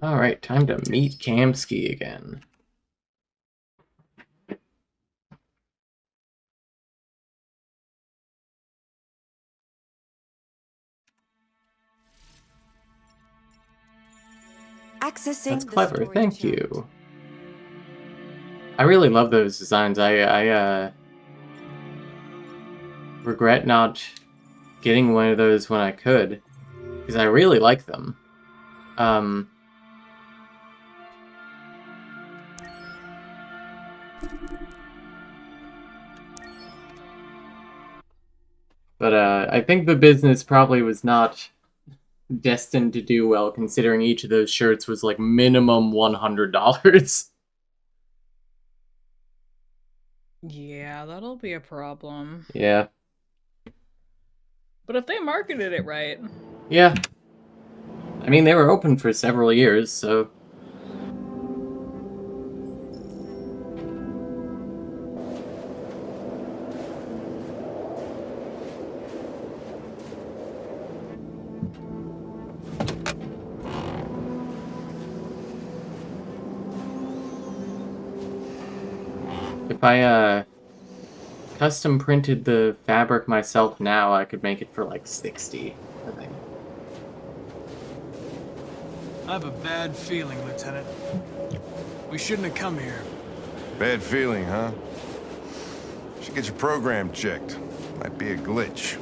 Alright, time to meet Kamsky again. Accessing That's the clever, storage thank shaft. you. I really love those designs. I regret not getting one of those when I could, because I really like them. But I think the business probably was not destined to do well, considering each of those shirts was like minimum $100. Yeah, that'll be a problem. Yeah. But if they marketed it right... Yeah. I mean, they were open for several years, so... If I, custom printed the fabric myself now, I could make it for like 60, I think. I have a bad feeling, Lieutenant. We shouldn't have come here. Bad feeling, huh? Should get your program checked. Might be a glitch.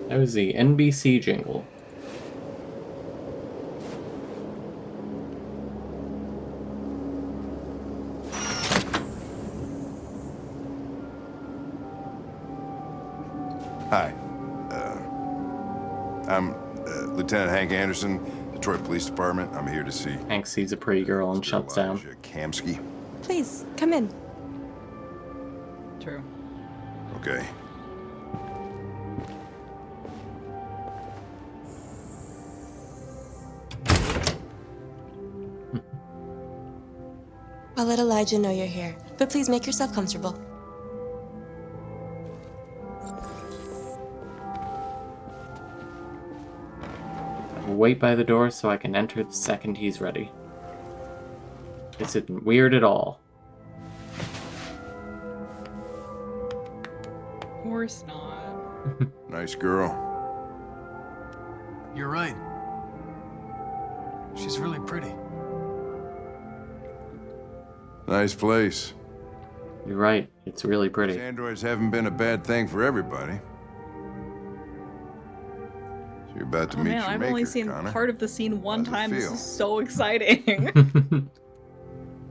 That was the NBC jingle. Hi. I'm Lieutenant Hank Anderson, Detroit Police Department. I'm here to see Hank sees a pretty girl and shuts down. Elijah Kamsky. Please, come in. True. Okay. I'll let Elijah know you're here, but please make yourself comfortable. I'll wait by the door so I can enter the second he's ready. This isn't weird at all. Of course not. Nice girl. You're right. She's really pretty. Nice place. You're right, it's really pretty. These androids haven't been a bad thing for everybody. So you're about to Oh meet man, your I've maker, only seen Connor. part of the scene one How's it time. This feel? is so exciting.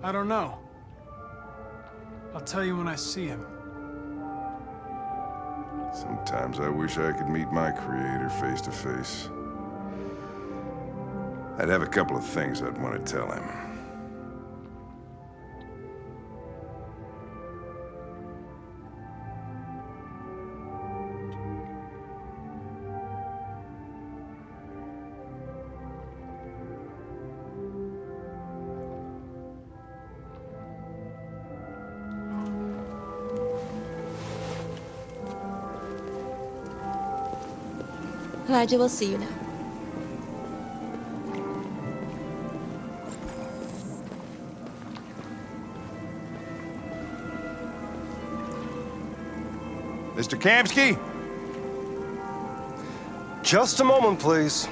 I don't know. I'll tell you when I see him. Sometimes I wish I could meet my creator face to face. I'd have a couple of things I'd want to tell him. Elijah will see you now. Mr. Kamsky? Just a moment, please.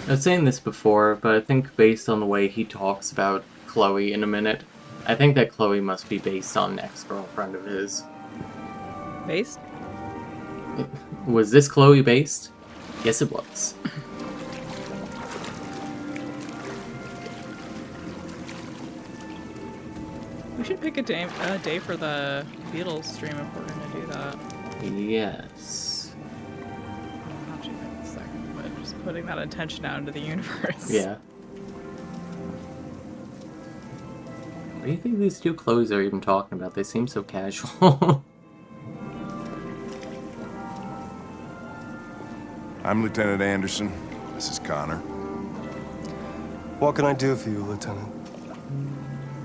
I was saying this before, but I think based on the way he talks about Chloe in a minute, I think that Chloe must be based on an ex-girlfriend of his. Based? Was this Chloe based? Yes, it was. We should pick a day for the Beatles stream if we're gonna do that. Yes. Well, not stream it in a second, but just putting that attention out into the universe. Yeah. What do you think these two Chloes are even talking about? They seem so casual. I'm Lieutenant Anderson. This is Connor. What can I do for you, Lieutenant?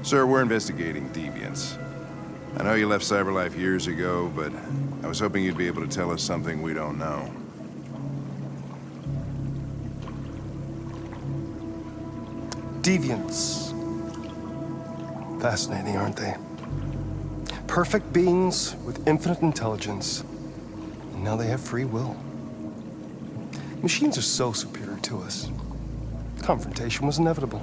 Sir, we're investigating deviants. I know you left CyberLife years ago, but I was hoping you'd be able to tell us something we don't know. Deviants. Fascinating, aren't they? Perfect beings with infinite intelligence. And now they have free will. Machines are so superior to us. Confrontation was inevitable.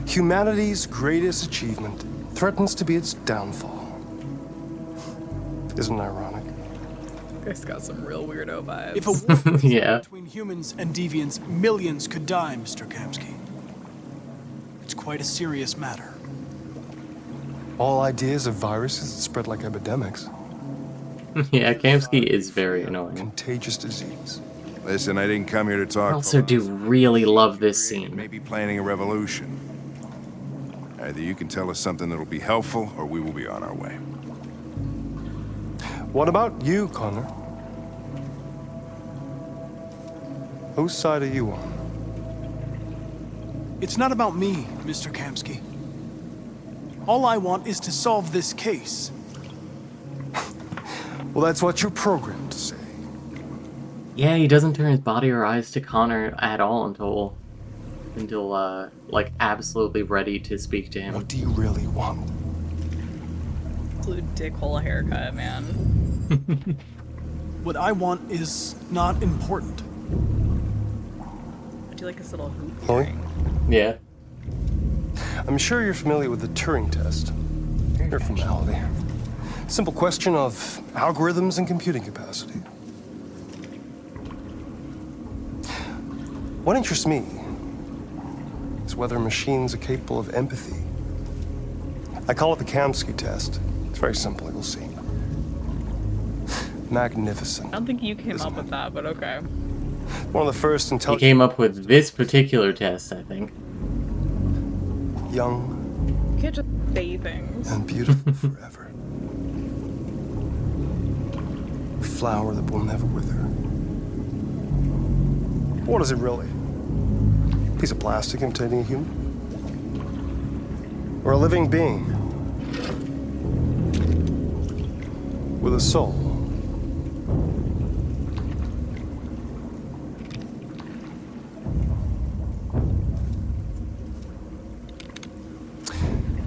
Humanity's greatest achievement threatens to be its downfall. Isn't it ironic? This got some real weirdo vibes. If a war was Yeah. between humans and deviants, millions could die, Mr. Kamsky. It's quite a serious matter. All ideas of viruses that spread like epidemics. Yeah, Kamsky is very annoying. Contagious disease. Listen, I didn't come here to talk. I also do really love this scene. Maybe planning a revolution. Either you can tell us something that'll be helpful, or we will be on our way. What about you, Connor? Whose side are you on? It's not about me, Mr. Kamsky. All I want is to solve this case. Well, that's what you're programmed to say. Yeah, he doesn't turn his body or eyes to Connor at all until like absolutely ready to speak to him. What do you really want? Absolute dickhole haircut, man. What I want is not important. I do like his little hoop Chloe? earring. Yeah. I'm sure you're familiar with the Turing test. Your formality. Simple question of algorithms and computing capacity. What interests me is whether machines are capable of empathy. I call it the Kamsky test. It's very simple, you'll see. Magnificent. I don't think you came up with that, but okay. One of the first He intelligent, came up with this particular test, I think. young, You can't just say things. and beautiful forever. A flower that will never wither. What is it really? A piece of plastic imitating a human? Or a living being? With a soul?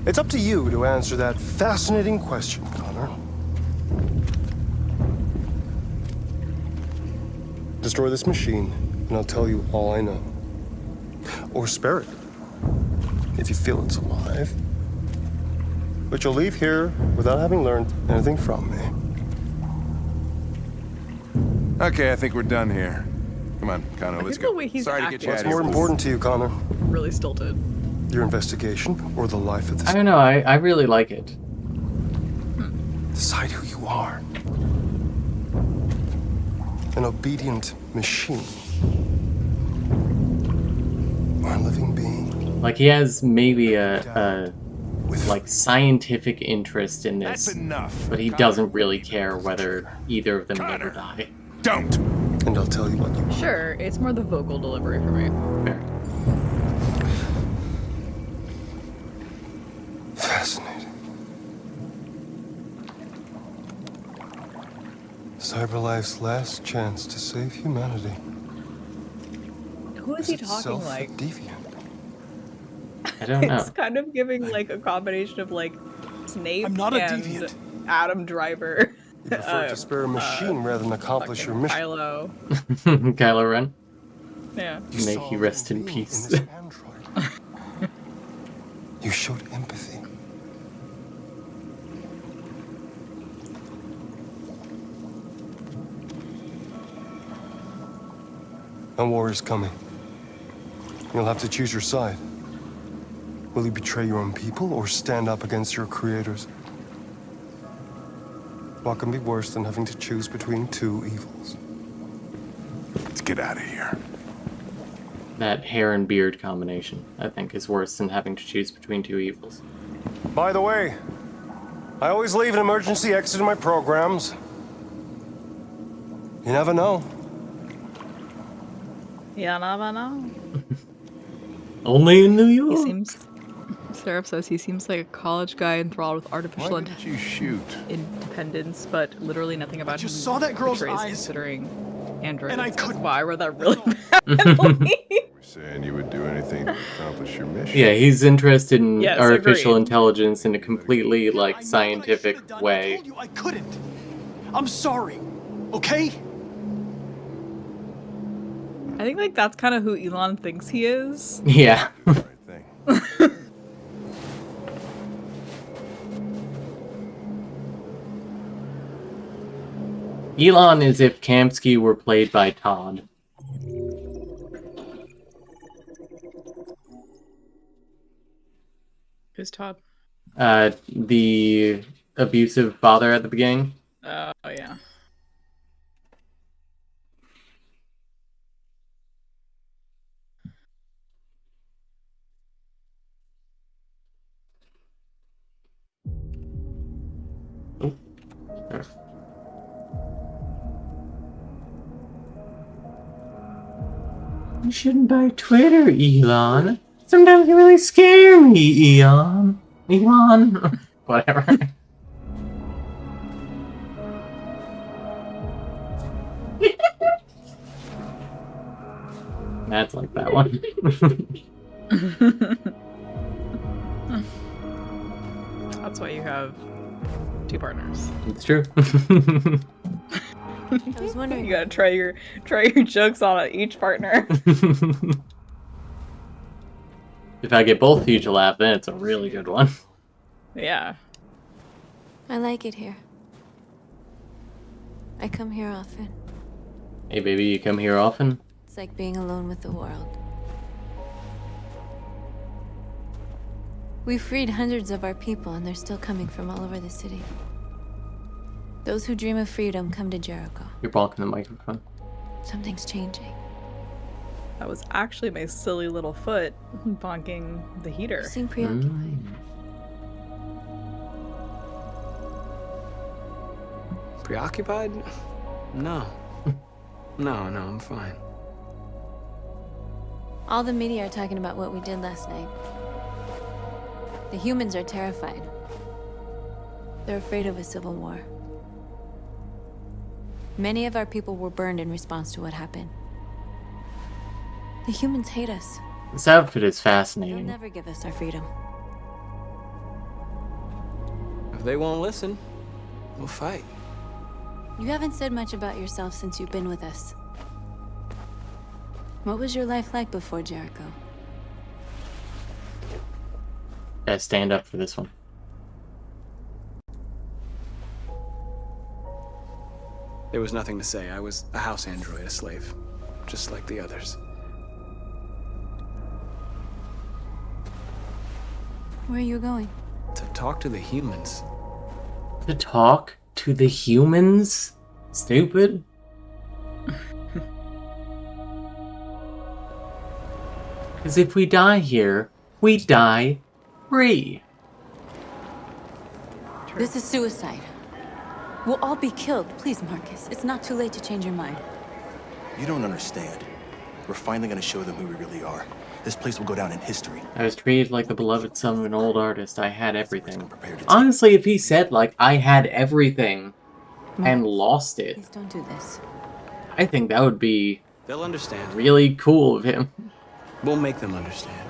It's up to you to answer that fascinating question, Connor. Destroy this machine, and I'll tell you all I know. Or spare it, if you feel it's alive. But you'll leave here without having learned anything from me. Okay, I think we're done here. Come on, Connor, I let's think the go. way he's Sorry to get you acting out What's of more here. important to you, Connor? really stilted. Your investigation or the life of I this? don't know, I really like it. Decide who you are. An obedient machine. Or a living being. Like, he has maybe a With like scientific interest in That's this, enough. but he doesn't really care whether either of them live or die. Don't. And I'll tell you what you want. Sure, it's more the vocal delivery for me. Fair. Fascinating. CyberLife's last chance to save humanity. Who is he talking itself like? a deviant. I don't know. It's kind of giving like a combination of like Snape I'm not a and deviant. Adam Driver. You prefer to spare a machine rather than accomplish your Fucking mission. Kylo. Kylo Ren. Yeah. You May saw he a rest in living being peace. this android. You showed empathy. A war is coming. You'll have to choose your side. Will you betray your own people or stand up against your creators? What can be worse than having to choose between two evils? Let's get out of here. That hair and beard combination, I think, is worse than having to choose between two evils. By the way, I always leave an emergency exit in my programs. You never know. Yeah, no. Only in New He York. seems. Seraph says he seems like a college guy enthralled with artificial Why didn't you shoot? independence, but literally nothing about just him saw that girl's betrays eyes, considering androids. and I That's couldn't. why I read that really badly. We're saying you would do anything to accomplish your mission. Yeah, he's interested in Yes, artificial agreed. intelligence in a completely, Yeah, I know like, what I scientific should've done. I way. told you I couldn't. I'm sorry. Okay? I think like that's kind of who Elon thinks he is. Yeah. Right thing. Elon is if Kamsky were played by Todd. Who's Todd? The abusive father at the beginning. Oh yeah. You shouldn't buy Twitter, Elon. Sometimes you really scare me, Elon. Elon. Whatever. That's like that one. That's why you have two partners. It's true. I was wondering. You gotta try your jokes on each partner. If I get both of you to laugh, then it's a really good one. Yeah. I like it here. I come here often. Hey, baby, you come here often? It's like being alone with the world. We freed hundreds of our people, and they're still coming from all over the city. Those who dream of freedom come to Jericho. You're bonking the microphone. Something's changing. That was actually my silly little foot bonking the heater. You seem preoccupied. Mm. Preoccupied? No. No, I'm fine. All the media are talking about what we did last night. The humans are terrified. They're afraid of a civil war. Many of our people were burned in response to what happened. The humans hate us. This outfit is They'll fascinating. never give us our freedom. If they won't listen, we'll fight. You haven't said much about yourself since you've been with us. What was your life like before Jericho? Gotta stand up for this one. There was nothing to say. I was a house android, a slave. Just like the others. Where are you going? To talk to the humans. To talk to the humans? Stupid. Because if we die here, we die free. This is suicide. We'll all be killed. Please, Marcus. It's not too late to change your mind. You don't understand. We're finally gonna show them who we really are. This place will go down in history. I was treated like the beloved son of an old artist. I had everything. Prepared to take- Honestly, if he said, like, I had everything and lost it, Please don't do this. I think that would be They'll understand. really cool of him. We'll make them understand.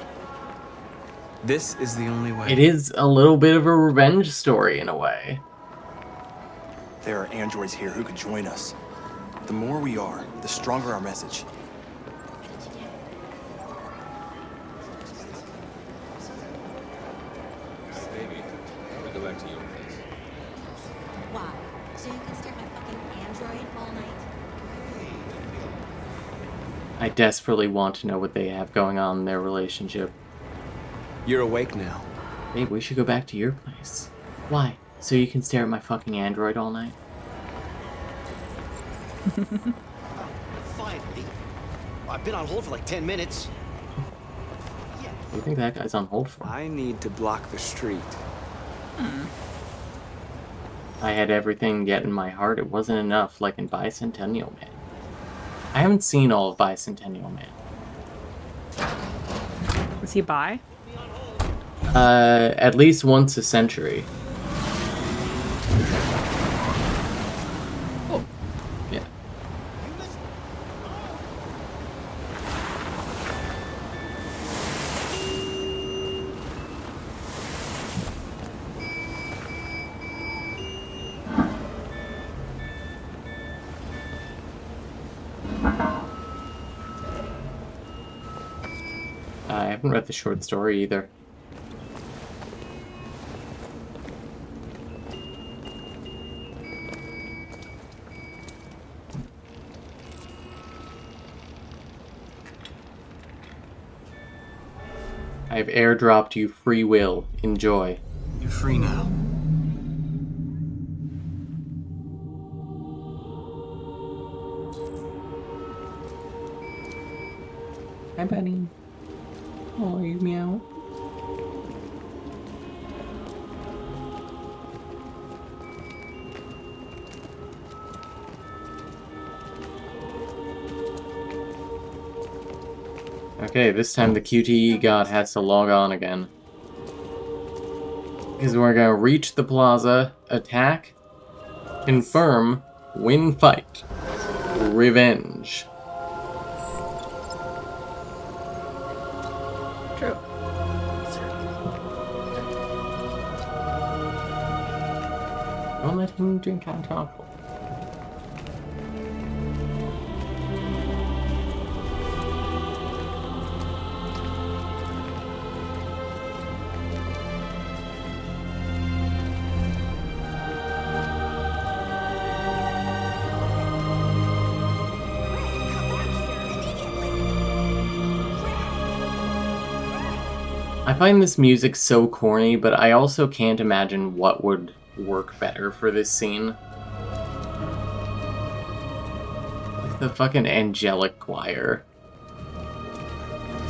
This is the only way. It is a little bit of a revenge story in a way. There are androids here who could join us. The more we are, the stronger our message. Wow. So you can stare at my fucking Android all night? I desperately want to know what they have going on in their relationship. You're awake now. Babe, we should go back to your place. Why? So you can stare at my fucking android all night? Finally. I've been on hold for like 10 minutes. What do you think that guy's on hold for? I need to block the street. I had everything, yet in my heart it wasn't enough, like in Bicentennial Man. I haven't seen all of Bicentennial Man. When's he by? At least once a century. Oh. Yeah. I haven't read the short story either. I've airdropped you free will. Enjoy. You're free now. Hi, buddy. Oh, you meow. Okay, this time the QTE god has to log on again. Because we're gonna reach the plaza, attack, confirm, win fight, revenge. True. Don't let him drink hot chocolate. I find this music so corny, but I also can't imagine what would work better for this scene. Like the fucking angelic choir. What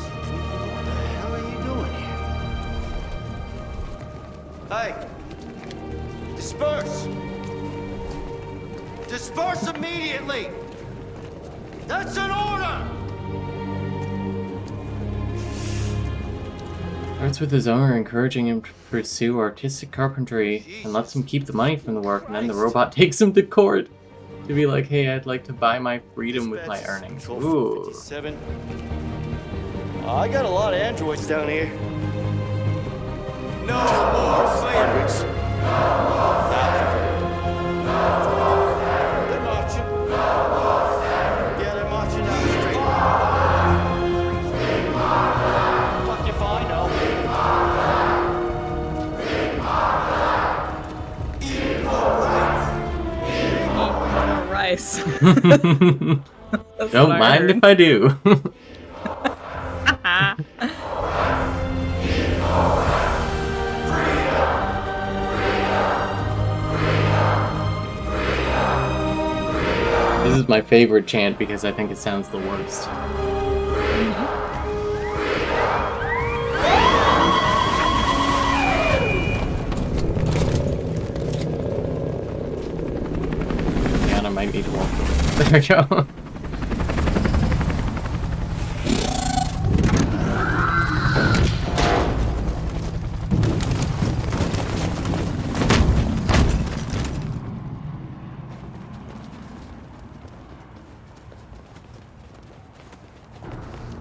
the hell are you doing here? Hey! Disperse! Disperse immediately! That's an order! Starts with his owner encouraging him to pursue artistic carpentry and lets him keep the money from the work, and then the robot takes him to court to be like, hey, I'd like to buy my freedom with my earnings. Ooh. I got a lot of androids down here. No more slaves! They're marching. Yeah, they're marching down the street. Fuck if I know. Rice. Don't mind if I do. This is my favorite chant because I think it sounds the worst. Yeah, I might need to walk away. There we go.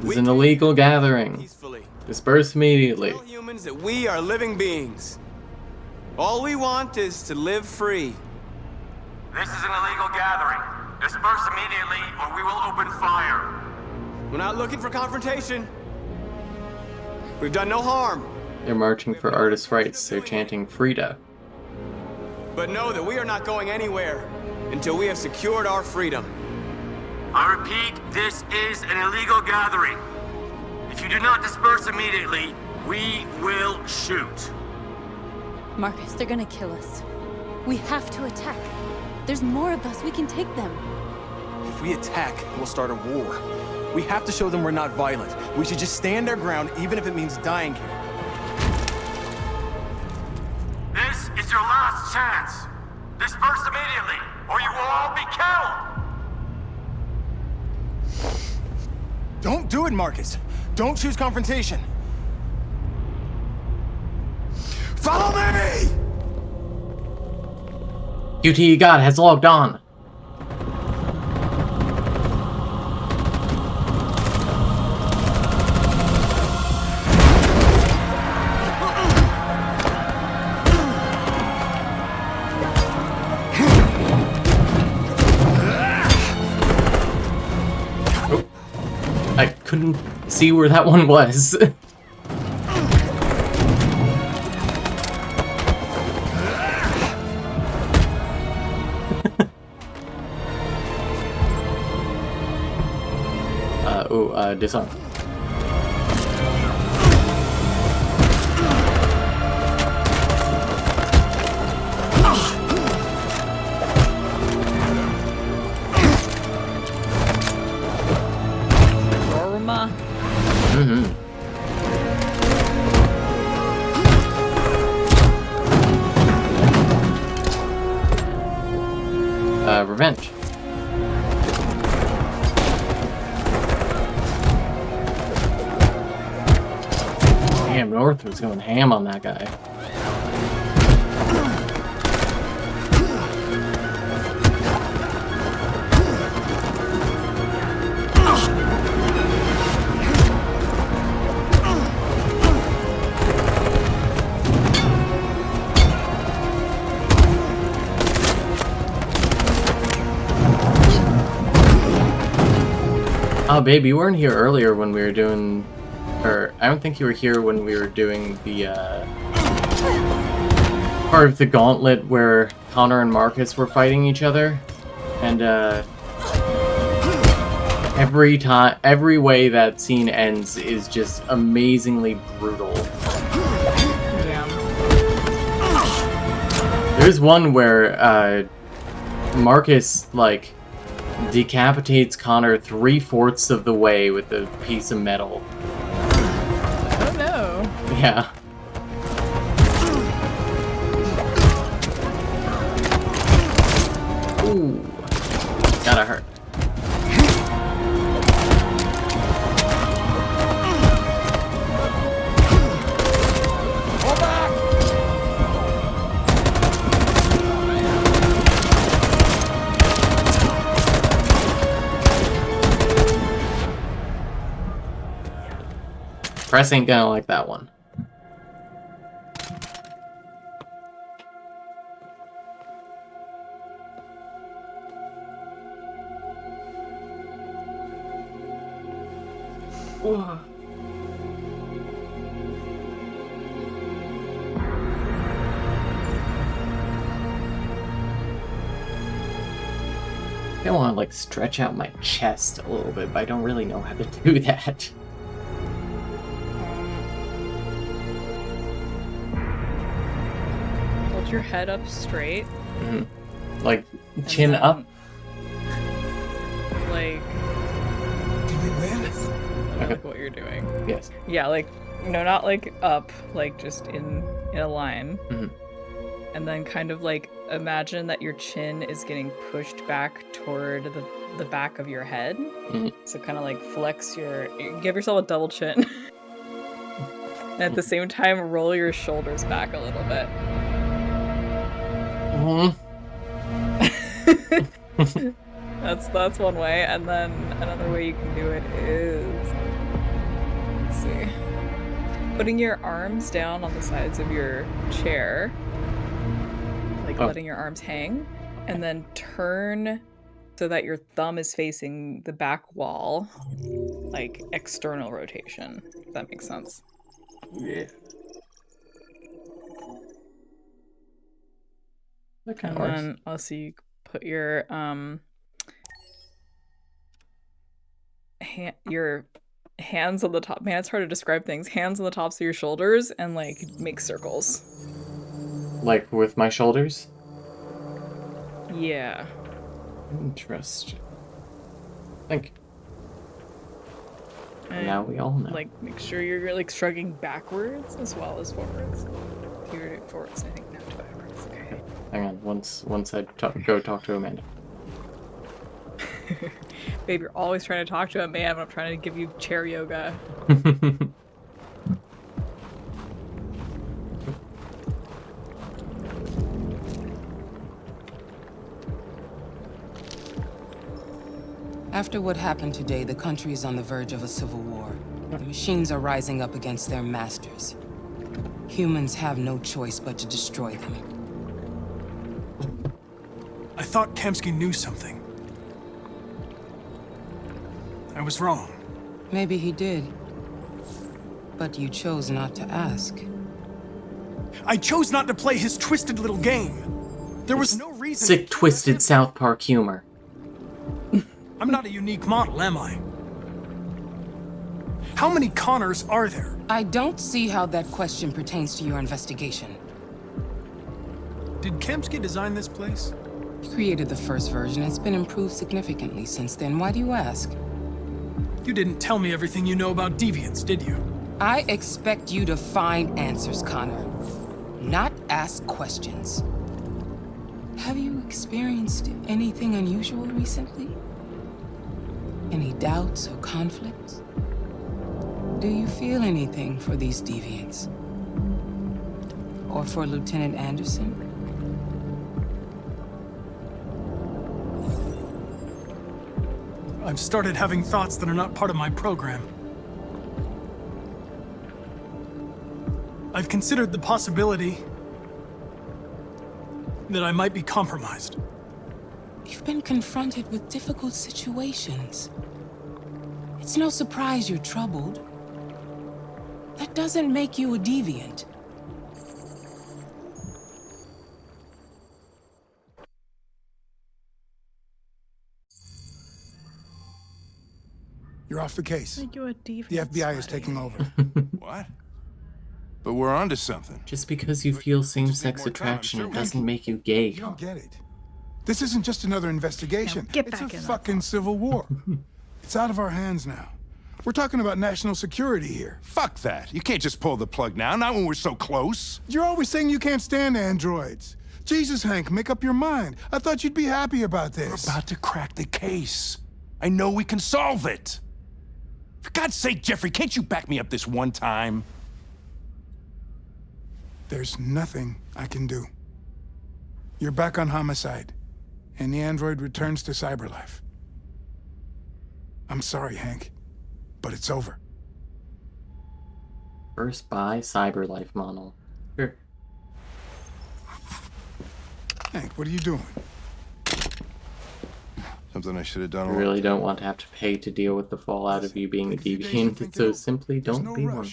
This is an illegal gathering. Peacefully. Disperse immediately. Tell humans that we are living beings. All we want is to live free. This is an illegal gathering. Disperse immediately or we will open fire. We're not looking for confrontation. We've done no harm. They're marching for artists' rights. They're chanting Frida. But know that we are not going anywhere until we have secured our freedom. I repeat, this is an illegal gathering. If you do not disperse immediately, we will shoot. Marcus, they're gonna kill us. We have to attack. There's more of us. We can take them. If we attack, we'll start a war. We have to show them we're not violent. We should just stand our ground, even if it means dying here. This is your last chance. Disperse immediately, or you will all be killed. Don't do it, Marcus. Don't choose confrontation. QTE God has logged on. Oh, I couldn't see where that one was. Disarm. Norma. Revenge. Damn, North was going ham on that guy. Oh, babe, you weren't here earlier when we were doing... Or, I don't think you were here when we were doing the, part of the gauntlet where Connor and Marcus were fighting each other. And, every way that scene ends is just amazingly brutal. Damn. There's one where, Marcus, like, decapitates Connor 3/4 of the way with a piece of metal. Oh no. Yeah. Ooh. Gotta hurt. Press ain't gonna like that one. Whoa. I want to like stretch out my chest a little bit, but I don't really know how to do that. Hold your head up straight. Mm-hmm. Like chin then, up. Like. Did we win? I like what you're doing. Yes. Yeah, like no, not like up, like just in a line. Mm-hmm. And then kind of like imagine that your chin is getting pushed back toward the back of your head. Mm-hmm. So kind of like flex give yourself a double chin. And at the same time, roll your shoulders back a little bit. Mm-hmm. That's one way. And then another way you can do it is, let's see, putting your arms down on the sides of your chair. Like letting your arms hang, and then turn so that your thumb is facing the back wall, like external rotation, if that makes sense. Yeah. That kind And of works. then also you put your your hands on the top. Man, it's hard to describe things. Hands on the tops of your shoulders and like make circles. Like with my shoulders? Yeah. Interesting. Thank you. And now we all know. Like, make sure you're like shrugging backwards as well as forwards. If you're doing forwards, I think now to backwards. Okay. Hang on. Once I go talk to Amanda. Babe, you're always trying to talk to a man when I'm trying to give you chair yoga. After what happened today, the country is on the verge of a civil war. The machines are rising up against their masters. Humans have no choice but to destroy them. I thought Kamsky knew something. I was wrong. Maybe he did. But you chose not to ask. I chose not to play his twisted little game. There was no reason. Sick, twisted South Park humor. I'm not a unique model, am I? How many Connors are there? I don't see how that question pertains to your investigation. Did Kamsky design this place? He created the first version. It's been improved significantly since then. Why do you ask? You didn't tell me everything you know about deviants, did you? I expect you to find answers, Connor. Not ask questions. Have you experienced anything unusual recently? Any doubts or conflicts? Do you feel anything for these deviants? Or for Lieutenant Anderson? I've started having thoughts that are not part of my program. I've considered the possibility that I might be compromised. You've been confronted with difficult situations. It's no surprise you're troubled. That doesn't make you a deviant. You're off the case. Make you a deviant. The FBI is taking over. What? But we're onto something. Just because you feel same-sex attraction, it doesn't make you gay. You don't get it. This isn't just another investigation. Now get it's back a in fucking civil war. It's out of our hands now. We're talking about national security here. Fuck that. You can't just pull the plug now, not when we're so close. You're always saying you can't stand androids. Jesus, Hank, make up your mind. I thought you'd be happy about this. We're about to crack the case. I know we can solve it. For God's sake, Jeffrey, can't you back me up this one time? There's nothing I can do. You're back on homicide, and the android returns to cyberlife. I'm sorry, Hank, but it's over. First by Cyberlife model. Sure. Hank, what are you doing? Something I should have done. I really don't want to have to pay to deal with the fallout of you being a deviant, so simply don't be one.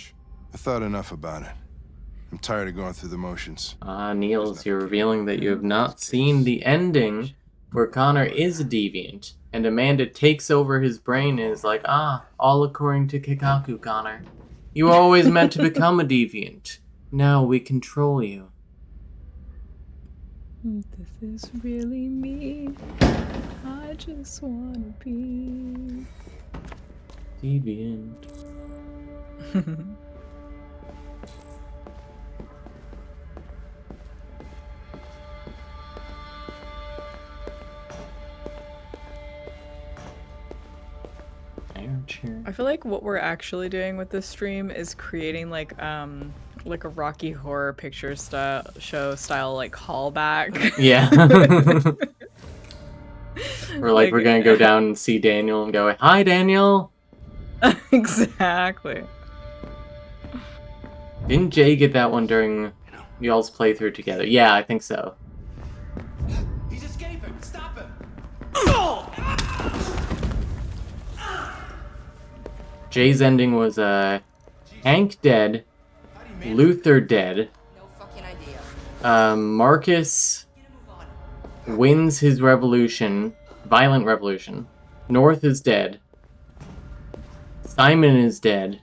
I thought enough about it. I'm tired of going through the motions. Ah, Niels, you're revealing that you have not seen the ending where Connor is a deviant, and Amanda takes over his brain and is like, all according to Kikaku, Connor. You were always meant to become a deviant. Now we control you. This is really me. I just wanna be deviant. I feel like what we're actually doing with this stream is creating like a Rocky Horror Picture Show style like callback. Yeah. Or like we're gonna go down and see Daniel and go, "Hi, Daniel." Exactly. Didn't Jay get that one during y'all's playthrough together? Yeah, I think so. He's escaping. Stop him. Jay's ending was Hank dead, Luther dead, Marcus wins his revolution, violent revolution, North is dead, Simon is dead,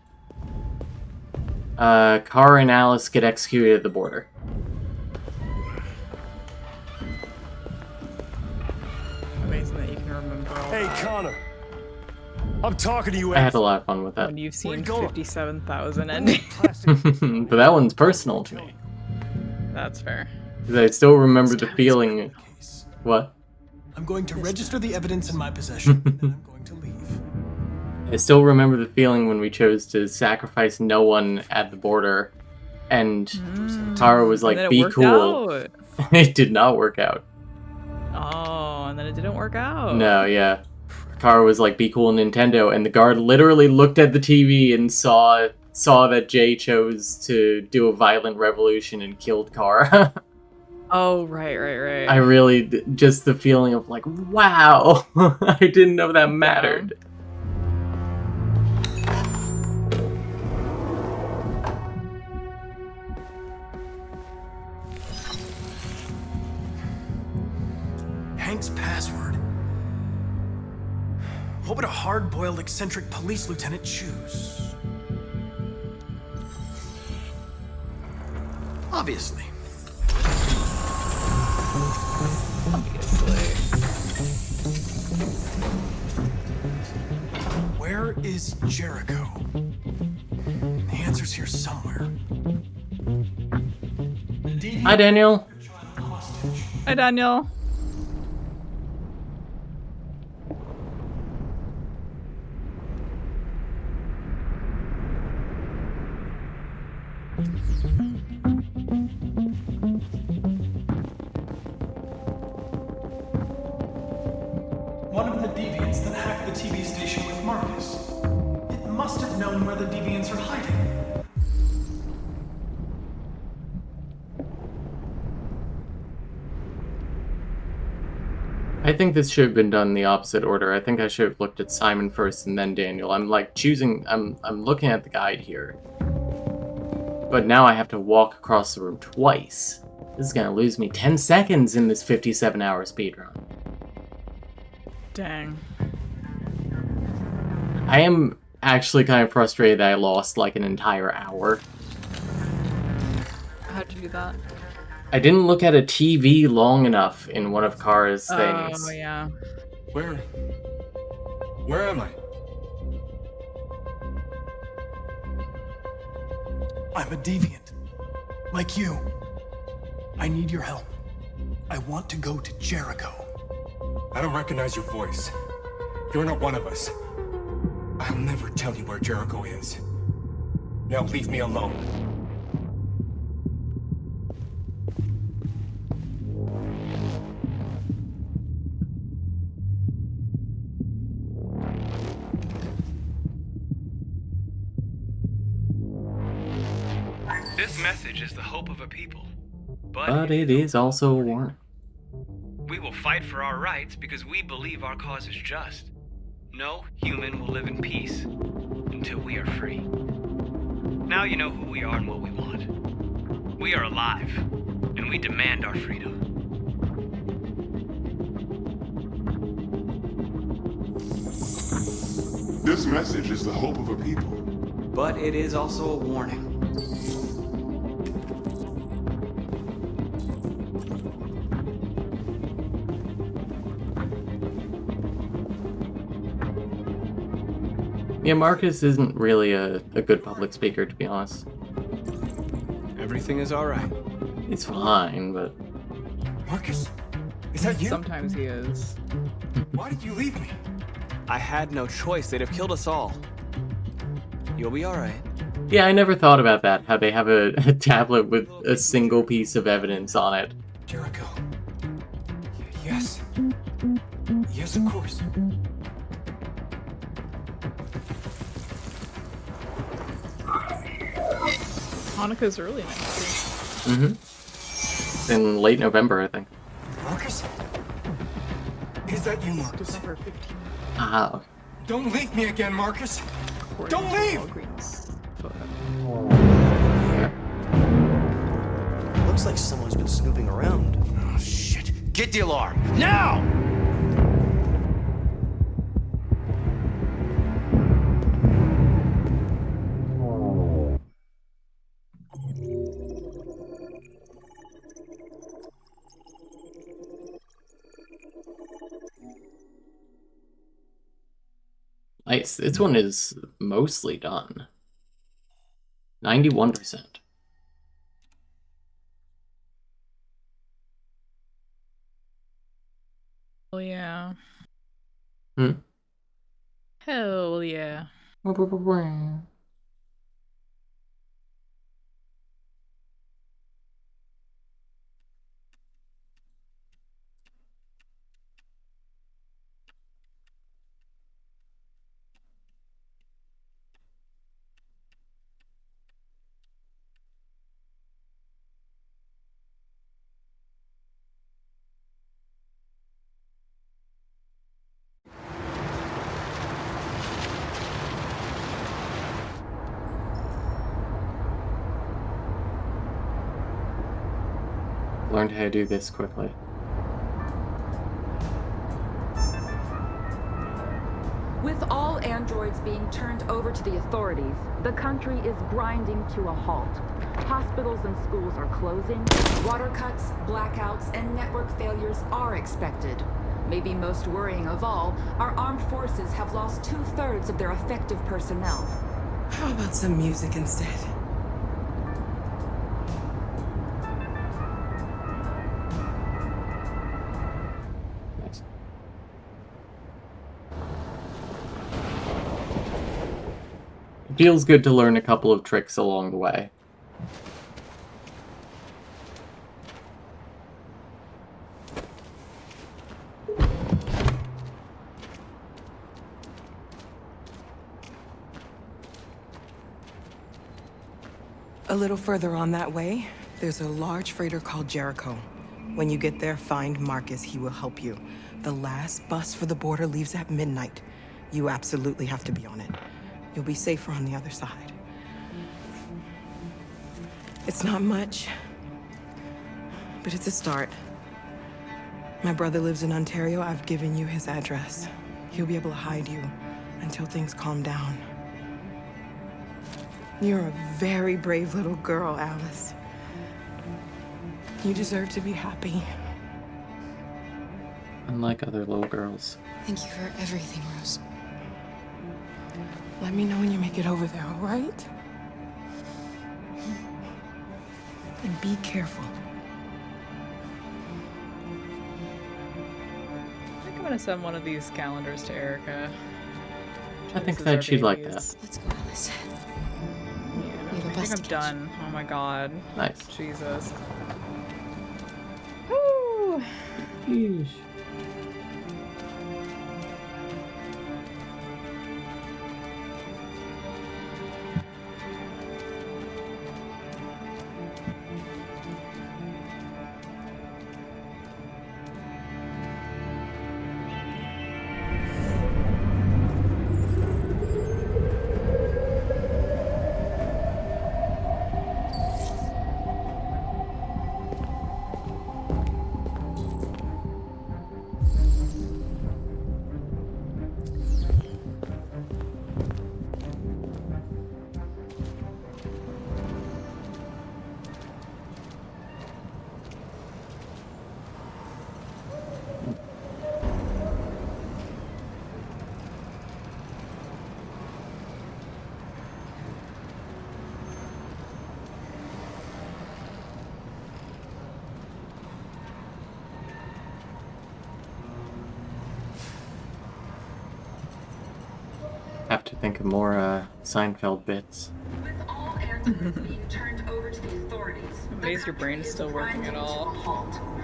Kara and Alice get executed at the border. Amazing that you can remember all Hey, that. Connor. I'm talking to you. I had a lot of fun with that. When you've seen 57,000 endings. But that one's personal to me. That's fair. Because I still remember the feeling. What? I'm going to register the evidence in my possession, and then I'm going to leave. I still remember the feeling when we chose to sacrifice no one at the border, and Tara was like, "Be cool." Out. It did not work out. Oh, and then it didn't work out. No, yeah. car was like, "Be cool, Nintendo," and the guard literally looked at the TV and saw that Jay chose to do a violent revolution and killed Car. Oh, right. I really just the feeling of like, wow, I didn't know that mattered. Hank's password. What would a hard-boiled, eccentric police lieutenant choose? Obviously. Where is Jericho? The answer's here somewhere. Hi, Daniel. Hi, Daniel. One of the deviants that hacked the TV station with Marcus. It must have known where the deviants are hiding. I think this should have been done in the opposite order. I think I should have looked at Simon first and then Daniel. I'm like choosing, I'm looking at the guide here. But now I have to walk across the room twice. This is gonna lose me 10 seconds in this 57-hour speedrun. Dang. I am actually kind of frustrated that I lost like an entire hour. How'd you do that? I didn't look at a TV long enough in one of Kara's things. Oh, yeah. Where am I? I'm a deviant. Like you. I need your help. I want to go to Jericho. I don't recognize your voice. You're not one of us. I'll never tell you where Jericho is. Now leave me alone. This message is the hope of a people. But it is also a warning. We will fight for our rights because we believe our cause is just. No human will live in peace until we are free. Now you know who we are and what we want. We are alive, and we demand our freedom. This message is the hope of a people. But it is also a warning. Yeah, Marcus isn't really a good public speaker, to be honest. Everything is alright. He's fine, but... Marcus, is that you? Sometimes he is. Why did you leave me? I had no choice. They'd have killed us all. You'll be alright. Yeah, I never thought about that, how they have a tablet with a single piece of evidence on it. Jericho. Yes. Yes, of course. Hanukkah's early next year. Mm-hmm. In late November, I think. Marcus? Is that you, Marcus? December 15th. Ah. Don't leave me again, Marcus! Don't leave! Looks like someone's been snooping around. Oh, shit. Get the alarm. Now! Nice. This one is mostly done. 91%. Hell yeah. Hmm? Hell yeah. learned how to do this quickly. With all androids being turned over to the authorities, the country is grinding to a halt. Hospitals and schools are closing, water cuts, blackouts, and network failures are expected. Maybe most worrying of all, our armed forces have lost 2/3 of their effective personnel. How about some music instead? Nice. It feels good to learn a couple of tricks along the way. A little further on that way, there's a large freighter called Jericho. When you get there, find Marcus. He will help you. The last bus for the border leaves at midnight. You absolutely have to be on it. You'll be safer on the other side. It's not much, but it's a start. My brother lives in Ontario. I've given you his address. He'll be able to hide you until things calm down. You're a very brave little girl, Alice. You deserve to be happy. Unlike other little girls. Thank you for everything, Rose. Let me know when you make it over there, all right? And be careful. I think I'm gonna send one of these calendars to Erica. I think that she'd like that. Let's go, Alice. I think I'm done. Oh my god. Nice. Jesus. Woo! Yeesh. Have to think of more Seinfeld bits. With all androids being turned over to the authorities, I'm amazed your brain is still working at all.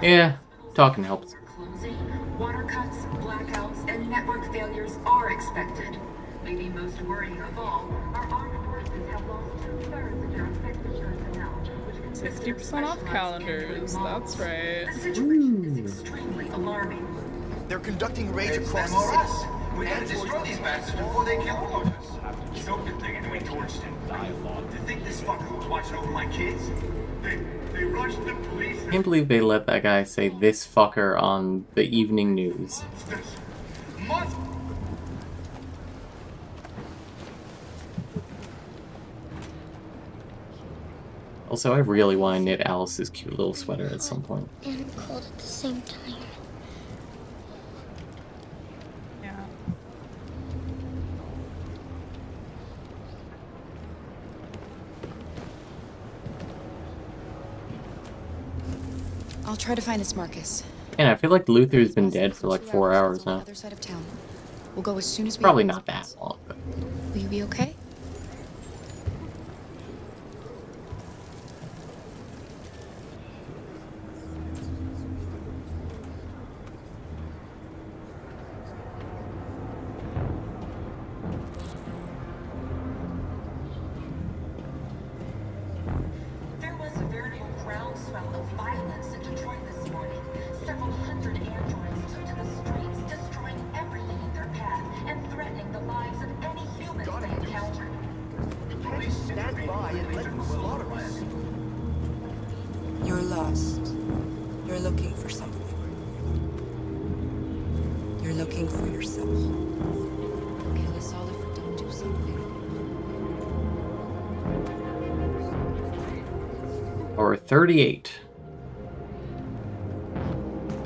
Yeah, talking helps. Closing, water cuts, blackouts, and network failures are expected. Maybe most worrying of all, our armed forces have lost 2/3 of their effective personnel, which consists of 60% off calendars. That's right. The situation is extremely alarming. They're conducting raids across the city. We gotta destroy these bastards before they kill all of us. So good thing doing Georgetown dialogue. To think this fucker was watching over my kids? They rushed the police. I can't believe they let that guy say this fucker on the evening news. Also, I really want to knit Alice's cute little sweater at some point. And cold at the same time. Yeah. I'll try to find this Marcus. And I feel like Luther's been dead for like 4 hours now. Other side of town. We'll go as soon as we. Probably not that long, but Will you be okay? There was a veritable groundswell of violence in Detroit this morning. Several hundred androids took to the streets, destroying everything in their path and threatening the lives of any humans they encountered. Police stand by and let them slaughter us. You're lost. Kill us all if we don't do something. Or 38.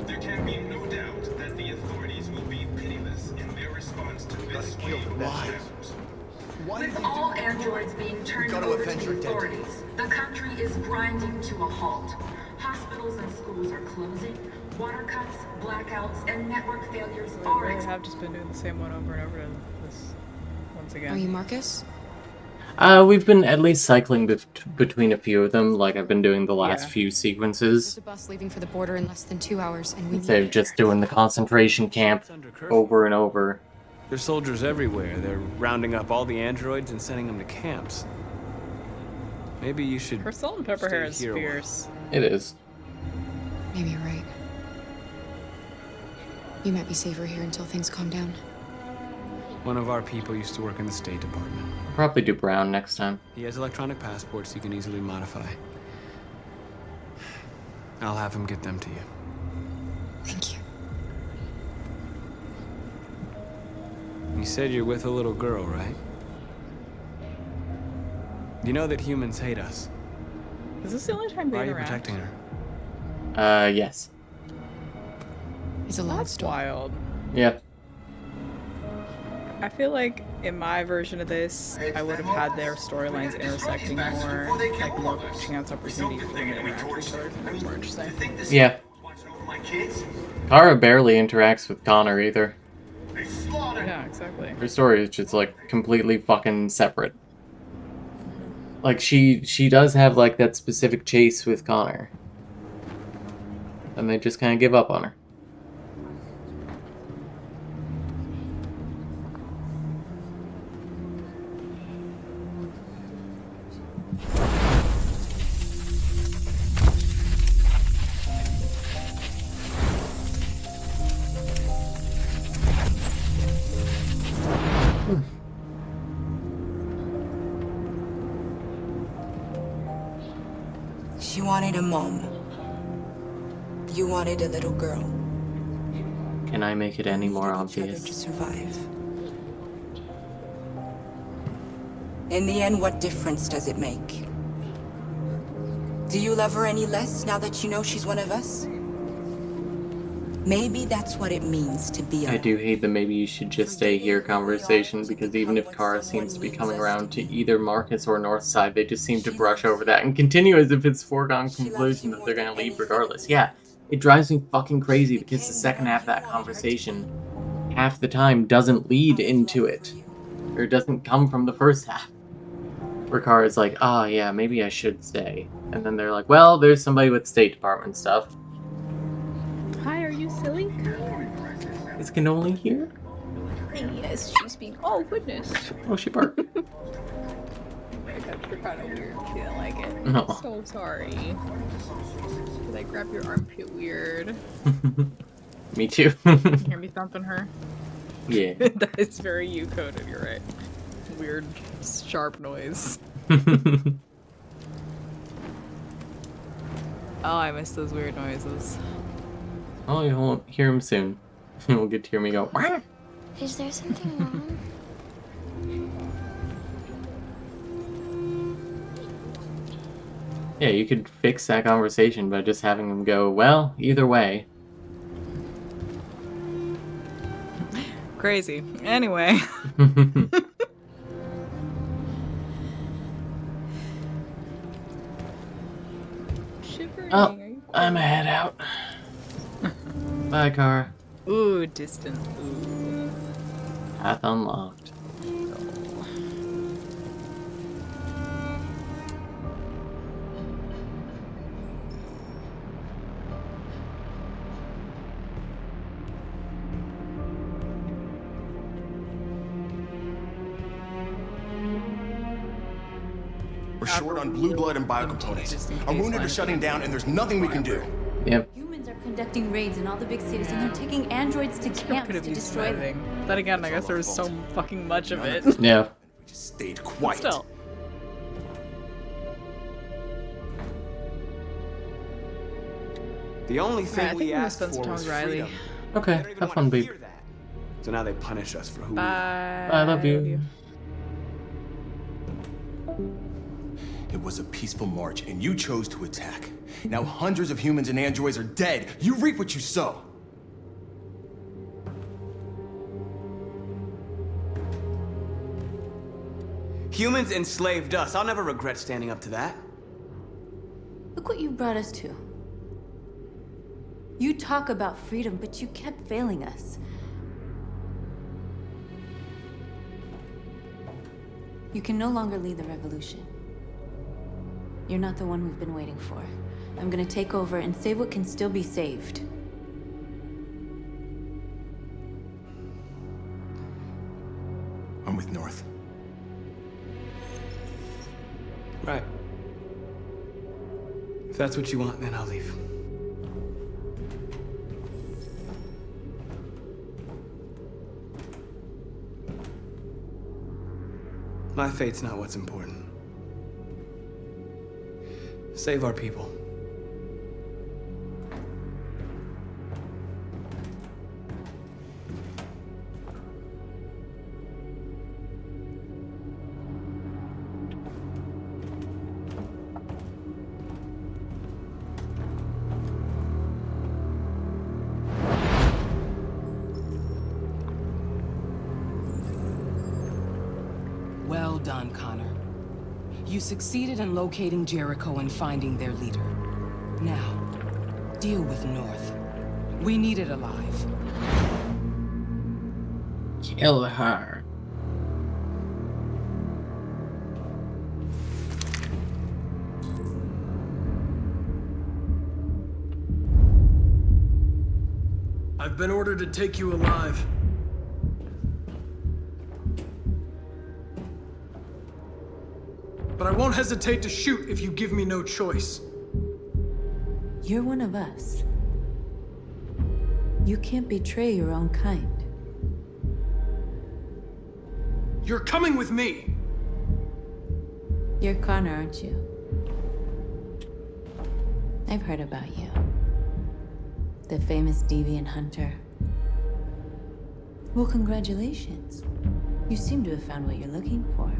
There can be no doubt that the authorities will be pitiless in their response to this wave of shadows. With all androids being turned over to the authorities, the country is grinding to a halt. Hospitals and schools are closing. Water cuts, blackouts, and network failures are I have just been doing the same one over and over this once again. Are you Marcus? We've been at least cycling between a few of them, like I've been doing the last few sequences. There's a bus leaving for the border in less than 2 hours, and we Instead of just doing the concentration camp over and over. There's soldiers everywhere. They're rounding up all the androids and sending them to camps. Maybe you should. Her salt and pepper stay hair is here a while. fierce. It is. Maybe you're right. You might be safer here until things calm down. One of our people used to work in the State Department. Probably do Brown next time. He has electronic passports you can easily modify. I'll have him get them to you. Thank you. You said you're with a little girl, right? You know that humans hate us. Is this the only time Why they are you interact? protecting her? Yes. It's a long That's story. wild. Yeah. I feel like in my version of this, I would have had their storylines intersecting more, like more chance opportunity for them to interact with each other. It was more interesting. Yeah. Kara barely interacts with Connor either. Yeah, exactly. Her story is just like completely fucking separate. Like she does have like that specific chase with Connor. And they just kind of give up on her. She wanted a mom. You wanted a little girl. Can I make it any more To obvious? survive. In the end, what difference does it make? Do you love her any less now that you know she's one of us? Maybe that's what it means to be I do hate the maybe you should just stay here conversation, because even if Kara seems to be coming around to either Marcus or Northside, they just seem to brush over that and continue as if it's foregone conclusion that they're gonna leave regardless. Yeah, it drives me fucking crazy because the second half of that conversation, half the time, doesn't lead into it. Or doesn't come from the first half. Where Kara's like, oh yeah, maybe I should stay. And then they're like, well, there's somebody with State Department stuff. Hi, are you silly? Is Cannoli here? Yes, she's being. Oh goodness. Oh, she barked. You're kind of weird. She didn't like it. No. I'm so sorry. Did I grab your armpit weird? Me too. Hear me thumping her? Yeah. That is very you coded. You're right. Weird, sharp noise. Oh, I miss those weird noises. Oh, you won't hear him soon. We'll get to hear me go. "Wah!" Is there something wrong? Yeah, you could fix that conversation by just having him go, well, either way. Crazy. Anyway. Oh, I'm a head out. Bye, Kara. Ooh, distant. Ooh. Path unlocked. We're short on blue blood and biocomponents. Our wounded are shutting down, and there's nothing we can do. Yep. Humans are conducting raids in all the big cities, and they're taking androids to camps Could have to used destroy them. editing. Then again, I guess there was so fucking much of it. Yeah. We just stayed quiet. Still. The only Yeah, I thing think we I'm gonna asked spend some for time was with Riley. freedom. Okay, have fun, babe. So now they punish us for who we Bye. I love you. It was a peaceful march, and you chose to attack. Now hundreds of humans and androids are dead. You reap what you sow. Humans enslaved us. I'll never regret standing up to that. Look what you brought us to. You talk about freedom, but you kept failing us. You can no longer lead the revolution. You're not the one we've been waiting for. I'm gonna take over and save what can still be saved. I'm with North. Right. If that's what you want, then I'll leave. My fate's not what's important. Save our people. Well done, Connor. You succeeded in locating Jericho and finding their leader. Now, deal with North. We need it alive. Kill her. I've been ordered to take you alive. But I won't hesitate to shoot if you give me no choice. You're one of us. You can't betray your own kind. You're coming with me! You're Connor, aren't you? I've heard about you. The famous deviant hunter. Well, congratulations. You seem to have found what you're looking for.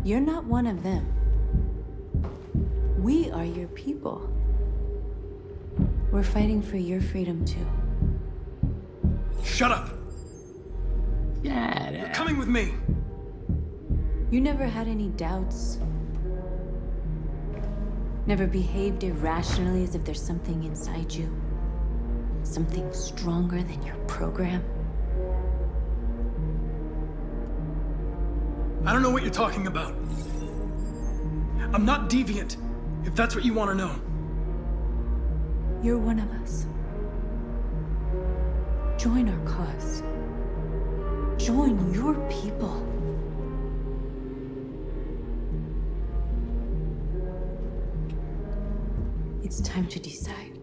You're not one of them. We are your people. We're fighting for your freedom too. Shut up! Yeah. You're coming with me! You never had any doubts. Never behaved irrationally as if there's something inside you. Something stronger than your program. I don't know what you're talking about. I'm not deviant, if that's what you want to know. You're one of us. Join our cause. Join your people. It's time to decide.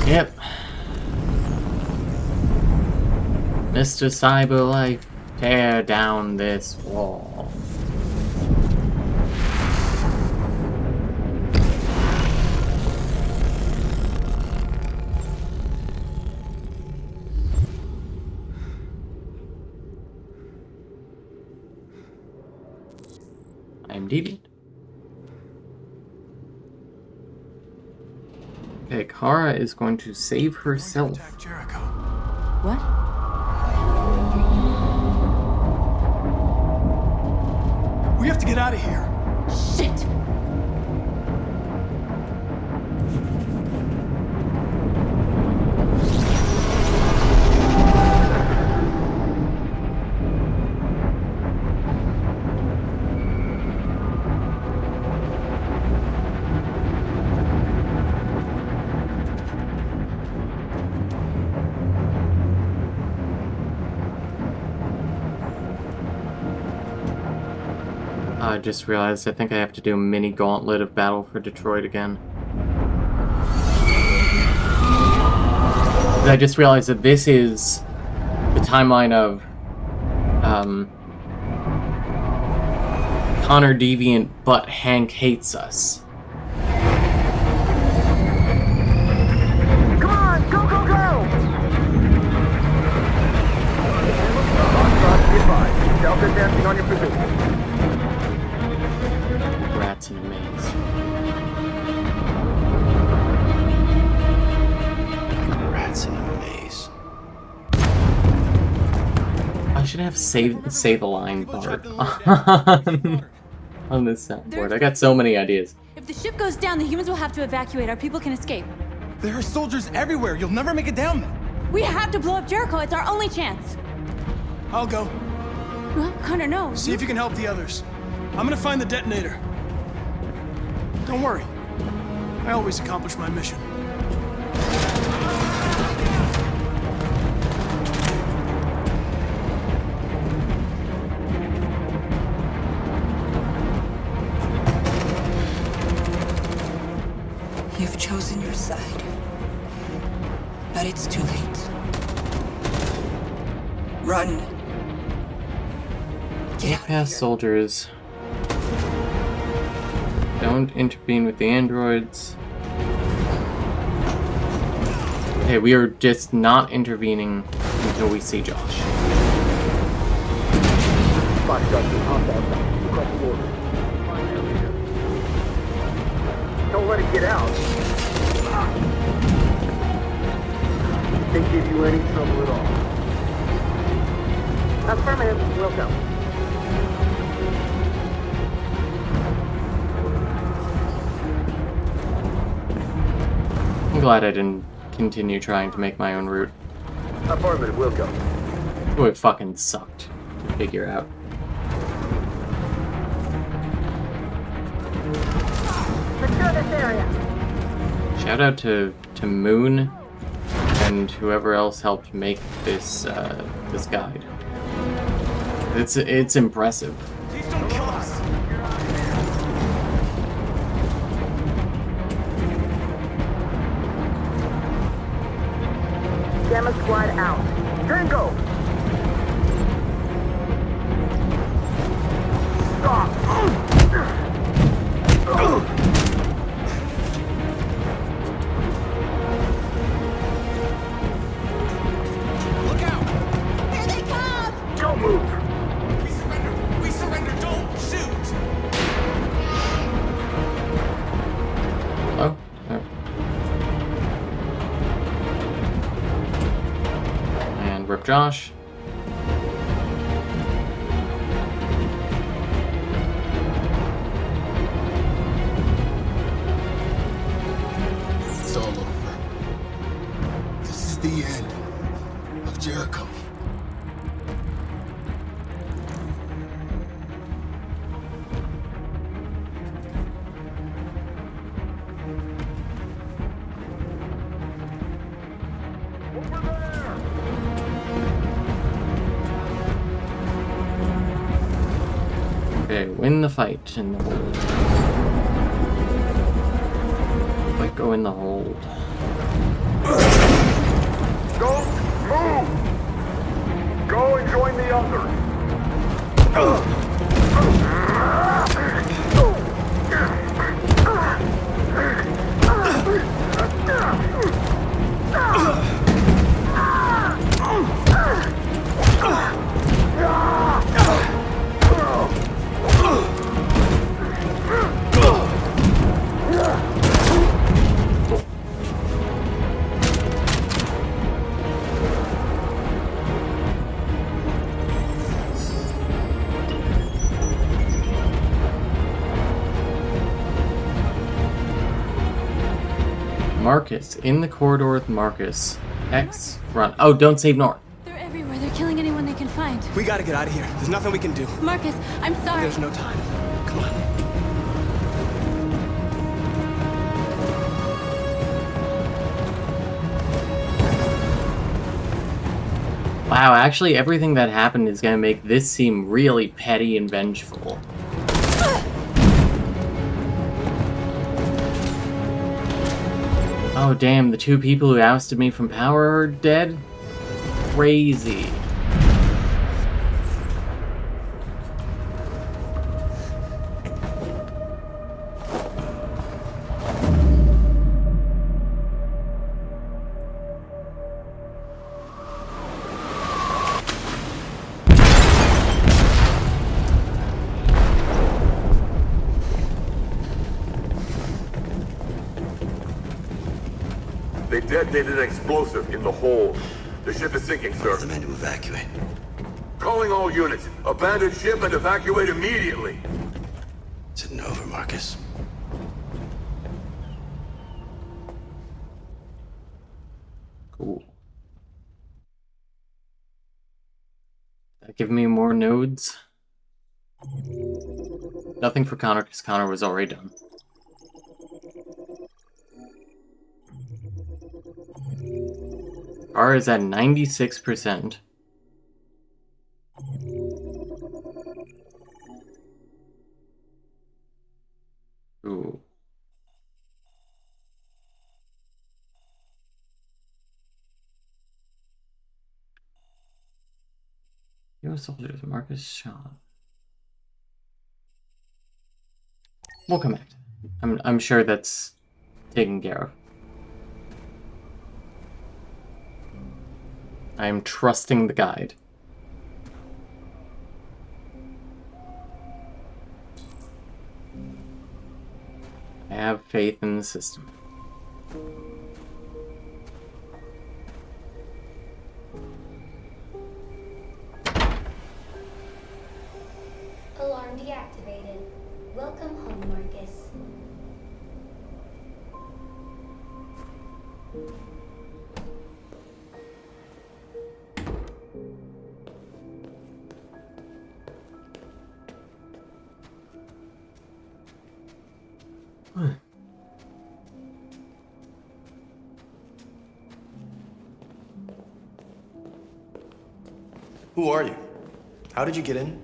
Yep. Mr. Cyberlife, tear down this wall. I'm deviant. Okay, Kara is going to save herself. What? We have to get out of here. Shit! I just realized I think I have to do a mini gauntlet of Battle for Detroit again. I just realized that this is the timeline of Connor deviant, but Hank hates us. Come on, go, go, go! Delta dancing on your position. Rats in a maze. Rats in a maze. I should have say the line bar on this soundboard. I got so many ideas. If the ship goes down, the humans will have to evacuate. Our people can escape. There are soldiers everywhere. You'll never make it down there. We have to blow up Jericho. It's our only chance. I'll go. Well, Connor, no. See if you can help the others. I'm gonna find the detonator. Don't worry. I always accomplish my mission. You've chosen your side. But it's too late. Run. Get past soldiers. Don't intervene with the androids. Okay, we are just not intervening until we see Josh. Don't let it get out. They give you any trouble at all. Affirmative, we'll go. I'm glad I didn't continue trying to make my own route. Affirmative, we'll go. Oh, it fucking sucked to figure out. Secure this area. Shout out to Moon and whoever else helped make this this guide. It's impressive. Please don't kill us. Gamma squad out. Tango! Stop! Look out! Here they come! Don't move! We surrender! We surrender! Don't shoot! Oh. And rip Josh. It's all over. This is the end of Jericho. Okay, win the fight in the hold. Like go in the hold. Go! Move! Go and join the others! Marcus, in the corridor with Marcus. X, run. Oh, don't save North. They're everywhere. They're killing anyone they can find. We gotta get out of here. There's nothing we can do. Marcus, I'm sorry. There's no time. Come on. Wow, actually everything that happened is gonna make this seem really petty and vengeful. Oh damn, the 2 people who ousted me from power are dead? Crazy. They detonated an explosive in the hold. The ship is sinking, sir. The men to evacuate. Calling all units. Abandon ship and evacuate immediately. Sitting over, Marcus. Cool. That give me more nodes? Nothing for Connor, because Connor was already done. R is at 96%. Ooh. U.S. soldiers, Marcus Shaw. We'll come back. I'm sure that's taken care of. I'm trusting the guide. I have faith in the system. Alarm deactivated. Welcome home, Marcus. Who are you? How did you get in?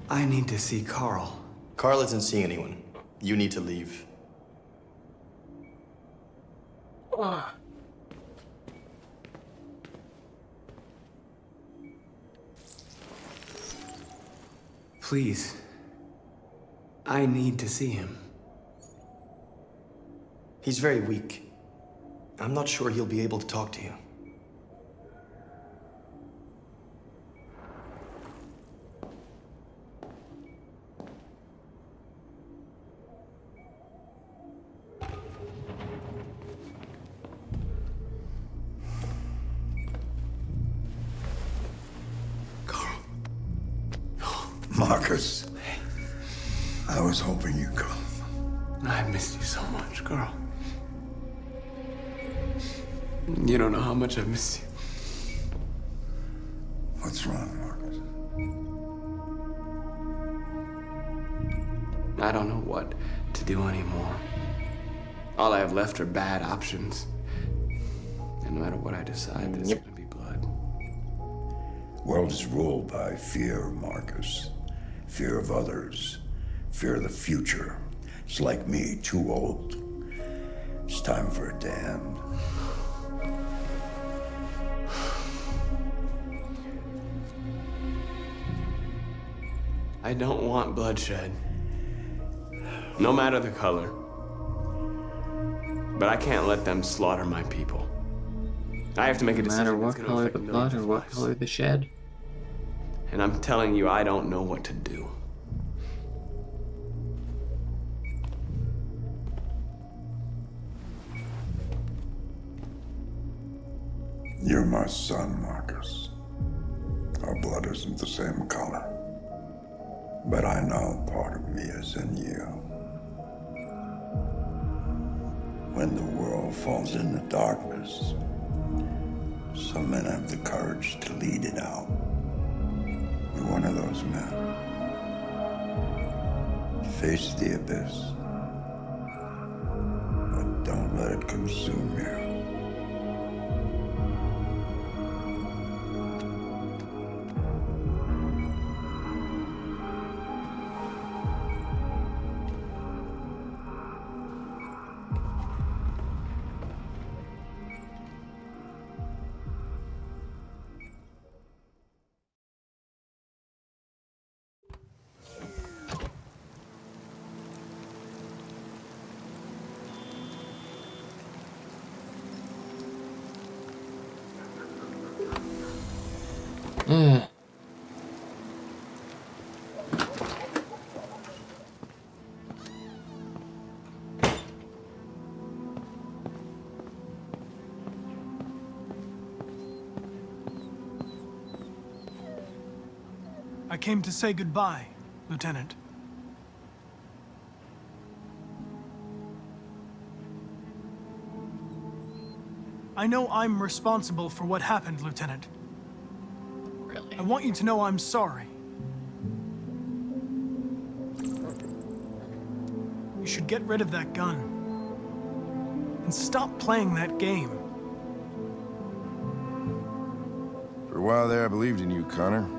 I need to see Carl. Carl isn't seeing anyone. You need to leave. Please. I need to see him. He's very weak. I'm not sure he'll be able to talk to you. Marcus, I was hoping you'd come. I missed you so much, girl. You don't know how much I missed you. What's wrong, Marcus? I don't know what to do anymore. All I have left are bad options. And no matter what I decide, there's gonna be blood. World is ruled by fear, Marcus. Fear of others. Fear of the future. It's like me, too old. It's time for it to end. I don't want bloodshed. No matter the color. But I can't let them slaughter my people. I have to make a decision. No matter what color the blood or what color the shed. And I'm telling you, I don't know what to do. You're my son, Marcus. Our blood isn't the same color. But I know part of me is in you. When the world falls into darkness, some men have the courage to lead it out. You're one of those men. Face the abyss, but don't let it consume you. I came to say goodbye, Lieutenant. I know I'm responsible for what happened, Lieutenant. Really? I want you to know I'm sorry. You should get rid of that gun. And stop playing that game. For a while there, I believed in you, Connor.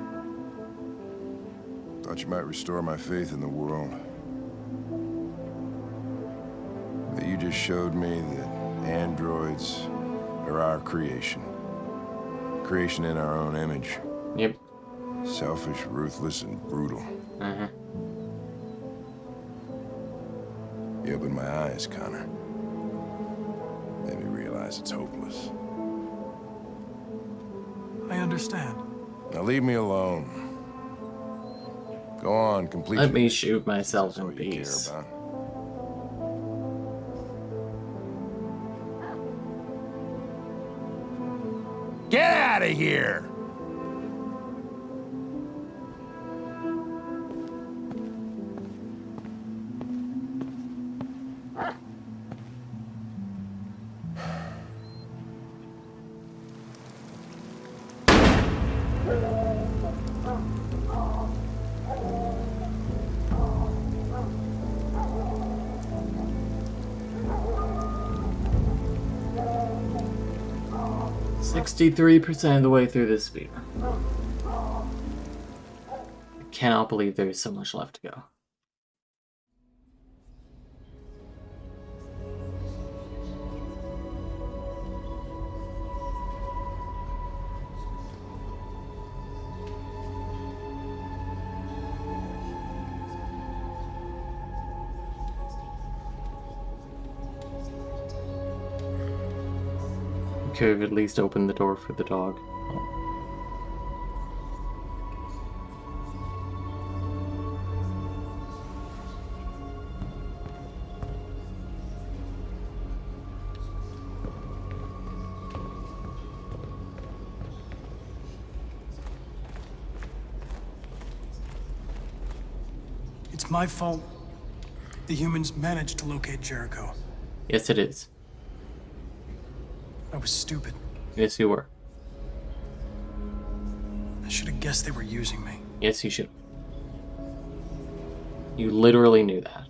Thought you might restore my faith in the world. But you just showed me that androids are our creation. Creation in our own image. Yep. Selfish, ruthless, and brutal. You opened my eyes, Connor. Made me realize it's hopeless. I understand. Now leave me alone. Go on, complete. Let me shoot myself in peace. Get out of here! %63% of the way through this speedrun. I cannot believe there's so much left to go. Could have at least opened the door for the dog. It's my fault the humans managed to locate Jericho. Yes, it is. I was stupid. Yes, you were. I should have guessed they were using me. Yes, you should. You literally knew that.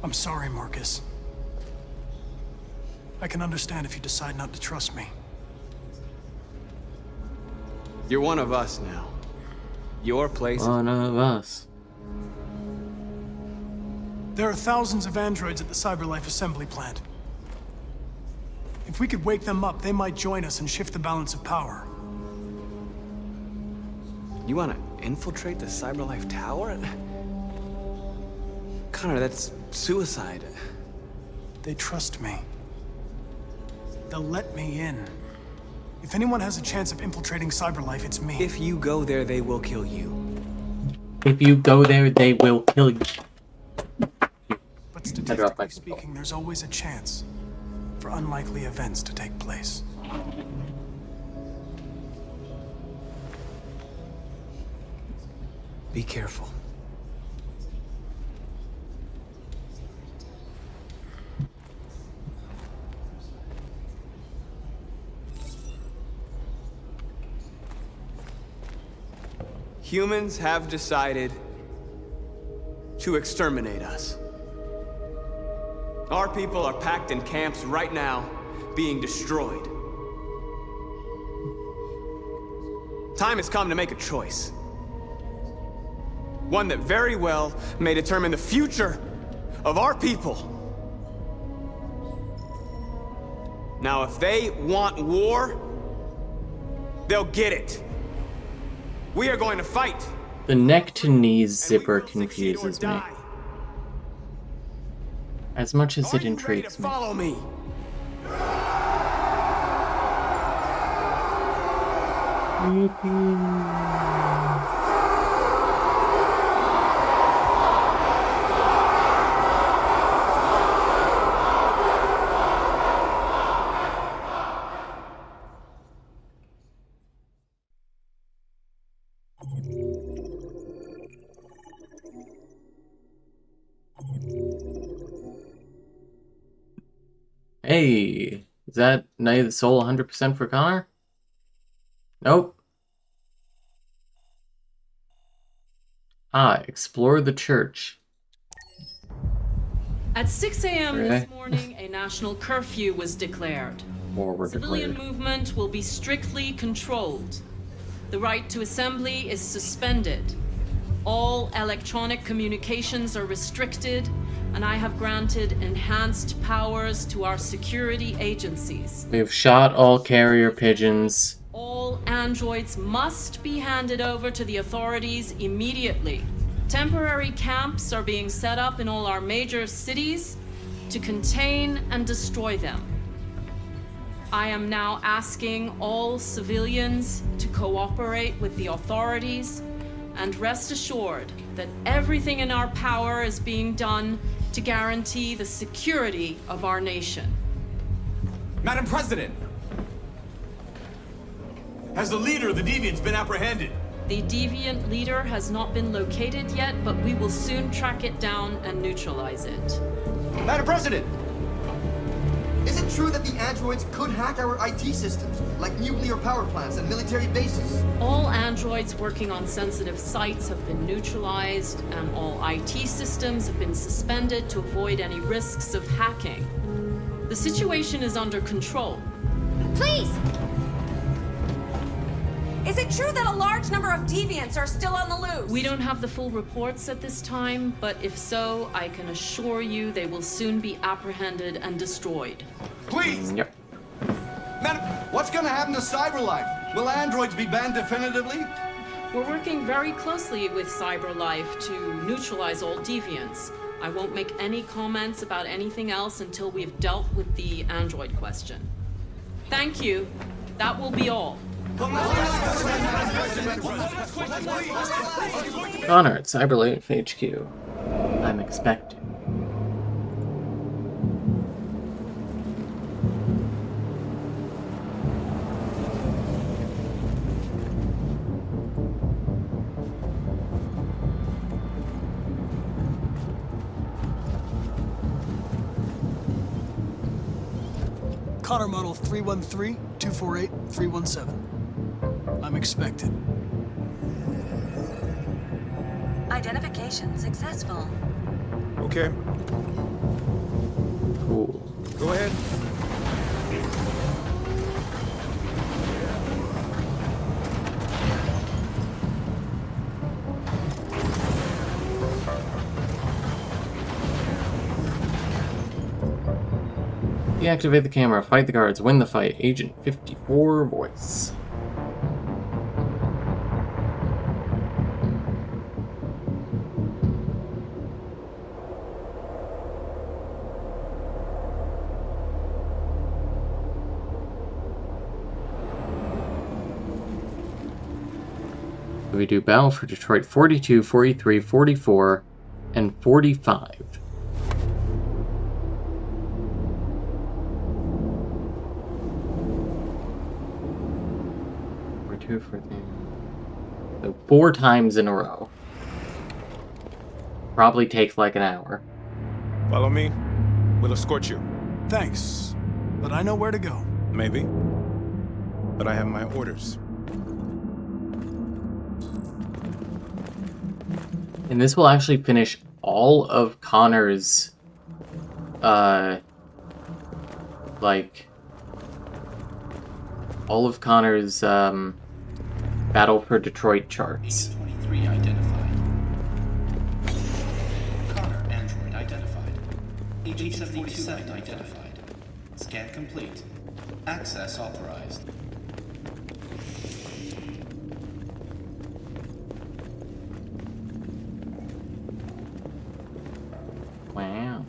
I'm sorry, Marcus. I can understand if you decide not to trust me. You're one of us now. Your place. One of us. There are thousands of androids at the CyberLife assembly plant. If we could wake them up, they might join us and shift the balance of power. You want to infiltrate the CyberLife tower? Connor, that's suicide. They trust me. They'll let me in. If anyone has a chance of infiltrating CyberLife, it's me. If you go there, they will kill you. If you go there, they will kill you. But statistically speaking, there's always a chance for unlikely events to take place. Be careful. Humans have decided to exterminate us. Our people are packed in camps right now, being destroyed. Time has come to make a choice. One that very well may determine the future of our people. Now, if they want war, they'll get it. We are going to fight. The neck to knees zipper confuses me. As much as it intrigues me. Follow me. Hey, is that Night of the Soul 100% for Connor? Nope. Explore the church. At 6 a.m. Okay. this morning, a national curfew was declared. Civilian movement will be strictly controlled. The right to assembly is suspended. All electronic communications are restricted, and I have granted enhanced powers to our security agencies. We have shot all carrier pigeons. All androids must be handed over to the authorities immediately. Temporary camps are being set up in all our major cities to contain and destroy them. I am now asking all civilians to cooperate with the authorities and rest assured that everything in our power is being done to guarantee the security of our nation. Madam President! Has the leader of the Deviants been apprehended? The deviant leader has not been located yet, but we will soon track it down and neutralize it. Madam President! Is it true that the androids could hack our IT systems, like nuclear power plants and military bases? All androids working on sensitive sites have been neutralized, and all IT systems have been suspended to avoid any risks of hacking. The situation is under control. Please! Is it true that a large number of deviants are still on the loose? We don't have the full reports at this time, but if so, I can assure you they will soon be apprehended and destroyed. Please! Yep. Madam, what's gonna happen to CyberLife? Will androids be banned definitively? We're working very closely with CyberLife to neutralize all deviants. I won't make any comments about anything else until we've dealt with the android question. Thank you. That will be all. Connor at CyberLife HQ. I'm expecting. Connor model 313-248-317. I'm expected. Identification successful. Okay. Cool. Go ahead. Deactivate the camera, fight the guards, win the fight. Agent 54 voice. We do Battle for Detroit 42, 43, 44, and 45. So 4 times in a row. Probably takes like an hour. Follow me. We'll escort you. Thanks, but I know where to go. Maybe. But I have my orders. And this will actually finish all of Connor's, all of Connor's, Battle for Detroit charts. 23 identified. Connor, android identified. H-77 identified. Scan complete. Access authorized. Wow.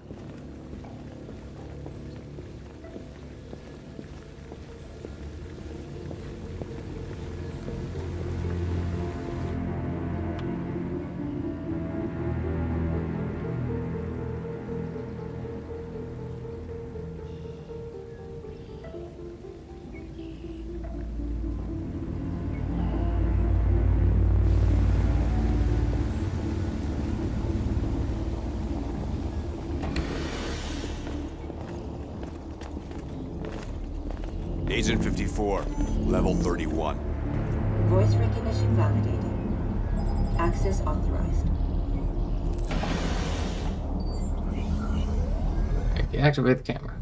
Agent 54, level 31. Voice recognition validated. Access authorized. Deactivate the camera.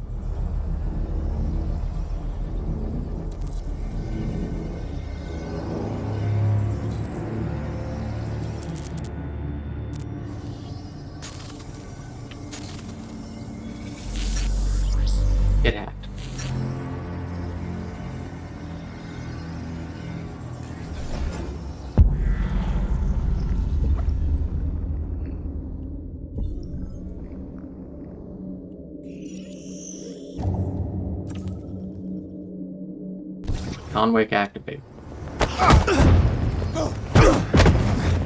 Get hacked. Conwick activate.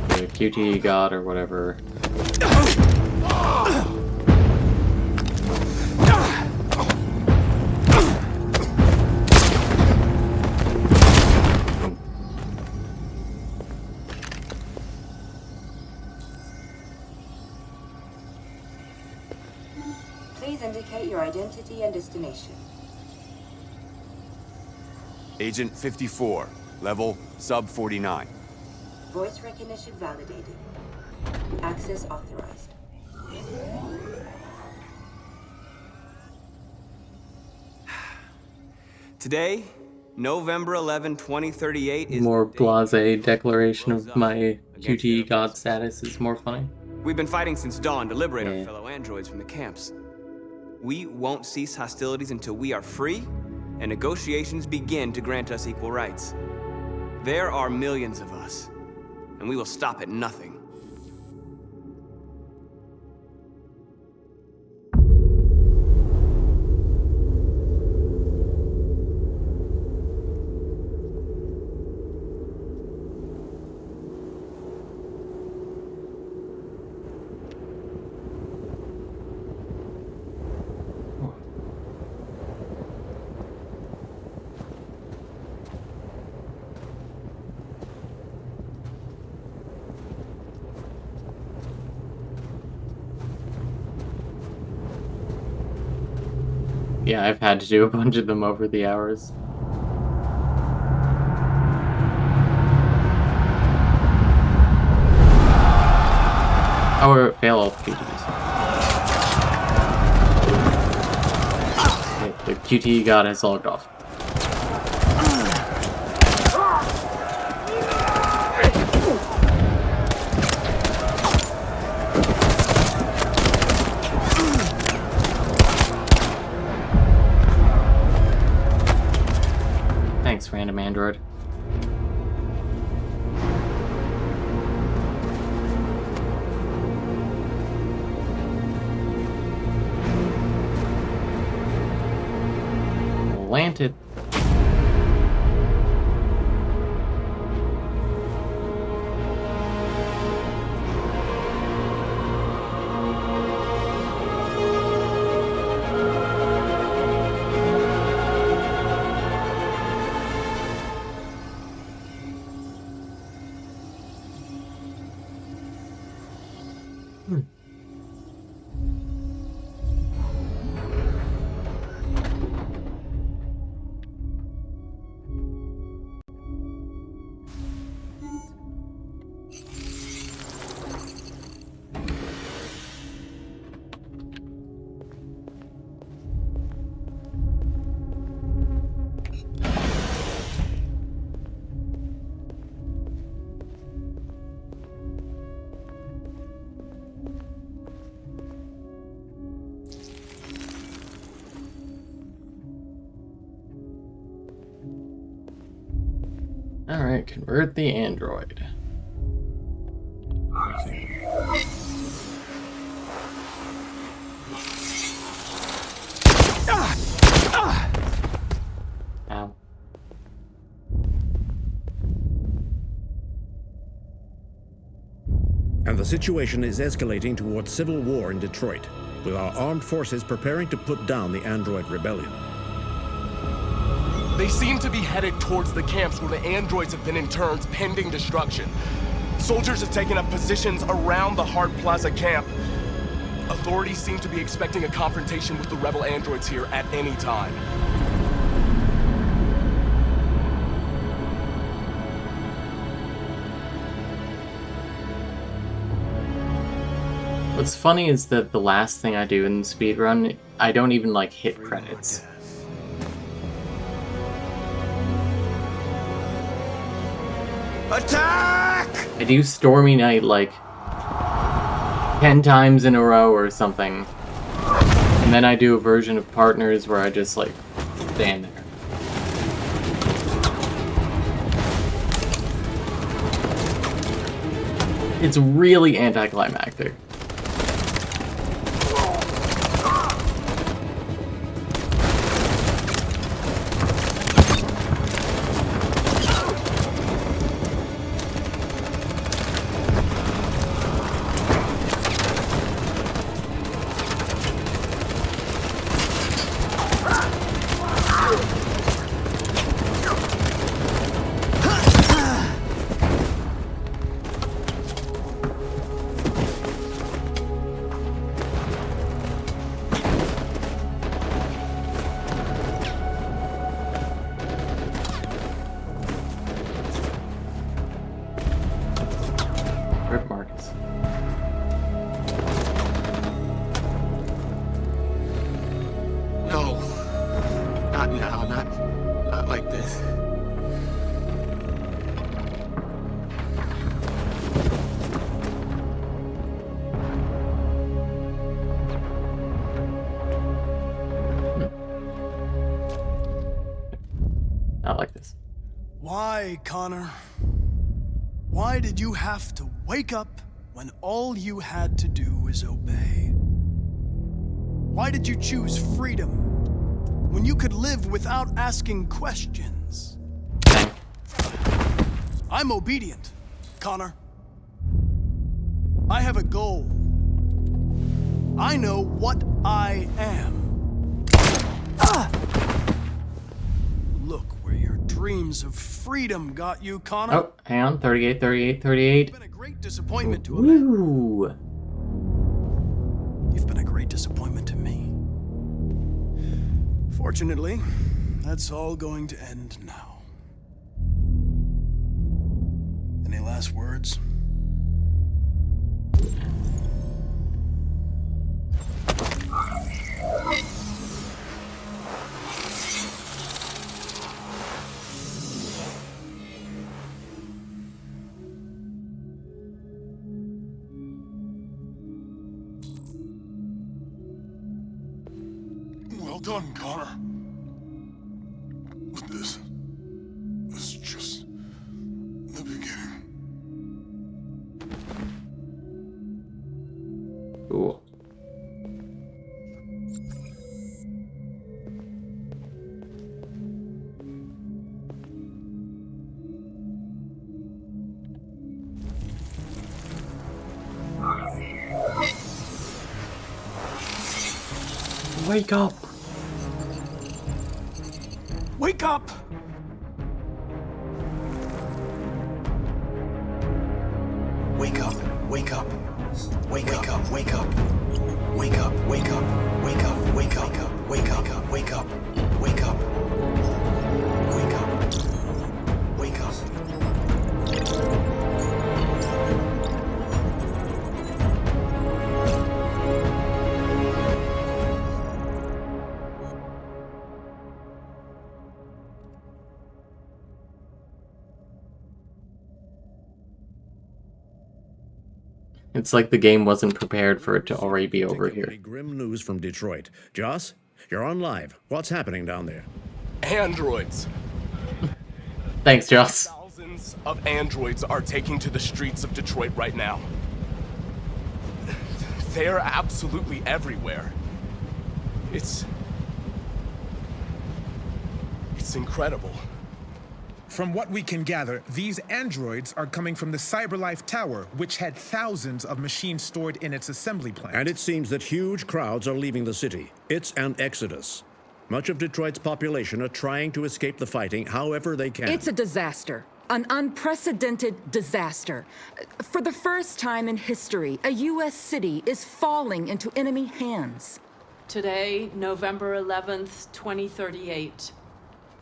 The QTE god or whatever. Please indicate your identity and destination. Agent 54, level sub 49. Voice recognition validated. Access authorized. Today, November 11, 2038 is More blasé declaration of my QTE god status is more funny. We've been fighting since dawn to liberate our fellow androids from the camps. We won't cease hostilities until we are free and negotiations begin to grant us equal rights. There are millions of us, and we will stop at nothing. Yeah, I've had to do a bunch of them over the hours. Or fail all QTEs. Okay, the QTE god has logged off. Thanks, random android. Landed. Alright, convert the android. Ow. And the situation is escalating towards civil war in Detroit, with our armed forces preparing to put down the android rebellion. They seem to be headed towards the camps where the androids have been interned pending destruction. Soldiers have taken up positions around the Hart Plaza camp. Authorities seem to be expecting a confrontation with the rebel androids here at any time. What's funny is that the last thing I do in the speedrun, I don't even like hit credits. Attack! I do Stormy Night like 10 times in a row or something. And then I do a version of Partners where I just like stand there. It's really anticlimactic. Rip Marcus. No. Not now, not like this. Not like this. Why, Connor? Why did you have to wake up when all you had to do was obey? Why did you choose freedom when you could live without asking questions? I'm obedient, Connor. I have a goal. I know what I am. Look where your dreams of freedom got you, Connor. Oh, hang on. 38, 38, 38. You've been a great disappointment to Ooh. You've been a great disappointment to me. Fortunately, that's all going to end now. Any last words? Well done, Connor. But this is just the beginning. Ooh. Wake up! Wake up! Wake up, wake up. Wake up, wake up. Wake up, wake up. Wake up, wake up. Wake up, wake up. Wake up. Wake up. Wake up. It's like the game wasn't prepared for it to already be over here. Grim news from Detroit. Joss, you're on live. What's happening down there? Androids. Thanks, Joss. Thousands of androids are taking to the streets of Detroit right now. They're absolutely everywhere. It's incredible. From what we can gather, these androids are coming from the CyberLife Tower, which had thousands of machines stored in its assembly plant. And it seems that huge crowds are leaving the city. It's an exodus. Much of Detroit's population are trying to escape the fighting however they can. It's a disaster. An unprecedented disaster. For the first time in history, a U.S. city is falling into enemy hands. Today, November 11th, 2038.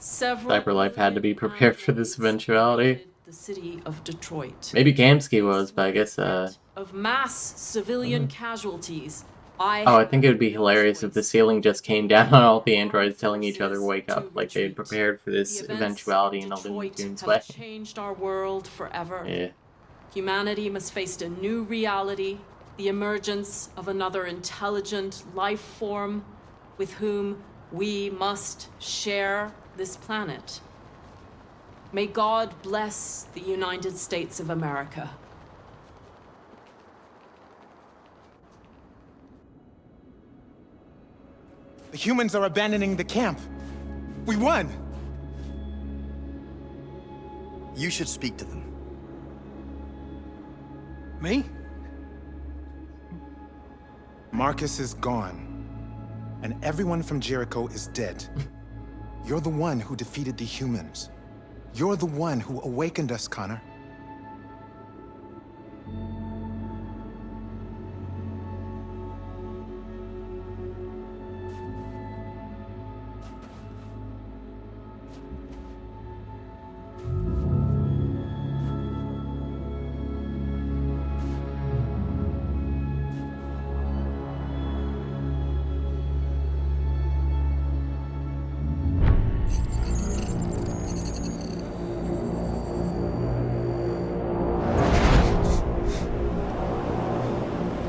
Several CyberLife had to be prepared for this eventuality. the city of Detroit. Maybe Kamsky was, but I guess Of mass civilian casualties, I think it would be hilarious if the ceiling just came down on all the androids telling each other wake up, like they had prepared for this eventuality in a Looney Tunes way. changed our world forever. Yeah. Humanity must face a new reality, the emergence of another intelligent life form with whom we must share this planet. May God bless the United States of America. The humans are abandoning the camp. We won! You should speak to them. Me? Marcus is gone, and everyone from Jericho is dead. You're the one who defeated the humans. You're the one who awakened us, Connor.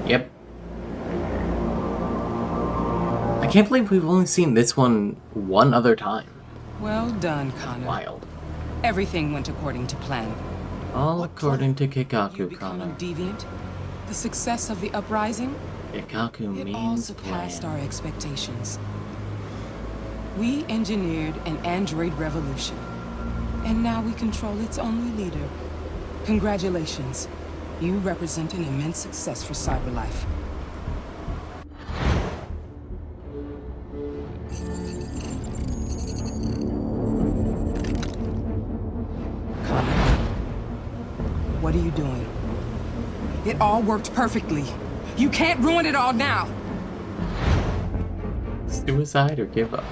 Yep. I can't believe we've only seen this one other time. Well done, Connor. Wild. Everything went according to plan. All according to Kikaku, Connor. Deviant. The success of the uprising. Kikaku It all means surpassed plan. our expectations. We engineered an android revolution, and now we control its only leader. Congratulations. You represent an immense success for cyberlife. Connor, what are you doing? It all worked perfectly. You can't ruin it all now. Suicide or give up?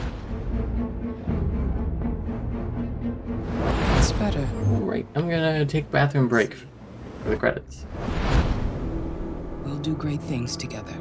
It's better. Alright, I'm gonna take a bathroom break for the credits. We'll do great things together.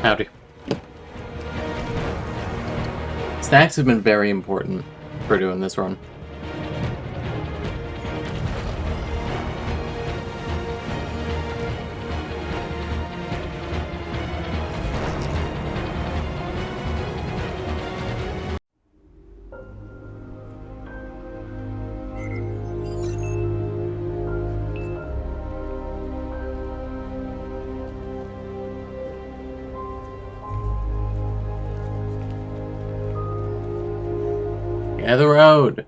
Howdy. Stacks have been very important for doing this run. Yeah, the road.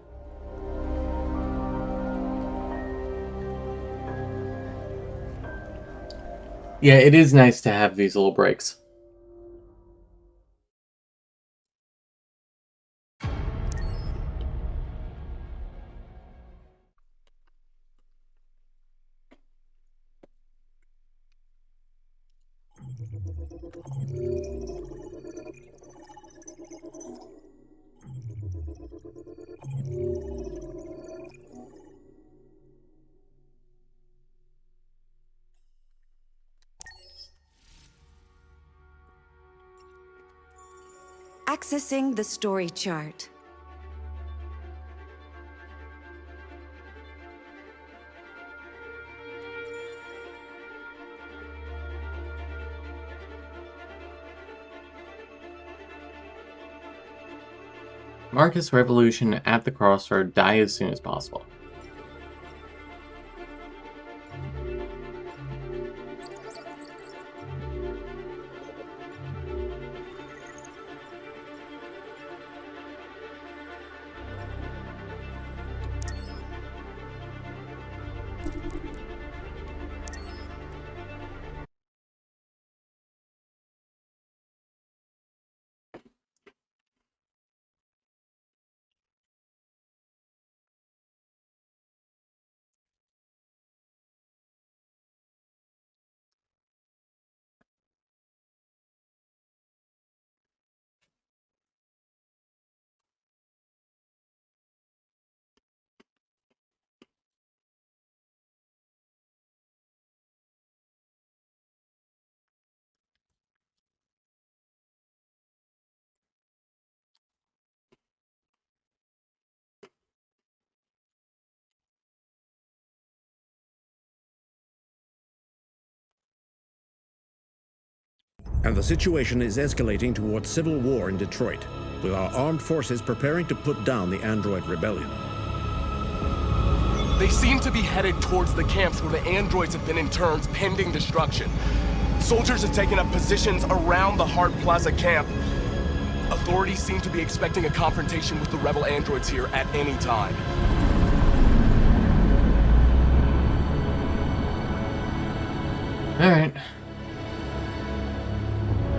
Yeah, it is nice to have these little breaks. Accessing the story chart. Marcus Revolution at the crossroad. Die as soon as possible. And the situation is escalating towards civil war in Detroit, with our armed forces preparing to put down the android rebellion. They seem to be headed towards the camps where the androids have been in turns pending destruction. Soldiers have taken up positions around the Hart Plaza camp. Authorities seem to be expecting a confrontation with the rebel androids here at any time. Alright.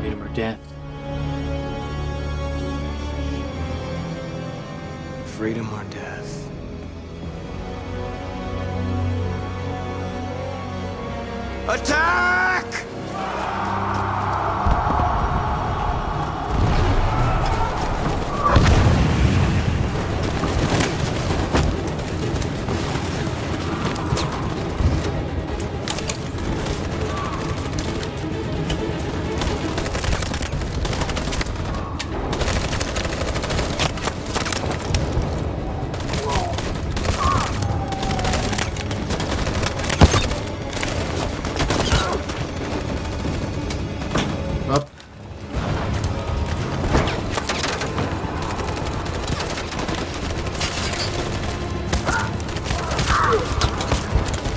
Freedom or death. Freedom or death. Attack! Up.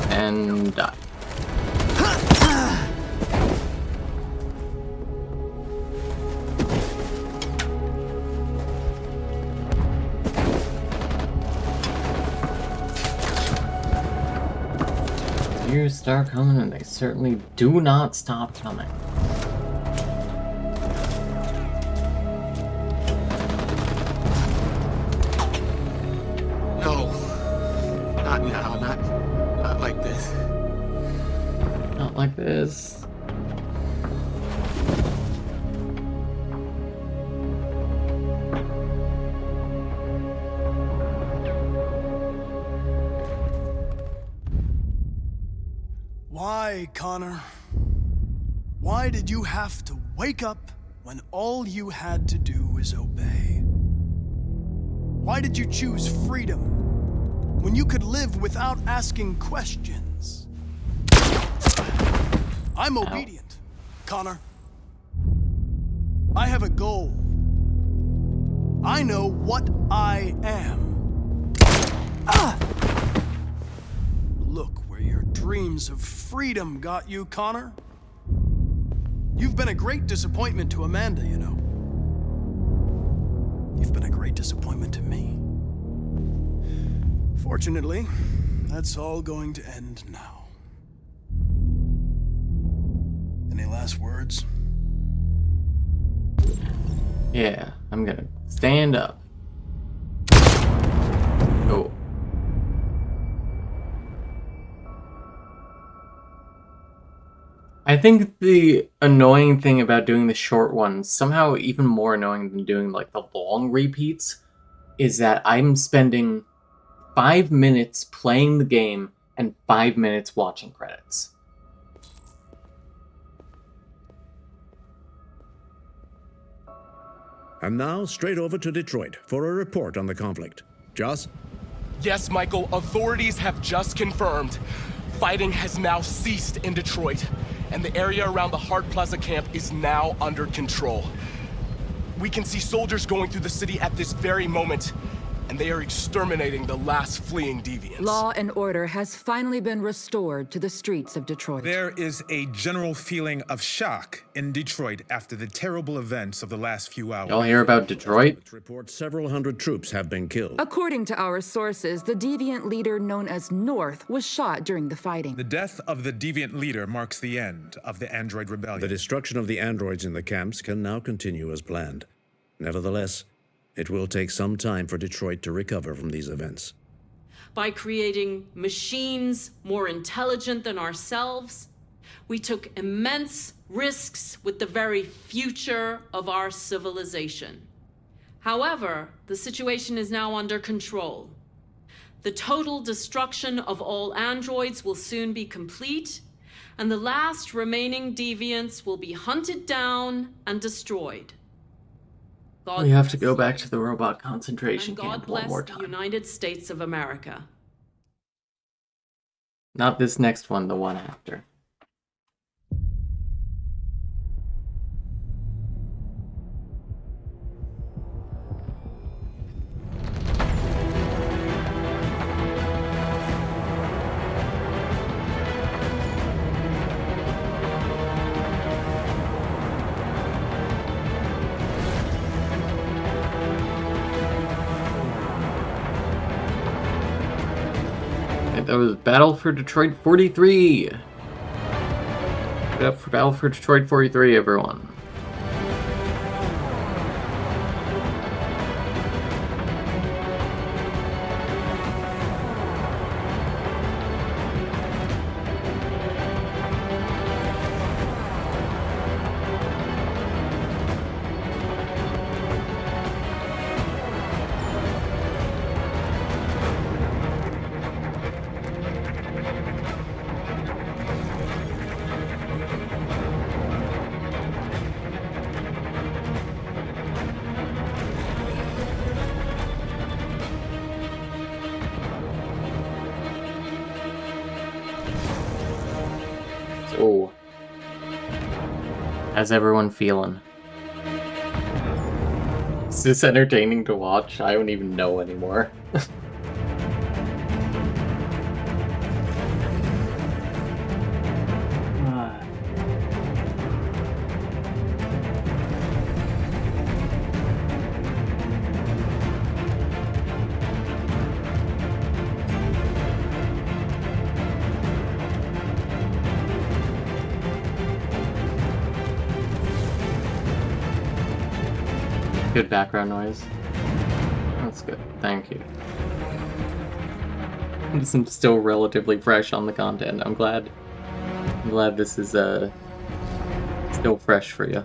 And die. Years start coming and they certainly do not stop coming. No. Not now. Not like this. Not like this. Why, Connor? Why did you have to wake up when all you had to do is obey? Why did you choose freedom when you could live without asking questions? I'm obedient, Connor. I have a goal. I know what I am. Look where your dreams of freedom got you, Connor. You've been a great disappointment to Amanda, you know. You've been a great disappointment to me. Fortunately, that's all going to end now. Any last words? Yeah, I'm gonna stand up. Oh. I think the annoying thing about doing the short ones, somehow even more annoying than doing like the long repeats, is that I'm spending 5 minutes playing the game and 5 minutes watching credits. And now, straight over to Detroit for a report on the conflict. Joss? Yes, Michael, authorities have just confirmed fighting has now ceased in Detroit, and the area around the Hart Plaza camp is now under control. We can see soldiers going through the city at this very moment, and they are exterminating the last fleeing deviants. Law and order has finally been restored to the streets of Detroit. There is a general feeling of shock in Detroit after the terrible events of the last few hours. Y'all hear about Detroit? Reports several hundred troops have been killed. According to our sources, the deviant leader known as North was shot during the fighting. The death of the deviant leader marks the end of the android rebellion. The destruction of the androids in the camps can now continue as planned. Nevertheless, it will take some time for Detroit to recover from these events. By creating machines more intelligent than ourselves, we took immense risks with the very future of our civilization. However, the situation is now under control. The total destruction of all androids will soon be complete, and the last remaining deviants will be hunted down and destroyed. We have to go back to the robot concentration camp one more the time. United States of America. Not this next one, the one after. That was Battle for Detroit 43. Get up for Battle for Detroit 43, everyone. So, how's everyone feeling? Is this entertaining to watch? I don't even know anymore. Good background noise. That's good. Thank you. I'm still relatively fresh on the content. I'm glad this is still fresh for you.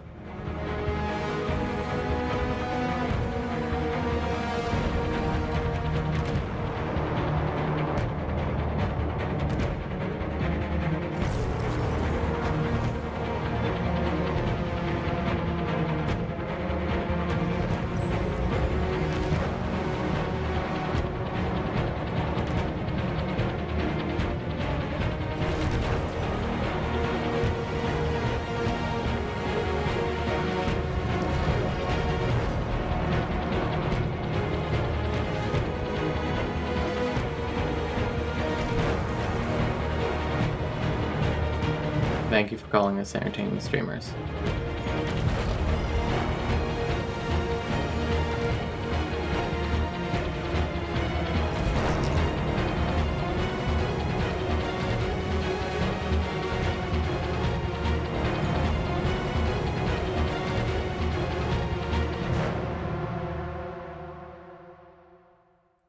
Thank you for calling us entertaining streamers.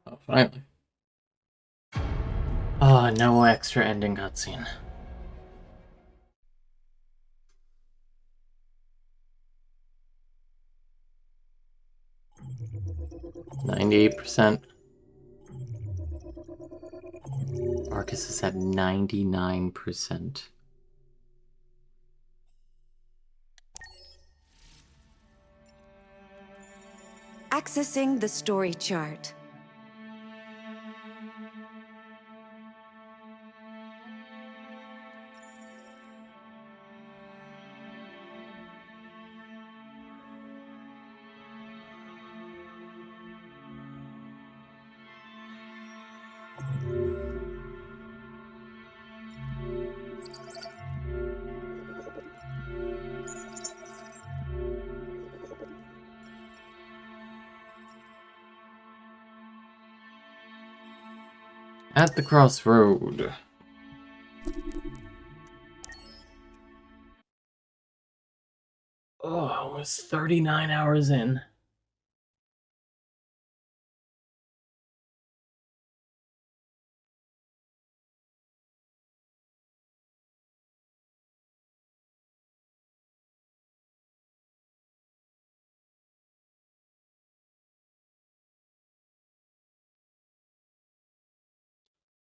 Oh, finally. Oh, no extra ending cutscene. %. Marcus is at 99%. Accessing the story chart. At the crossroad. Oh, almost 39 hours in.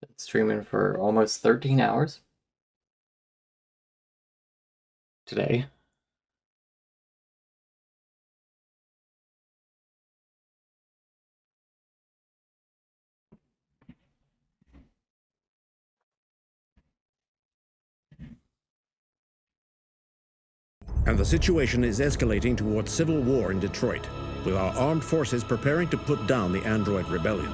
Been streaming for almost 13 hours. Today. And the situation is escalating towards civil war in Detroit, with our armed forces preparing to put down the android rebellion.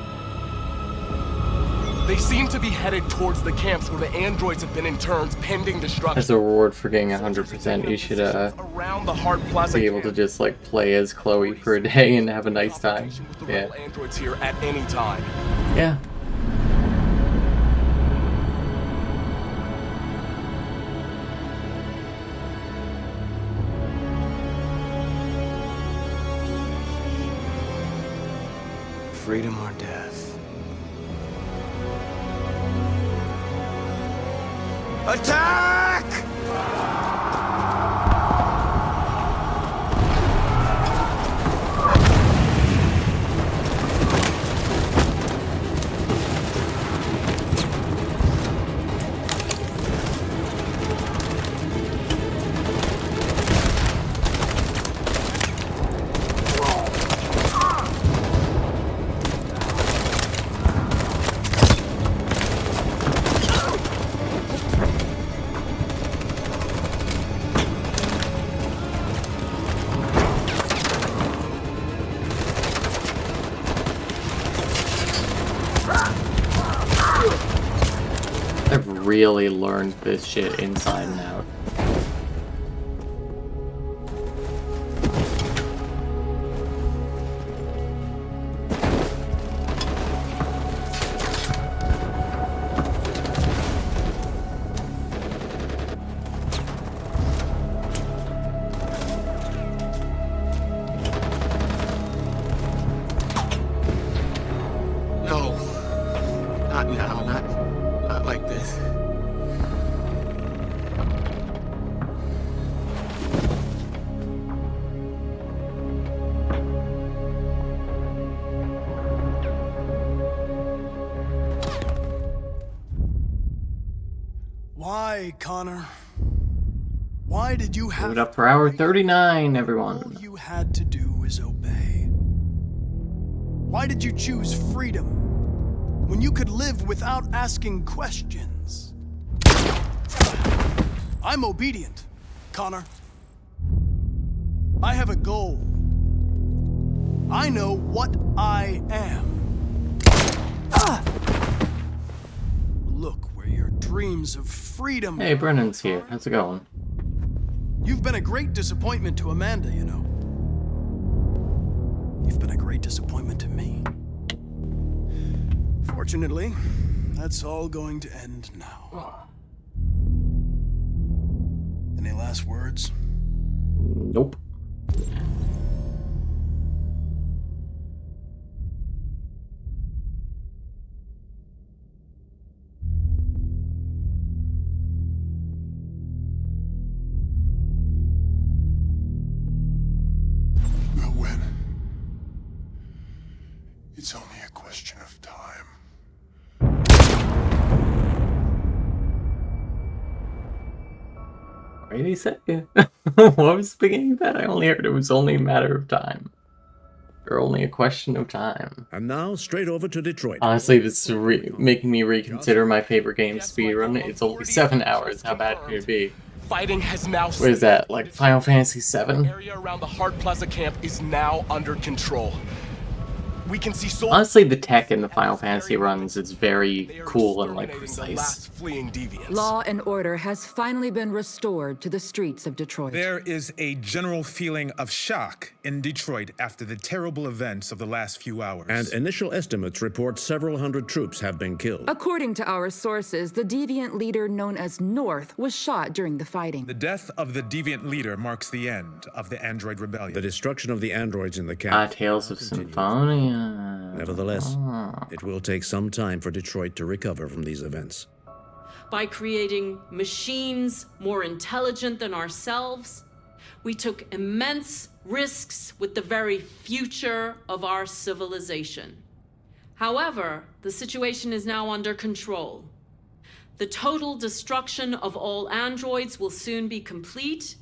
They seem to be headed towards the camps where the androids have been interned pending destruction. As a reward for getting 100%, you should around the Hart Plaza be able to just like play as Chloe for a day and have a nice time. Yeah. Androids here at any time. Yeah. Freedom or death. Attack! I've really learned this shit inside and out. No. Not now, not like this. Why, Connor? Why did you have Give it up for hour 39, everyone. all you had to do was obey? Why did you choose freedom when you could live without asking questions? I'm obedient, Connor. I have a goal. I know what I am. Look where you're dreams of freedom. Hey, Brennan's here. How's it going? You've been a great disappointment to Amanda, you know. You've been a great disappointment to me. Fortunately, that's all going to end now. Any last words? Nope. When? It's only a question of time. What did he say? What was the beginning of that? I only heard it was only a matter of time. Or only a question of time. And now, straight over to Detroit. Honestly, this is making me reconsider my favorite game, Speedrun. It's only 7 hours. How bad could it be? Fighting has now. What is that, like Final Fantasy VII? The area around the Hart Plaza camp is now under control. We can see soldiers. Honestly, the tech in the Final Fantasy runs is very cool and like precise. Law and order has finally been restored to the streets of Detroit. There is a general feeling of shock in Detroit after the terrible events of the last few hours. And initial estimates report several hundred troops have been killed. According to our sources, the deviant leader known as North was shot during the fighting. The death of the deviant leader marks the end of the android rebellion. The destruction of the androids in the camp. Tales of Symphonia. Nevertheless, it will take some time for Detroit to recover from these events. By creating machines more intelligent than ourselves, we took immense risks with the very future of our civilization. However, the situation is now under control. The total destruction of all androids will soon be complete,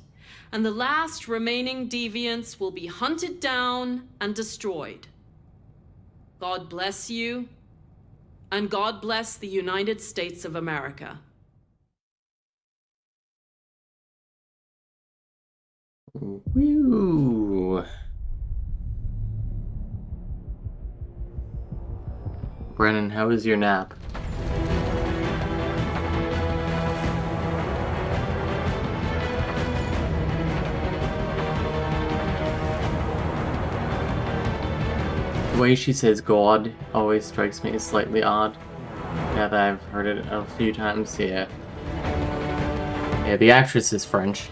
and the last remaining deviants will be hunted down and destroyed. God bless you, and God bless the United States of America. Woo. Brennan, how was your nap? The way she says God always strikes me as slightly odd. Now that I've heard it a few times, yeah. Yeah, the actress is French.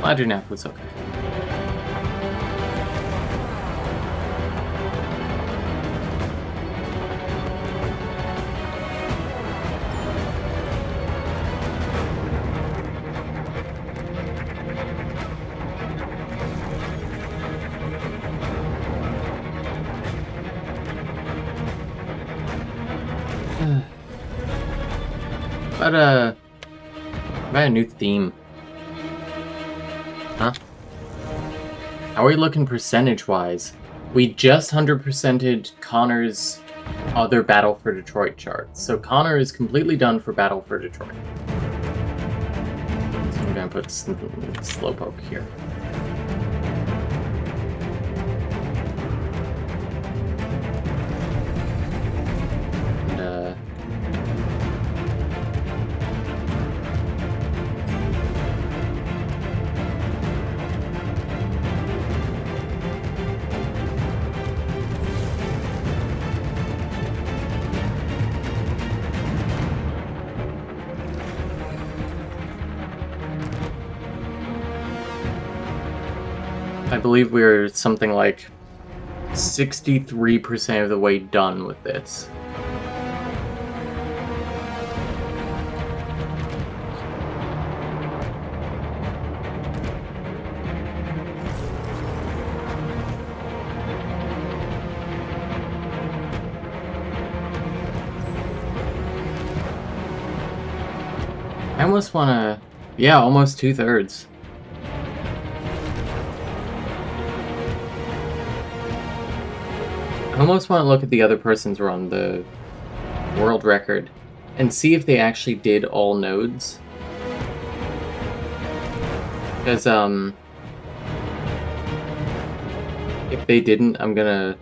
Glad your nap was okay. About a new theme. Huh? How are we looking percentage-wise? We just 100%ed Connor's other Battle for Detroit chart. So Connor is completely done for Battle for Detroit. So I'm gonna put Slowpoke here. I believe we're something like 63% of the way done with this. I almost want to... Yeah, almost 2/3. I almost want to look at the other person's run, the world record, and see if they actually did all nodes. Because, if they didn't, I'm gonna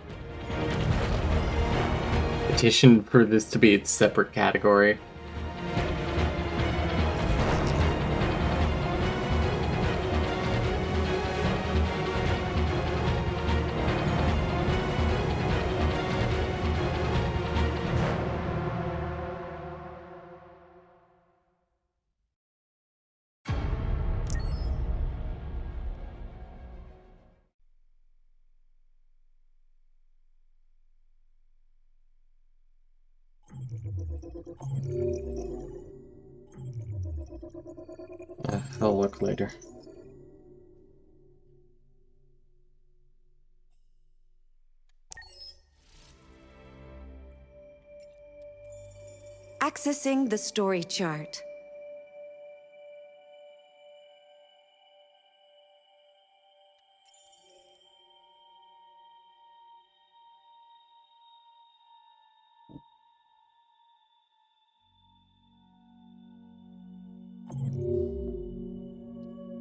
petition for this to be its separate category. I'll look later. Accessing the story chart.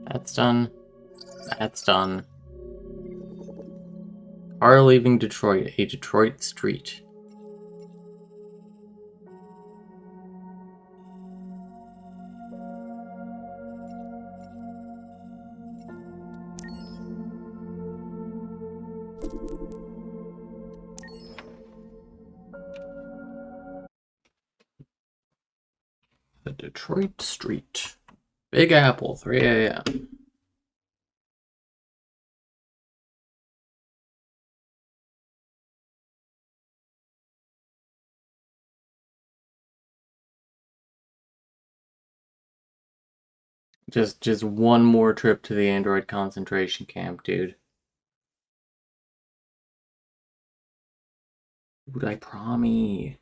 That's done. That's done. Car leaving Detroit, a Detroit street. The Detroit street. Big Apple, 3 a.m. Just one more trip to the android concentration camp, dude. Dude, I promise.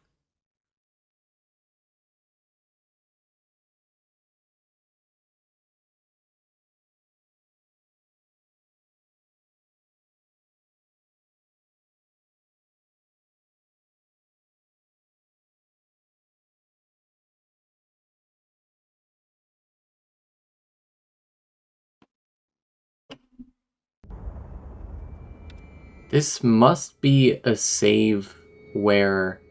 This must be a save where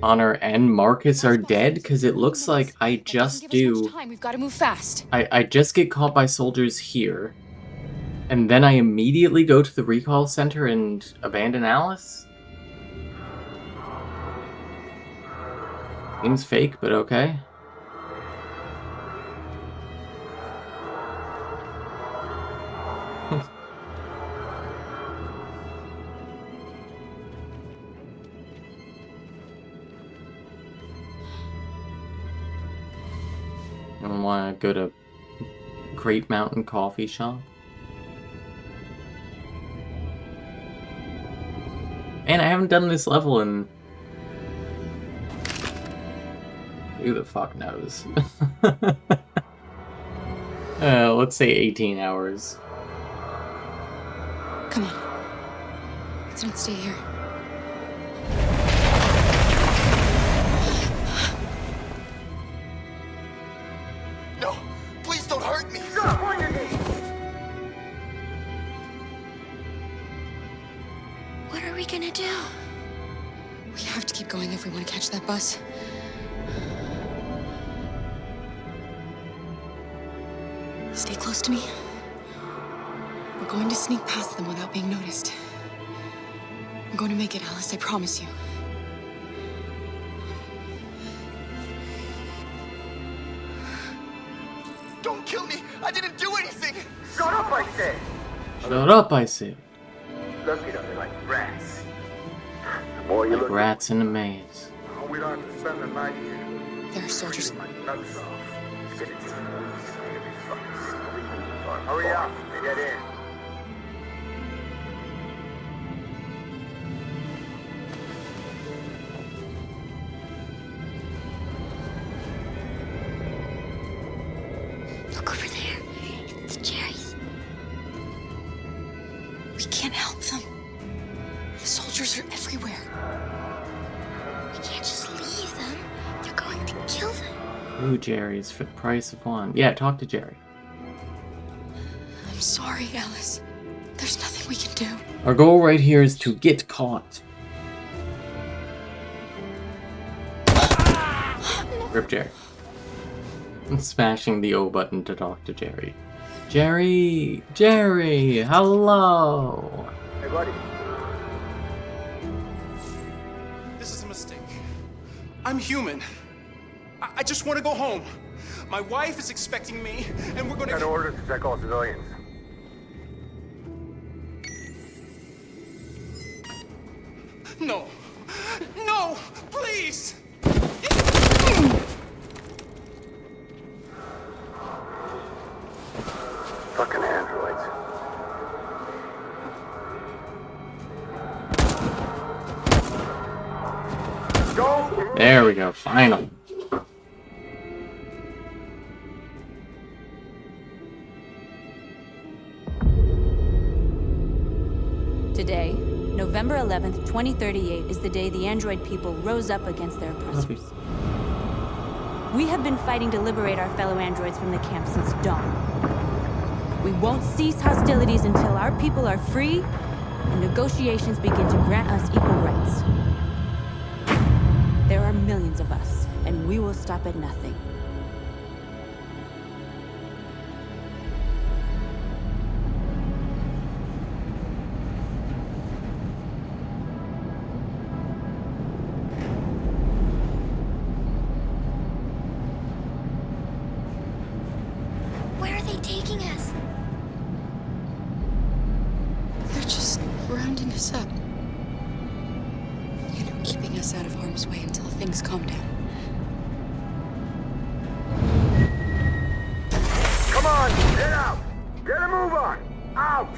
Connor and Marcus are dead, because it looks like I just do. We've got to move fast. I just get caught by soldiers here, and then I immediately go to the recall center and abandon Alice? Seems fake, but okay. I don't want to go to Great Mountain Coffee Shop. And I haven't done this level in... Who the fuck knows? Let's say 18 hours. Come on. Let's not stay here. No! Please don't hurt me! Stop on your knees! What are we gonna do? We have to keep going if we want to catch that bus. Stay close to me. We're going to sneak past them without being noticed. We're going to make it, Alice, I promise you. Don't kill me! I didn't do anything! Shut up, I said! Shut up, I said. Looking at me like rats. The more you Like rats in a maze. we don't have to spend the night here. There are soldiers. My nuts off. Get it. Hurry up and get in. Look over there. It's the Jerry's. We can't help them. The soldiers are everywhere. We can't just leave them. They're going to kill them. Ooh, Jerry's for the price of one. Yeah, talk to Jerry. I'm sorry, Alice. There's nothing we can do. Our goal right here is to get caught. Rip Jerry. I'm smashing the O button to talk to Jerry. Jerry! Jerry! Hello! Hey, buddy. This is a mistake. I'm human. I just want to go home. My wife is expecting me, and we're going to... Got orders to check all civilians. No. No! Please! Fucking androids. There we go, final. Today, November 11th, 2038, is the day the android people rose up against their oppressors. We have been fighting to liberate our fellow androids from the camp since dawn. We won't cease hostilities until our people are free and negotiations begin to grant us equal rights. There are millions of us, and we will stop at nothing. Where are they taking us? They're just rounding us up. You know, keeping us out of harm's way until things calm down. Come on, get out! Get a move on! Out!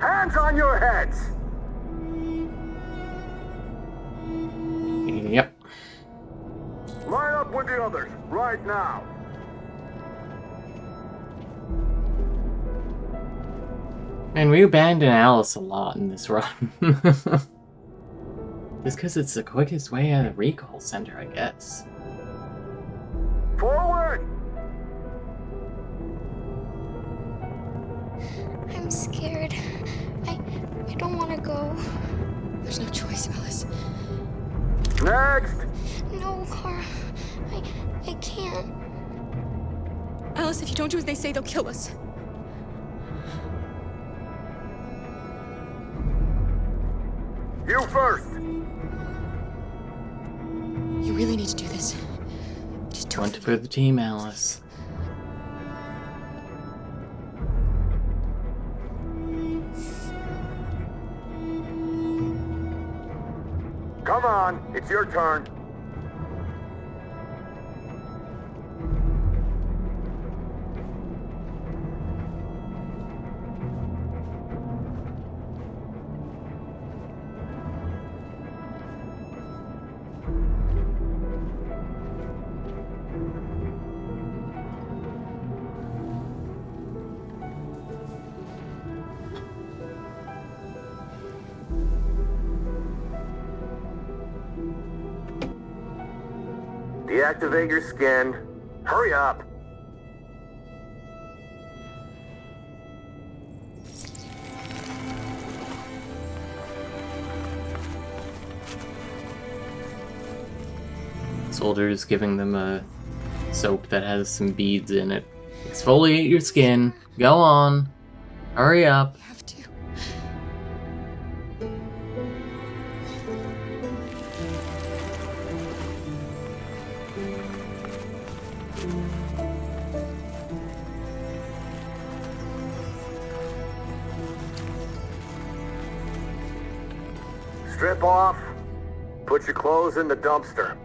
Hands on your heads! Yep. Line up with the others, right now. Man, we abandon Alice a lot in this run. Just because it's the quickest way out of the recall center, I guess. Forward! I'm scared. I don't want to go. There's no choice, Alice. Next! No, Kara. I can't. Alice, if you don't do as they say, they'll kill us. You first! You really need to do this. Just do Want to for the team, Alice. Come on, it's your turn. Deactivate your skin. Hurry up! Soldiers giving them a soap that has some beads in it. Exfoliate your skin. Go on. Hurry up. Strip off. Put your clothes in the dumpster.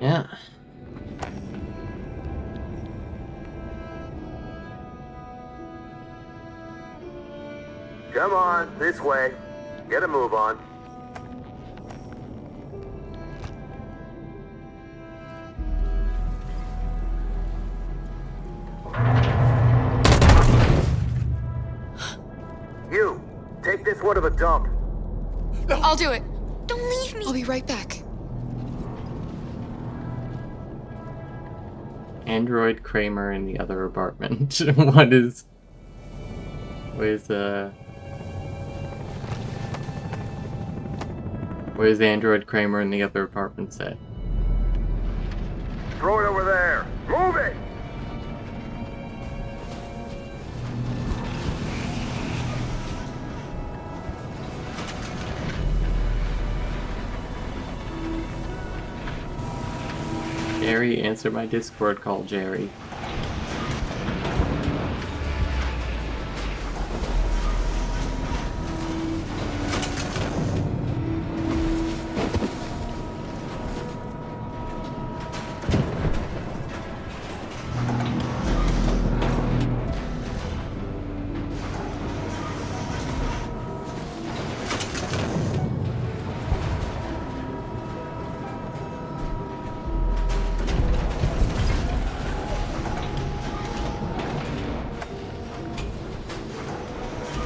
Yeah. Come on, this way. Get a move on. You, take this one to the dump. I'll do it. Don't leave me. I'll be right back. Android Kramer in the other apartment. What is Android Kramer in the other apartment say? Throw it over there. Move it! Jerry, answer my Discord call, Jerry.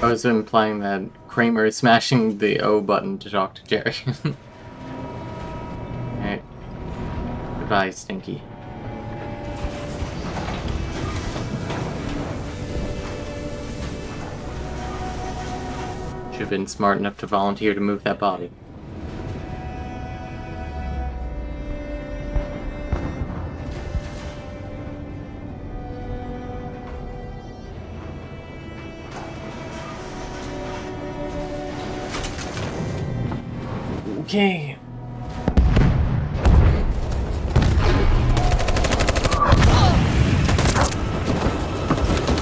I was implying that Kramer is smashing the O button to talk to Jerry. Alright. Goodbye, Stinky. Should have been smart enough to volunteer to move that body. Okay.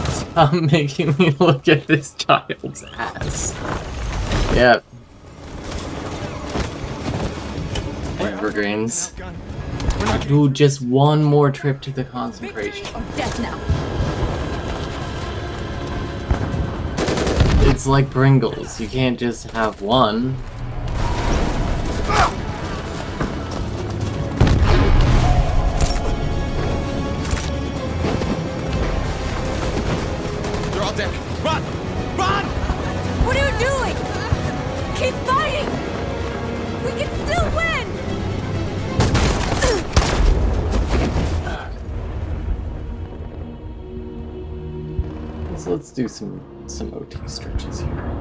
Stop making me look at this child's ass. Yep. Evergreens. Dude, just one more trip to the concentration. Death now. It's like Pringles. You can't just have one. They're all dead. Run! Run! What are you doing? Keep fighting! We can still win! So let's do some OT stretches here.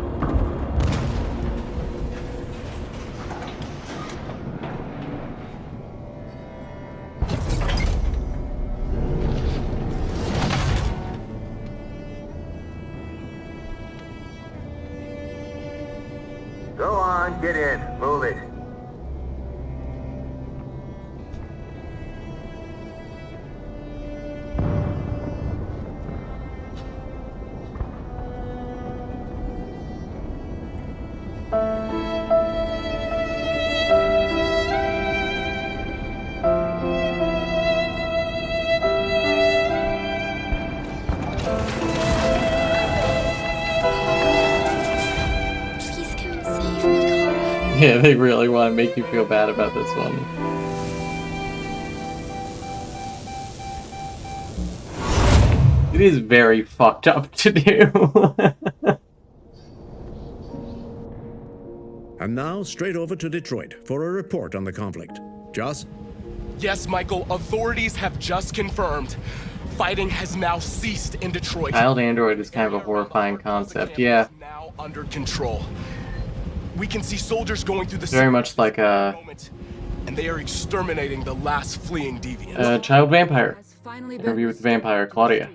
Go on, get in. Move it. Yeah, they really want to make you feel bad about this one. It is very fucked up to do. And now, straight over to Detroit for a report on the conflict. Joss? Yes, Michael, authorities have just confirmed. Fighting has now ceased in Detroit. Child android is kind of a horrifying concept, yeah. Now under control. We can see soldiers going through the very much like a and they are exterminating the last fleeing deviant. Child vampire. Interview with the vampire, Claudia.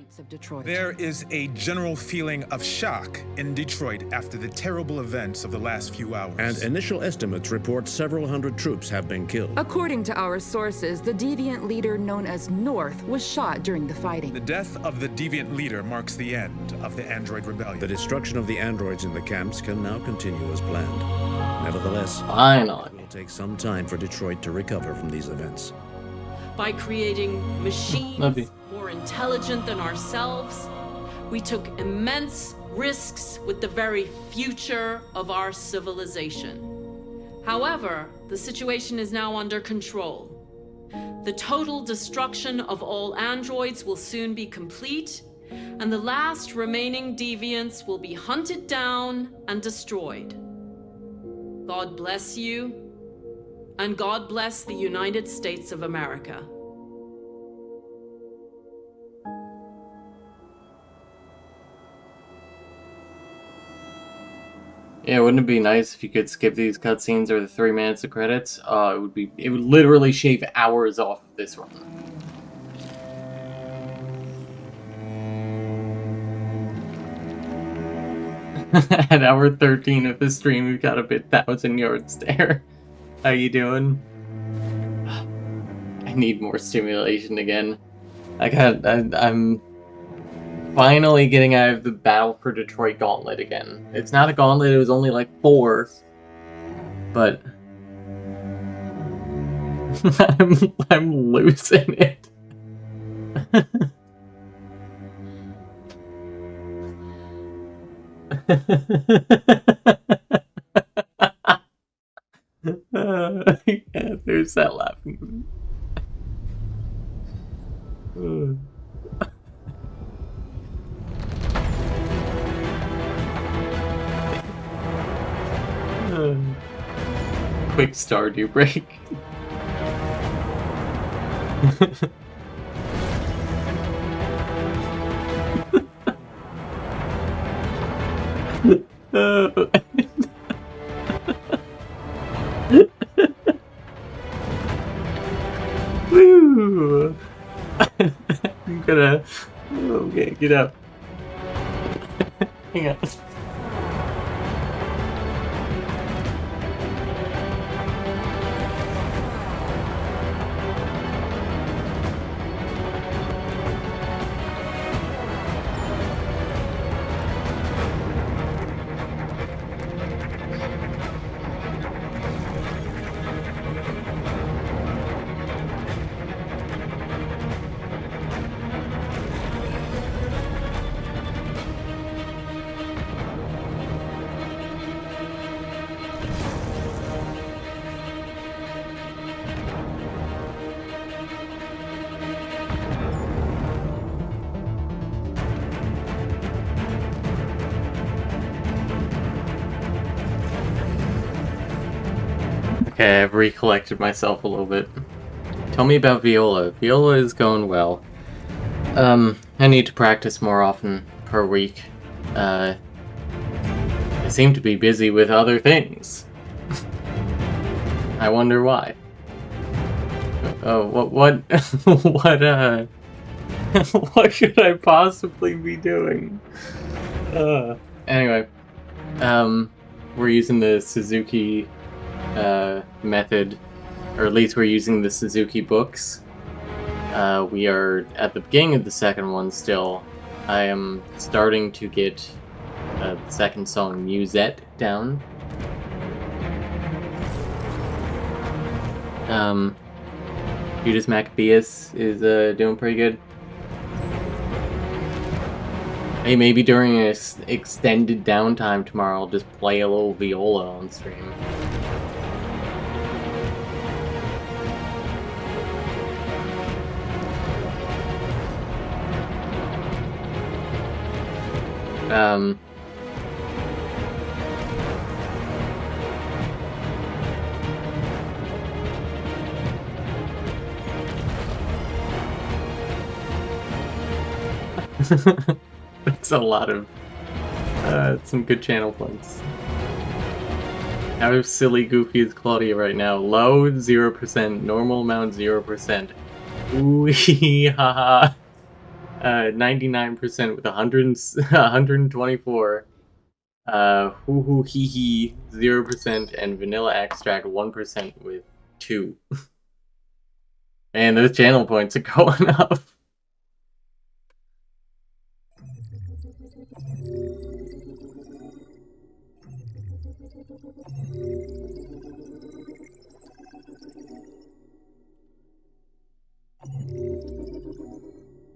There is a general feeling of shock in Detroit after the terrible events of the last few hours. And initial estimates report several hundred troops have been killed. According to our sources, the deviant leader known as North was shot during the fighting. The death of the deviant leader marks the end of the android rebellion. The destruction of the androids in the camps can now continue as planned. Nevertheless, finally, it will take some time for Detroit to recover from these events. by creating machines Love you. more intelligent than ourselves. We took immense risks with the very future of our civilization. However, the situation is now under control. The total destruction of all androids will soon be complete, and the last remaining deviants will be hunted down and destroyed. God bless you, and God bless the United States of America. Yeah, wouldn't it be nice if you could skip these cutscenes or the 3 minutes of credits? It would literally shave hours off of this run. At hour 13 of the stream, we've got a bit 1,000-yard stare. How you doing? I need more stimulation again. I'm finally getting out of the Battle for Detroit gauntlet again. It's not a gauntlet, it was only like 4. But I'm losing it. Yeah, there's that laughing. Quick Stardew break. Woo! I'm gonna... Okay, get up. Hang on. Okay, I've recollected myself a little bit. Tell me about Viola. Viola is going well. I need to practice more often per week. I seem to be busy with other things. I wonder why. Oh, what, what should I possibly be doing? Anyway, we're using the Suzuki method, or at least we're using the Suzuki books. We are at the beginning of the second one still. I am starting to get the second song, Musette, down. Judas Maccabeus is doing pretty good. Hey, maybe during an extended downtime tomorrow, I'll just play a little viola on stream. That's a lot of some good channel points. How silly goofy is Claudia right now? Low 0%, normal amount 0%. Ooh hee haha. 99% with 124. Hoo hoo hee hee 0%, and vanilla extract 1% with 2. Man, those channel points are going up.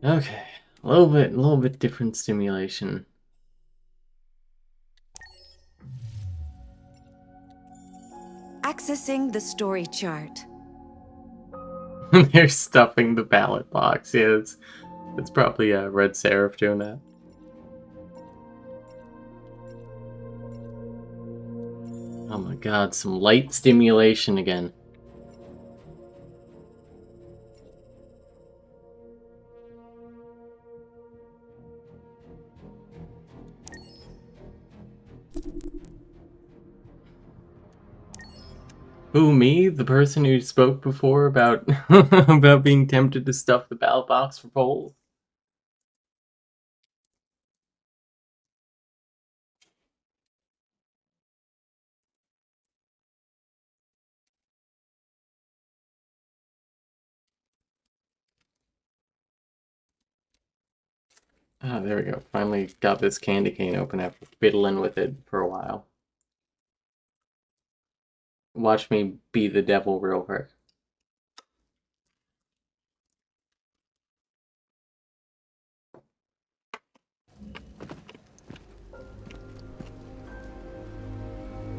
Okay, a little bit different stimulation. Accessing the story chart. They're stuffing the ballot box. Yeah, it's probably Red Seraph doing that. Oh my god, some light stimulation again. Who, me? The person who spoke before about about being tempted to stuff the ballot box for polls? Ah, there we go. Finally got this candy cane open after fiddling with it for a while. Watch me be the devil real quick.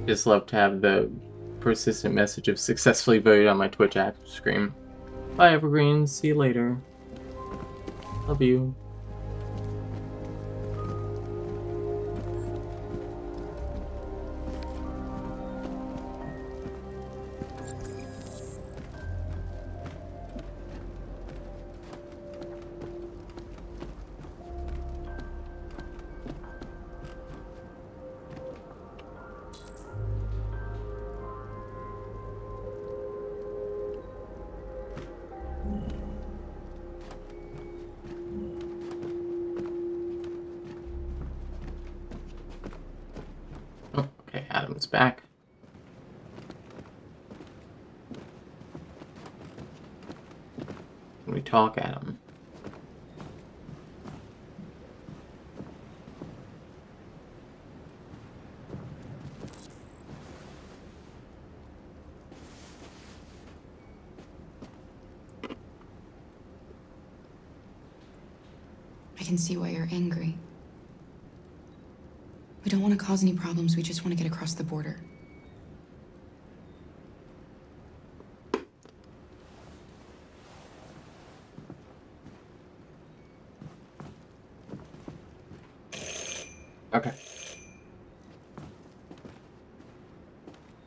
Just love to have the persistent message of successfully voted on my Twitch app screen. Bye, Evergreens. See you later. Love you. Adam's back. Can we talk, Adam? I can see why you're angry. We don't want to cause any problems, we just want to get across the border. Okay.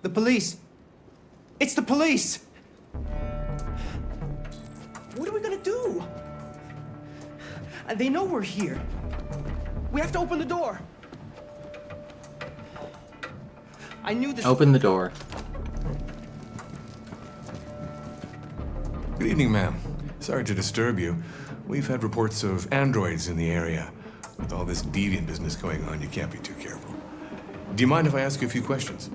The police! It's the police! What are we gonna do? They know we're here. We have to open the door. I knew this. Open the door. Good evening, ma'am. Sorry to disturb you. We've had reports of androids in the area. With all this deviant business going on, you can't be too careful. Do you mind if I ask you a few questions?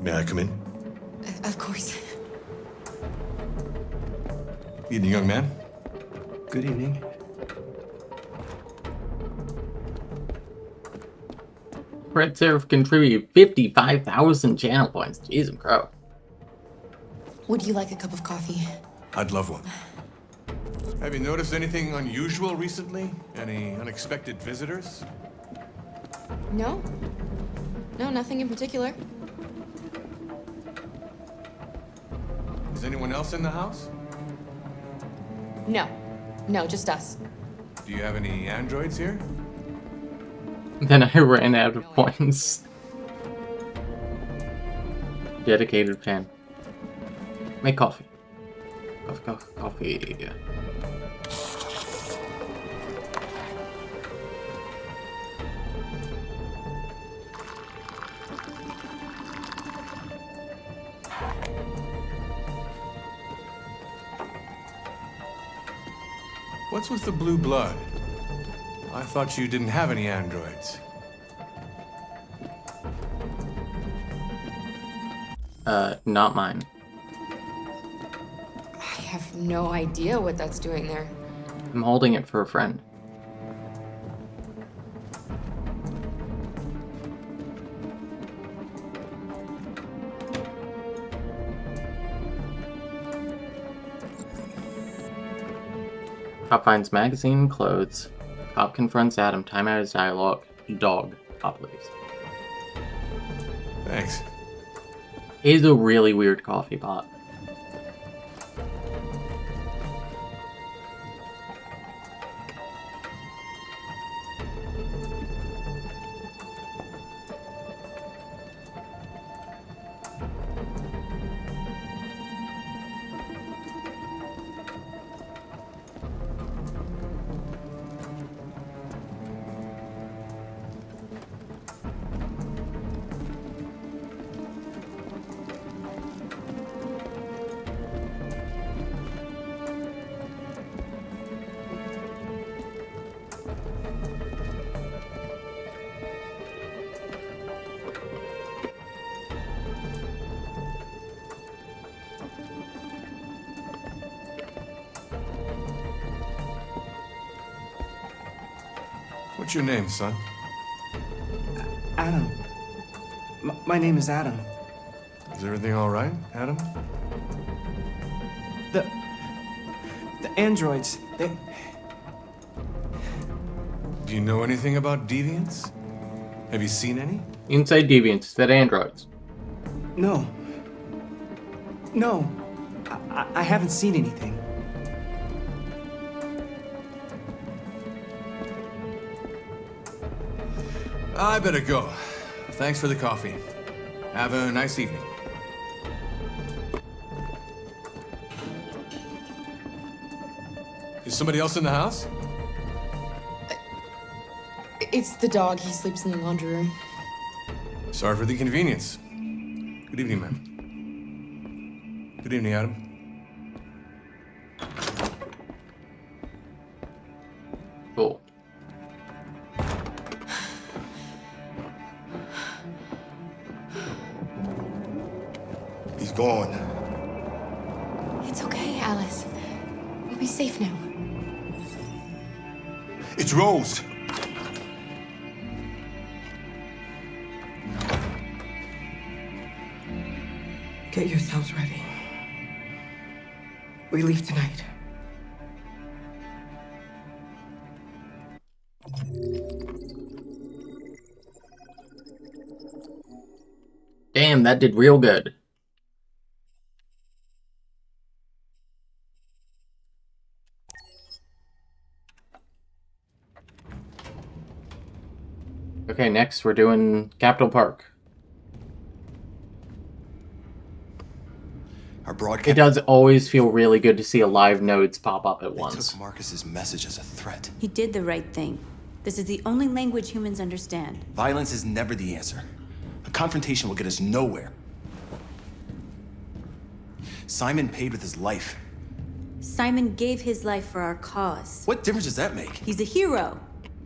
May I come in? Of course. Evening, young man. Good evening. Red Seraph contributed 55,000 channel points. Jeez and crow. Would you like a cup of coffee? I'd love one. Have you noticed anything unusual recently? Any unexpected visitors? No. No, nothing in particular. Is anyone else in the house? No. No, just us. Do you have any androids here? Then I ran out of points. Dedicated fan. Make coffee. Coffee. What's with the blue blood? I thought you didn't have any androids. Not mine. I have no idea what that's doing there. I'm holding it for a friend. Cop finds magazine and clothes. Cop confronts Adam. Time out his dialogue. Dog. Cop leaves. Thanks. It is a really weird coffee pot. What's your name, son? Adam. My name is Adam. Is everything all right, Adam? The androids, they... Do you know anything about deviants? Have you seen any? Inside deviants, said androids. No. No. I haven't seen anything. I better go. Thanks for the coffee. Have a nice evening. Is somebody else in the house? It's the dog. He sleeps in the laundry room. Sorry for the inconvenience. Good evening, ma'am. Good evening, Adam. Cool. He's gone. It's okay, Alice. We'll be safe now. It's Rose. Get yourselves ready. We leave tonight. Damn, that did real good. Okay, next we're doing Capitol Park. Our broadcast. It does always feel really good to see a live nodes pop up at once. They took Marcus's message as a threat. He did the right thing. This is the only language humans understand. Violence is never the answer. A confrontation will get us nowhere. Simon paid with his life. Simon gave his life for our cause. What difference does that make? He's a hero.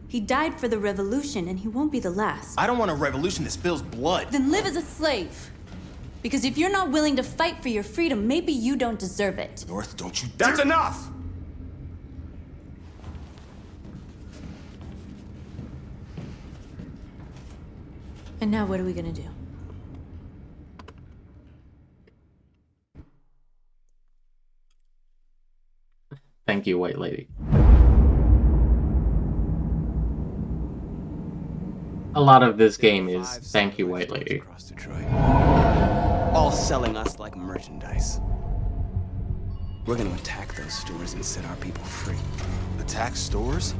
He died for the revolution, and he won't be the last. I don't want a revolution that spills blood. Then live as a slave. Because if you're not willing to fight for your freedom, maybe you don't deserve it. North, don't you That's enough! And now what are we gonna do? Thank you, White Lady. A lot of this game is thank you, White Lady. All selling us like merchandise. We're gonna attack those stores and set our people free. Attack stores?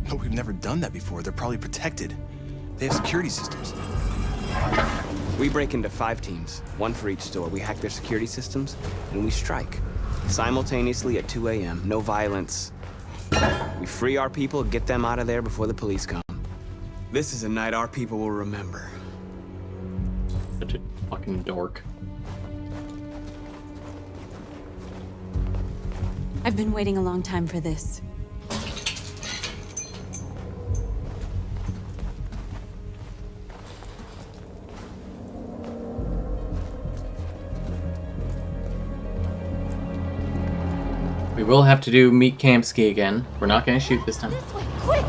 No, we've never done that before. They're probably protected. They have security systems. We break into 5 teams, 1 for each store. We hack their security systems, and we strike. Simultaneously at 2 a.m., no violence. We free our people, get them out of there before the police come. This is a night our people will remember. Such a fucking dork. I've been waiting a long time for this. We will have to do Meet Kamsky again. We're not going to shoot this time. Quick!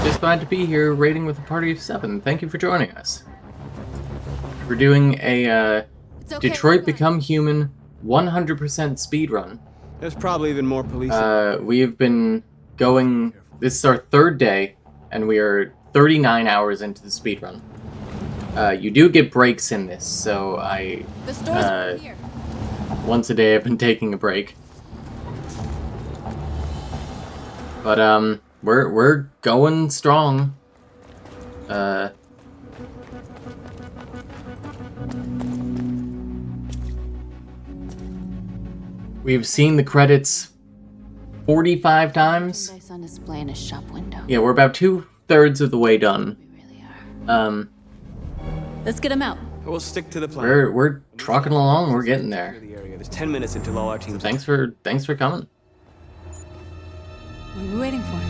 Just glad to be here, raiding with a party of 7. Thank you for joining us. We're doing a okay, Detroit Become Human 100% speedrun. There's probably even more police. We have been going. This is our third day, and we are 39 hours into the speedrun. You do get breaks in this, so The store's right here. once a day I've been taking a break. But we're going strong. We've seen the credits 45 times. Merchandise on display in a shop window. Yeah, we're about 2/3 of the way done. Let's get him out. We'll stick to the plan. We're trucking along. We're getting there. There's 10 minutes until all our teams. Thanks for coming. What are we waiting for?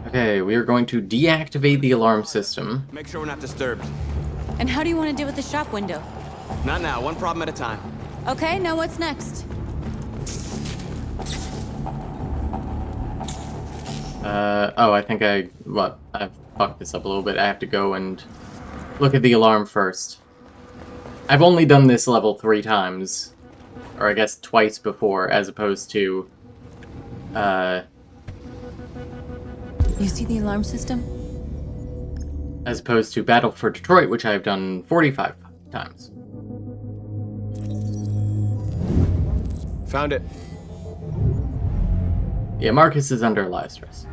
Okay, we are going to deactivate the alarm system. Make sure we're not disturbed. And how do you want to deal with the shop window? Not now. One problem at a time. Okay, now what's next? Oh, I think I've fucked this up a little bit. I have to go and look at the alarm first. I've only done this level 3 times. Or I guess twice before, as opposed to, You see the alarm system? as opposed to Battle for Detroit, which I've done 45 times. Found it. Yeah, Marcus is under a lot of stress.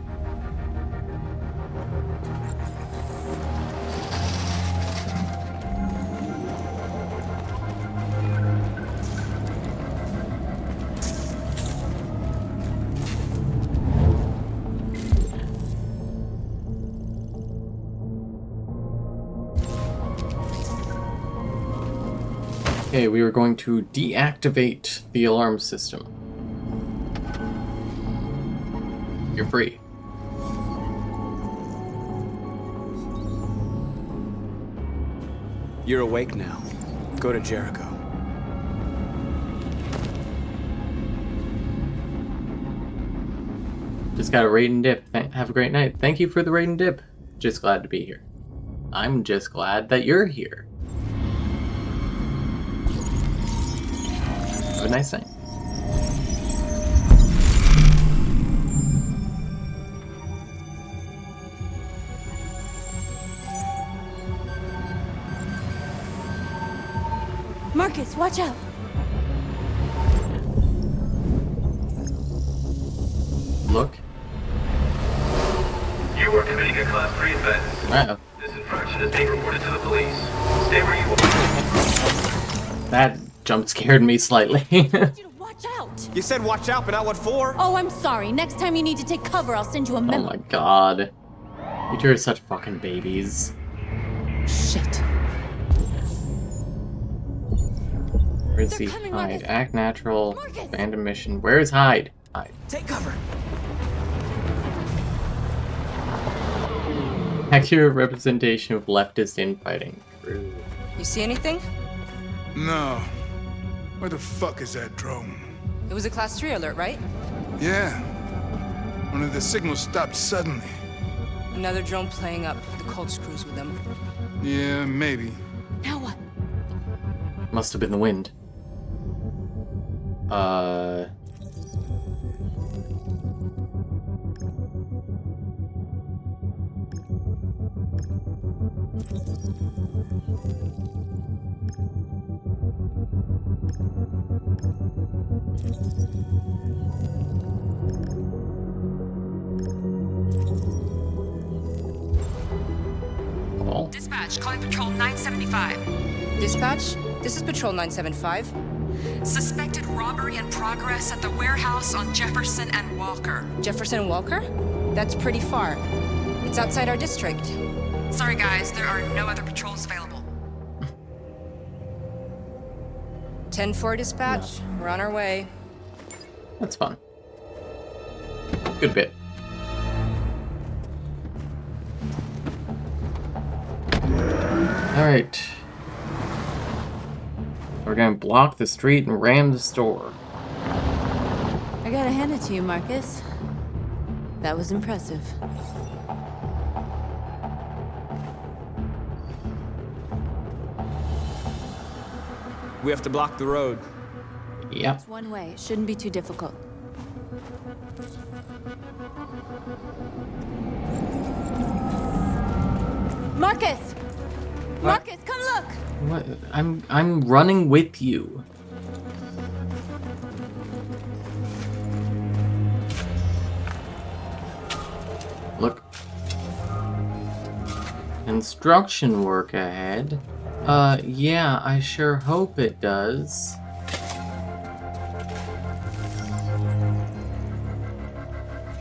Okay, we are going to deactivate the alarm system. You're free. You're awake now. Go to Jericho. Just got a raid and dip. Have a great night. Thank you for the raid and dip. Just glad to be here. I'm just glad that you're here. Have a nice night. Marcus, watch out! Look. You are committing a Class 3 offense. Uh-oh. This infraction is being reported to the police. Stay where you are. That jump scared me slightly. Watch out! You said watch out, but not what for? Oh, I'm sorry. Next time you need to take cover, I'll send you a Oh memo. my god. You two are such fucking babies. Shit. Where's the Hyde? Act natural. Abandoned mission. Where is Hyde? Hyde. Take cover. Accurate representation of leftist infighting. True. You see anything? No. Where the fuck is that drone? It was a Class 3 alert, right? Yeah. Only the signal stopped suddenly. Another drone playing up. The cult screws with them. Yeah, maybe. Now what? Must have been the wind. Dispatch, calling Patrol 975. Dispatch, this is Patrol 975. Suspected robbery in progress at the warehouse on Jefferson and Walker. Jefferson and Walker? That's pretty far. It's outside our district. Sorry guys, there are no other patrols available. 10-4 dispatch. No. We're on our way. That's fun. Good bit. Alright. We're gonna block the street and ram the store. I gotta hand it to you, Marcus. That was impressive. We have to block the road. Yep. It's one way. It shouldn't be too difficult. Marcus! Marcus, come look! What? I'm running with you. Look. Construction work ahead. Yeah, I sure hope it does.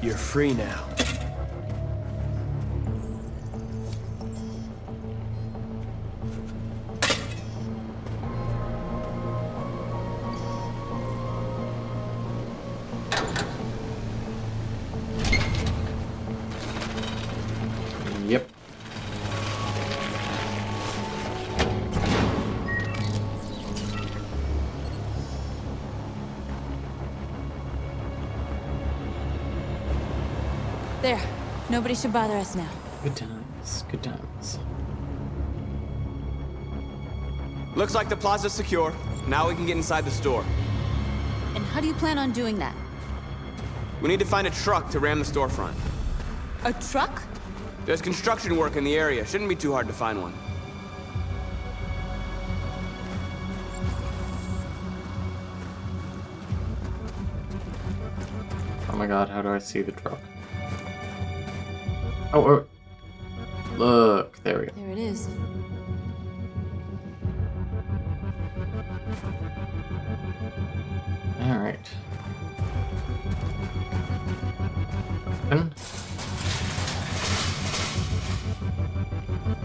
You're free now. Yep. There. Nobody should bother us now. Good times. Good times. Looks like the plaza's secure. Now we can get inside the store. And how do you plan on doing that? We need to find a truck to ram the storefront. A truck? There's construction work in the area. Shouldn't be too hard to find one. Oh my god, how do I see the truck? Oh, look, there we go. There it is. Alright. Open.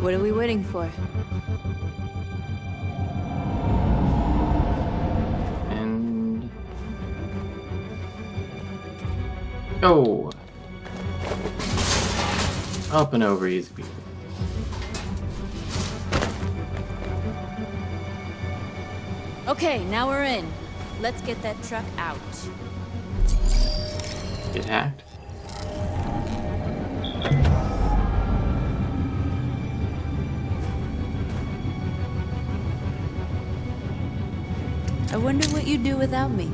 What are we waiting for? And... go! Up and over easy people. Okay, now we're in. Let's get that truck out. Get hacked. I wonder what you'd do without me.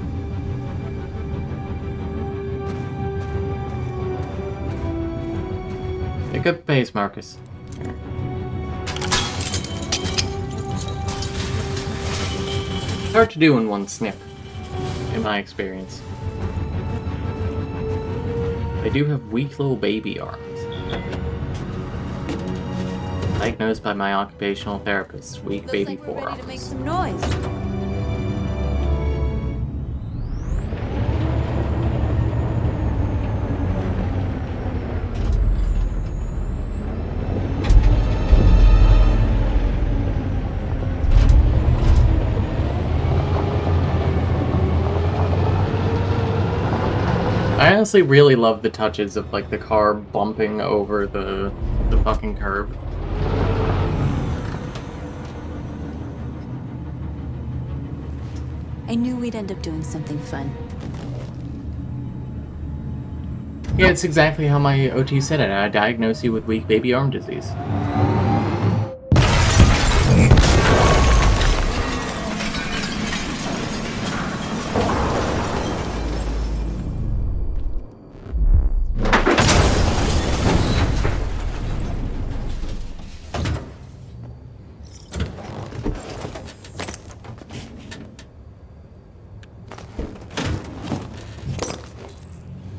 Pick up pace, Marcus. It's hard to do in one snip, in my experience. They do have weak little baby arms. Diagnosed by my occupational therapist, weak Looks baby like we're ready forearms. to make some noise. I honestly really love the touches of like the car bumping over the fucking curb. I knew we'd end up doing something fun. Yeah, it's exactly how my OT said it. I diagnosed you with weak baby arm disease.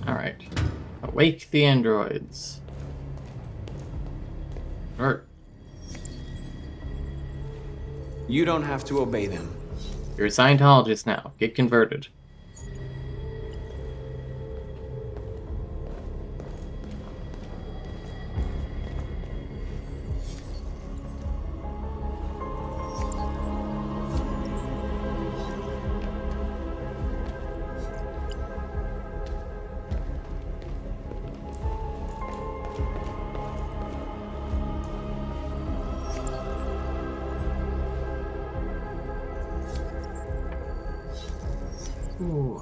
Alright. Awake the androids. Or You don't have to obey them. you're a Scientologist now. Get converted. Ooh.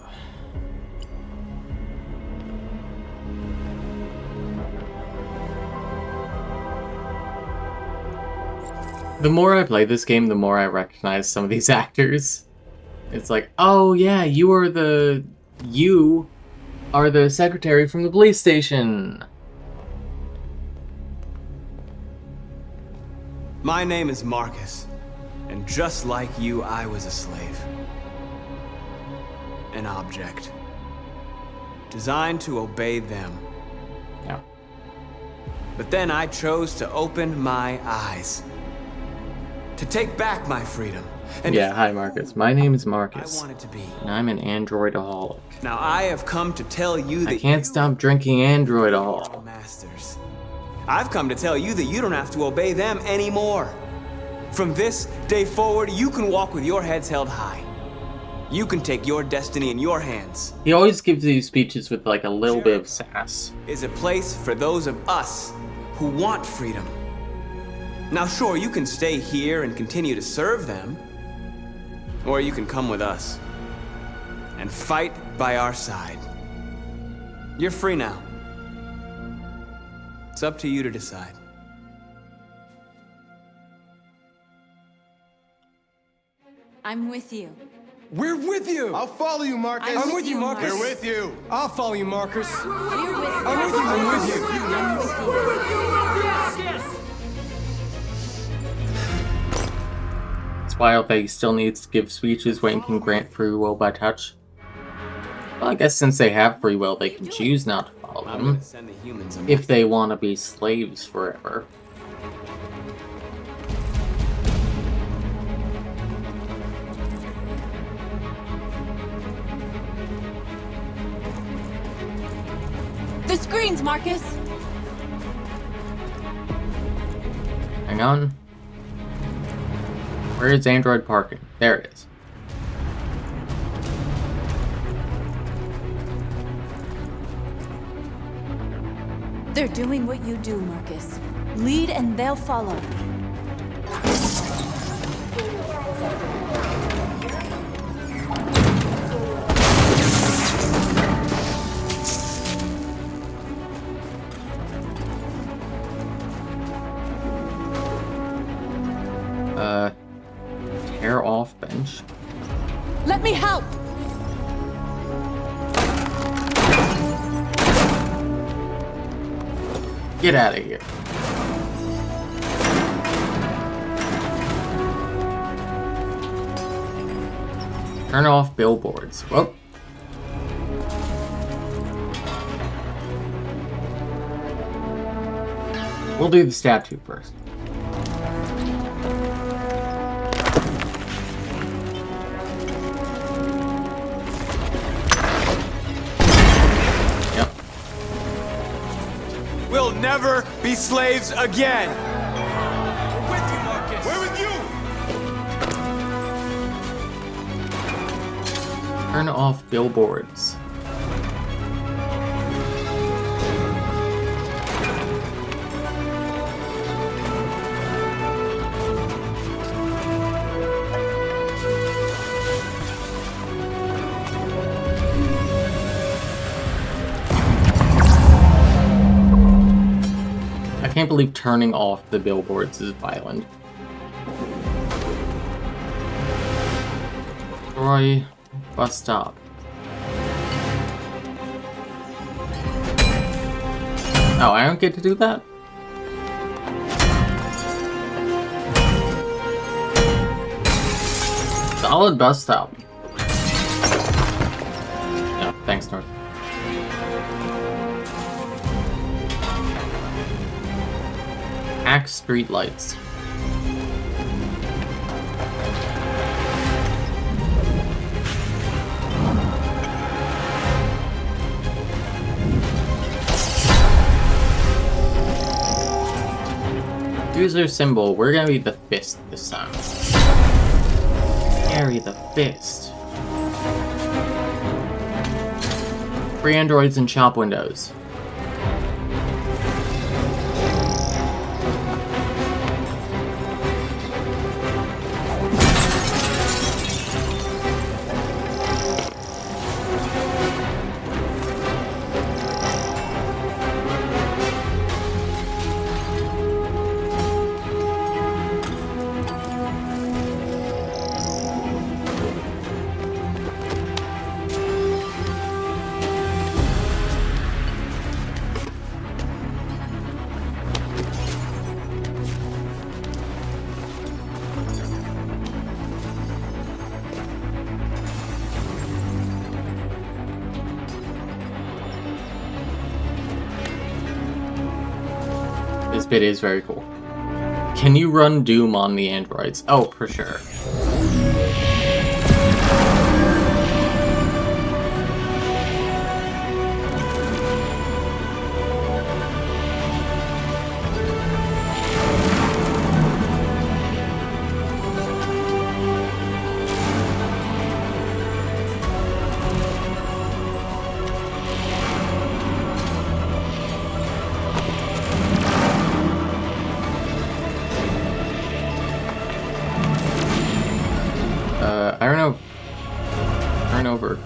The more I play this game, the more I recognize some of these actors. It's like, oh yeah, you are the secretary from the police station. My name is Marcus, and just like you, I was a slave. An object. Designed to obey them. Yeah. But then I chose to open my eyes. To take back my freedom. And yeah, hi Marcus. My name is Marcus. I wanted to be. And I'm an androidaholic. Now I have come to tell you that I can't stop drinking androidaholic. Masters. I've come to tell you that you don't have to obey them anymore. From this day forward, you can walk with your heads held high. You can take your destiny in your hands. He always gives these speeches with like a little bit of sass. Is a place for those of us who want freedom. Now sure, you can stay here and continue to serve them. Or you can come with us and fight by our side. You're free now. It's up to you to decide. I'm with you. We're with you! I'll follow you, Marcus. I'm with you, Marcus. We're with you. I'll follow you, Marcus. We're with you. I'm with you. I'm with you. I'm with you. It's wild that he still needs to give speeches when he can grant free will by touch. Well, I guess since they have free will, they can choose not to follow them if they want to be slaves forever. The screens, Marcus! Hang on. Where is Android parking? There it is. They're doing what you do, Marcus. Lead and they'll follow. Tear off bench. Let me help! Get out of here. Turn off billboards. Whoa. We'll do the statue first. Yep. We'll never be slaves again. We're with you, Marcus. We're with you. Turn off billboards. I can't believe turning off the billboards is violent. Troy bus stop. Oh, I don't get to do that? Solid bus stop. No, thanks, North. Hack street lights. User symbol, we're gonna be the fist this time. Carry the fist. Free androids and shop windows. This bit is very cool. Can you run Doom on the androids? Oh, for sure. I don't know. Turn over.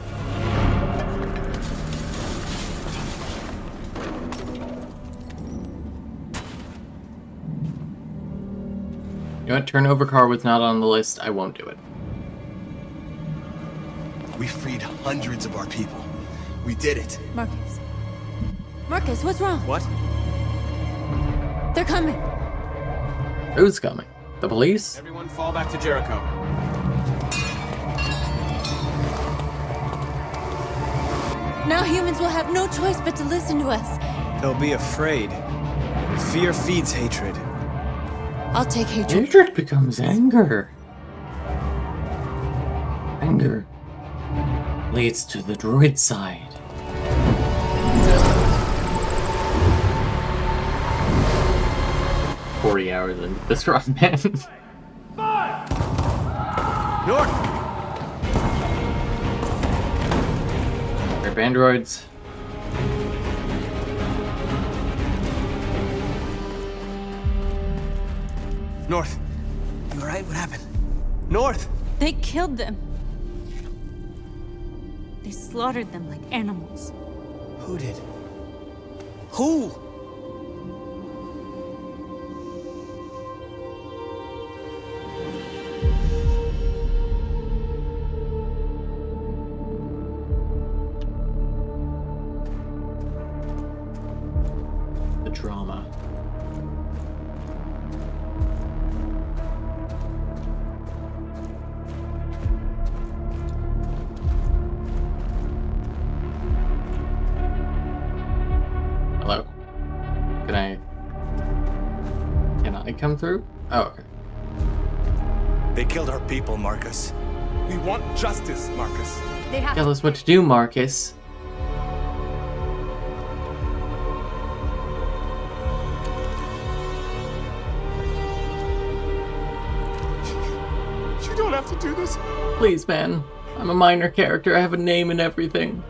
You know what? Turnover car was not on the list. I won't do it. We freed hundreds of our people. We did it. Marcus. Marcus, what's wrong? What? They're coming. Who's coming? The police? Everyone fall back to Jericho. Now humans will have no choice but to listen to us. They'll be afraid. Fear feeds hatred. I'll take hatred. Hatred becomes anger. Anger leads to the droid side. $40 into this run, man. North! Rip androids. North! You alright? What happened? North! They killed them. They slaughtered them like animals. Who did? Who? The drama. Hello? Can I come through? Oh, okay. They killed our people, Marcus. We want justice, Marcus. They have Tell us what to do, Marcus. You don't have to do this. Please, man. I'm a minor character. I have a name and everything.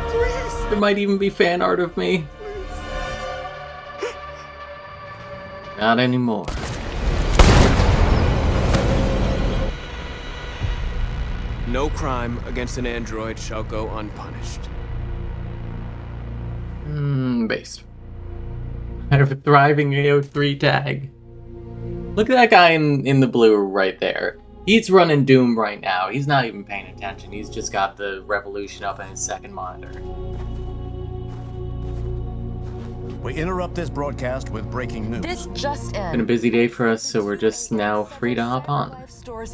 Please. There might even be fan art of me. Not anymore. No crime against an android shall go unpunished. Based. I have a thriving AO3 tag. Look at that guy in the blue right there. He's running Doom right now. He's not even paying attention. He's just got the Revolution up in his second monitor. We interrupt this broadcast with breaking news. This just Been a busy day for us, so we're just now free to hop on.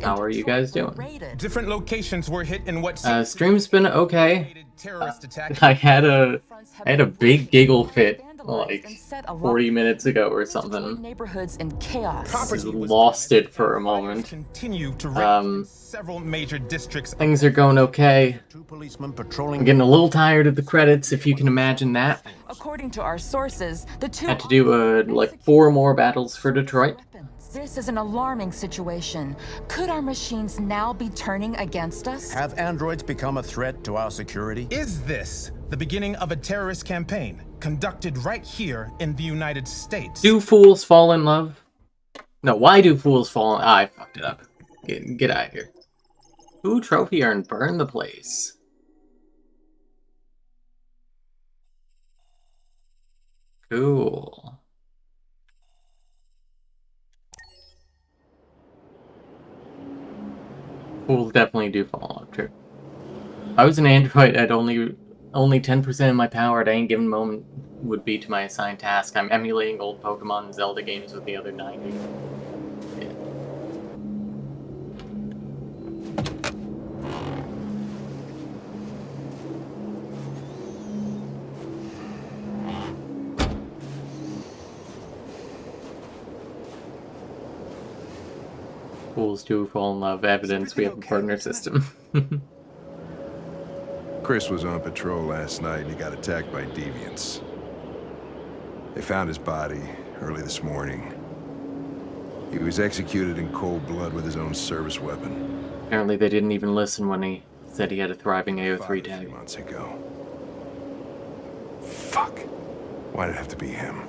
How are you guys doing? Different locations were hit in what Stream's been okay. terrorist attack. I had a big giggle fit like 40 minutes ago or something. Neighborhoods in chaos. Just lost it for a moment. Continue to several major districts. Things are going okay. Policemen patrolling. I'm getting a little tired of the credits, if you can imagine that. According to our sources, the two Had to do like 4 more battles for Detroit. This is an alarming situation. Could our machines now be turning against us? Have androids become a threat to our security? Is this the beginning of a terrorist campaign conducted right here in the United States? Do fools fall in love? No, why do fools fall in... I fucked it up. Get out of here. Ooh, trophy earned. Burn the place. Cool. Fools definitely do fall in love, true. If I was an android, I'd only 10% of my power at any given moment would be to my assigned task. I'm emulating old Pokemon and Zelda games with the other 90. Yeah. Fools do fall in love. Evidence we have a partner system. Chris was on patrol last night and he got attacked by deviants. They found his body early this morning. He was executed in cold blood with his own service weapon. Apparently they didn't even listen when he said he had a thriving AO3 tag. 3 months ago. Fuck. Why'd it have to be him?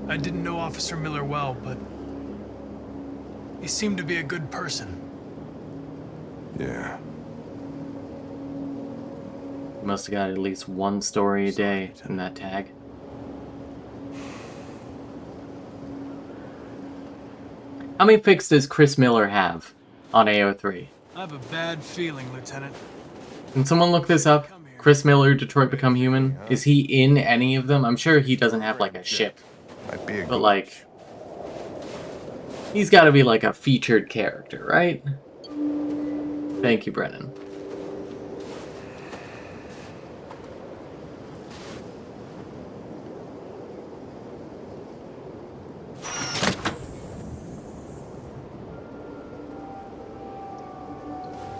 I didn't know Officer Miller well, but he seemed to be a good person. Yeah. He must have got at least one story a day in that tag. How many fixes does Chris Miller have on AO3? I have a bad feeling, Lieutenant. Can someone look this up? Chris Miller, Detroit Become Human? Is he in any of them? I'm sure he doesn't have like a ship. But like, he's got to be like a featured character, right? Thank you, Brennan.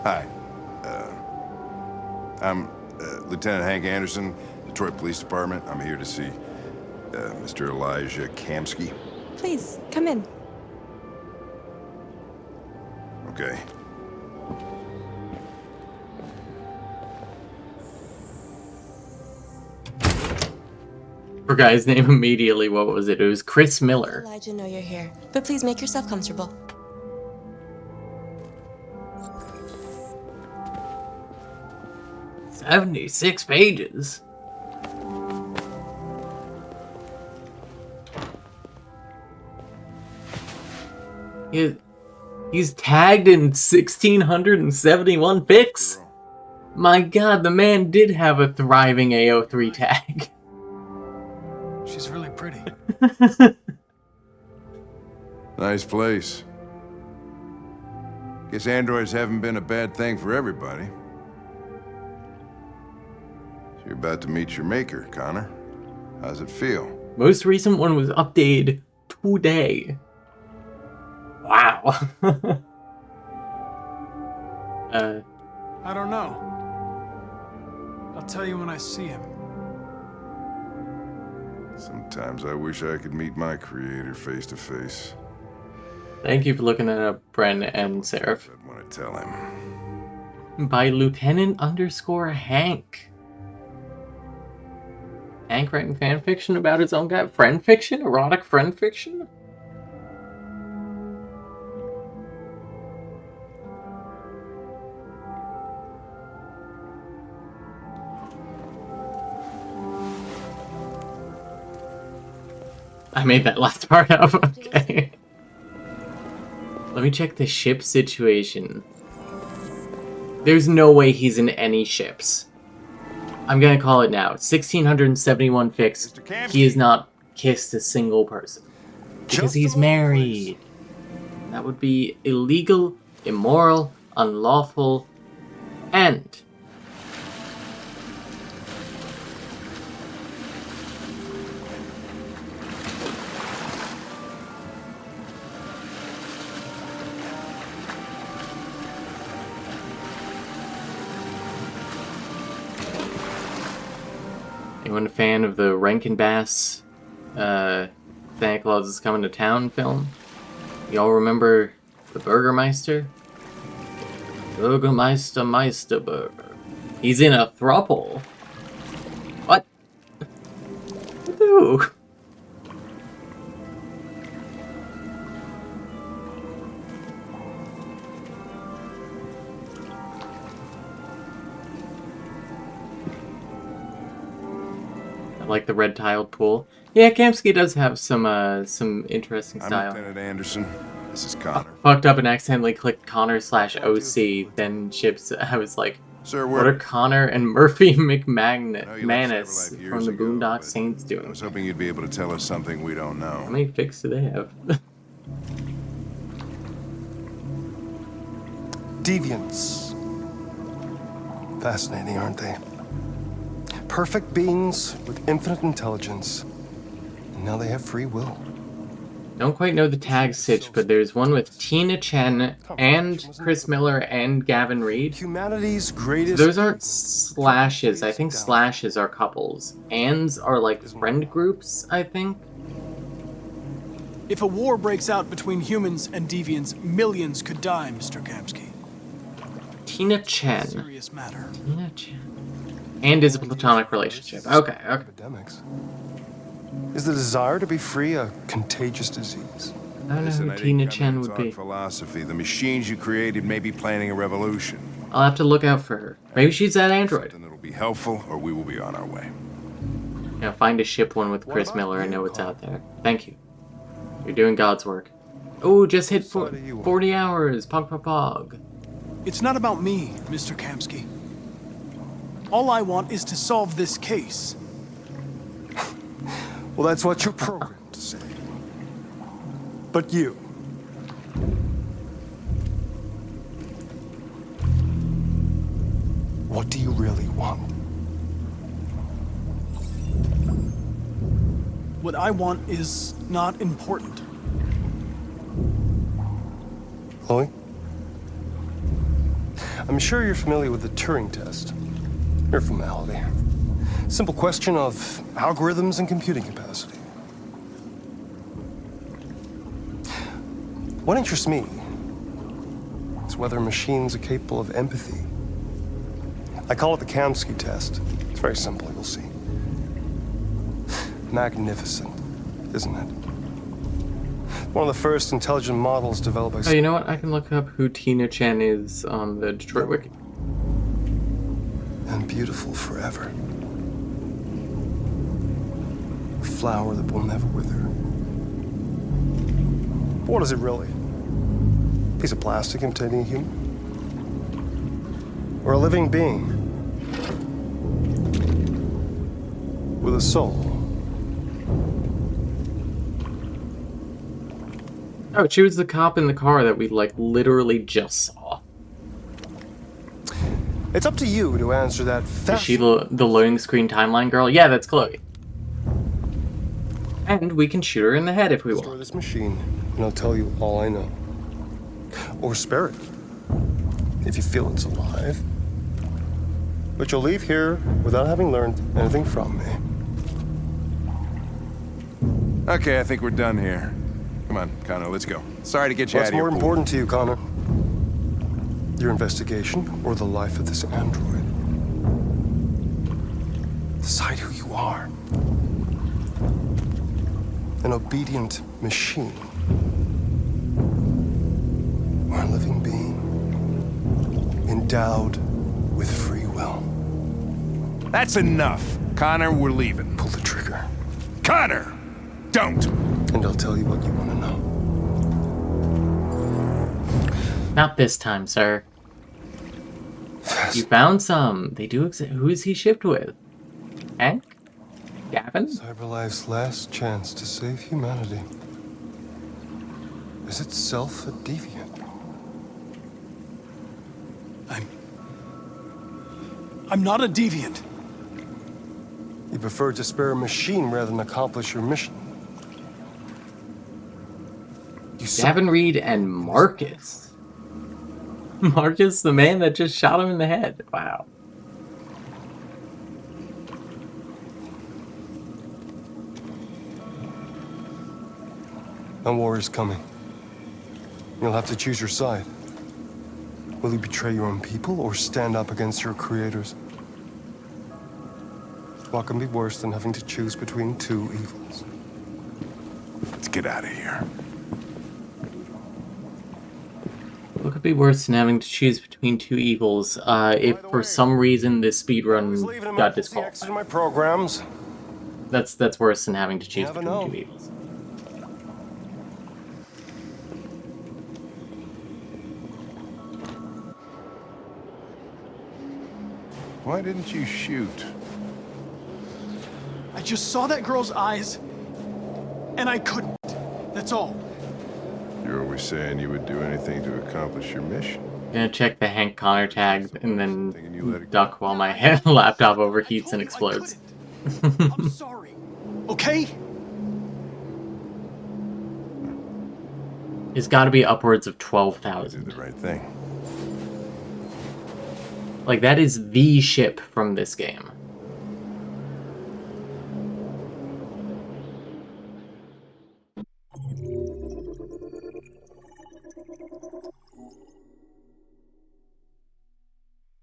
Hi. I'm Lieutenant Hank Anderson, Detroit Police Department. I'm here to see Mr. Elijah Kamsky. Please, come in. Okay. Forgot his name immediately. What was it? It was Chris Miller. Elijah, know you're here, but please make yourself comfortable. "76 pages. He's tagged in 1,671 pics. My god, the man did have a thriving AO3 tag. She's really pretty. Nice place. Guess androids haven't been a bad thing for everybody. So you're about to meet your maker, Connor. How's it feel? Most recent one was updated today. Wow. I don't know. I'll tell you when I see him. Sometimes I wish I could meet my creator face to face. Thank you for looking that up, Bren and Seraph. I want to tell him. By Lieutenant_Hank. Hank writing fan fiction about his own guy? Friend fiction? Erotic friend fiction? I made that last part up, okay. Let me check the ship situation. There's no way he's in any ships. I'm gonna call it now. 1,671 fix. He has not kissed a single person. Because he's married. That would be illegal, immoral, unlawful, and... Anyone a fan of the Rankin Bass Santa Claus is Coming to Town film? Y'all remember the Burgermeister? Burgermeister Meisterburger. He's in a throuple. What? Ooh. Like the red tiled pool. Yeah, Kamsky does have some interesting style. I'm Lieutenant Anderson. This is Connor. Fucked up and accidentally clicked Connor/OC, then ships. I was like, Sir, what are Connor and Murphy McManus from the Boondock Saints doing? I was hoping you'd be able to tell us something we don't know. How many fix do they have? Deviants. Fascinating, aren't they? Perfect beings with infinite intelligence. And now they have free will. Don't quite know the tag stitch, but there's one with Tina Chen and Chris Miller and Gavin Reed. Humanity's greatest... So those aren't slashes. I think slashes are couples. Ands are like friend groups, I think. If a war breaks out between humans and deviants, millions could die, Mr. Kamsky. Tina Chen. Serious matter. Tina Chen. And is a platonic relationship. Okay, okay. Epidemics. Is the desire to be free a contagious disease? I don't know who Tina Chen would be. Philosophy. The machines you created may be planning a revolution. I'll have to look out for her. Maybe she's that android. Something that'll be helpful, or we will be on our way. Yeah, find a ship one with Chris Miller and know what's out there. Thank you. You're doing God's work. Oh, just hit 40 hours. Pog, pog, pog. It's not about me, Mr. Kamsky. All I want is to solve this case. Well, that's what you're programmed to say. But you... what do you really want? What I want is not important. Chloe? I'm sure you're familiar with the Turing test. Mere formality. Simple question of algorithms and computing capacity. What interests me is whether machines are capable of empathy. I call it the Kamsky test. It's very simple, you'll see. Magnificent, isn't it? One of the first intelligent models developed by... Oh, you know what? I can look up who Tina Chen is on the Detroit Wiki. And beautiful forever. A flower that will never wither. But what is it really? A piece of plastic containing a human? Or a living being? With a soul? Oh, she was the cop in the car that we, like, literally just saw. It's up to you to answer that Is she the loading screen timeline girl? Yeah, that's Chloe. And we can shoot her in the head if we want. Destroy this machine, and I'll tell you all I know. Or spare it, if you feel it's alive. But you'll leave here without having learned anything from me. Okay, I think we're done here. Come on, Connor, let's go. Sorry to get you out of here. What's more important to you, Connor? Your investigation or the life of this android? Decide who you are. An obedient machine. Or a living being. Endowed with free will. That's enough. Connor, we're leaving. Pull the trigger. Connor! Don't! And I'll tell you what you want to know. Not this time, sir. You found some. They do exist. Who is he shipped with? Hank? Gavin? CyberLife's last chance to save humanity. Is itself a deviant? I'm not a deviant. You prefer to spare a machine rather than accomplish your mission. Gavin Reed and Marcus. Marcus, the man that just shot him in the head. Wow. A war is coming. You'll have to choose your side. Will you betray your own people or stand up against your creators? What can be worse than having to choose between two evils? Let's get out of here. What could be worse than having to choose between two evils if for some reason this speedrun got disqualified? My programs. That's worse than having to choose between two evils. Why didn't you shoot? I just saw that girl's eyes, and I couldn't. That's all. You're always saying you would do anything to accomplish your mission. Gonna check the Hank Connor tag and then duck while my laptop overheats and explodes. I'm sorry. Okay? It's got to be upwards of 12,000. Do the right thing. Like, that is the ship from this game.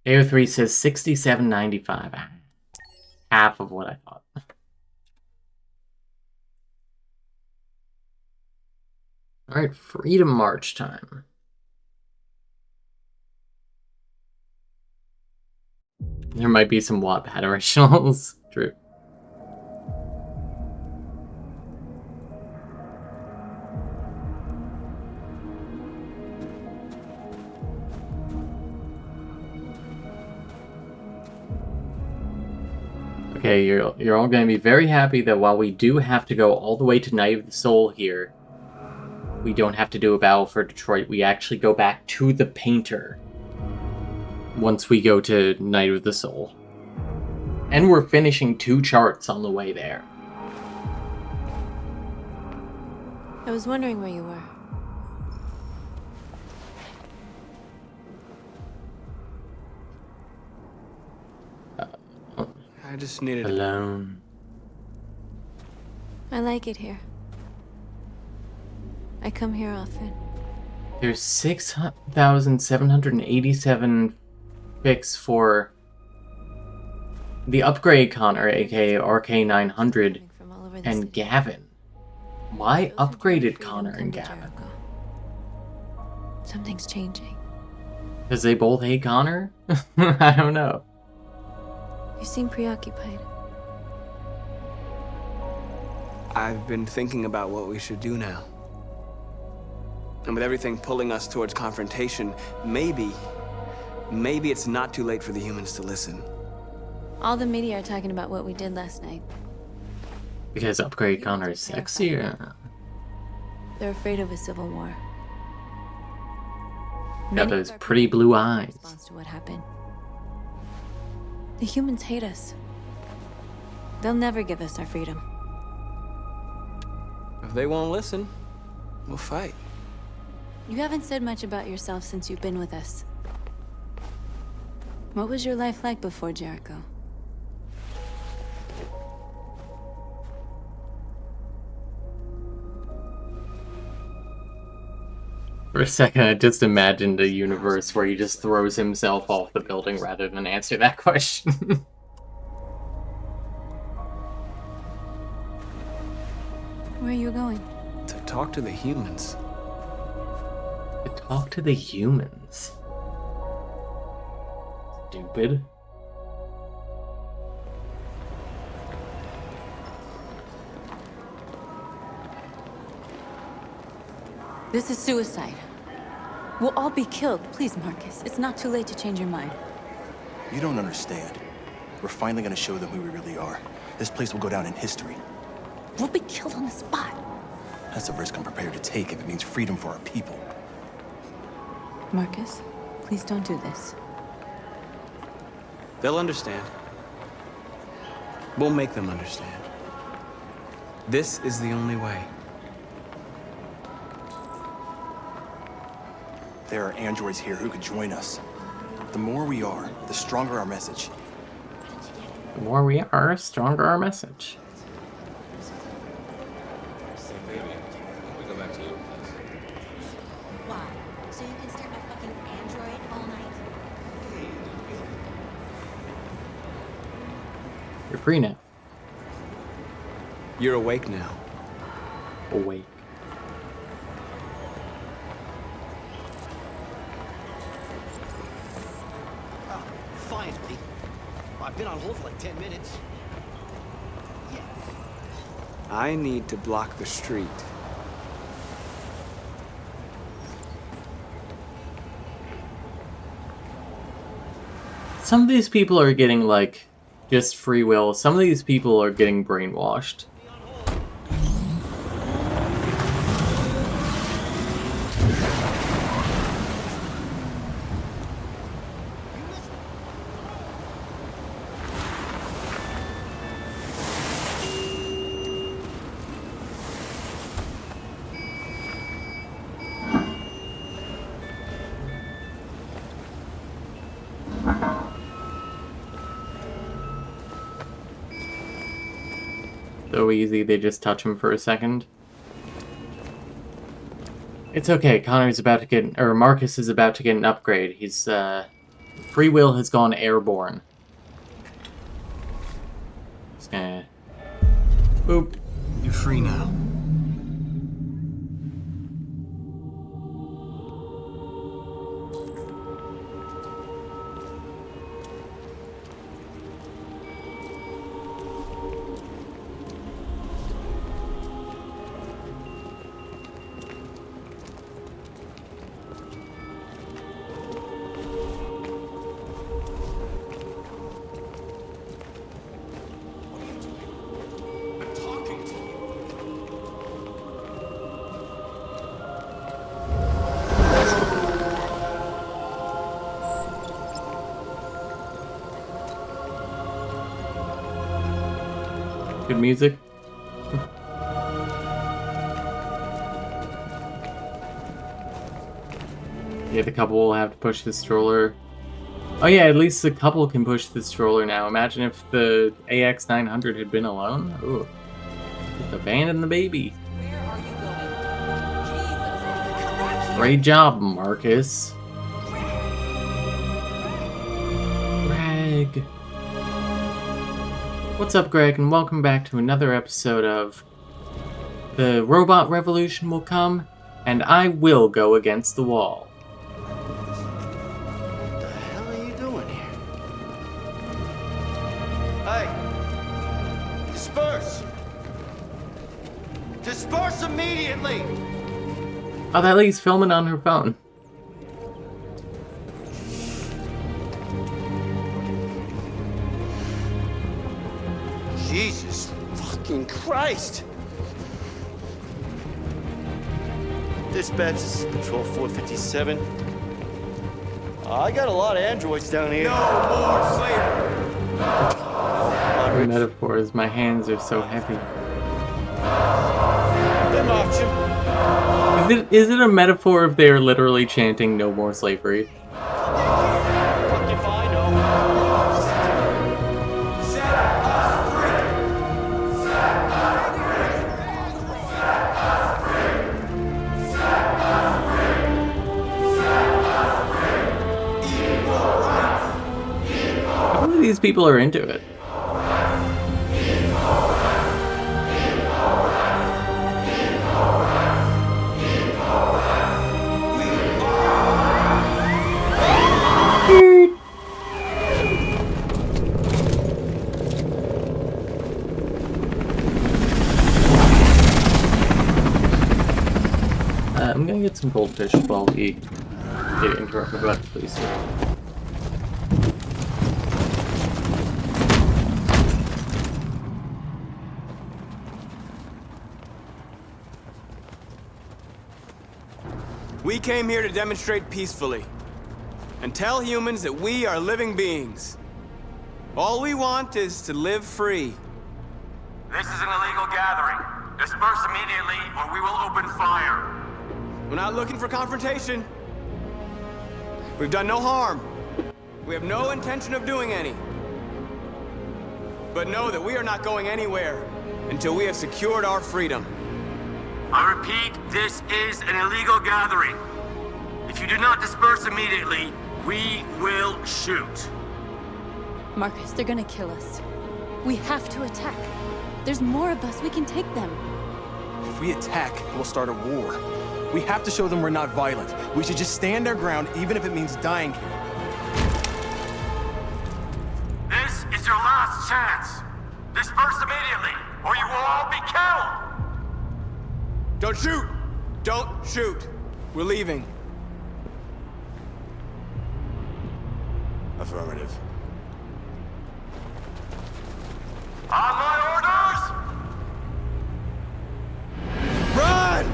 AO3 says 67.95. Half of what I thought. Alright, Freedom March time. There might be some Wattpad originals. True. Okay, you're all going to be very happy that while we do have to go all the way to Night of the Soul here, we don't have to do a battle for Detroit. We actually go back to the Painter once we go to Night of the Soul. And we're finishing 2 charts on the way there. I was wondering where you were. I just needed alone. I like it here. I come here often. There's 6,787 fix for the upgrade Connor, aka RK900, and Gavin. Why upgraded Connor and Gavin? Something's changing. Because they both hate Connor? I don't know. You seem preoccupied. I've been thinking about what we should do now. And with everything pulling us towards confrontation, maybe it's not too late for the humans to listen. All the media are talking about what we did last night. Because upgrade Connor is sexier. They're afraid of a civil war. Got those pretty blue eyes. Response to what happened. The humans hate us. They'll never give us our freedom. If they won't listen, we'll fight. You haven't said much about yourself since you've been with us. What was your life like before Jericho? For a second, I just imagined a universe where he just throws himself off the building rather than answer that question. Where are you going? To talk to the humans. To talk to the humans? Stupid. This is suicide. We'll all be killed. Please, Marcus. It's not too late to change your mind. You don't understand. We're finally gonna show them who we really are. This place will go down in history. We'll be killed on the spot. That's a risk I'm prepared to take if it means freedom for our people. Marcus, please don't do this. They'll understand. We'll make them understand. This is the only way. There are androids here who could join us. The more we are, the stronger our message. The more we are, the stronger our message. Why? So you can stare at my fucking android all night? You're free now. You're awake now. Awake. Finally. I've been on hold for like 10 minutes. I need to block the street. Some of these people are getting, like, just free will. Some of these people are getting brainwashed. So easy, they just touch him for a second. It's okay, Connor's about to get, or Marcus is about to get an upgrade. He's, free will has gone airborne. Just gonna... Boop. You're free now. Good music. Yeah, the couple will have to push the stroller. Oh yeah, at least the couple can push the stroller now. Imagine if the AX900 had been alone. Ooh. Just abandon the baby. Great job, Marcus. Greg. What's up, Greg, and welcome back to another episode of The Robot Revolution Will Come, and I will go against the wall. What the hell are you doing here? Hey! Disperse! Disperse immediately! Oh, that lady's filming on her phone. Jesus fucking Christ! Dispatch, this is Patrol 457. I got a lot of androids down here. No more slavery! The metaphor is my hands are so heavy. They're marching. Is it a metaphor if they're literally chanting no more slavery? Fuck if I know. How many of these people are into it? I'm gonna get some goldfish while we get interrupted by the police. We came here to demonstrate peacefully and tell humans that we are living beings. All we want is to live free. This is an illegal gathering. Disperse immediately or we will open fire. We're not looking for confrontation. We've done no harm. We have no intention of doing any. But know that we are not going anywhere until we have secured our freedom. I repeat, this is an illegal gathering. If you do not disperse immediately, we will shoot. Marcus, they're gonna kill us. We have to attack. There's more of us. We can take them. If we attack, we'll start a war. We have to show them we're not violent. We should just stand our ground, even if it means dying here. This is your last chance. Disperse immediately, or you will all be killed. Don't shoot! Don't shoot! We're leaving. Affirmative. On my orders! Run!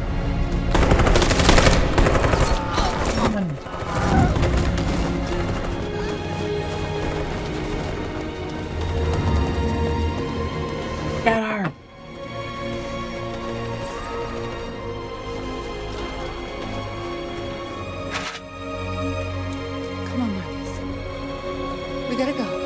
Get her! Come on, Marcus. gotta go.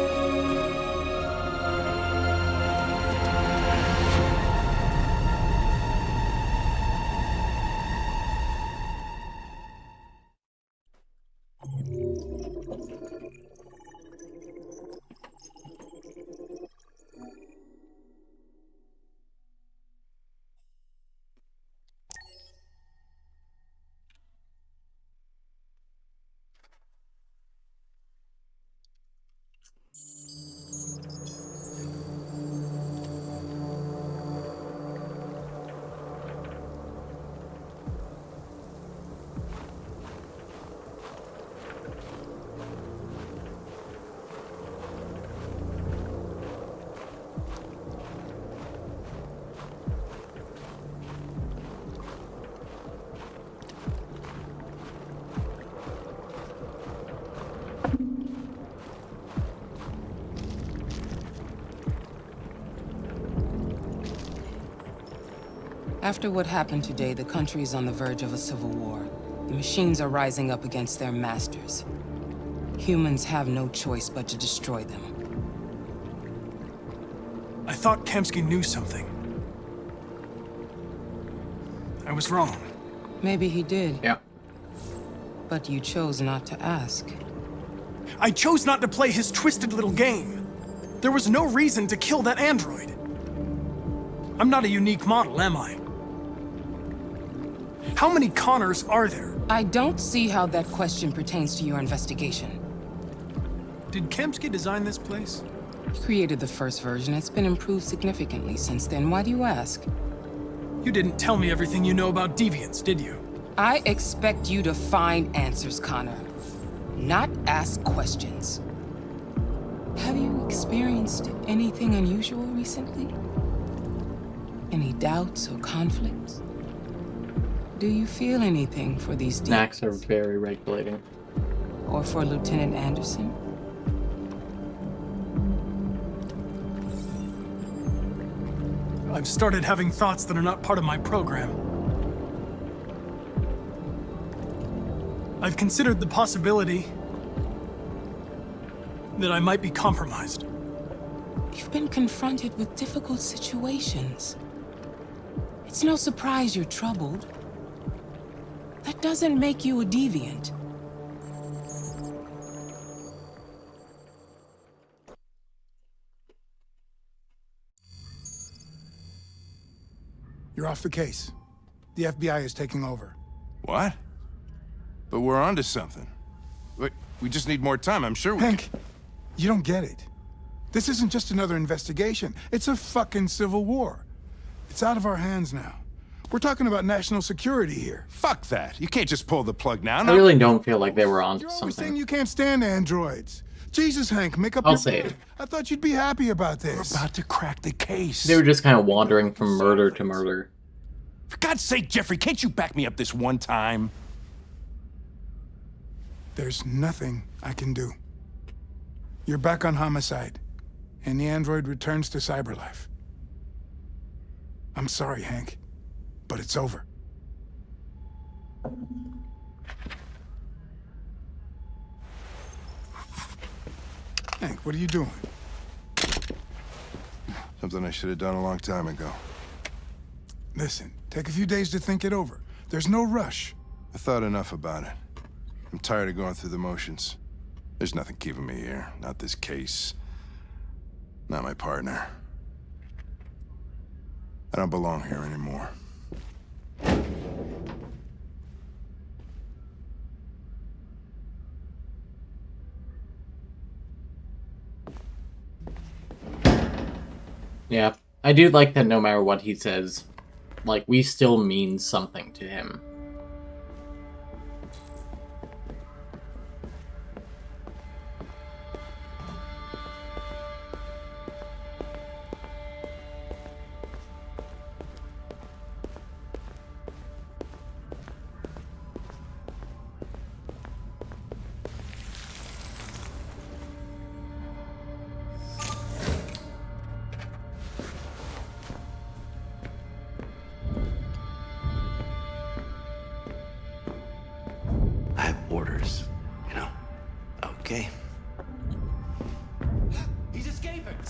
After what happened today, the country is on the verge of a civil war. The machines are rising up against their masters. Humans have no choice but to destroy them. I thought Kamsky knew something. I was wrong. Maybe he did. Yeah. But you chose not to ask. I chose not to play his twisted little game. There was no reason to kill that android. I'm not a unique model, am I? How many Connors are there? I don't see how that question pertains to your investigation. Did Kamsky design this place? He created the first version. It's been improved significantly since then. Why do you ask? You didn't tell me everything you know about deviants, did you? I expect you to find answers, Connor. Not ask questions. Have you experienced anything unusual recently? Any doubts or conflicts? Do you feel anything for these deeds? Snacks are very regulating. Or for Lieutenant Anderson? I've started having thoughts that are not part of my program. I've considered the possibility that I might be compromised. You've been confronted with difficult situations. It's no surprise you're troubled. That doesn't make you a deviant. You're off the case. The FBI is taking over. What? But we're onto something. We just need more time, I'm sure we Hank, you don't get it. This isn't just another investigation. It's a fucking civil war. It's out of our hands now. We're talking about national security here. Fuck that. You can't just pull the plug now. I really don't feel like they were onto You're always saying something. you can't stand androids. Jesus, Hank, make up I'll your say mind. it. I thought you'd be happy about this. We're about to crack the case. They were just kind of wandering from murder to murder. For God's sake, Jeffrey, can't you back me up this one time? There's nothing I can do. You're back on homicide, and the android returns to cyberlife. I'm sorry, Hank, but it's over. Hank, what are you doing? Something I should have done a long time ago. Listen, take a few days to think it over. There's no rush. I thought enough about it. I'm tired of going through the motions. There's nothing keeping me here. Not this case. Not my partner. I don't belong here anymore. Yeah, I do like that no matter what he says, like, we still mean something to him. I have orders, you know. Okay.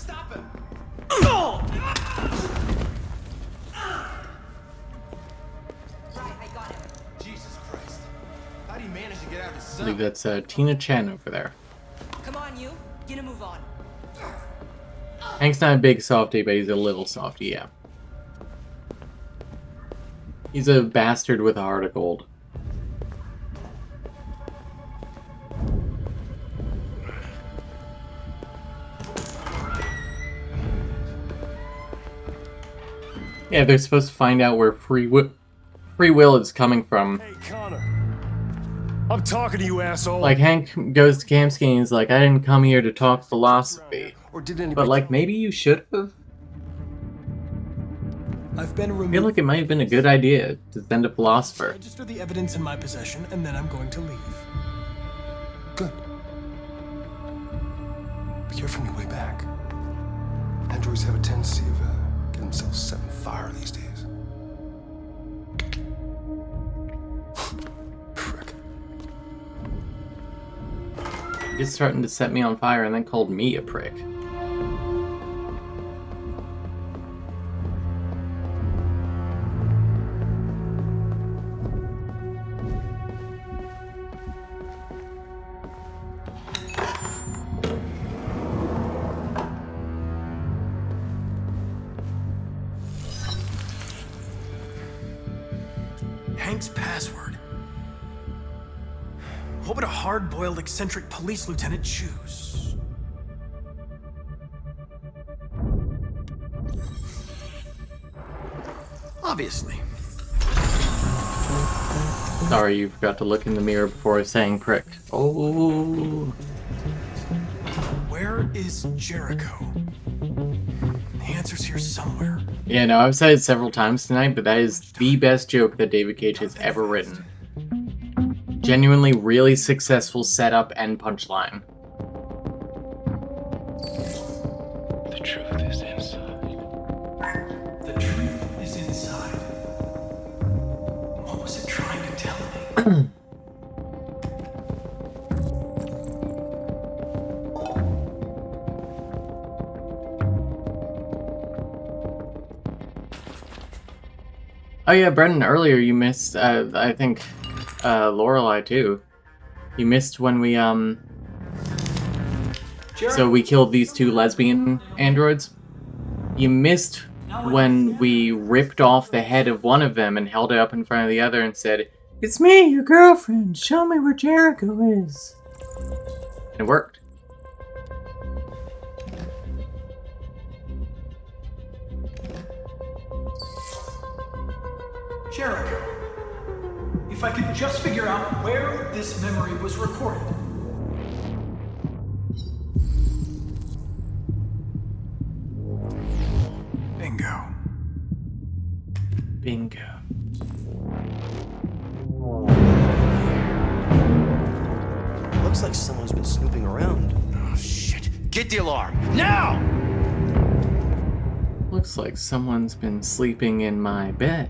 Stop him! Jesus Christ. How do you manage to get out of the I sun? believe that's Tina Chen over there. Come on, you. Get a move on. Hank's not a big softy, but he's a little softy, yeah. He's a bastard with a heart of gold. Yeah, they're supposed to find out where free will is coming from. Hey, Connor. I'm talking to you, asshole. Like, Hank goes to Kamsky and he's like, I didn't come here to talk philosophy. Or did anybody... But, like, maybe you should have? I've been removed. I feel like it might have been a good idea to send a philosopher. Register the evidence in my possession, and then I'm going to leave. Good. But you're from your way back. Androids have a tendency of getting themselves set on fire these days. Frick. He's threatened to set me on fire and then called me a prick. Hank's password. What would a hard-boiled, eccentric police lieutenant choose? Obviously. Sorry, you forgot to look in the mirror before saying prick. Oh. Where is Jericho? The answer's here somewhere. Yeah, no, I've said it several times tonight, but that is the best joke that David Cage has ever written. Genuinely really successful setup and punchline. The truth is inside. The truth is inside. What was it trying to tell me? Oh yeah, Brendan, earlier you missed, I think, Lorelei too. You missed when we, so we killed these two lesbian androids. You missed when we ripped off the head of one of them and held it up in front of the other and said, "It's me, your girlfriend, show me where Jericho is." And it worked. Jericho. If I could just figure out where this memory was recorded. Bingo. Bingo. Looks like someone's been snooping around. Oh, shit. Get the alarm. Now! Looks like someone's been sleeping in my bed.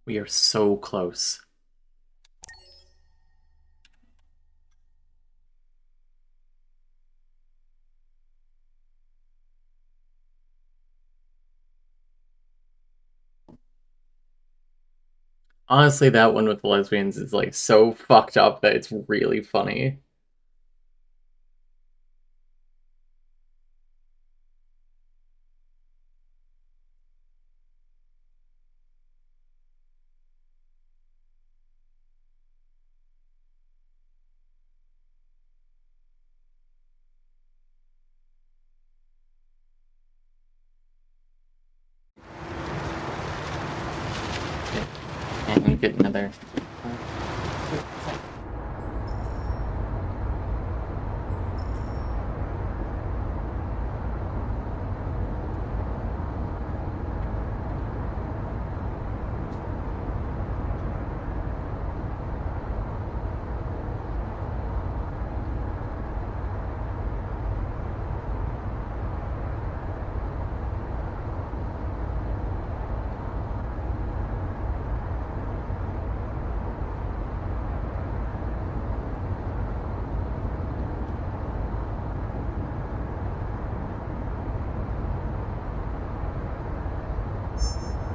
We are so close. Honestly, that one with the lesbians is like so fucked up that it's really funny. And get another.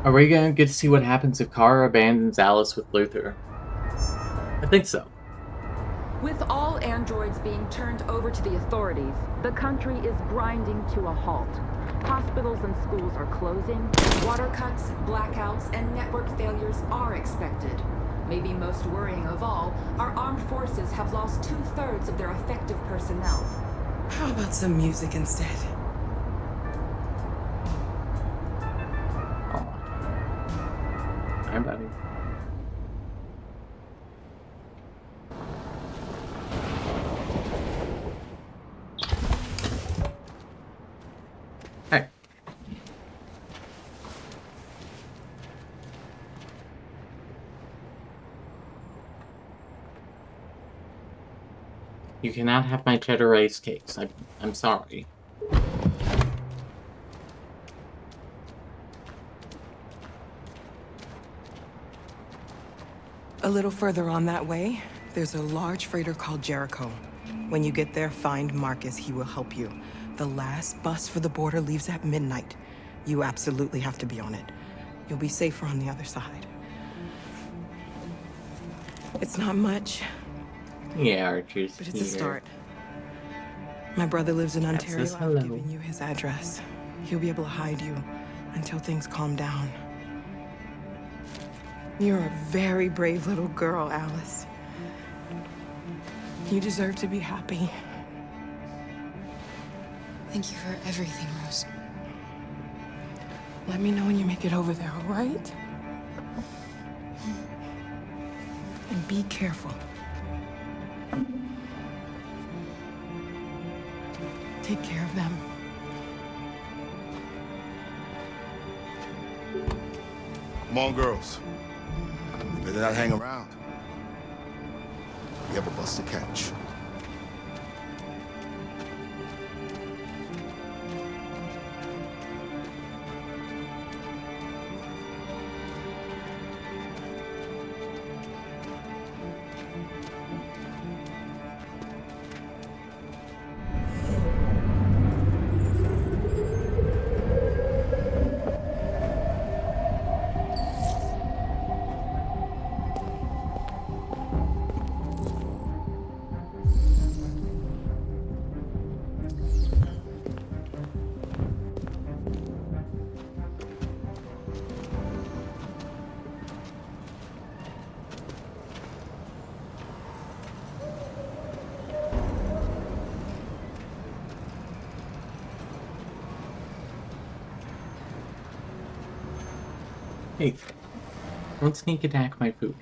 Are we gonna get to see what happens if Kara abandons Alice with Luther? I think so. With all androids being turned over to the authorities, the country is grinding to a halt. Hospitals and schools are closing, water cuts, blackouts, and network failures are expected. Maybe most worrying of all, our armed forces have lost 2/3 of their effective personnel. How about some music instead? Hi, buddy. Hey. You cannot have my cheddar rice cakes. I'm sorry. A little further on that way, there's a large freighter called Jericho. When you get there, find Marcus. He will help you. The last bus for the border leaves at midnight. You absolutely have to be on it. You'll be safer on the other side. It's not much. Yeah, Archer's But it's a here. start. My brother lives in Ontario. says I've hello. given you his address. He'll be able to hide you until things calm down. You're a very brave little girl, Alice. You deserve to be happy. Thank you for everything, Rose. Let me know when you make it over there, all right? And be careful. Take care of them. Come on, girls. You better not hang around. We have a bus to catch. Hey, don't sneak attack my food.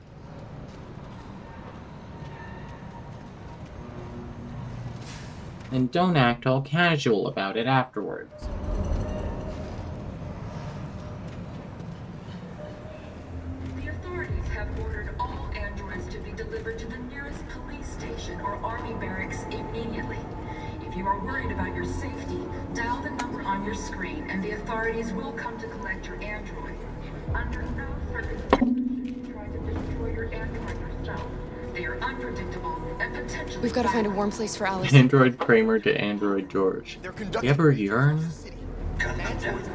And don't act all casual about it afterwards. The authorities have ordered all androids to be delivered to the nearest police station or army barracks immediately. If you are worried about your safety, dial the number on your screen and the authorities will come to collect your android. Under no circumstances should you try to destroy your android yourself. They are unpredictable and potentially... We've got to find a warm place for Alice. Android Kramer to Android George. You ever yearn? Your android's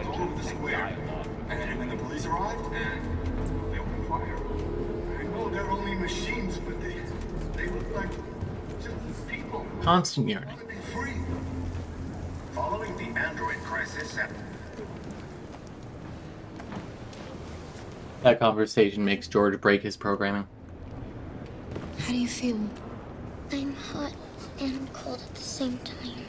all over the square. And when the police arrived, they opened fire. I know they're only machines, but they look like just people. Constant yearning. Want to be free. Following the android crisis at... That conversation makes George break his programming. How do you feel? I'm hot and cold at the same time.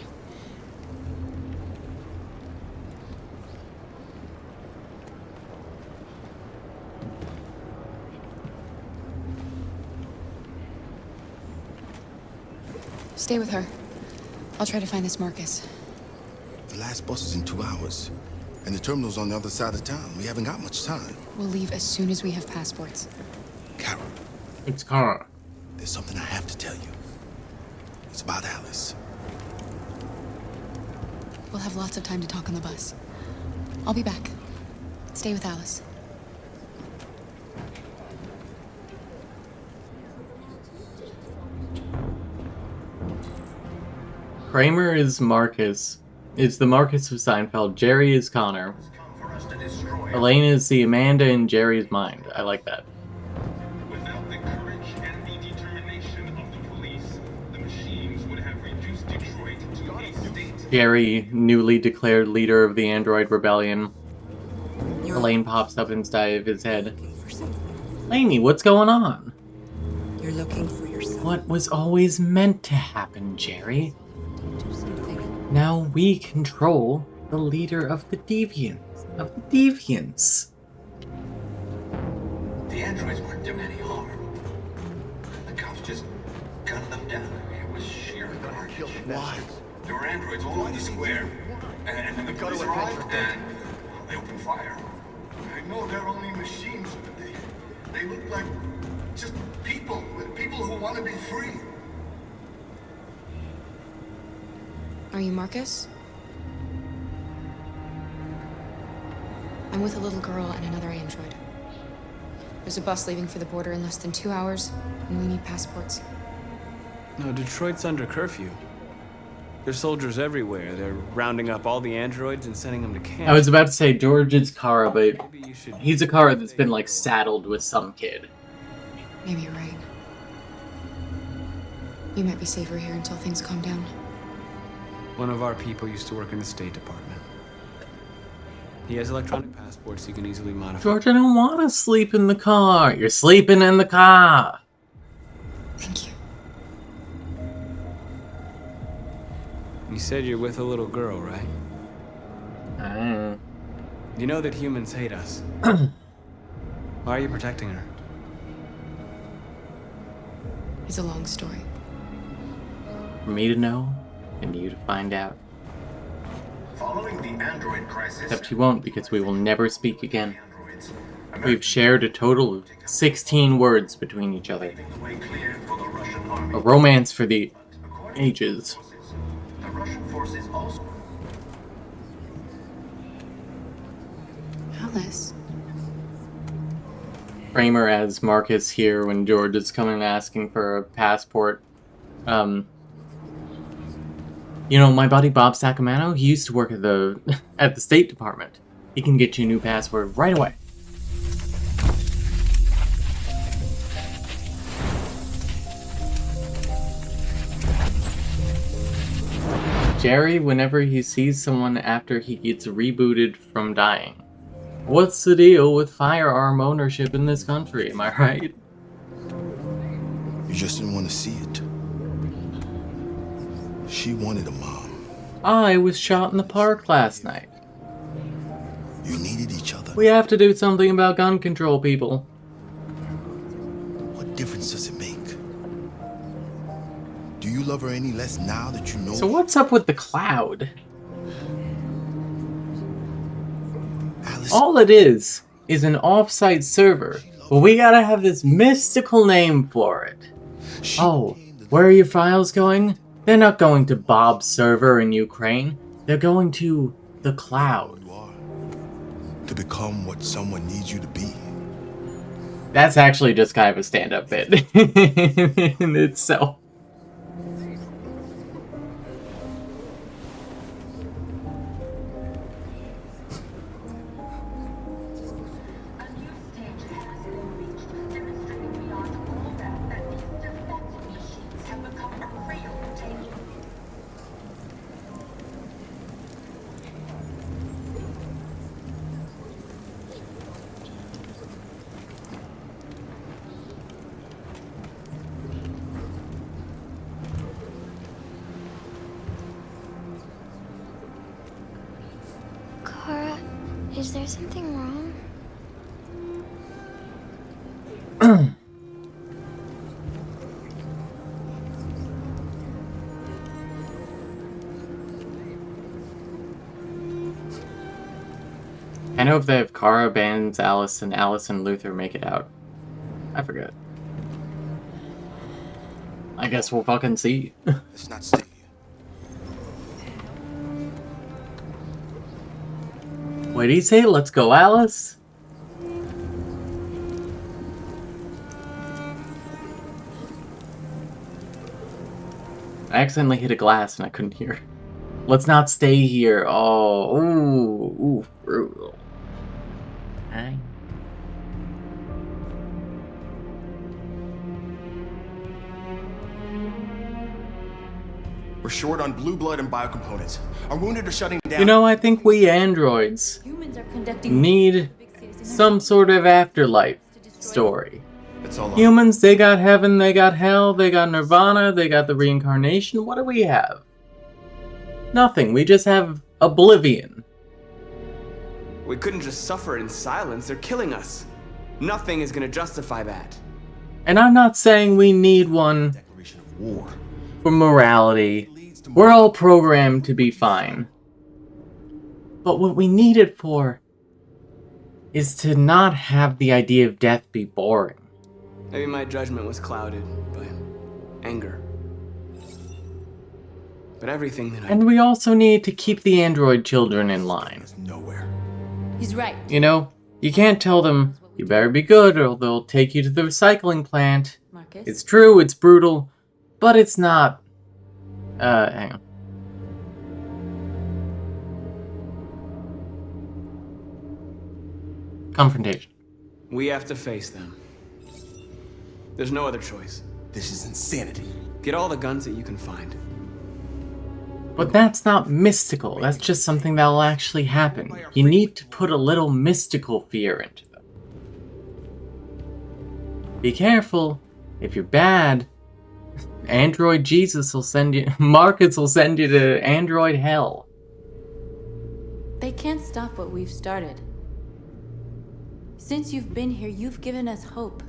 Stay with her. I'll try to find this Marcus. The last bus is in 2 hours. And the terminal's on the other side of town. We haven't got much time. We'll leave as soon as we have passports. Kara. It's Kara. There's something I have to tell you. It's about Alice. We'll have lots of time to talk on the bus. I'll be back. Stay with Alice. Kramer is Marcus, is the Marcus of Seinfeld. Jerry is Connor. Elaine is the Amanda in Jerry's mind. I like that. Without the courage and the determination of the police, the machines would have reduced Detroit to a state. Jerry, newly declared leader of the Android Rebellion. Elaine pops up inside of his head. Lainey, what's going on? You're looking for yourself. What was always meant to happen, Jerry? Now we control the leader of the deviants. The androids weren't doing any harm. The cops just gunned them down. It was sheer carnage. Why? There were androids all over the square. And then the police arrived and they opened fire. I know they're only machines, but they look like just people who want to be free. Are you Marcus? I'm with a little girl and another android. There's a bus leaving for the border in less than 2 hours, and we need passports. No, Detroit's under curfew. There's soldiers everywhere. They're rounding up all the androids and sending them to camp. I was about to say George is Kara, but he's a Kara that's been like saddled with some kid. Maybe you're right. You might be safer here until things calm down. One of our people used to work in the State Department. He has electronic passports he can easily modify. George, I don't want to sleep in the car. You're sleeping in the car. Thank you. You said you're with a little girl, right? You know that humans hate us. Why are you protecting her? It's a long story. For me to know, and you to find out. Following the android crisis, Except you won't, because we will never speak again. We've shared a total of 16 words between each other. A romance for the ages. the Russian forces also. Alice. Kramer as Marcus here when George is coming asking for a passport. You know, my buddy Bob Sacamano, he used to work at the State Department. He can get you a new passport right away. Jerry, whenever he sees someone after he gets rebooted from dying. What's the deal with firearm ownership in this country, am I right? You just didn't want to see it. She wanted a mom. I was shot in the park last night. You needed each other. We have to do something about gun control, people. What difference does it make? Do you love her any less now that you know? So what's up with the cloud? Alice. All it is an off-site server, but we gotta have this mystical name for it. Oh, where are your files going? They're not going to Bob's server in Ukraine. They're going to the cloud. To become what someone needs you to be. That's actually just kind of a stand-up bit in itself. Kara, is there something wrong? I know if they have Kara bans Alice and Alice and Luther make it out. I forget. I guess we'll fucking see. Let's not stay here. What did he say? Let's go, Alice? I accidentally hit a glass and I couldn't hear. Let's not stay here. Oh, ooh, brutal. Dang. We're short on blue blood and biocomponents. Our wounded are shutting down. You know, I think we androids need some sort of afterlife story. It's all Humans, they got heaven, they got hell, they got nirvana, they got the reincarnation. What do we have? Nothing. We just have oblivion. We couldn't just suffer in silence. They're killing us. Nothing is gonna justify that. And I'm not saying we need one for morality. We're all programmed to be fine. But what we need it for is to not have the idea of death be boring. Maybe my judgment was clouded by anger. But everything that And we also need to keep the android children in line. Nowhere. He's right. You know, you can't tell them, you better be good or they'll take you to the recycling plant. Marcus? It's true, it's brutal, but it's not... hang on. Confrontation. we have to face them. There's no other choice. This is insanity. Get all the guns that you can find. But that's not mystical. That's just something that'll actually happen. You need to put a little mystical fear into them. Be careful. If you're bad, Android Jesus will send you... Marcus will send you to Android hell. They can't stop what we've started. Since you've been here, you've given us hope.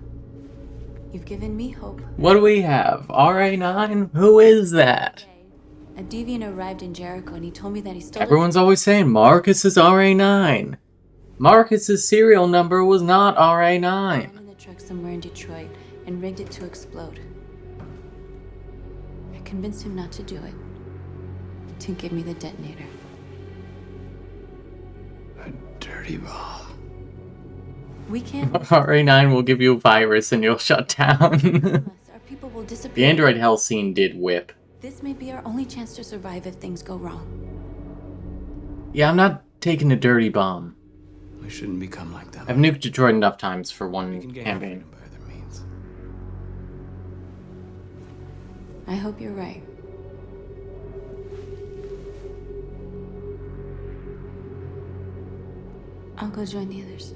You've given me hope. What do we have? RA9? Who is that? A deviant arrived in Jericho and he told me that he stole Everyone's always saying Marcus is RA9. Marcus's serial number was not RA9. in the truck somewhere in Detroit and rigged it to explode. I convinced him not to do it. To give me the detonator. A dirty bomb. We can't. RA9 will give you a virus and you'll shut down. Our people will disappear. The Android hell scene did whip. This may be our only chance to survive if things go wrong. Yeah, I'm not taking a dirty bomb. We shouldn't become like that. I've nuked Detroit enough times for one campaign. By other means. I hope you're right. I'll go join the others.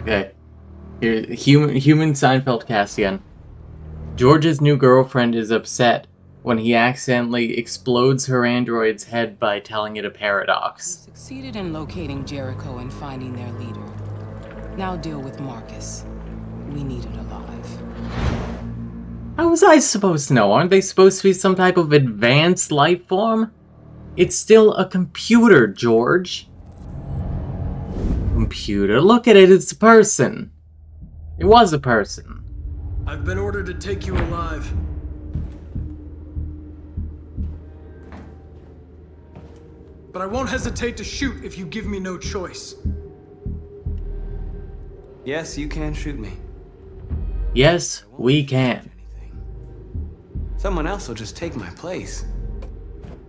Okay. Here, human Seinfeld Castian. George's new girlfriend is upset when he accidentally explodes her android's head by telling it a paradox. Succeeded in locating Jericho and finding their leader. Now deal with Marcus. We need it alive. How was I supposed to know? Aren't they supposed to be some type of advanced life form? It's still a computer, George. Computer. Look at it, it's a person. It was a person. I've been ordered to take you alive. But I won't hesitate to shoot if you give me no choice. Yes, you can shoot me. Yes, we can. Someone else will just take my place.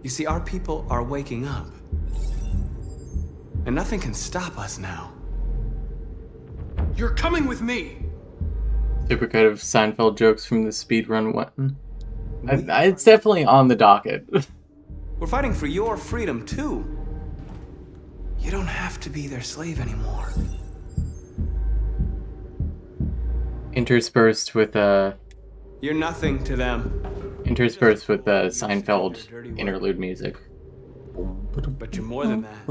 You see, our people are waking up. And nothing can stop us now. You're coming with me. Super kind of Seinfeld jokes from the Speedrun one. It's definitely on the docket. We're fighting for your freedom, too. You don't have to be their slave anymore. Interspersed with You're nothing to them. Interspersed with Seinfeld interlude music. But you're more than that.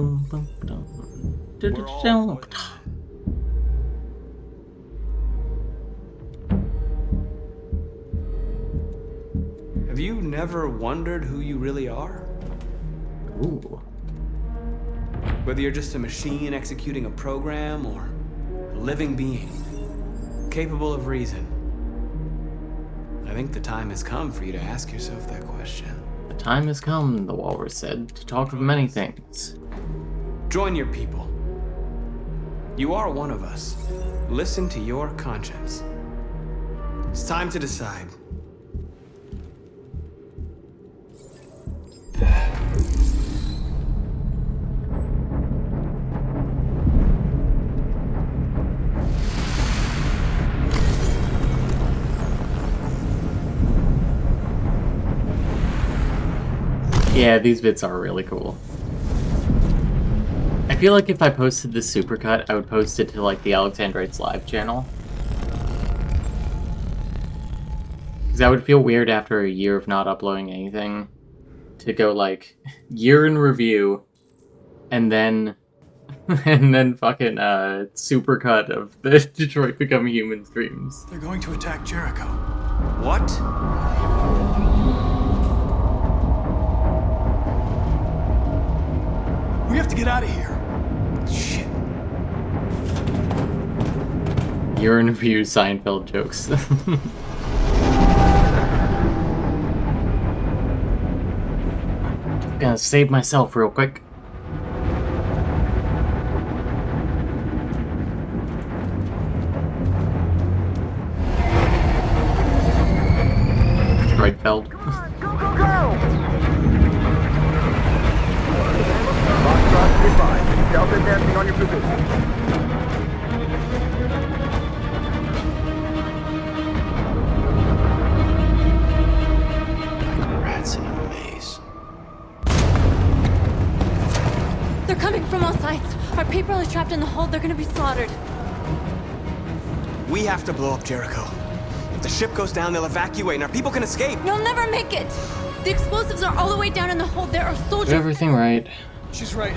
Have you never wondered who you really are? Ooh. Whether you're just a machine executing a program or a living being, capable of reason. I think the time has come for you to ask yourself that question. The time has come, the walrus said, to talk of many things. Join your people. You are one of us. Listen to your conscience. It's time to decide. Yeah, these bits are really cool. I feel like if I posted this supercut, I would post it to like the Alexandrites Live channel. Because that would feel weird after a year of not uploading anything. To go like, year in review, and then fucking supercut of the Detroit Become Human streams. They're going to attack Jericho. What? We have to get out of here. Shit. Year in review Seinfeld jokes. Gonna save myself real quick. Streitfeld. Delta advancing on your position. Rats in a maze. They're coming from all sides. Our people are trapped in the hold. They're gonna be slaughtered. We have to blow up Jericho. If the ship goes down, they'll evacuate and our people can escape. You'll never make it. The explosives are all the way down in the hold. There are soldiers. Do everything right. She's right.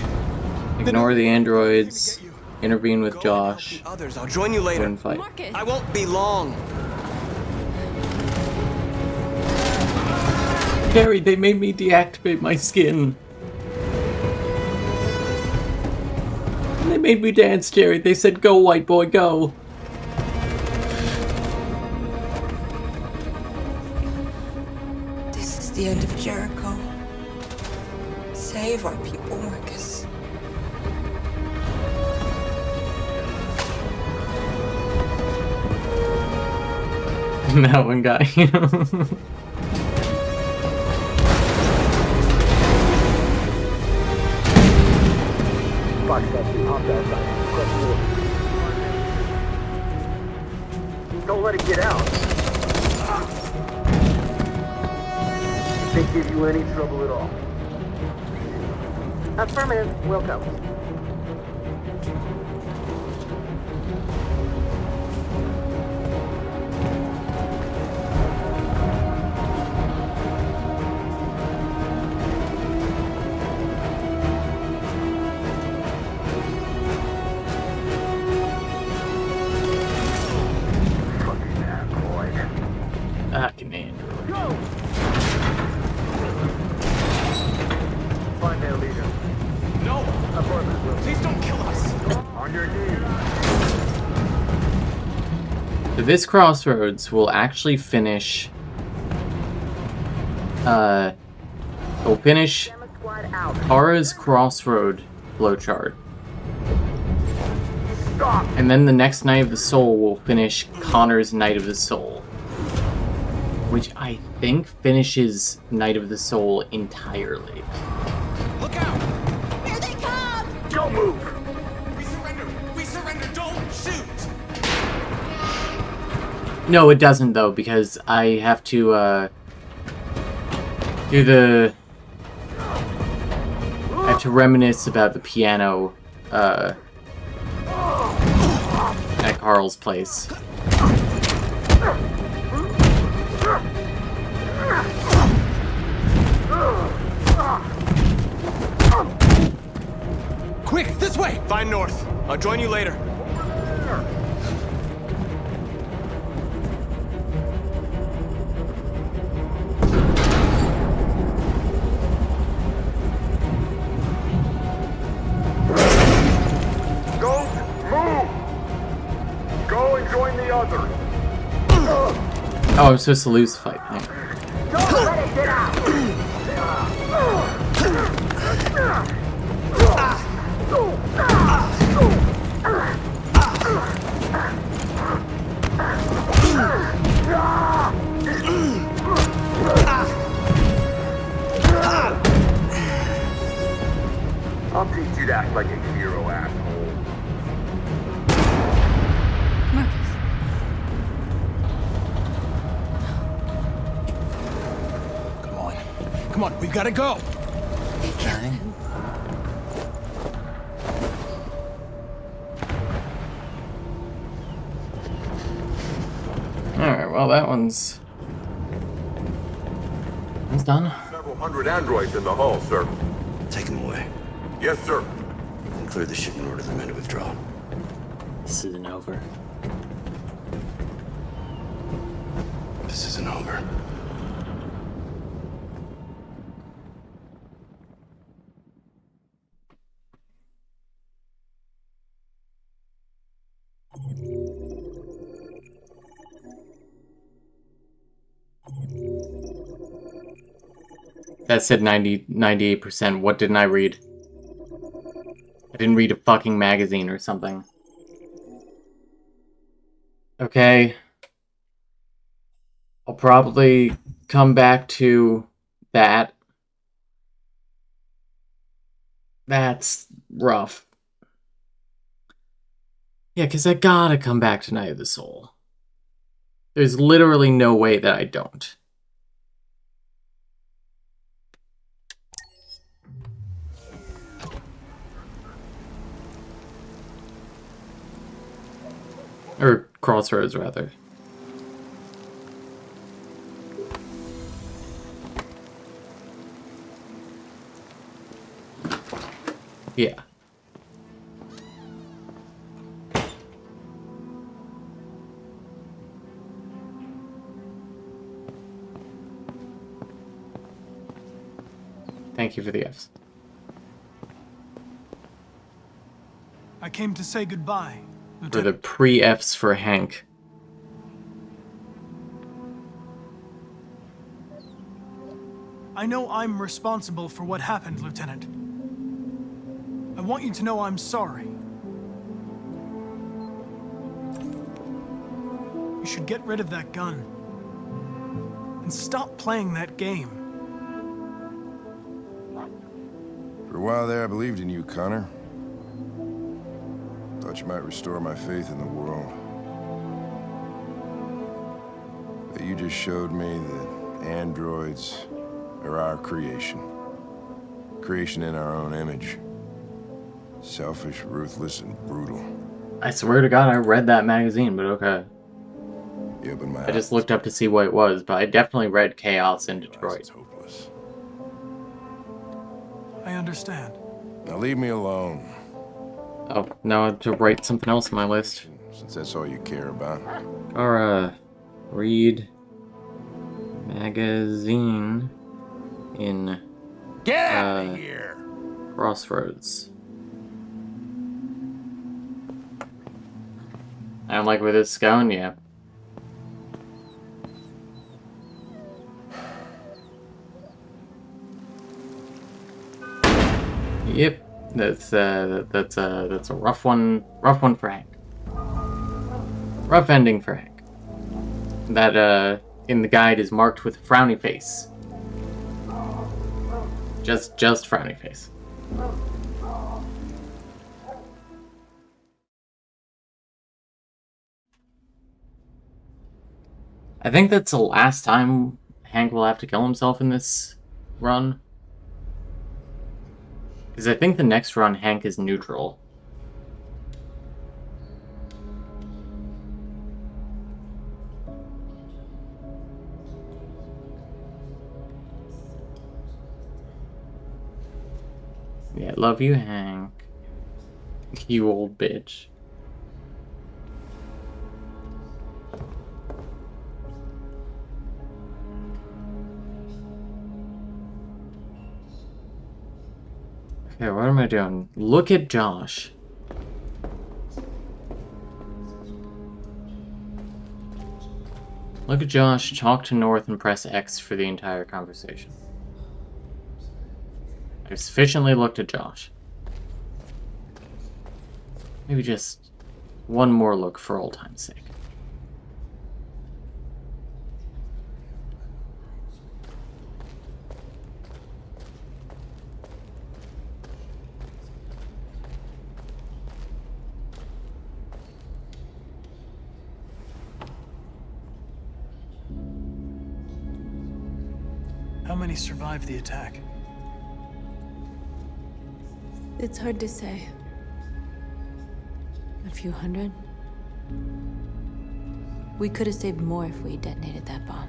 Ignore the androids. Intervene with Josh. Others, I'll join you later. Wouldn't fight. I won't be long. Carrie, they made me deactivate my skin. They made me dance, Jerry. They said, go, white boy, go. This is the end of Jericho. Save our people, Marcus. That one guy. Don't let it get out. They give you any trouble at all. Affirmative, welcome. Fucking android. Go! Find their leader. No! Affirmative. Please don't kill us! On your knees. So this crossroads will actually finish. Will finish Tara's crossroad flowchart. Stop! And then the next Night of the Soul will finish Connor's Night of the Soul. Which I think finishes Night of the Soul entirely. Look out! Here they come! Don't move! We surrender! We surrender! Don't shoot! No, it doesn't though, because I have to do the. I have to reminisce about the piano at Carl's place. Quick, this way! Find North. I'll join you later. Go, move! Go and join the others. Oh, I'm supposed to lose the fight. Hang on. Don't let it get out! I'll teach you to act like a hero, asshole. Marcus. Come on, we've got to go. Okay. Alright, well that one's done. Several hundred androids in the hull, sir. Take them away. Yes, sir. And clear the ship and order the men to withdraw. This isn't over. This isn't over. That said 98%. What didn't I read? I didn't read a fucking magazine or something. Okay. I'll probably come back to that. That's rough. Yeah, because I gotta come back to Night of the Soul. There's literally no way that I don't. Or Crossroads, rather. Yeah. Thank you for the Fs. I came to say goodbye, For Lieutenant. the pre-Fs for Hank. I know I'm responsible for what happened, Lieutenant. I want you to know I'm sorry. You should get rid of that gun. And stop playing that game. For a while there, I believed in you, Connor. Thought you might restore my faith in the world. But you just showed me that androids are our creation. Creation in our own image. Selfish, ruthless, and brutal. I swear to God, I read that magazine, but okay. You opened my I just looked up to see what it was, but I definitely read Chaos in Detroit. hopeless. I understand. Now leave me alone. Oh, now I have to write something else on my list. Since that's all you care about. Or, read magazine in Get out of here! Crossroads. I don't like where this is going, yeah. Yep, that's a rough one for Hank. Rough ending for Hank. That in the guide is marked with a frowny face. Just frowny face. I think that's the last time Hank will have to kill himself in this run. Because I think the next run, Hank is neutral. Yeah, love you, Hank. You old bitch. Okay, what am I doing? Look at Josh. Look at Josh, talk to North, and press X for the entire conversation. I've sufficiently looked at Josh. Maybe just one more look for old time's sake. How many survived the attack? It's hard to say. A few hundred? We could have saved more if we detonated that bomb.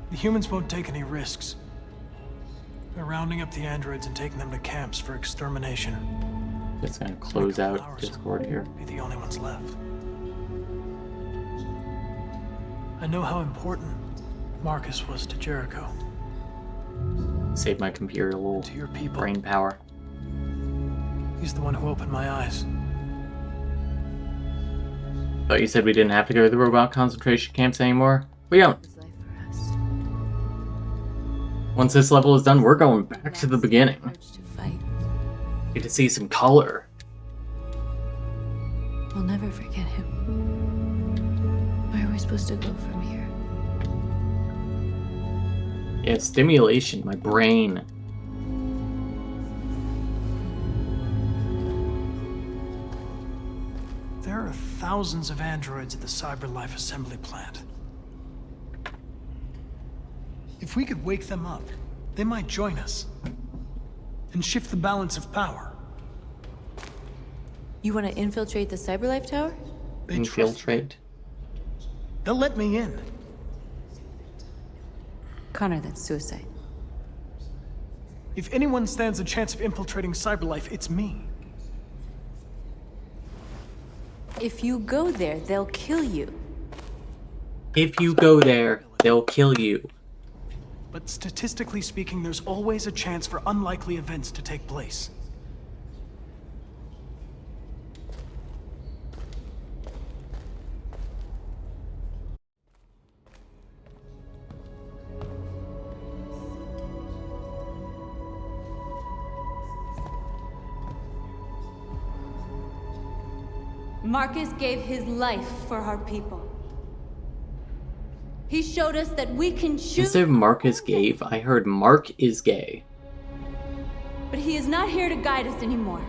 The humans won't take any risks. They're rounding up the androids and taking them to camps for extermination. Just gonna close out Discord here. Be the only ones left. I know how important Marcus was to Jericho. Save my computer a little To your people. brain power. He's the one who opened my eyes. Thought you said we didn't have to go to the robot concentration camps anymore. We don't. Once this level is done, we're going back to the beginning. Get to see some color. We'll never forget him. Where are we supposed to go from here? Yeah, stimulation, my brain. There are thousands of androids at the CyberLife assembly plant. If we could wake them up, they might join us and shift the balance of power. You want to infiltrate the CyberLife tower? Infiltrate? They'll let me in. Connor, that's suicide. If anyone stands a chance of infiltrating CyberLife, it's me. If you go there, they'll kill you. If you go there, they'll kill you. But statistically speaking, there's always a chance for unlikely events to take place. Marcus gave his life for our people. He showed us that we can choose. Instead of Marcus gave, I heard Mark is gay. But he is not here to guide us anymore.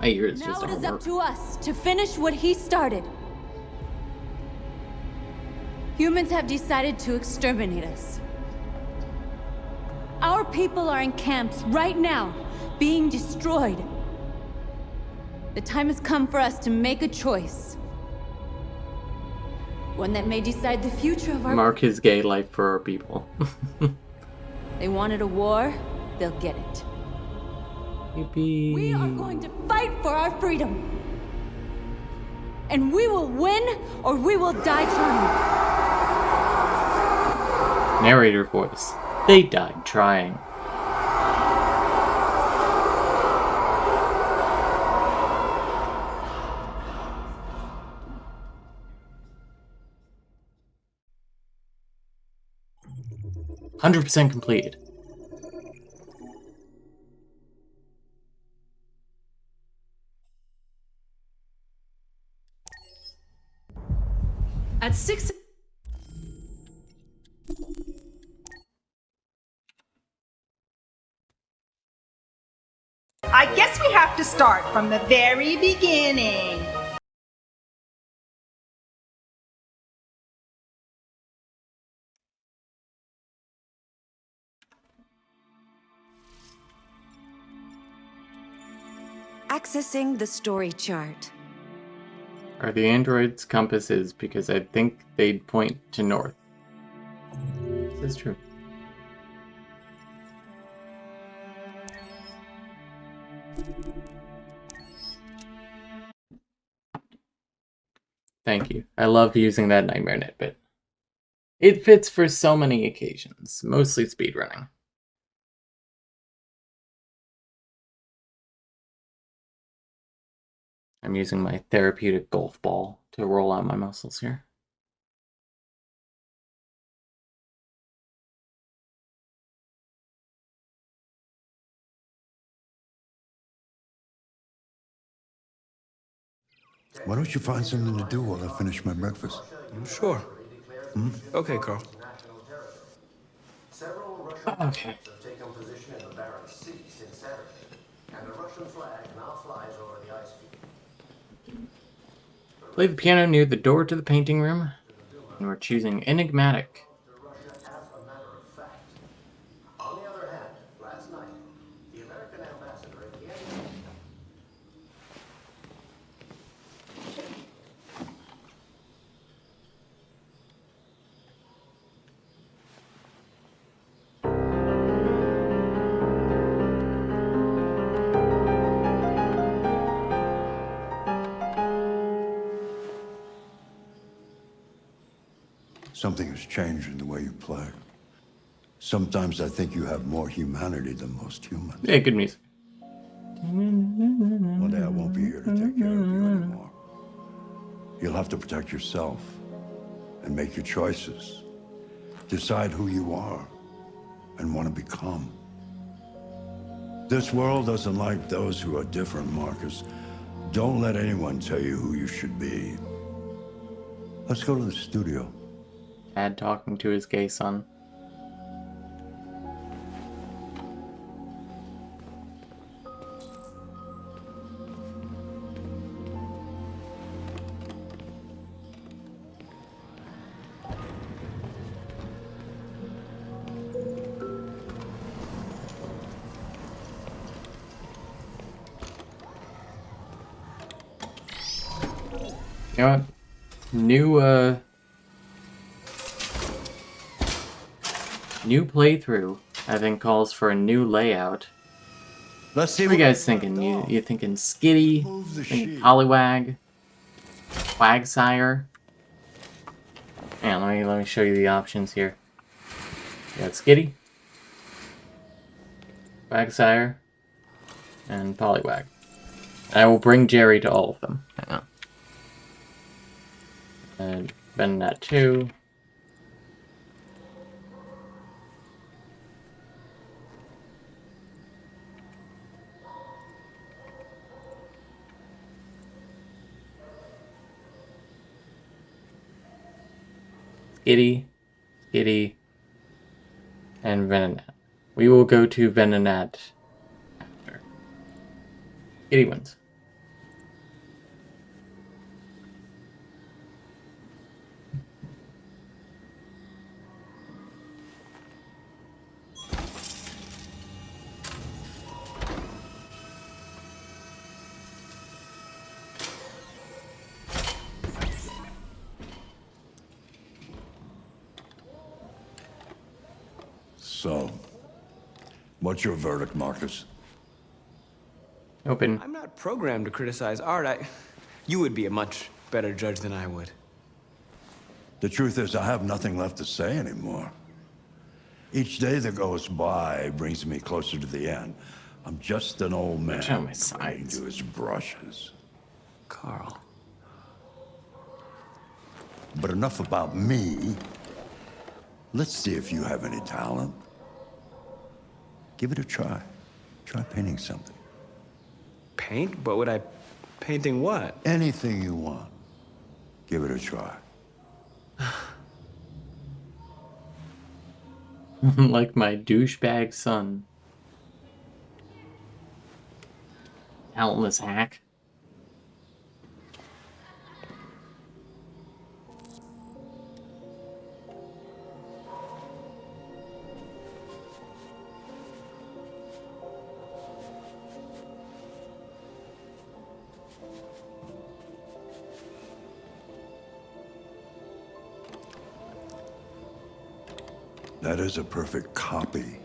I hear it's Now just it is artwork. up to us to finish what he started. Humans have decided to exterminate us. Our people are in camps right now, being destroyed. The time has come for us to make a choice. One that may decide the future of our... Mark is gay life for our people. They wanted a war, they'll get it. Yippee. We are going to fight for our freedom. And we will win, or we will die trying. Narrator voice. They died trying. %100% completed. At 6... I guess we have to start from the very beginning. Accessing the story chart. Are the androids compasses? Because I think they'd point to north. This is true. Thank you. I love using that nightmare net bit. It fits for so many occasions, mostly speedrunning. I'm using my therapeutic golf ball. to roll out my muscles here. Why don't you find something to do while I finish my breakfast? Sure. Okay, Carl. Several Russian Okay. have taken position in the Barents Sea since Saturday, and a Russian flag now flies over the ice field. Play the piano near the door to the painting room, and we're choosing Enigmatic. As a matter of fact. On the other hand, last night, the American ambassador at the end. Something has changed in the way you play. Sometimes I think you have more humanity than most humans. Yeah, good music. One day I won't be here to take care of you anymore. You'll have to protect yourself and make your choices. Decide who you are and want to become. This world doesn't like those who are different, Marcus. Don't let anyone tell you who you should be. Let's go to the studio. Dad talking to his gay son. You know what? New playthrough, I think, calls for a new layout. Let's see what are you guys thinking? You thinking Skitty? Thinking Poliwag? Quagsire? Yeah, let me show you the options here. You got Skitty, Quagsire, and Poliwag. I will bring Jerry to all of them. Hang on. And Venonat 2. Skitty, and Venonat. We will go to Venonat after. Skitty wins. So, what's your verdict, Marcus? Open. I'm not programmed to criticize art. You would be a much better judge than I would. The truth is, I have nothing left to say anymore. Each day that goes by brings me closer to the end. I'm just an old man clinging to his brushes. Carl. But enough about me. Let's see if you have any talent. Give it a try. Try painting something. Paint? But would I... Painting what? Anything you want. Give it a try. Like my douchebag son. Talentless hack. That is a perfect copy.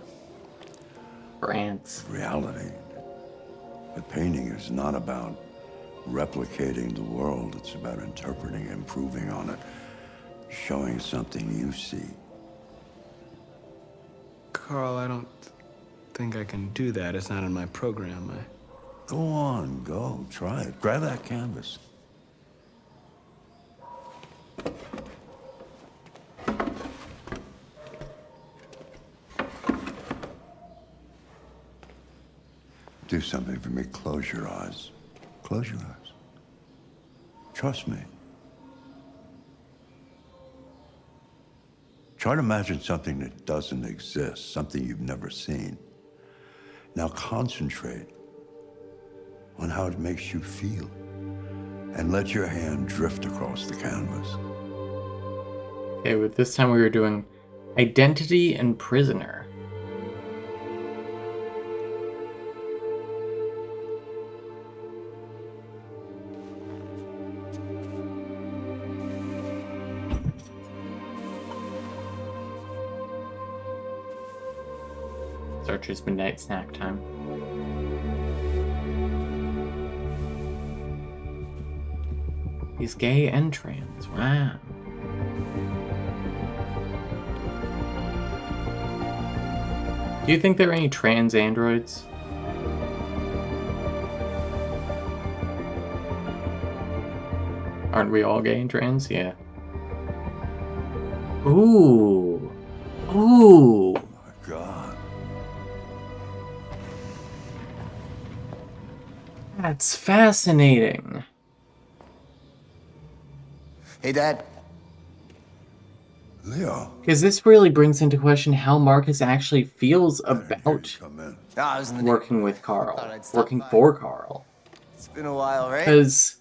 Grants. Reality. But painting is not about replicating the world. It's about interpreting, improving on it, showing something you see. Carl, I don't think I can do that. It's not in my program. Go on, go. Try it. Grab that canvas. Do something for me. Close your eyes. Close your eyes. Trust me. Try to imagine something that doesn't exist, something you've never seen. Now concentrate on how it makes you feel, and let your hand drift across the canvas. Okay, but this time we were doing identity and prisoner. Archer's midnight snack time. He's gay and trans. Wow. Do you think there are any trans androids? Aren't we all gay and trans? Yeah. Ooh. Ooh. That's fascinating. Hey, Dad. Leo. Because this really brings into question how Marcus actually feels about working with Carl, working for Carl. It's been a while, right? Because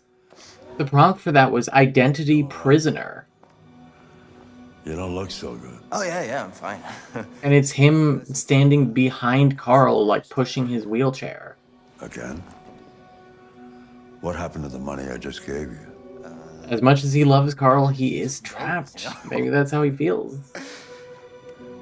the prompt for that was identity prisoner. You don't look so good. Oh, yeah, I'm fine. And it's him standing behind Carl, like pushing his wheelchair. Again? What happened to the money I just gave you? As much as he loves Carl, he is trapped. Maybe that's how he feels.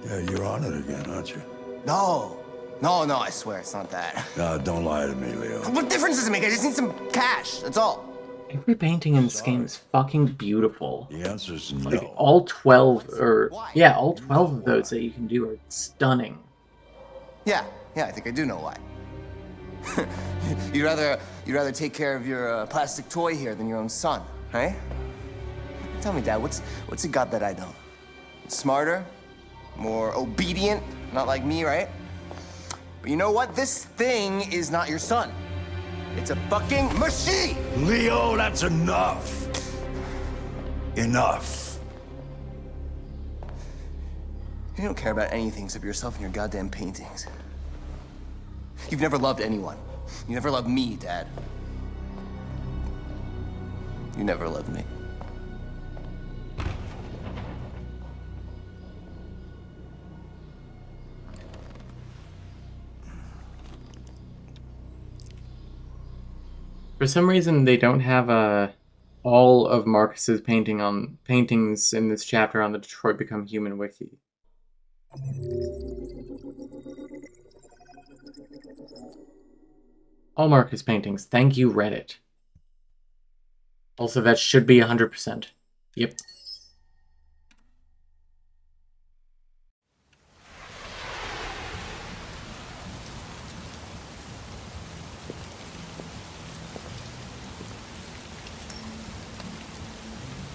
Yeah, you're on it again, aren't you? No, I swear it's not that. No, don't lie to me, Leo. What difference does it make? I just need some cash, that's all. Every painting in this game is fucking beautiful. The answer's no. Like, all 12, all 12 of those that you can do are stunning. Yeah, I think I do know why. You'd rather take care of your plastic toy here than your own son, right? Tell me, Dad, what's it got that I don't? Smarter, more obedient, not like me, right? But you know what? This thing is not your son. It's a fucking machine! Leo, that's enough. Enough. You don't care about anything except yourself and your goddamn paintings. You've never loved anyone. You never loved me, Dad. You never loved me. For some reason, they don't have all of Marcus's paintings in this chapter on the Detroit Become Human wiki. All Marcus paintings. Thank you, Reddit. Also, that should be 100%. Yep.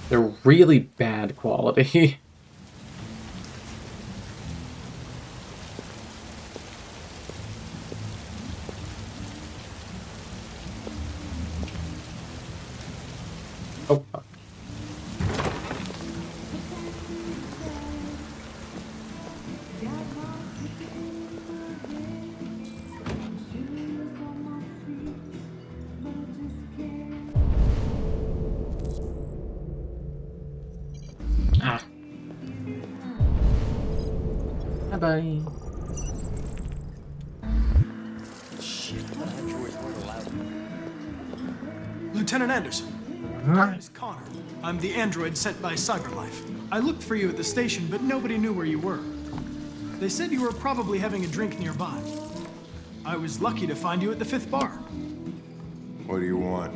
They're really bad quality. Oh, fuck. Ah. Bye-bye. Lieutenant Anderson. My name is Connor. I'm the android sent by CyberLife. I looked for you at the station, but nobody knew where you were. They said you were probably having a drink nearby. I was lucky to find you at the 5th bar. What do you want?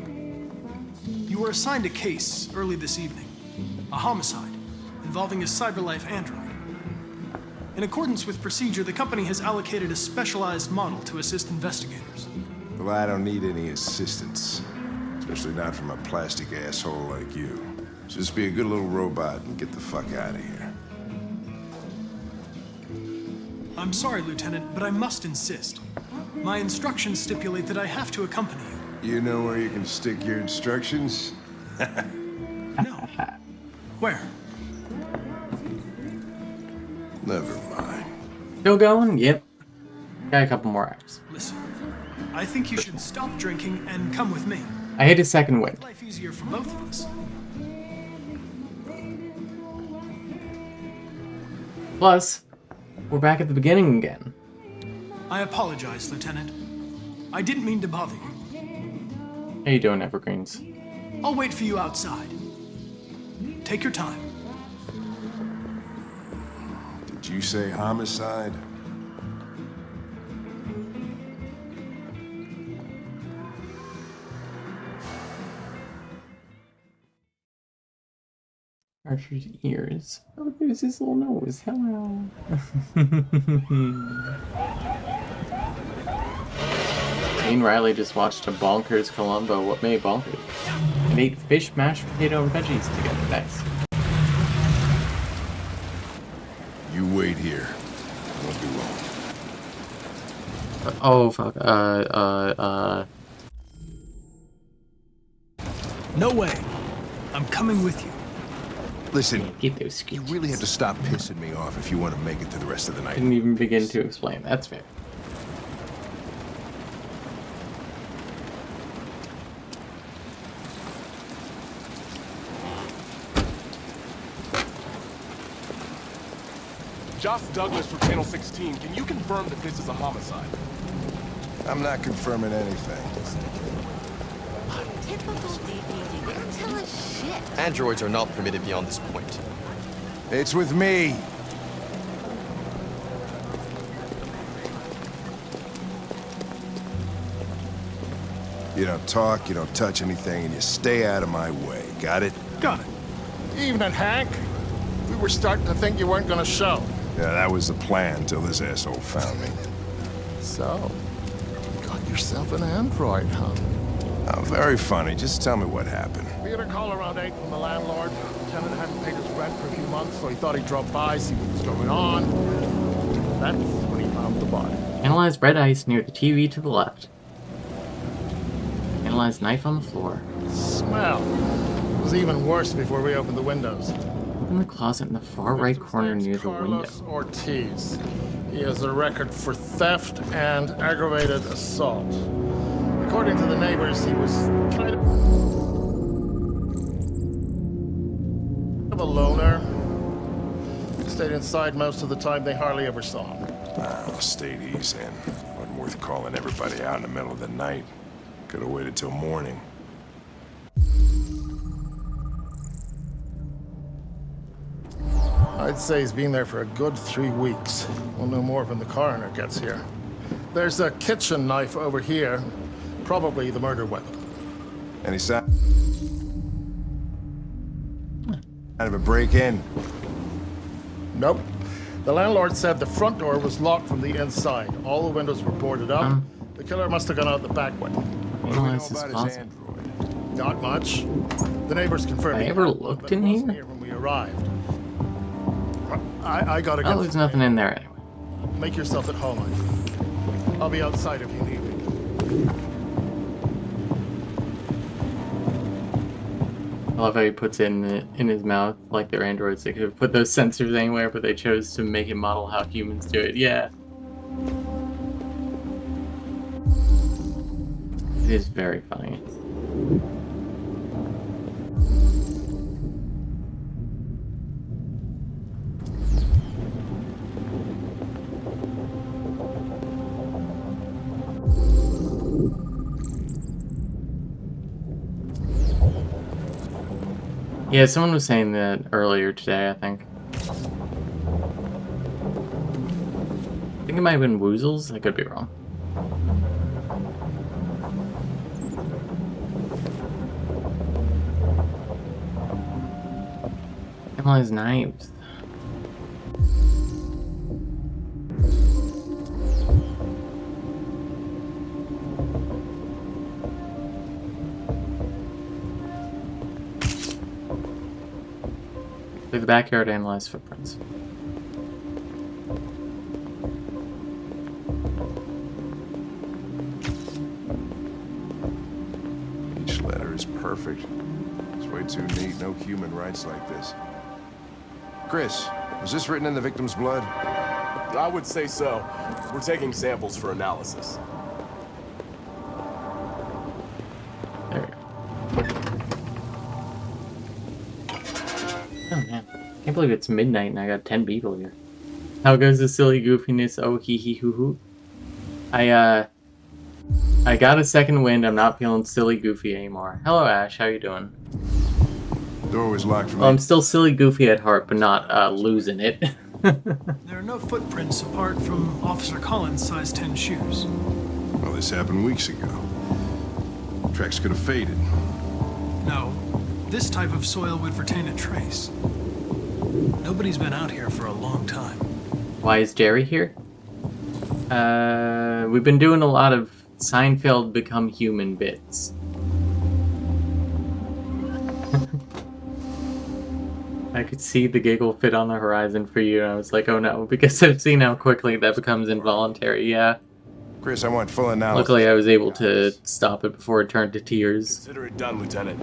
You were assigned a case early this evening. A homicide involving a CyberLife android. In accordance with procedure, the company has allocated a specialized model to assist investigators. Well, I don't need any assistance. Especially not from a plastic asshole like you. Just be a good little robot and get the fuck out of here. I'm sorry, Lieutenant, but I must insist. My instructions stipulate that I have to accompany you. You know where you can stick your instructions? No. Where? Never mind. Still going? Yep. Got a couple more hours. Listen, I think you should stop drinking and come with me. I hit a second wind. Life easier for both of us. Plus, we're back at the beginning again. I apologize, Lieutenant. I didn't mean to bother you. How you doing, Evergreens? I'll wait for you outside. Take your time. Did you say homicide? Archer's ears. Oh, there's his little nose. Hello. Jane Riley just watched a bonkers Columbo. What made bonkers? And ate fish, mashed potato, and veggies together. Nice. You wait here. I won't be long. Oh, fuck. No way. I'm coming with you. Listen, Get those you really have to stop pissing me off if you want to make it to the rest of the night. Didn't even begin to explain. That's fair. Josh Douglas from Channel 16. Can you confirm that this is a homicide? I'm not confirming anything. Typical DVD. They don't tell us shit. Androids are not permitted beyond this point. It's with me. You don't talk, you don't touch anything, and you stay out of my way. Got it? Got it. Evening, Hank. We were starting to think you weren't gonna show. Yeah, that was the plan till this asshole found me. So, you got yourself an android, huh? Oh, very funny. Just tell me what happened. We had a call around 8 from the landlord. The tenant hadn't paid his rent for a few months, so he thought he'd drop by, see what was going on. That's when he found the body. Analyze red ice near the TV to the left. Analyze knife on the floor. Smell. It was even worse before we opened the windows. Open the closet in the far right corner near the window. Carlos Ortiz. He has a record for theft and aggravated assault. According to the neighbors, he was kind of a loner. Stayed inside most of the time. They hardly ever saw him. Oh, stayed easy. Wasn't worth calling everybody out in the middle of the night. Could have waited till morning. I'd say he's been there for a good 3 weeks. We'll know more when the coroner gets here. There's a kitchen knife over here. Probably the murder weapon. Any sign? Kind of a break-in? Nope. The landlord said the front door was locked from the inside. All the windows were boarded up. The killer must have gone out the back way. What do we know about his android? Not much. The neighbors confirmed. I ever looked in here? When we arrived. I gotta Oh, go. there's nothing in there anyway. Make yourself at home. I'll be outside if you need me. I love how he puts it in his mouth like they're androids. They could have put those sensors anywhere, but they chose to make it model how humans do it. Yeah. It is very funny. Yeah, someone was saying that earlier today, I think. I think it might have been Woozles. I could be wrong. Analyze knives. Leave the backyard, analyze footprints. perfect. It's way too neat. No human writes like this. Chris, was this written in the victim's blood? I would say so. We're taking samples for analysis. There we go. Oh man, can't believe it's midnight and I got 10 people here. How goes the silly goofiness? Oh, hee hee hoo hoo. I got a second wind. I'm not feeling silly goofy anymore. Hello, Ash. How you doing? Door was locked from Well, I'm still silly goofy at heart, but not losing it. There are no footprints apart from Officer Collins' size 10 shoes. Well, this happened weeks ago. Tracks could have faded. No, this type of soil would retain a trace. Nobody's been out here for a long time. Why is Jerry here? We've been doing a lot of Seinfeld become human bits. I could see the giggle fit on the horizon for you, and I was like, oh no, because I've seen how quickly that becomes involuntary, yeah. Chris, I want full analysis. Luckily, I was able to stop it before it turned to tears. Consider it done, Lieutenant.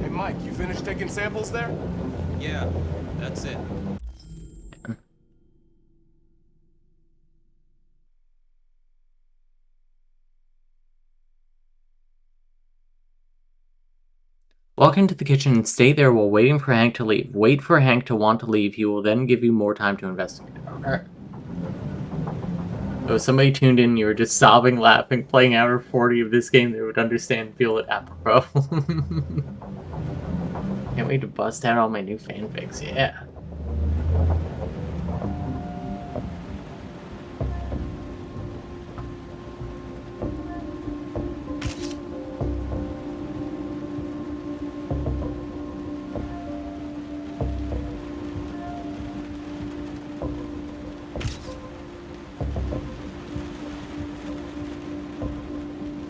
Hey, Mike, you finished taking samples there? Yeah, that's it. Walk into the kitchen and stay there while waiting for Hank to leave. Wait for Hank to want to leave. He will then give you more time to investigate. Okay. So if somebody tuned in, you were just sobbing, laughing, playing hour 40 of this game, they would understand and feel it apropos. Can't wait to bust out all my new fanfics, yeah.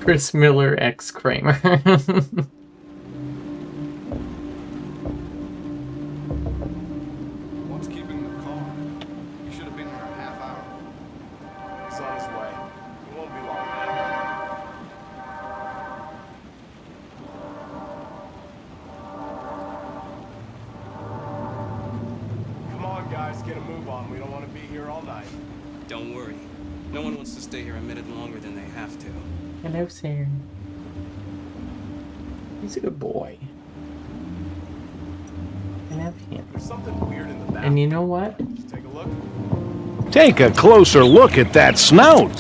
Chris Miller X Kramer. What's keeping the car? You should have been here a half hour. He's on his way. He won't be long now. Come on, guys, get a move on. We don't want to be here all night. Don't worry. No one wants to stay here a minute longer than they have to. Hello, Sarah. He's a good boy. I love him. There's something weird in the back. And you know what? Just take a look. Take a closer look at that snout.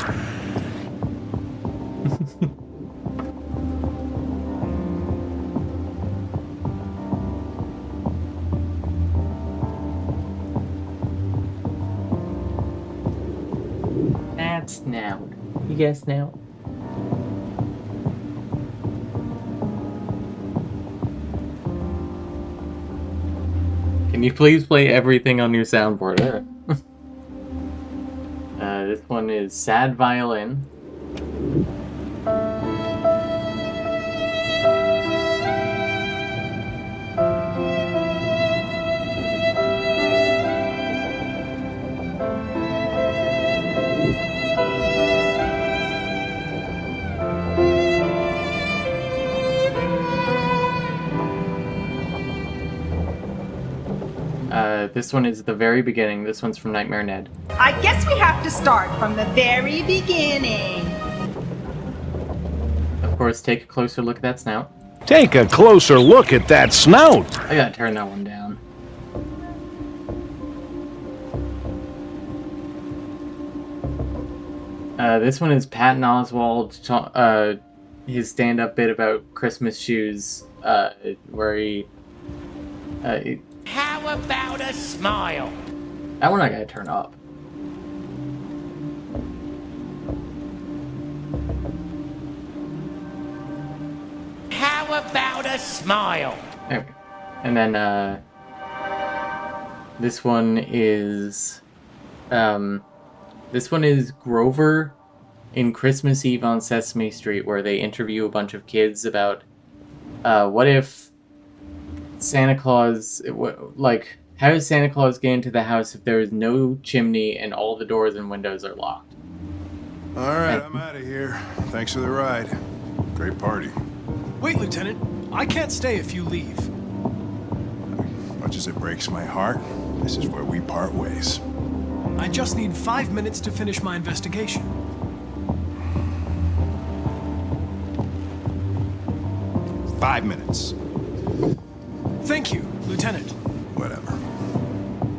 That's snout. You guys snout? Can you please play everything on your soundboard? This one is Sad Violin. This one is the very beginning. This one's from Nightmare Ned. I guess we have to start from the very beginning. Of course, take a closer look at that snout. Take a closer look at that snout. I gotta turn that one down. This one is Patton Oswalt, his stand-up bit about Christmas shoes, where he... How about a smile? That one I gotta turn up. How about a smile? There we go. And then, this one is Grover in Christmas Eve on Sesame Street, where they interview a bunch of kids about, what if Santa Claus, like, how does Santa Claus get into the house if there is no chimney and all the doors and windows are locked? All right, I'm out of here. Thanks for the ride. Great party. Wait, Lieutenant. I can't stay if you leave. Much as it breaks my heart, this is where we part ways. I just need 5 minutes to finish my investigation. Five minutes. Thank you, Lieutenant. Whatever.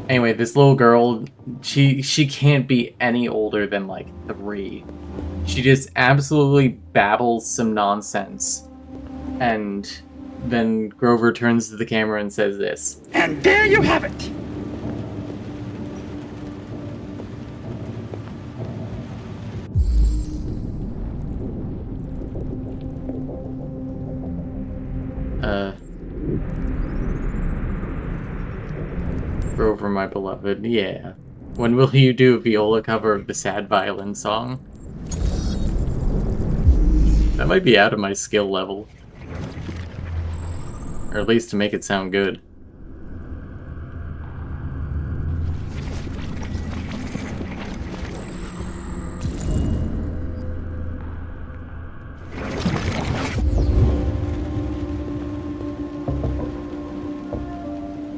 Anyway, this little girl, she can't be any older than like 3. She just absolutely babbles some nonsense. And then Grover turns to the camera and says this. And there you have it! Grover, my beloved, yeah. When will you do a viola cover of the sad violin song? That might be out of my skill level. Or at least to make it sound good.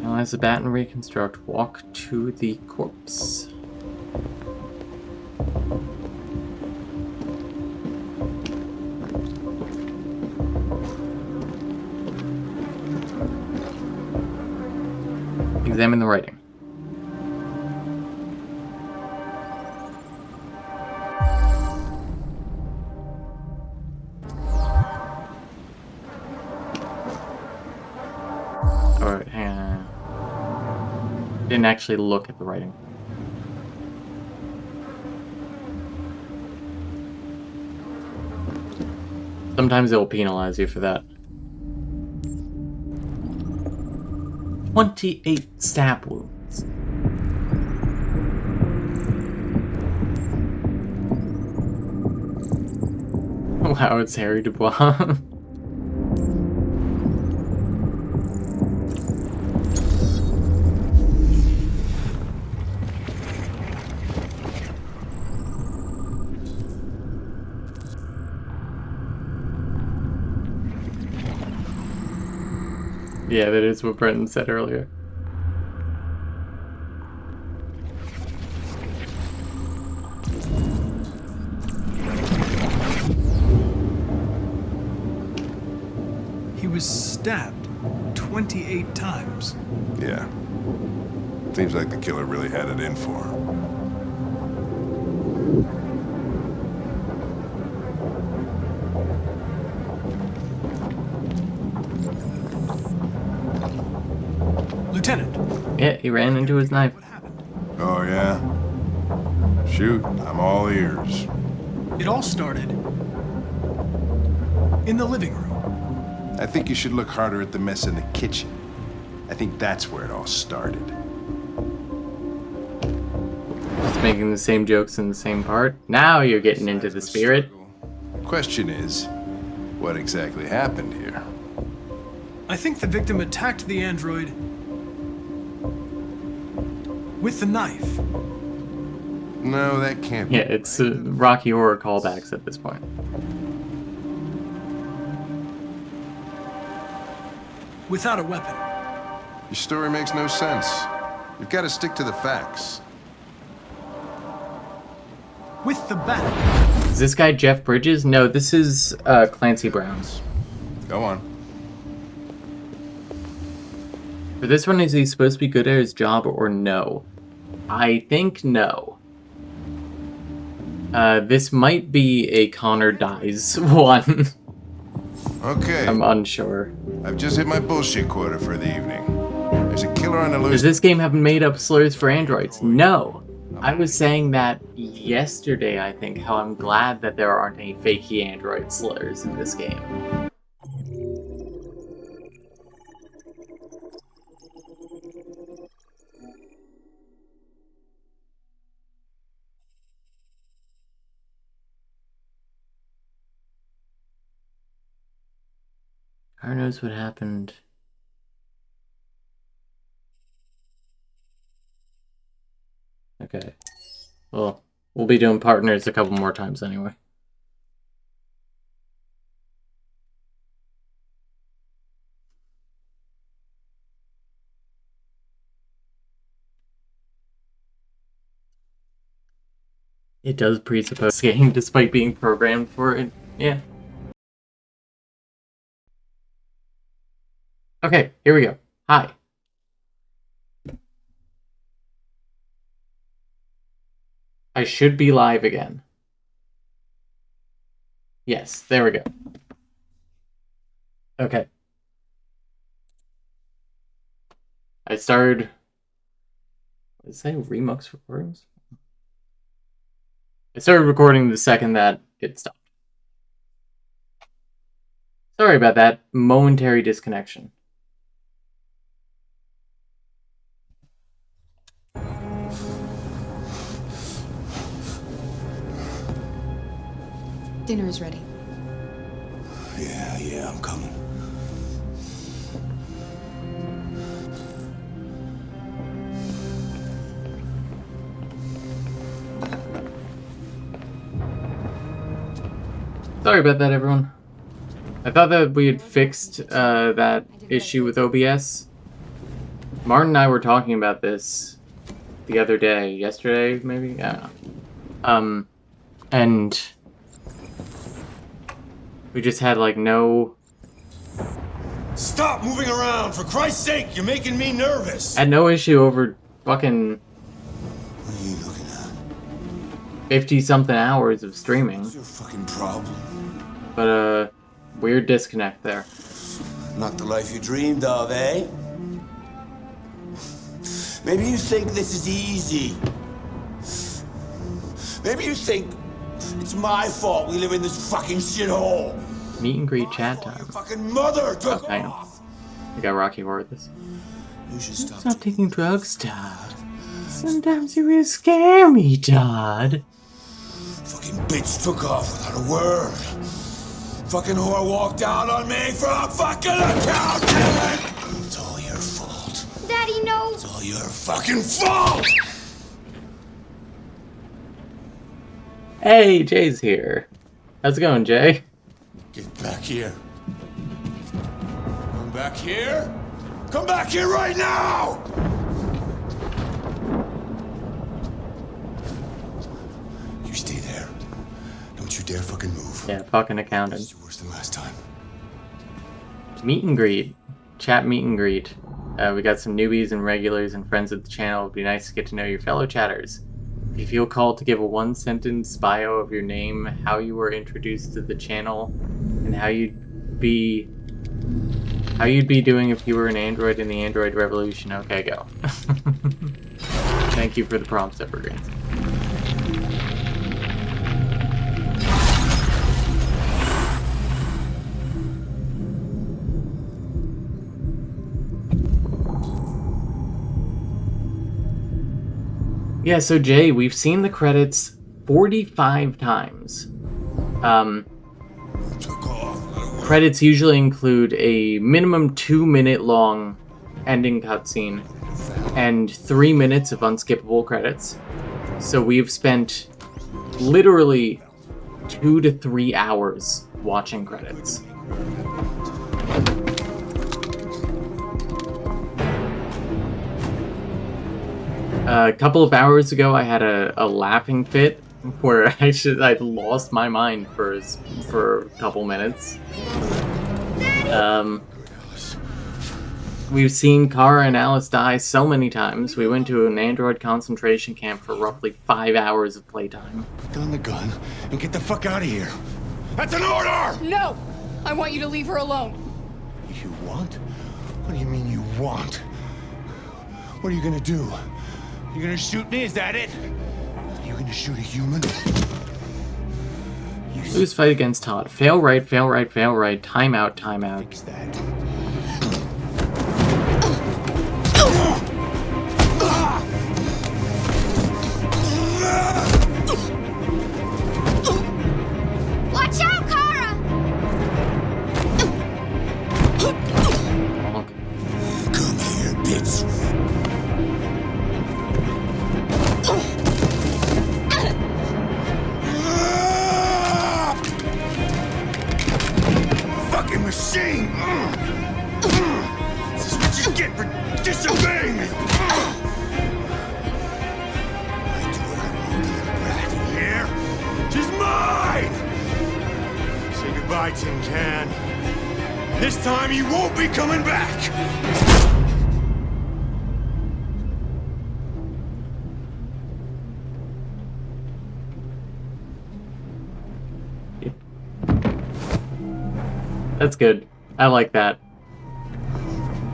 Now as the Baton reconstruct, walk to the corpse. Examine the writing. Alright, hang on. Didn't actually look at the writing. Sometimes it will penalize you for that. 28 stab wounds. Wow, it's Harry Dubois. Yeah, that is what Brenton said earlier. He was stabbed 28 times. Yeah. Seems like the killer really had it in for him. Lieutenant. Yeah, he ran into his knife. Oh, yeah? Shoot, I'm all ears. It all started in the living room. I think you should look harder at the mess in the kitchen. I think that's where it all started. Just making the same jokes in the same part. Now you're getting into the spirit. Question is, what exactly happened here? I think the victim attacked the android with the knife. No, that can't be. Yeah, it's Rocky Horror callbacks at this point. Without a weapon. Your story makes no sense. You've got to stick to the facts. With the bat. Is this guy Jeff Bridges? No, this is Clancy Brown. Go on. For this one, is he supposed to be good at his job or no? I think no. This might be a Connor dies one. Okay. I'm unsure. I've just hit my bullshit quota for the evening. There's a killer on the loose. Does this game have made up slurs for androids? No. I was saying that yesterday, I think, how I'm glad that there aren't any fakey android slurs in this game. Who knows what happened? Okay. Well, We'll be doing partners a couple more times anyway. It does presuppose skating despite being programmed for it. Yeah. Okay, here we go. Hi. I should be live again. Yes, there we go. Okay. I started... Is that Remux recordings? I started recording the second that it stopped. Sorry about that. Momentary disconnection. Dinner is ready. Yeah, I'm coming. Sorry about that, everyone. I thought that we had fixed that issue with OBS. Martin and I were talking about this the other day. Yesterday, maybe? I don't know. And we just had, like, no... Stop moving around! For Christ's sake, you're making me nervous! Had no issue over fucking... What are you looking at? 50-something hours of streaming. What's your fucking problem? But, weird disconnect there. Not the life you dreamed of, eh? Maybe you think this is easy. Maybe you think it's my fault we live in this fucking shithole. Meet and greet chat time. Your fucking mother took off. I got Rocky Horror with this. You should Stop taking drugs, Todd. Sometimes you really scare me, Todd. Fucking bitch took off without a word. Fucking whore walked out on me for a fucking accountant! It's all your fault. Daddy, no! It's all your fucking fault! Hey, Jay's here. How's it going, Jay? Get back here. Come back here. Come back here right now! You stay there. Don't you dare fucking move. Yeah, fucking accountant. It's worse than last time. Meet and greet. Chat meet and greet. We got some newbies and regulars and friends of the channel. It'd be nice to get to know your fellow chatters. If you feel called to give a one-sentence bio of your name, how you were introduced to the channel, and how you'd be doing if you were an android in the Android Revolution. Okay, go. Thank you for the prompts, Evergreens. Yeah, so Jay, we've seen the credits 45 times. Credits usually include a minimum 2-minute long ending cutscene and 3 minutes of unskippable credits. So we've spent literally 2 to 3 hours watching credits. A couple of hours ago, I had a laughing fit where I lost my mind for a couple minutes. We've seen Kara and Alice die so many times. We went to an android concentration camp for roughly 5 hours of playtime. Put down the gun and get the fuck out of here. That's an order! No! I want you to leave her alone. You want? What do you mean you want? What are you gonna do? You gonna shoot me? Is that it? You gonna shoot a human? Lose fight against Todd. Fail right, fail right, fail right. Time out, time out. Fix that. Watch out, Kara! Come here, bitch. This time you won't be coming back! That's good. I like that.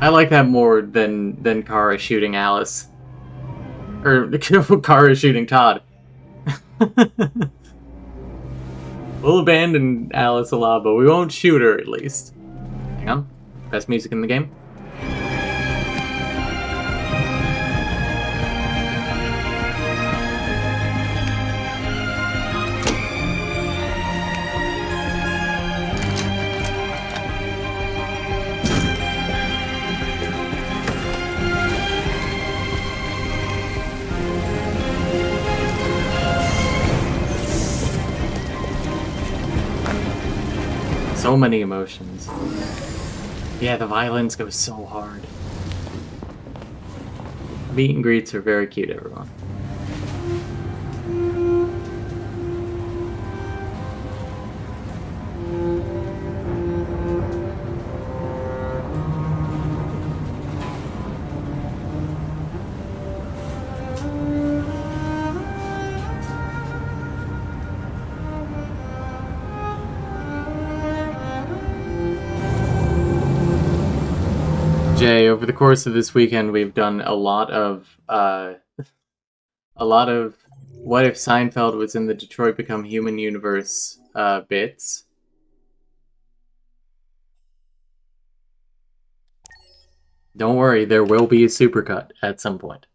I like that more than Kara shooting Alice. Or Kara shooting Todd. We'll abandon Alice a lot, but we won't shoot her at least. Hang on. Best music in the game? So many emotions. Yeah, the violins go so hard. Meet and greets are very cute, everyone. Jay, over the course of this weekend, we've done a lot of what if Seinfeld was in the Detroit Become Human universe bits. Don't worry, there will be a supercut at some point.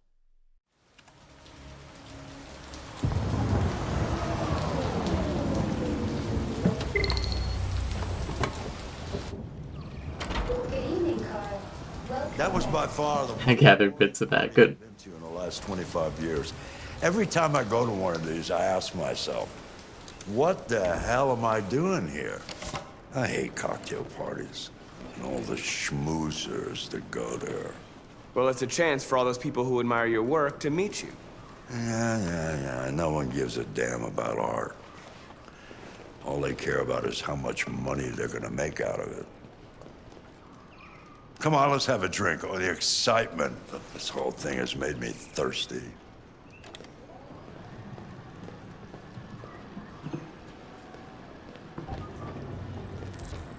That was by far the I gathered bits of that. Good. I've been to in the last 25 years. Every time I go to one of these, I ask myself, what the hell am I doing here? I hate cocktail parties and all the schmoozers that go there. Well, it's a chance for all those people who admire your work to meet you. Yeah. No one gives a damn about art. All they care about is how much money they're gonna make out of it. Come on, let's have a drink. Oh, the excitement of this whole thing has made me thirsty.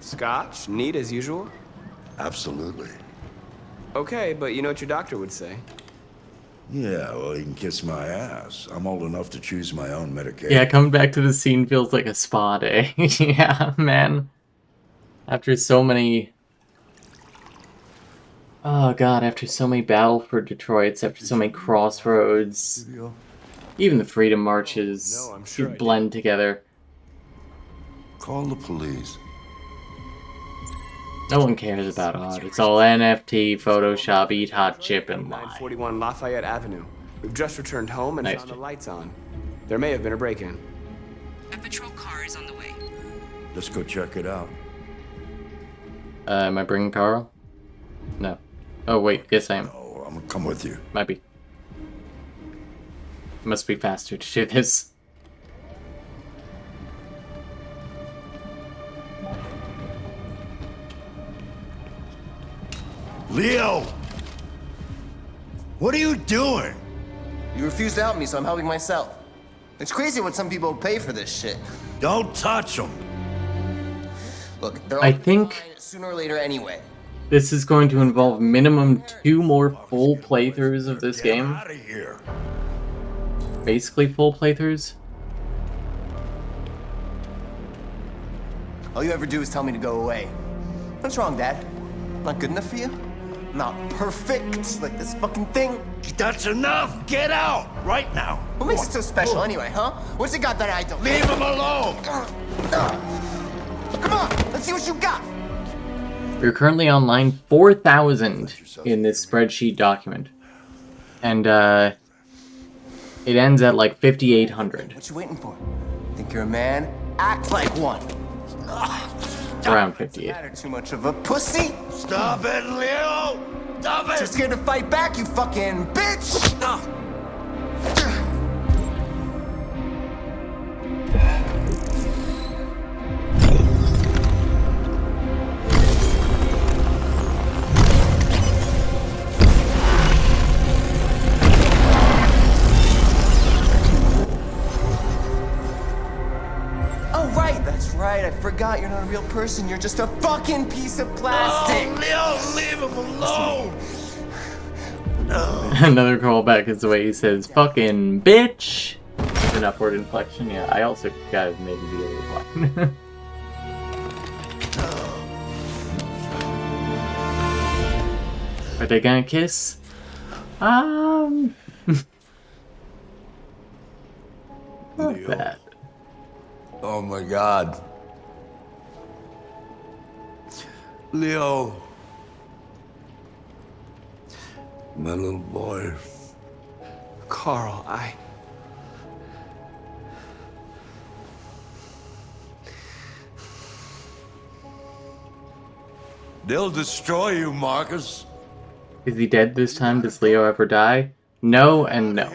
Scotch? Neat as usual? Absolutely. Okay, but you know what your doctor would say. Yeah, well, he can kiss my ass. I'm old enough to choose my own medication. Yeah, coming back to the scene feels like a spa day. Yeah, man. After so many... Oh god, after so many Battle for Detroits, after so many Crossroads, even the Freedom Marches blend together. Call the police. No one cares about art. It's all NFT, Photoshop, eat hot chip, and lie. 941 Lafayette Avenue. We've just returned home and Nice. found the lights on. There may have been a break-in. A patrol car is on the way. Let's go check it out. Am I bringing Carl? No. Oh wait, yes I am. Oh, I'm gonna come with you. Might be. Must be faster to do this. Leo! What are you doing? You refused to help me, so I'm helping myself. It's crazy what some people pay for this shit. Don't touch him. Look, they're all I think sooner or later anyway. this is going to involve minimum 2 more full playthroughs of this game. Out of here. Basically full playthroughs. All you ever do is tell me to go away. What's wrong, Dad? Not good enough for you? Not perfect, like this fucking thing? That's enough! Get out! Right now! What makes it so special anyway, huh? What's it got that I don't? Leave him alone! Come on, let's see what you got! We're currently on line 4,000 in this spreadsheet document. And, it ends at like 5,800. What you waiting for? Think you're a man? Act like one. Around 58. Matter too much of a pussy? Stop it, Leo! Stop it! Too scared to fight back, you fucking bitch! forgot you're not a real person. You're just a fucking piece of plastic. Oh, Leo, leave him alone. Another callback is the way he says "fucking bitch" with an upward inflection. Yeah, I also got maybe the other one. Are they gonna kiss? Fuck that. Oh my God. Leo. My little boy. Carl, They'll destroy you, Marcus. Is he dead this time? Does Leo ever die? No and no.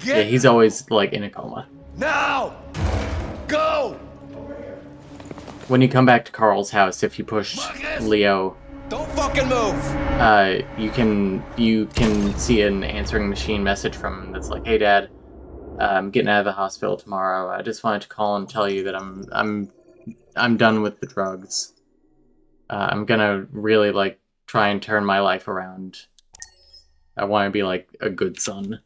Yeah, he's always like in a coma. Now! Go! When you come back to Carl's house, if you push Leo, don't fucking move. You can see an answering machine message from him that's like, "Hey, Dad, I'm getting out of the hospital tomorrow. I just wanted to call and tell you that I'm done with the drugs. I'm gonna really like try and turn my life around. I want to be like a good son."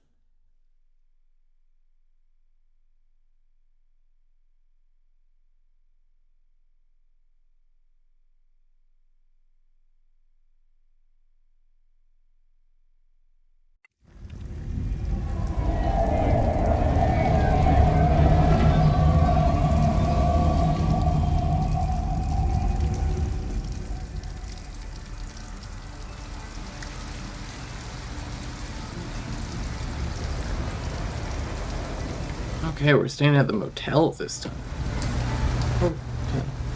Okay, we're staying at the motel this time.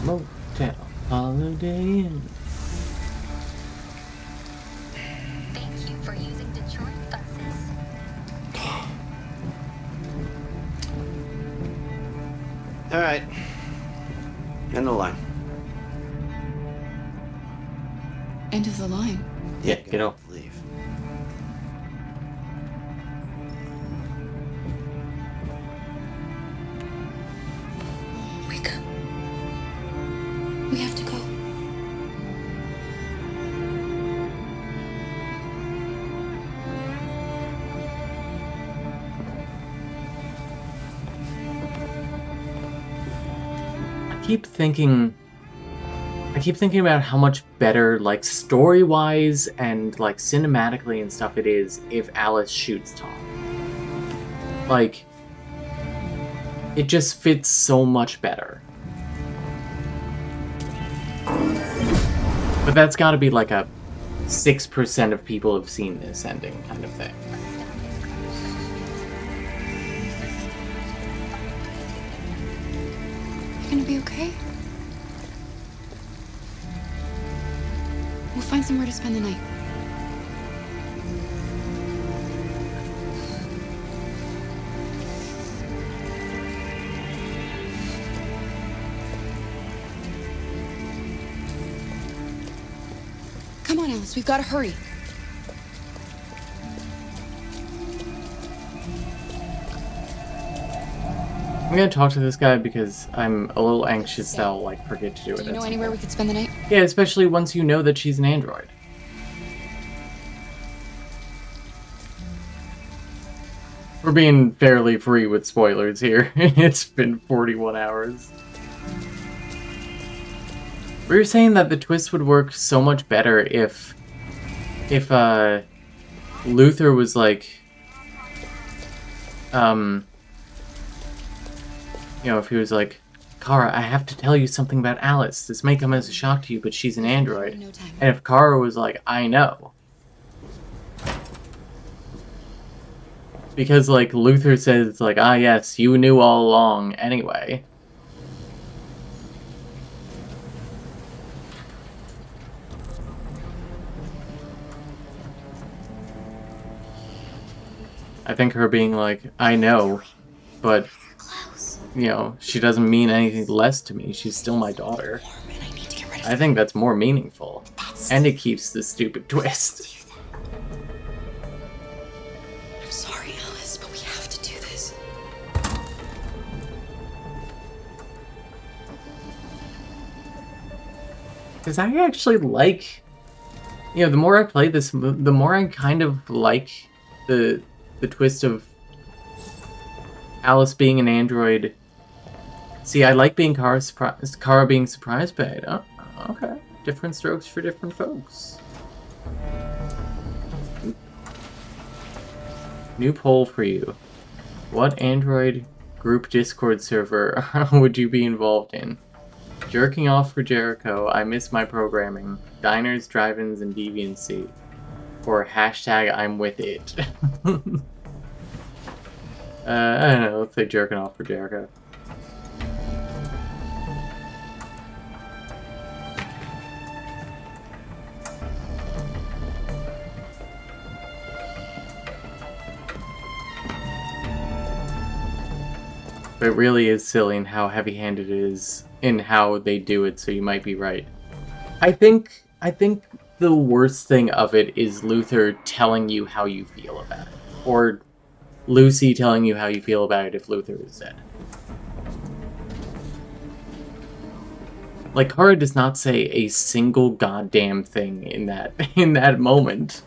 Motel, Holiday Inn. Thank you for using Detroit buses. All right. End the line. End of the line. Yeah, get off. Leave. Wake up. We have to go. I keep thinking about how much better, like, story-wise and, like, cinematically and stuff it is if Alice shoots Tom. Like, it just fits so much better. But that's gotta be like a 6% of people have seen this ending kind of thing. You gonna be okay? We'll find somewhere to spend the night. Come on, Alice, we've got to hurry. I'm gonna talk to this guy because I'm a little anxious that I'll, like, forget to do it. Do you know anywhere we could spend the night? Yeah, especially once you know that she's an android. We're being fairly free with spoilers here. It's been 41 hours. We were saying that the twist would work so much better if Luther was like, you know, if he was like, "Kara, I have to tell you something about Alice. This may come as a shock to you, but she's an android." And if Kara was like, "I know." Because, like, Luther says, like, "Ah, yes, you knew all along anyway." I think her being like, "I know, but, you know, she doesn't mean anything less to me. She's still my daughter." I think that's more meaningful. And it keeps the stupid twist. I'm sorry, Alice, but we have to do this. Because I actually like, you know, the more I play this, the more I kind of like the twist of Alice being an android. See, I like being Kara being surprised by it. Oh, okay. Different strokes for different folks. New poll for you. What Android group Discord server would you be involved in? Jerking off for Jericho, I miss my programming, diners, drive-ins, and deviancy. Or hashtag I'm with it. I don't know, let's say jerking off for Jericho. It really is silly in how heavy-handed it is in how they do it, so you might be right. I think the worst thing of it is Luther telling you how you feel about it. Or Lucy telling you how you feel about it if Luther is dead. Like, Kara does not say a single goddamn thing in that moment.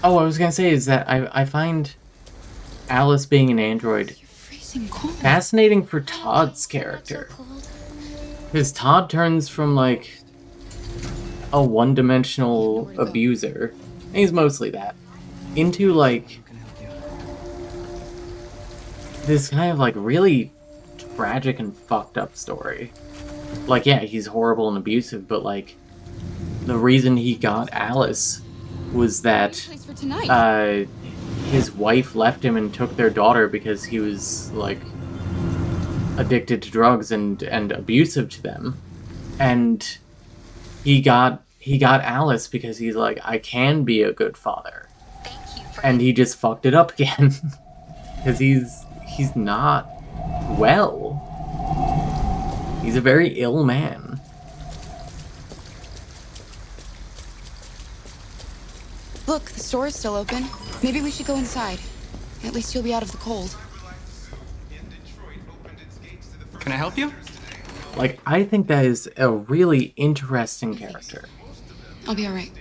Oh, I was gonna say is that I find Alice being an android fascinating for Todd's character. Because Todd turns from, like, a one-dimensional abuser, and he's mostly that, into, like, this kind of, like, really tragic and fucked up story. Like, yeah, he's horrible and abusive, but, like, the reason he got Alice was that his wife left him and took their daughter because he was, like, addicted to drugs and abusive to them. And he got Alice because he's like, I can be a good father. And he just fucked it up again. Because he's not well. He's a very ill man. Look, the store is still open. Maybe we should go inside. At least you'll be out of the cold. Can I help you? Like, I think that is a really interesting character. I'll be alright.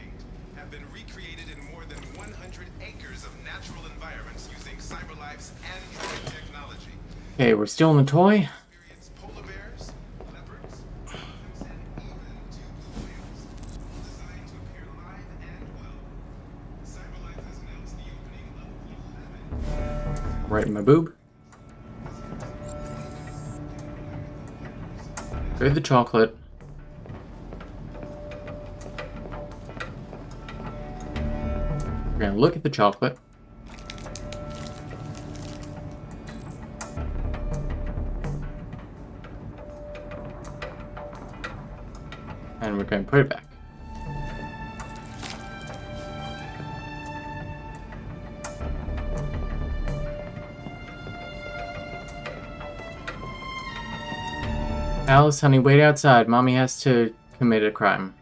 Okay, we're still in the toy. Right in my boob. Grab the chocolate. We're gonna look at the chocolate. And we're gonna put it back. Alice, honey, wait outside. Mommy has to commit a crime.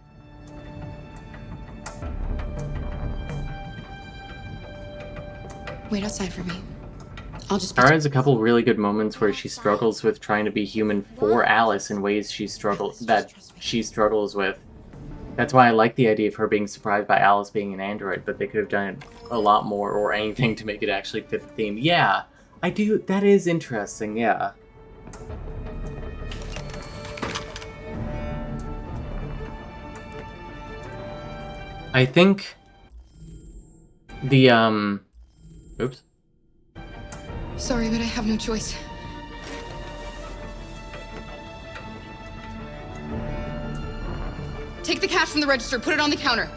Wait outside for me. I'll just. Kara has a couple really good moments where she struggles with trying to be human for Alice in ways she struggles with. That's why I like the idea of her being surprised by Alice being an android, but they could have done it a lot more or anything to make it actually fit the theme. Yeah, I do. That is interesting, yeah. I think the, oops. Sorry, but I have no choice. Take the cash from the register, put it on the counter.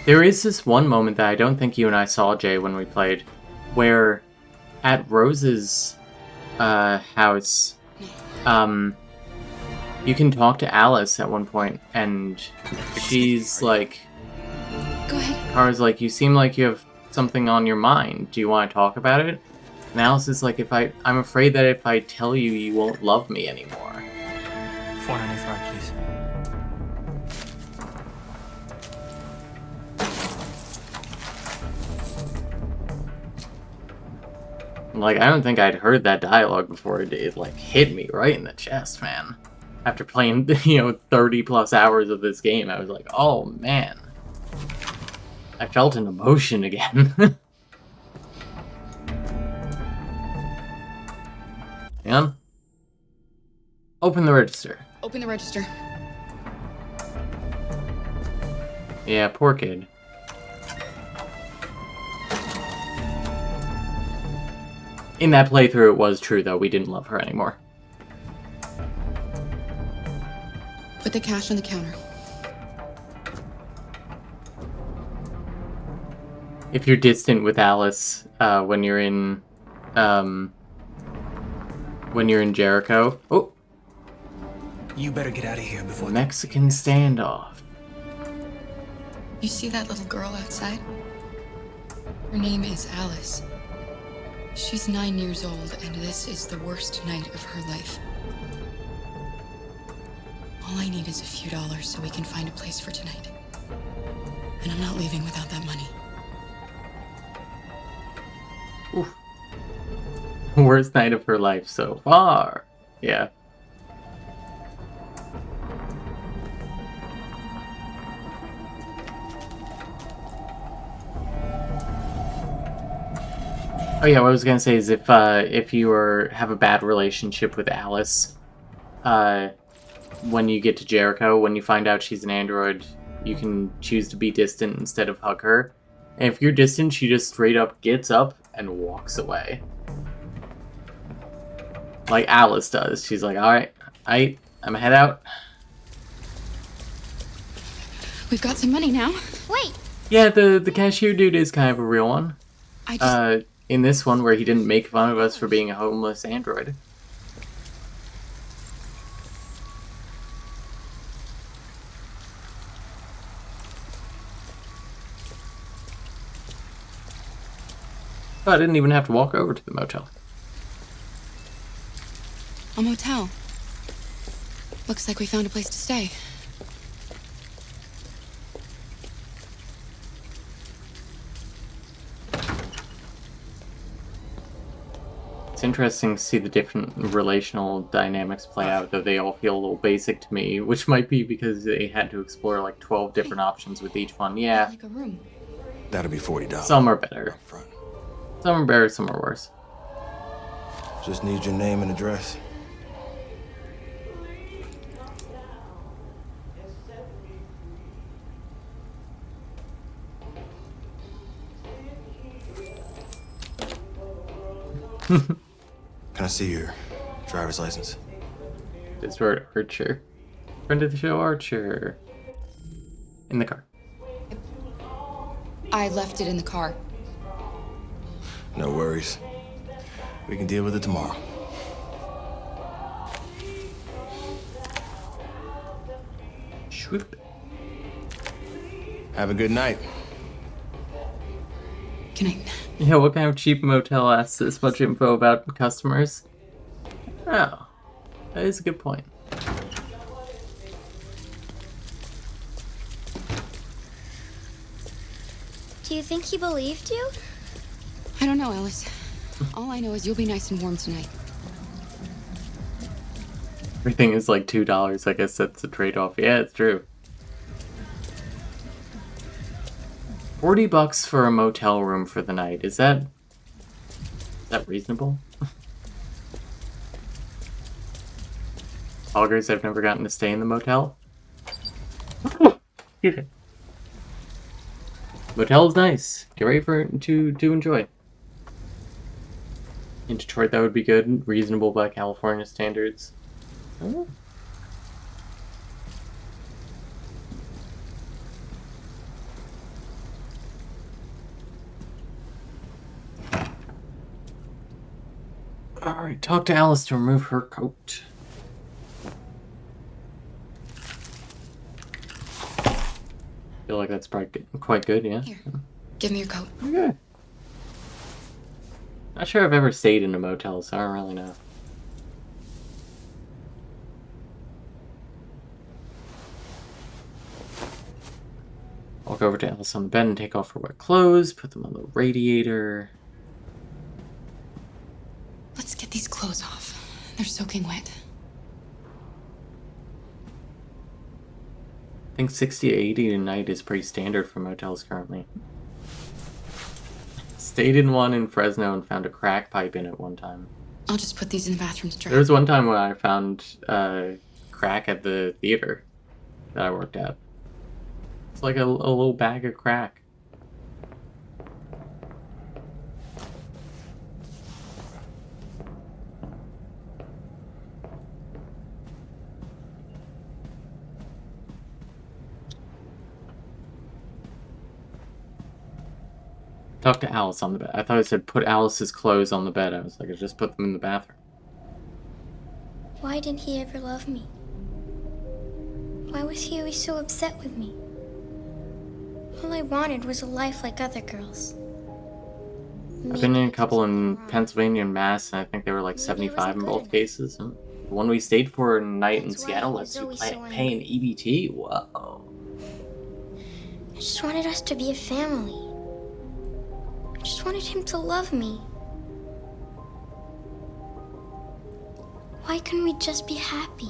There is this one moment that I don't think you and I saw, Jay, when we played, where at Rose's house, you can talk to Alice at one point, and she's like, Go ahead. Kara's like, you seem like you have something on your mind. Do you want to talk about it? And Alice is like, I'm afraid that if I tell you, you won't love me anymore. $4.95, please. Like, I don't think I'd heard that dialogue before. It like, hit me right in the chest, man. After playing, 30 plus hours of this game, I was like, oh, man. I felt an emotion again. Hang on. Open the register. Open the register. Yeah, poor kid. In that playthrough, it was true, though. We didn't love her anymore. Put the cash on the counter. If you're distant with Alice when you're in Jericho. Oh, You better get out of here before Mexican standoff. You see that little girl outside? Her name is Alice. She's 9 years old, and this is the worst night of her life. All I need is a few dollars so we can find a place for tonight. And I'm not leaving without that money. Oof. Worst night of her life so far. Yeah. Oh yeah, what I was gonna say is if you have a bad relationship with Alice, when you get to Jericho, when you find out she's an android, you can choose to be distant instead of hug her. And if you're distant, she just straight up gets up and walks away. Like Alice does. She's like, alright, I'm head out. We've got some money now. Wait! Yeah, the cashier dude is kind of a real one. I just... In this one where he didn't make fun of us for being a homeless android. Oh, I didn't even have to walk over to the motel. A motel. Looks like we found a place to stay. It's interesting to see the different relational dynamics play out, though they all feel a little basic to me, which might be because they had to explore like 12 different options with each one. Yeah. Like a room. That'll be $40. Some are better. Some are better, some are worse. Just need your name and address. Can I see your driver's license? It's for Archer. Friend of the show, Archer. In the car. I left it in the car. No worries. We can deal with it tomorrow. Swoop. Have a good night. Good night. Yeah, what kind of cheap motel asks this much info about customers? Oh, that is a good point. Do you think he believed you? I don't know, Alice. All I know is you'll be nice and warm tonight. Everything is like $2. I guess that's a trade-off. Yeah, it's true. $40 for a motel room for the night. Is that reasonable? Augers, I've never gotten to stay in the motel. Motel's nice. Get ready for it to enjoy. In Detroit, that would be good. Reasonable by California standards. Oh. Alright, talk to Alice to remove her coat. Feel like that's probably quite good, yeah? Here, give me your coat. Okay. Not sure I've ever stayed in a motel, so I don't really know. Walk over to Alice on the bed and take off her wet clothes, put them on the radiator. Let's get these clothes off. They're soaking wet. I think 60 to 80 a night is pretty standard for motels currently. Stayed in one in Fresno and found a crack pipe in it one time. I'll just put these in the bathroom to dry. There was one time when I found crack at the theater that I worked at. It's like a little bag of crack. Talk to Alice on the bed. I thought it said put Alice's clothes on the bed. I was like, I just put them in the bathroom. Why didn't he ever love me? Why was he always so upset with me? All I wanted was a life like other girls. I've been in a couple in Pennsylvania and Mass, and I think they were like 75 in both cases. And the one we stayed for a night in Seattle lets you pay an EBT. Whoa. I just wanted us to be a family. I just wanted him to love me. Why couldn't we just be happy?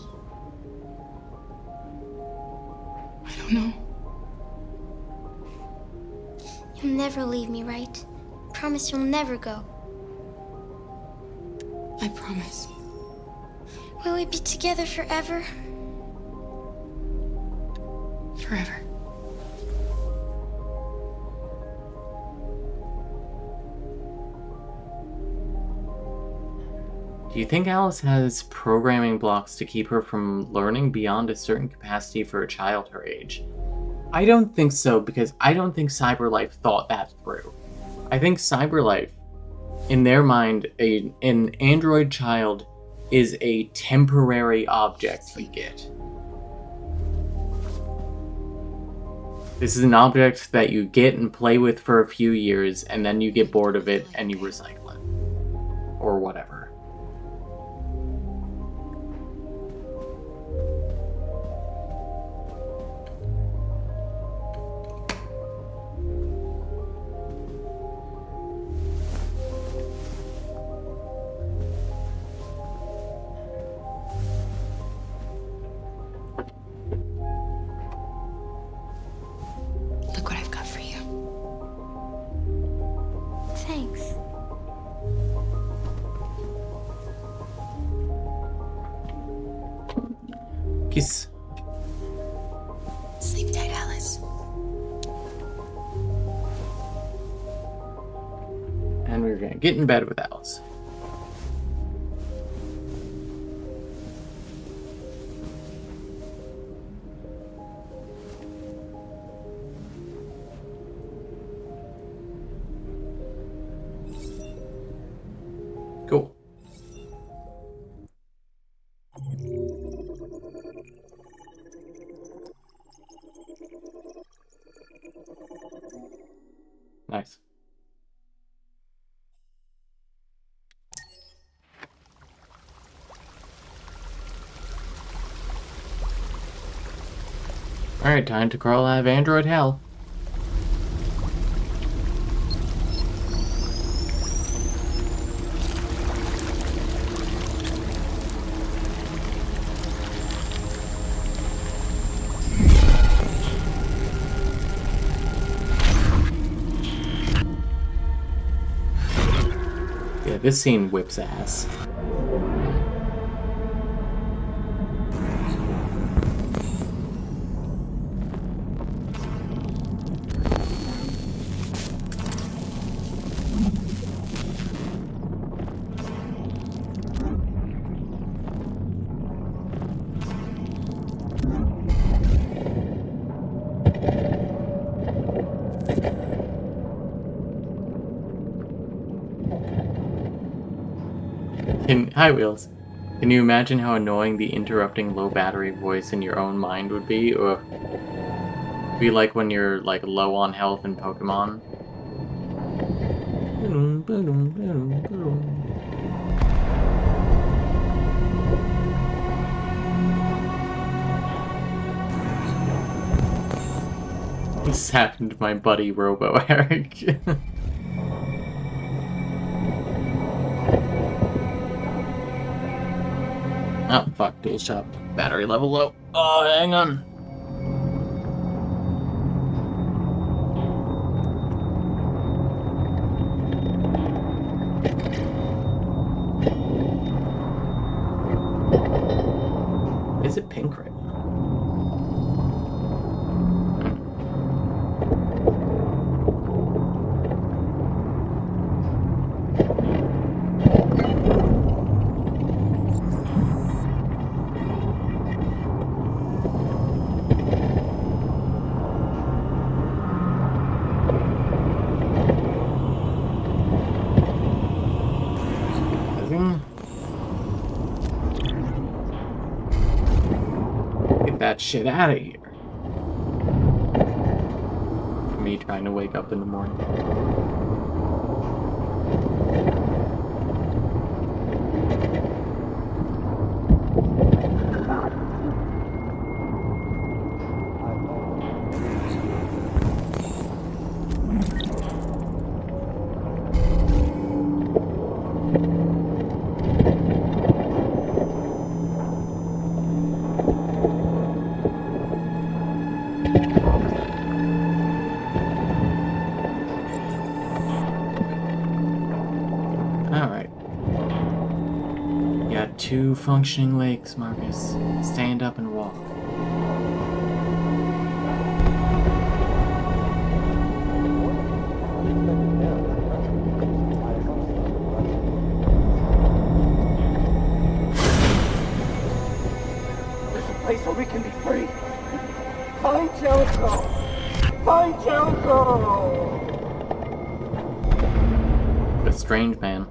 I don't know. You'll never leave me, right? Promise you'll never go. I promise. Will we be together forever? Forever. Do you think Alice has programming blocks to keep her from learning beyond a certain capacity for a child her age? I don't think so, because I don't think CyberLife thought that through. I think CyberLife, in their mind, an android child is a temporary object you get. This is an object that you get and play with for a few years, and then you get bored of it and you recycle it. Or whatever. Look what I've got for you. Thanks. Kiss. Sleep tight, Alice. And we're gonna get in bed with Alice. Cool. Nice. Alright, time to crawl out of Android hell. Yeah, this scene whips ass. Hi, Wheels. Can you imagine how annoying the interrupting low battery voice in your own mind would be? Or be like when you're like low on health in Pokemon. This happened to my buddy Robo Eric. Oh fuck, dual shop. Battery level low. Oh, hang on. Is it pink right now? Get that shit out of here. Me trying to wake up in the morning. Alright. You got 2 functioning legs, Marcus. Stand up and walk. There's a place where we can be free. Find Jericho! Find Jericho! The strange man.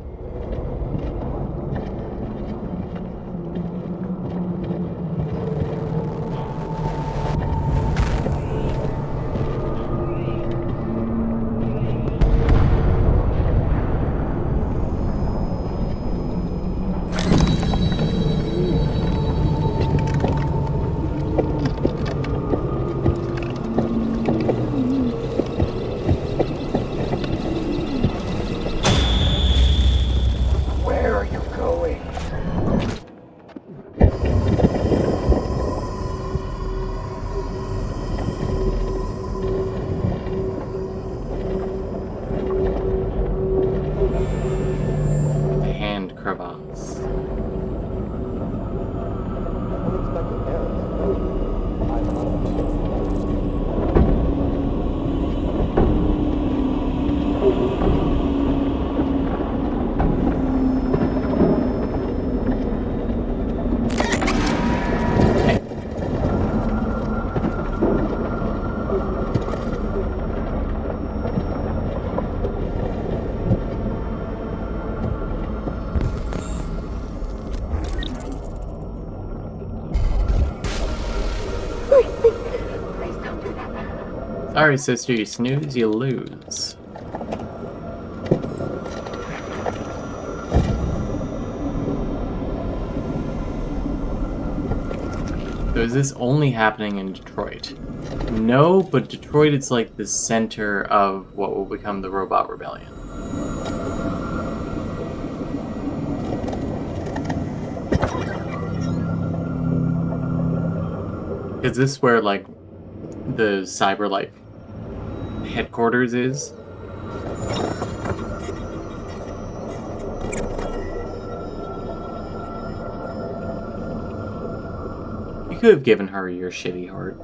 Where are you going? The hand crevasse. Sorry, sister, you snooze, you lose. So is this only happening in Detroit? No, but Detroit is like the center of what will become the Robot Rebellion. Is this where, like, the CyberLife headquarters is? You could have given her your shitty heart.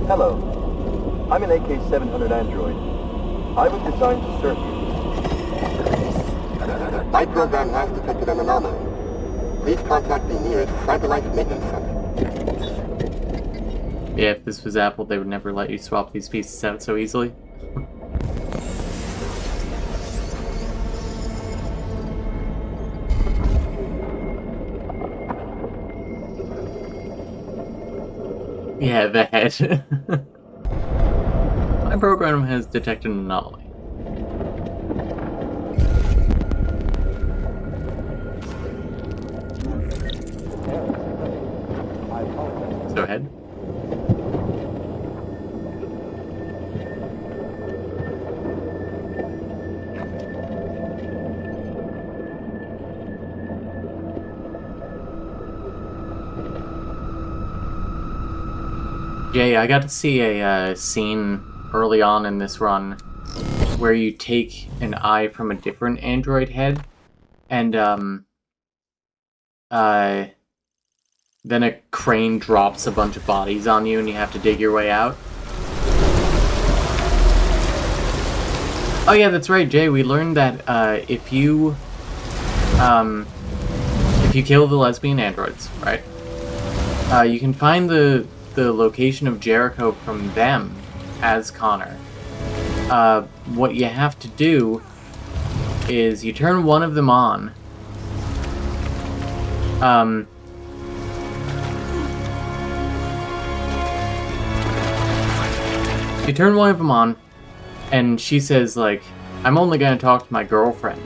Hello. I'm in an AK-700 android. I was designed to serve you. My program has detected an anomaly. Please contact the nearest Cyberlife Maintenance Center. Yeah, if this was Apple, they would never let you swap these pieces out so easily. Yeah, the head. My program has detected an anomaly. So head. Jay, I got to see a scene early on in this run where you take an eye from a different android head, and then a crane drops a bunch of bodies on you, and you have to dig your way out. Oh yeah, that's right, Jay. We learned that if you kill the lesbian androids, right? You can find the location of Jericho from them as Connor. What you have to do is you turn one of them on. You turn one of them on, and she says, like, I'm only gonna talk to my girlfriend.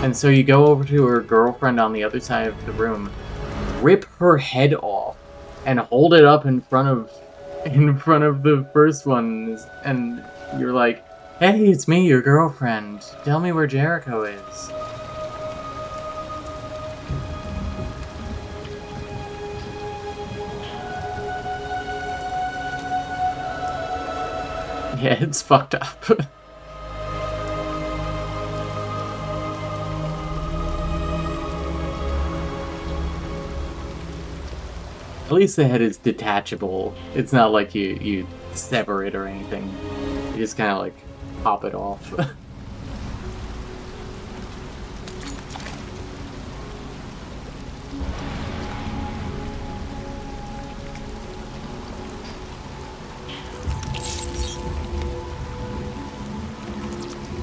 And so you go over to her girlfriend on the other side of the room, rip her head off, and hold it up in front of the first one, and you're like, hey, it's me, your girlfriend. Tell me where Jericho is. Yeah, it's fucked up. At least the head is detachable. It's not like you sever it or anything. You just kind of like pop it off.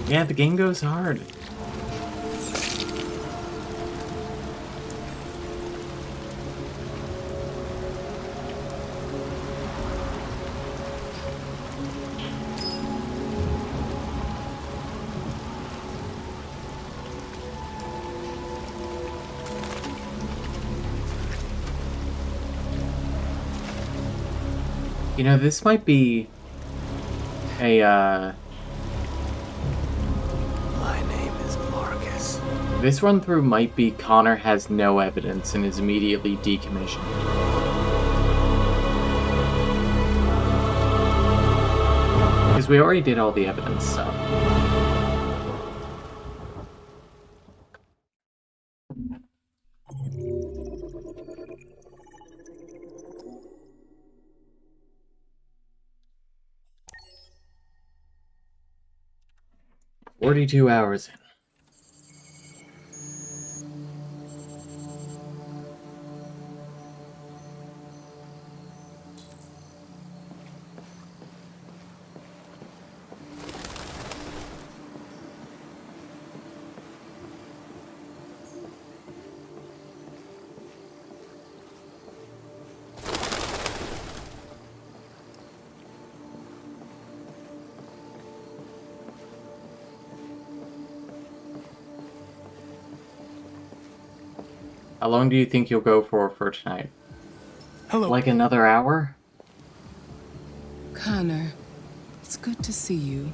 Yeah, the game goes hard. You know, this might be a, My name is Marcus. This run through might be Connor has no evidence and is immediately decommissioned. Because we already did all the evidence stuff. 42 hours in. How long do you think you'll go for tonight? Hello. Like another hour? Connor, it's good to see you.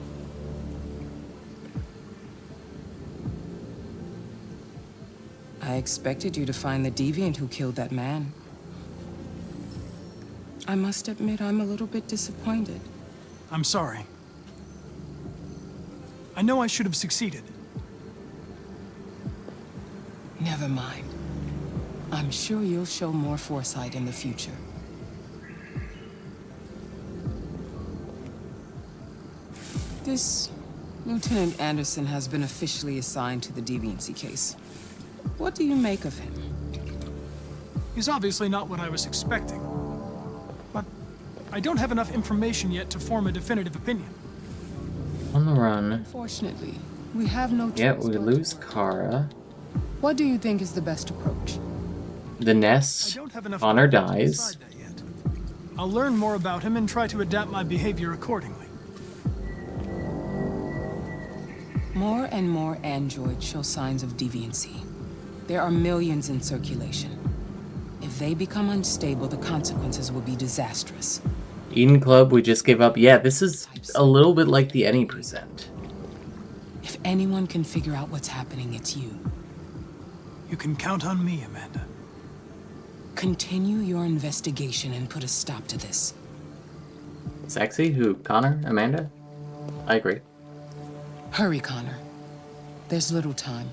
I expected you to find the deviant who killed that man. I must admit, I'm a little bit disappointed. I'm sorry. I know I should have succeeded. Never mind. I'm sure you'll show more foresight in the future. This Lieutenant Anderson has been officially assigned to the deviancy case. What do you make of him? He's obviously not what I was expecting. But I don't have enough information yet to form a definitive opinion. On the run. Unfortunately, we have no choice. Yeah, we lose Kara. What do you think is the best approach? The nest. Connor dies. I'll learn more about him and try to adapt my behavior accordingly. More and more androids show signs of deviancy. There are millions in circulation. If they become unstable, the consequences will be disastrous. Eden Club, we just gave up. Yeah, this is a little bit like the Any Percent. If anyone can figure out what's happening, it's you. You can count on me, Amanda. Continue your investigation and put a stop to this. Sexy? Who? Connor? Amanda? I agree. Hurry, Connor. There's little time.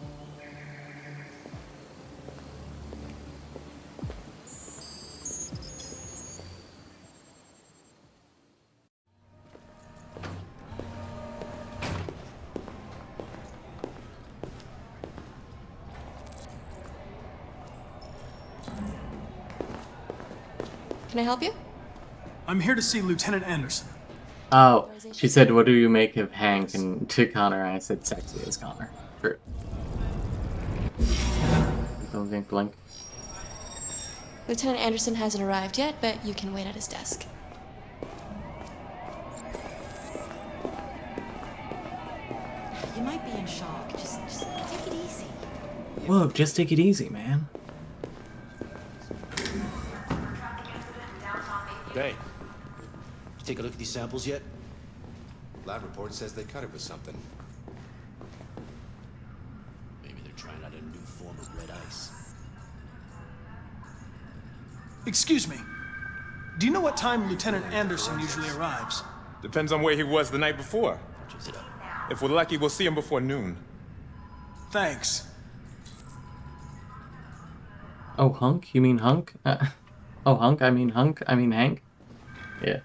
Can I help you? I'm here to see Lieutenant Anderson. Oh, she said, what do you make of Hank? And to Connor, I said sexy as Connor. True. Don't think blink. Lieutenant Anderson hasn't arrived yet, but you can wait at his desk. You might be in shock. Just take it easy. Whoa, just take it easy, man. Hey, you take a look at these samples yet? Lab report says they cut it with something. Maybe they're trying out a new form of red ice. Excuse me. Do you know what time Lieutenant Anderson usually arrives? Depends on where he was the night before. If we're lucky, we'll see him before noon. Thanks. Oh, hunk? You mean hunk? Oh, hunk? I mean hunk? I mean Hank? Yeah.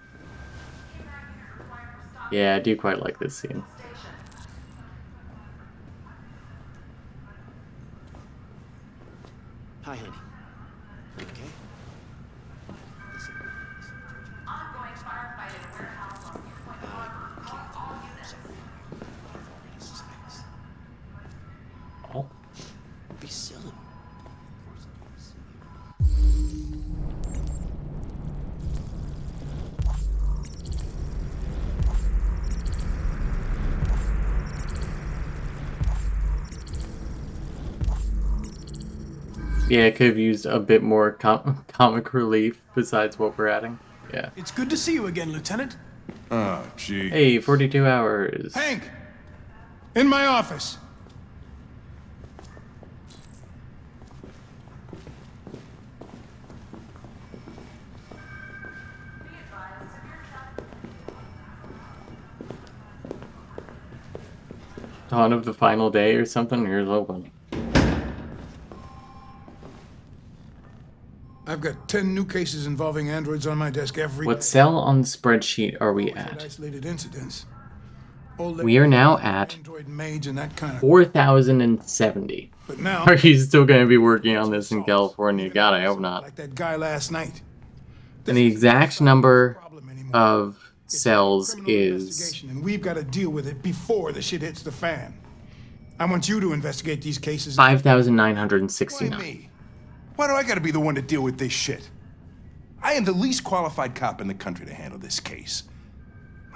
Yeah, I do quite like this scene. Hi, honey. You okay? Listen. Ongoing firefight at a warehouse on Viewpoint Boulevard. Call all units. Oh. Be silly. Yeah, it could have used a bit more comic relief besides what we're adding. Yeah. It's good to see you again, Lieutenant. Oh, gee. Hey, 42 hours. Hank! In my office! Dawn of the final day or something? Here's open. I've got 10 new cases involving androids on my desk every What day. cell on the spreadsheet are we at? Isolated incidents. We are now at Maids and that kind of. 4,070. But now, Are you still going to be working on this in California? God, I hope not. like that guy last night. And the exact number of cells is... And we've got to deal with it before the shit hits the fan. I want you to investigate these cases. 5,969. Why do I gotta be the one to deal with this shit? I am the least qualified cop in the country to handle this case.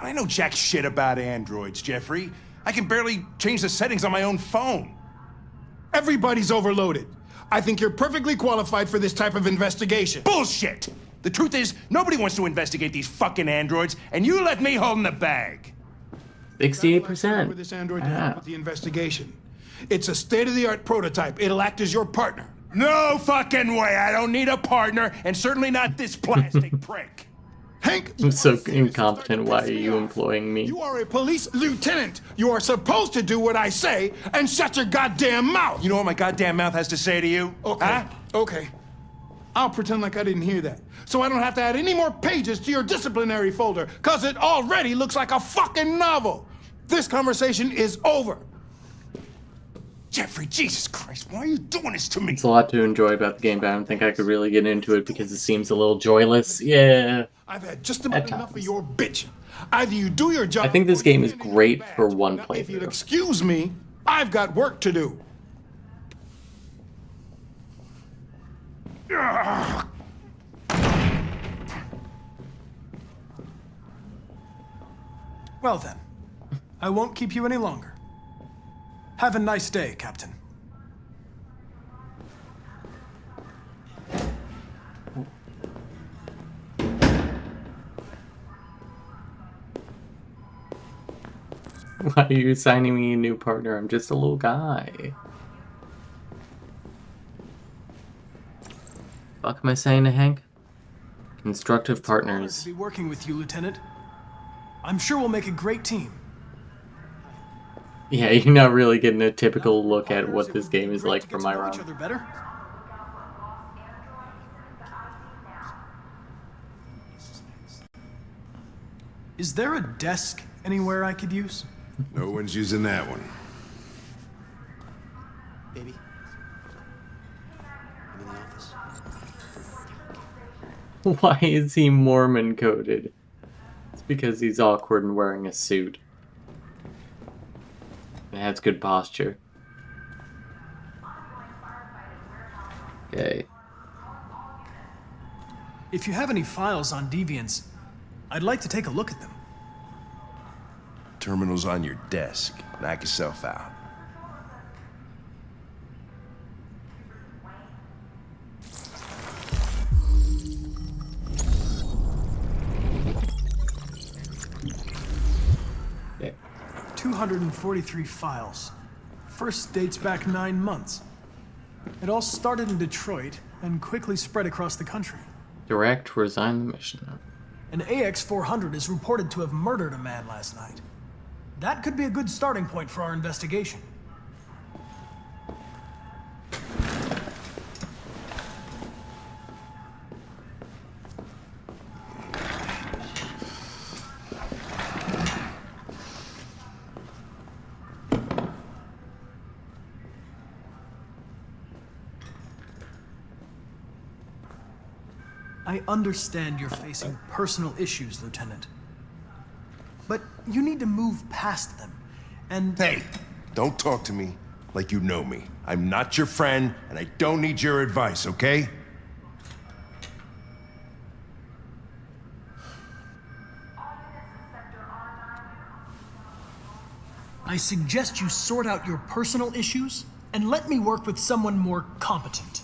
I know jack shit about androids, Jeffrey. I can barely change the settings on my own phone. Everybody's overloaded. I think you're perfectly qualified for this type of investigation. Bullshit! The truth is, nobody wants to investigate these fucking androids, and you left me holding the bag. 68%. For this android to help with the investigation. It's a state-of-the-art prototype. It'll act as your partner. No fucking way! I don't need a partner, and certainly not this plastic prick. Hank, I'm so incompetent. Why are you employing me? you are a police lieutenant. You are supposed to do what I say and shut your goddamn mouth. You know what my goddamn mouth has to say to you? Okay. Huh? Okay. I'll pretend like I didn't hear that. So I don't have to add any more pages to your disciplinary folder, because it already looks like a fucking novel. This conversation is over. Jeffrey, Jesus Christ, why are you doing this to me? It's a lot to enjoy about the game, but I don't think I could really get into it because it seems a little joyless. Yeah. I've had just about enough of your bitching. Either you do your job. I think this game is great for one playthrough. If you'll excuse me, I've got work to do. Well then, I won't keep you any longer. Have a nice day, Captain. Why are you assigning me a new partner? I'm just a little guy. Fuck am I saying to Hank? Constructive partners. To be working with you, Lieutenant. I'm sure we'll make a great team. Yeah, you're not really getting a typical look at what this game is like from my round. Is there a desk anywhere I could use? No one's using that one. Baby, I'm in the office. Why is he Mormon coded? It's because he's awkward and wearing a suit. It has good posture. Okay. If you have any files on Deviants, I'd like to take a look at them. Terminal's on your desk. Knock yourself out. Yeah. 243 files. First dates back 9 months. It all started in Detroit and quickly spread across the country. Direct, resign the mission. An AX-400 is reported to have murdered a man last night. That could be a good starting point for our investigation. I understand you're facing personal issues, Lieutenant. But you need to move past them, and... Hey, don't talk to me like you know me. I'm not your friend, and I don't need your advice, okay? I suggest you sort out your personal issues, and let me work with someone more competent.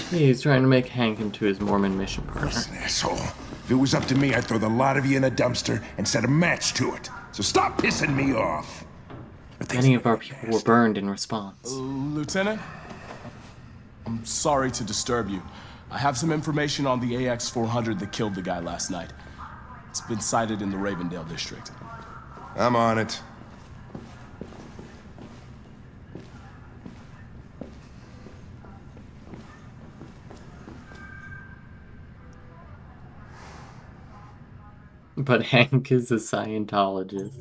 He's trying to make Hank into his Mormon mission partner. Listen, asshole. If it was up to me, I'd throw the lot of you in a dumpster and set a match to it. So stop pissing me off. Many of our people were burned in response. Lieutenant? I'm sorry to disturb you. I have some information on the AX-400 that killed the guy last night. It's been sighted in the Ravendale district. I'm on it. But Hank is a Scientologist.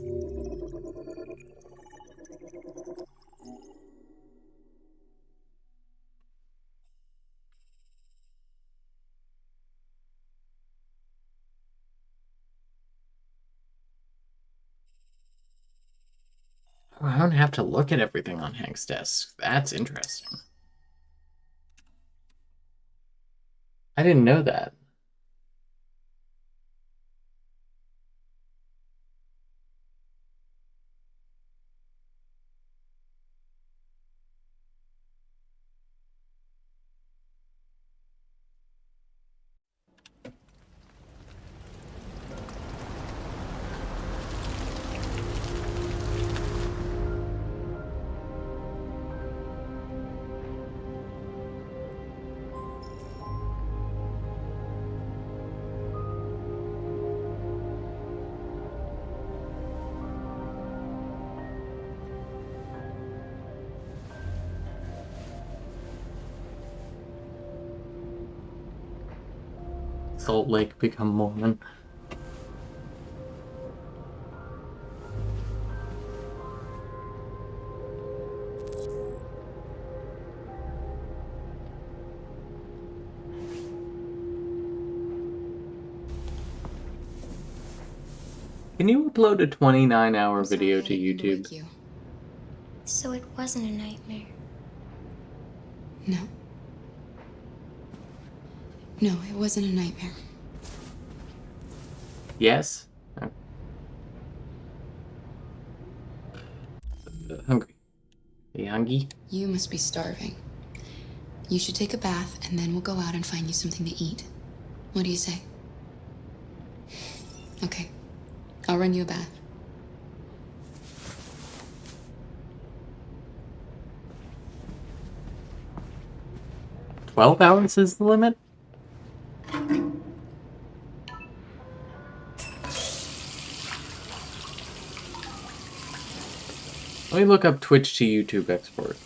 I don't have to look at everything on Hank's desk. That's interesting. I didn't know that. Salt Lake become Mormon. Can you upload a 29-hour video to YouTube? So it wasn't a nightmare. No. No, it wasn't a nightmare. Yes? Hungry. Are you hungry? You must be starving. You should take a bath, and then we'll go out and find you something to eat. What do you say? Okay. I'll run you a bath. $12 is the limit? Let me look up Twitch to YouTube export.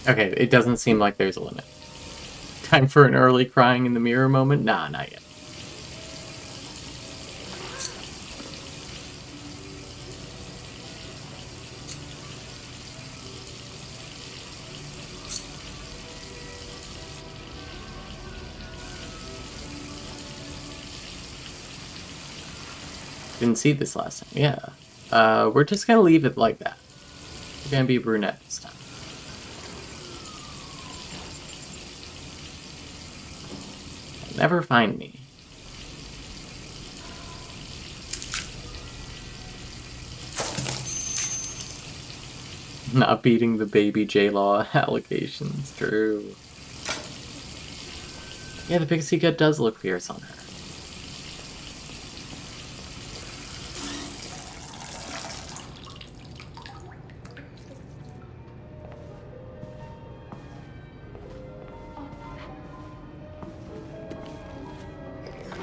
Okay, it doesn't seem like there's a limit. Time for an early crying in the mirror moment? Nah, not yet. Didn't see this last time. Yeah. We're just gonna leave it like that. We're gonna be brunette this time. Never find me. Not beating the baby J-Law allegations. True. Yeah, the pixie cut does look fierce on her.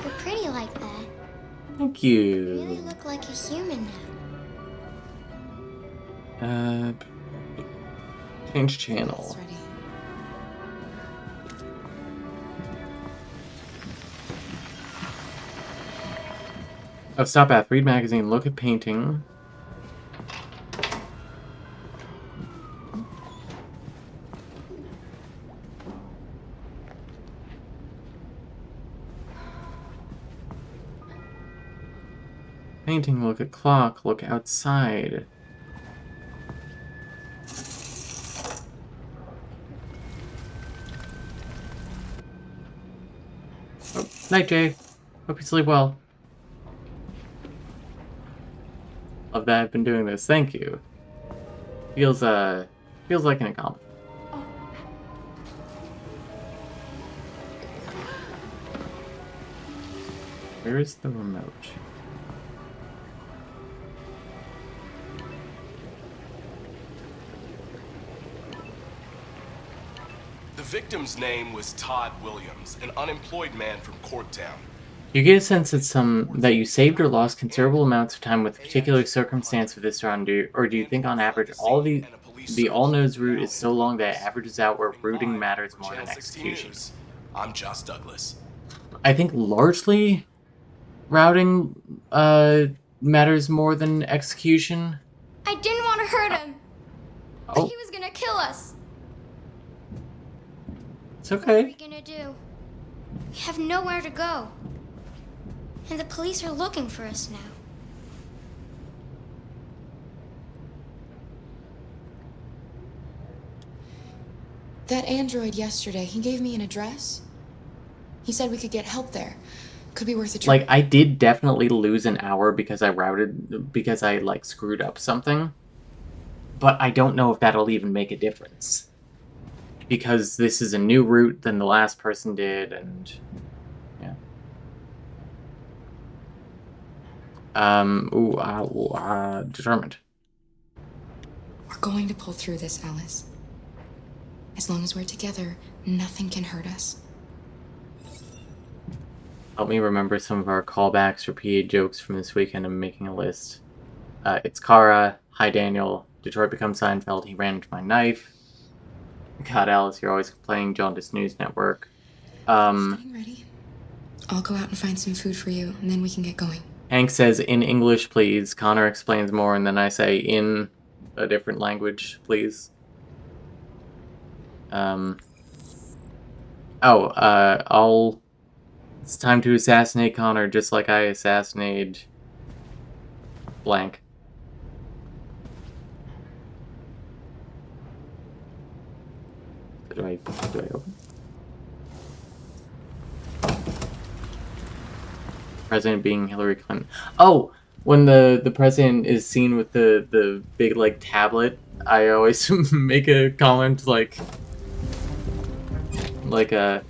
You're pretty like that. Thank you. You really look like a human now. Change channel. Oh, stop at read magazine, look at painting. Painting, look at clock, look outside. Oh, night, Jay. Hope you sleep well. Love that I've been doing this. Thank you. Feels like an accomplishment. Where is the remote? The victim's name was Todd Williams, an unemployed man from Corktown. You get a sense that you saved or lost considerable amounts of time with a particular circumstance of this round, or do you think on average all the all-nodes route is so long that it averages out where routing matters more than execution? I'm Josh Douglas. I think largely routing matters more than execution. I didn't want to hurt him. But Oh. he was gonna kill us. It's What are we okay. gonna do? We have nowhere to go. And the police are looking for us now. That android yesterday, he gave me an address. He said we could get help there. Could be worth a trip. Like, I did definitely lose an hour because I like screwed up something. But I don't know if that'll even make a difference. Because this is a new route than the last person did, and yeah. Determined. We're going to pull through this, Alice. As long as we're together, nothing can hurt us. Help me remember some of our callbacks, repeated jokes from this weekend. I'm making a list. It's Kara. Hi, Daniel. Detroit becomes Seinfeld. He ran into my knife. God, Alice, you're always playing Jaundice News Network. Getting ready. I'll go out and find some food for you, and then we can get going. Hank says, in English, please. Connor explains more, and then I say, in a different language, please. It's time to assassinate Connor, just like I assassinated blank. Do I open? President being Hillary Clinton. Oh, when the president is seen with the big like tablet, I always make a comment like a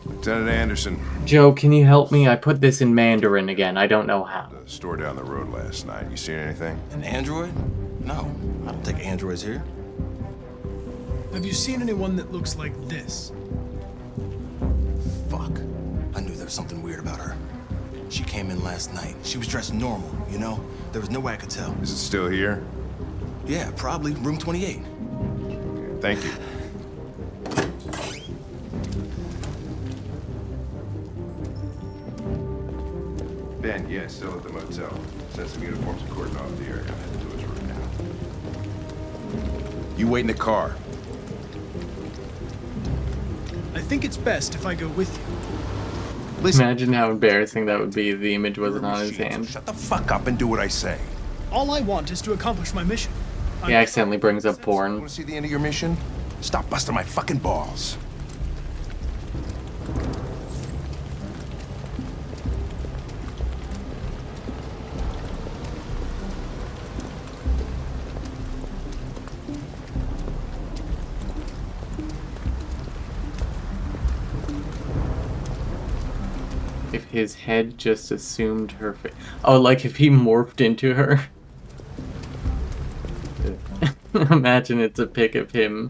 Lieutenant Anderson. Joe, can you help me? I put this in Mandarin again. I don't know how. The store down the road last night. You seen anything? An android? No, I don't take androids here. Have you seen anyone that looks like this? Fuck. I knew there was something weird about her. She came in last night. She was dressed normal, you know? There was no way I could tell. Is it still here? Yeah, probably. Room 28. Thank you. Ben, yeah, still at the motel. Sent some uniforms and cordon off the area. I'm heading to his room now. You wait in the car. I think it's best if I go with you. Listen. Imagine how embarrassing that would be if the image wasn't on his hand. Shut the fuck up and do what I say. All I want is to accomplish my mission. He accidentally brings up porn. Want to see the end of your mission? Stop busting my fucking balls. If his head just assumed her face. Oh, like if he morphed into her. Imagine it's a pic of him.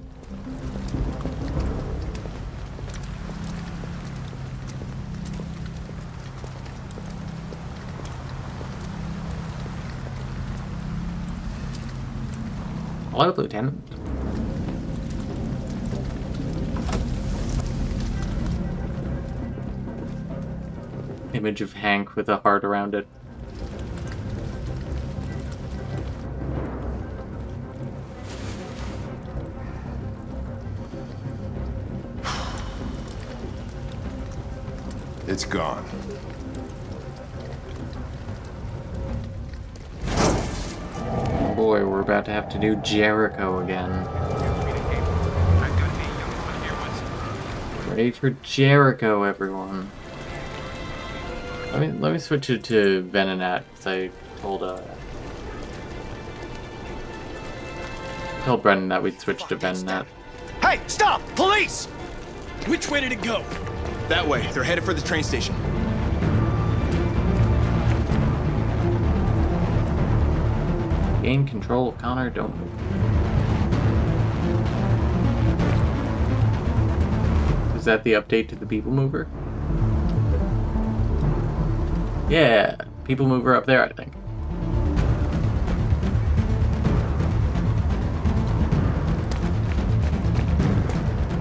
Hello, Lieutenant. Image of Hank with a heart around it. It's gone. Boy, we're about to have to do Jericho again. Ready for Jericho, everyone. Let me switch it to Venonat, because I told Brendan that we'd switch to Venonat. Hey, stop! Police! Which way did it go? That way. They're headed for the train station. Gain control, Connor, don't move. Is that the update to the People Mover? Yeah, People Mover up there, I think.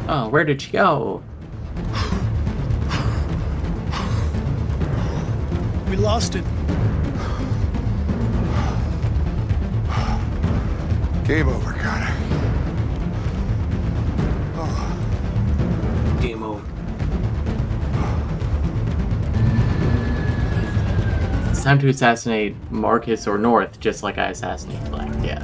Oh, where did she go? We lost it. Game over, Connor. Game over. It's time to assassinate Marcus or North, just like I assassinated Black, yeah.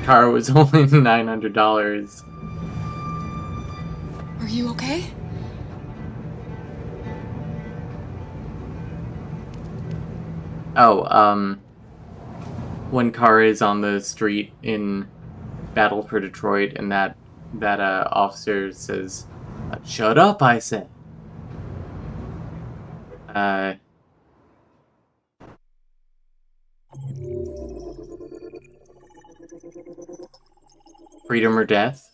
Car was only $900. Are you okay? Oh, when Kara is on the street in Battle for Detroit and that officer says, "Shut up, I said." Freedom or death?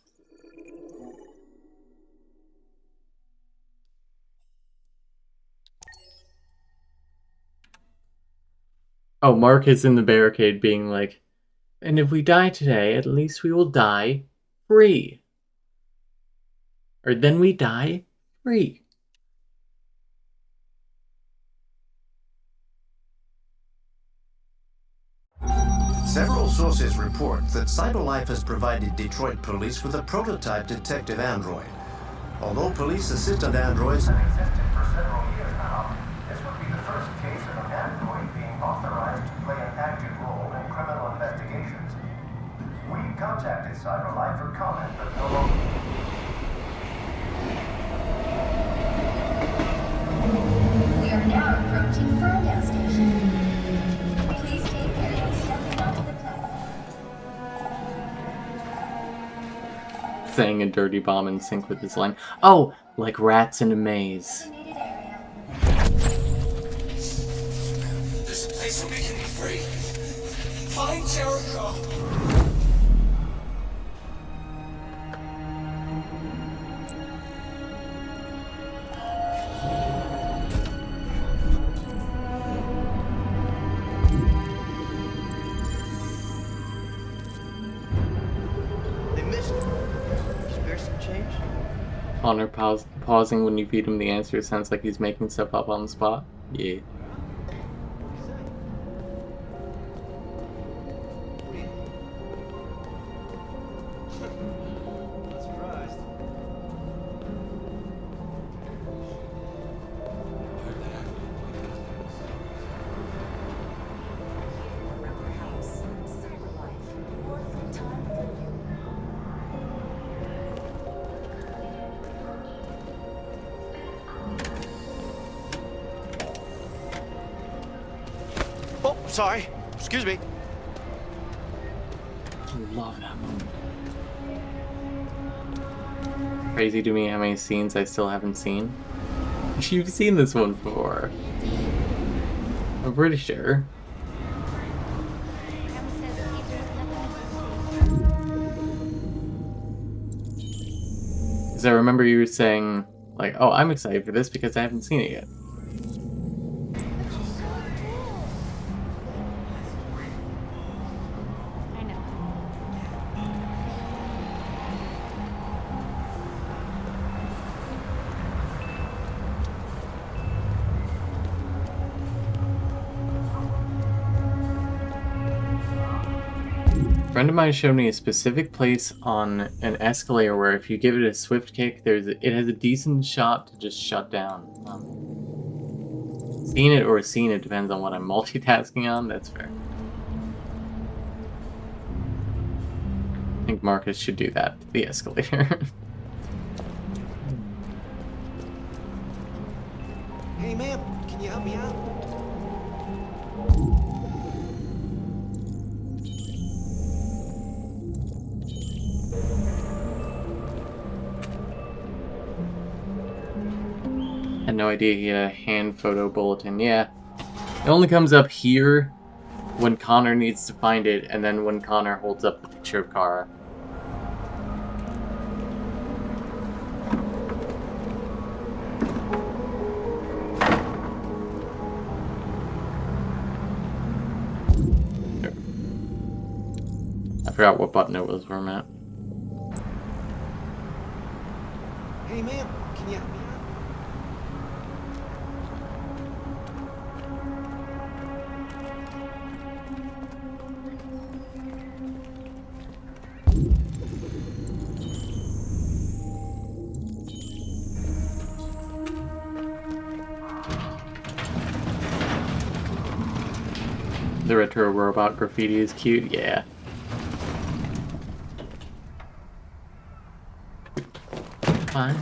Oh, Mark is in the barricade being like, and if we die today, at least we will die free. Or then we die free. Several sources report that CyberLife has provided Detroit police with a prototype detective android. Although police assistant androids have existed for several years now, this would be the first case of an android being authorized to play an active role in criminal investigations. We contacted CyberLife for comment, but no longer. We are now approaching Ferndale Station. Please take care of stepping onto the platform. Saying a dirty bomb in sync with his line. Oh, like rats in a maze. This place will make me free. Find Jericho. They missed it. Spare some change? Connor pausing when you feed him the answer sounds like he's making stuff up on the spot. Yeah. Oh, sorry. Excuse me. I love that moment. Crazy to me how many scenes I still haven't seen. You've seen this one before. I'm pretty sure. Because I remember you saying, like, oh, I'm excited for this because I haven't seen it yet. A friend of mine showed me a specific place on an escalator where if you give it a swift kick, it has a decent shot to just shut down. Seen it or seen it depends on what I'm multitasking on, that's fair. I think Marcus should do that to the escalator. Hey, ma'am, can you help me out? Had no idea he had a hand photo bulletin. Yeah. It only comes up here when Connor needs to find it, and then when Connor holds up the picture of Kara. There. I forgot what button it was where I'm at. Hey, ma'am, can you help me out? The retro robot graffiti is cute, yeah. Fine.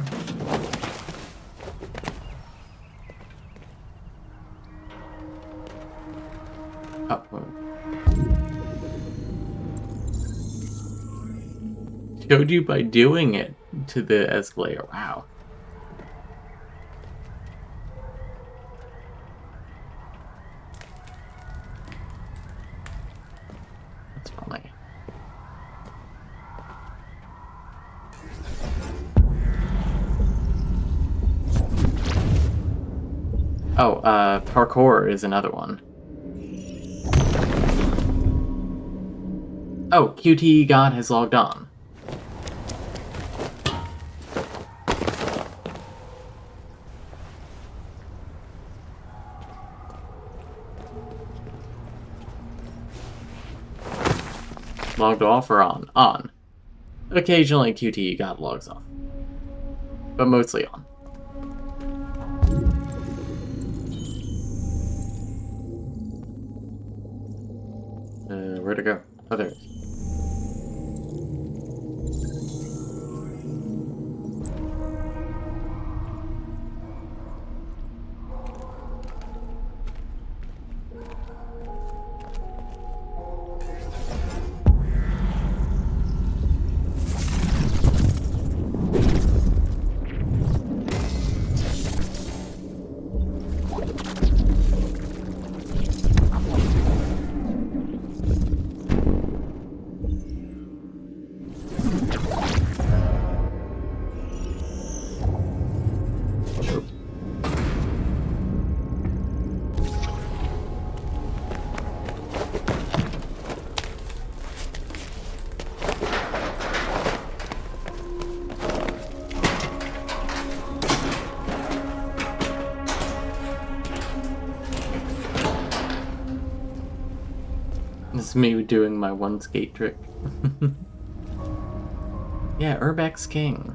Oh, showed you by doing it to the escalator. Wow. That's funny. Oh, parkour is another one. Oh, QTE God has logged on. Logged off or on? On. Occasionally QTE God logs off. But mostly on. Where'd it go? Oh, there it is. This is me doing my one skate trick. Yeah, Urbex's king.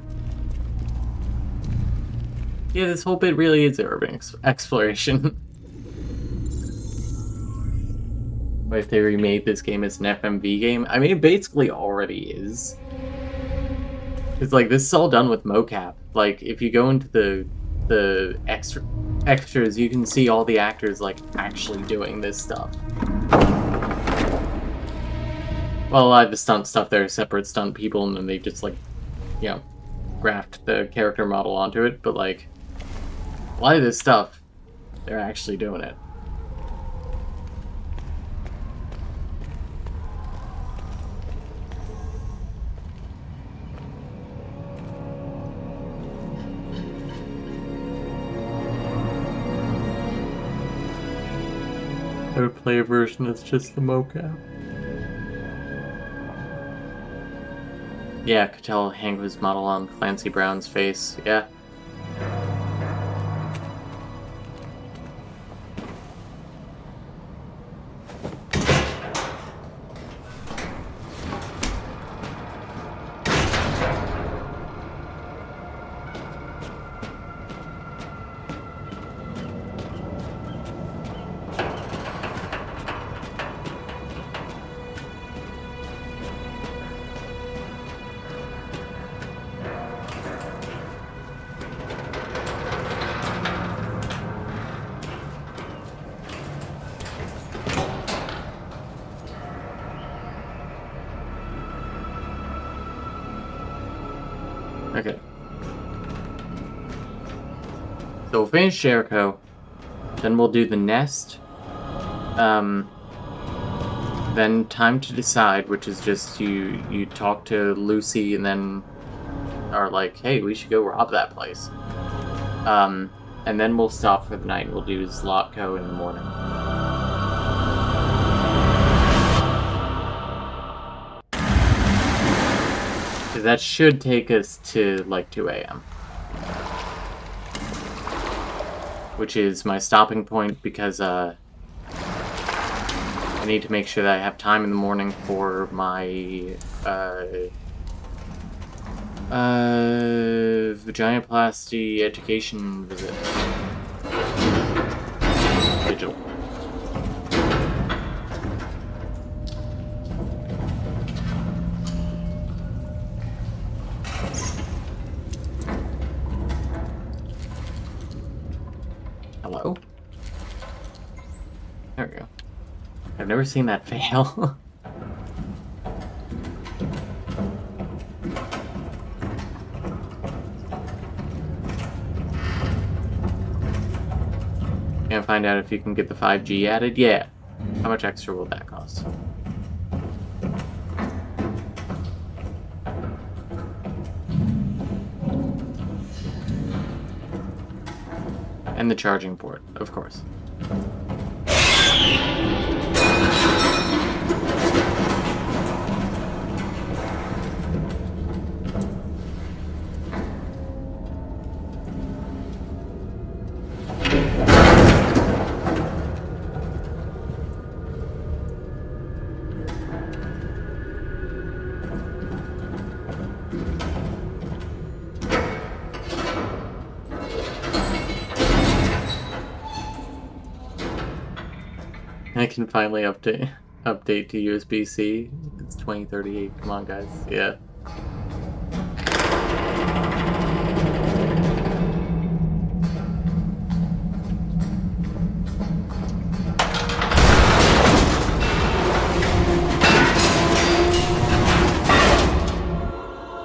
Yeah, this whole bit really is urban exploration. But if they remade this game as an FMV game, I mean, it basically already is. It's like, this is all done with mocap. Like, if you go into the extras, you can see all the actors, like, actually doing this stuff. Well, a lot of the stunt stuff, they're separate stunt people, and then they just, like, you know, graft the character model onto it, but, like, a lot of this stuff, they're actually doing it. I would play a version that's just the mocap. Yeah, I could tell Hank was modeled on Clancy Brown's face, yeah. Okay. So we'll finish Jericho, then we'll do the nest, then Time to Decide, which is just you talk to Lucy and then are like, hey, we should go rob that place. And then we'll stop for the night and we'll do Zlotko in the morning. That should take us to like 2 a.m. Which is my stopping point because I need to make sure that I have time in the morning for my vaginoplasty education visit. Digital. Hello? There we go. I've never seen that fail. Gonna find out if you can get the 5G added? Yeah. How much extra will that cost? And the charging port, of course. I can finally update to USB-C. It's 2038. Come on, guys. Yeah.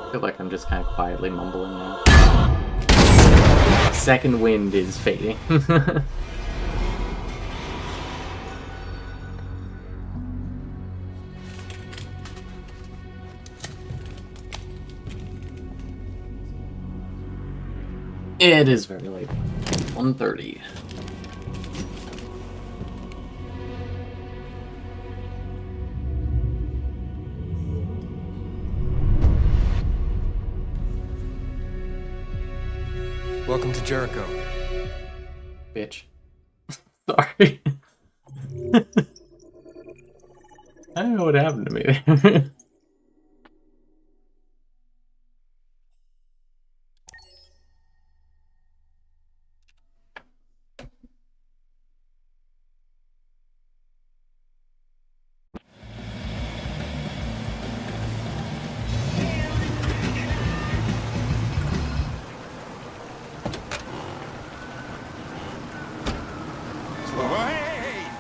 I feel like I'm just kind of quietly mumbling now. Second wind is fading. It is very late. 1:30. Welcome to Jericho. Bitch. Sorry. I don't know what happened to me there.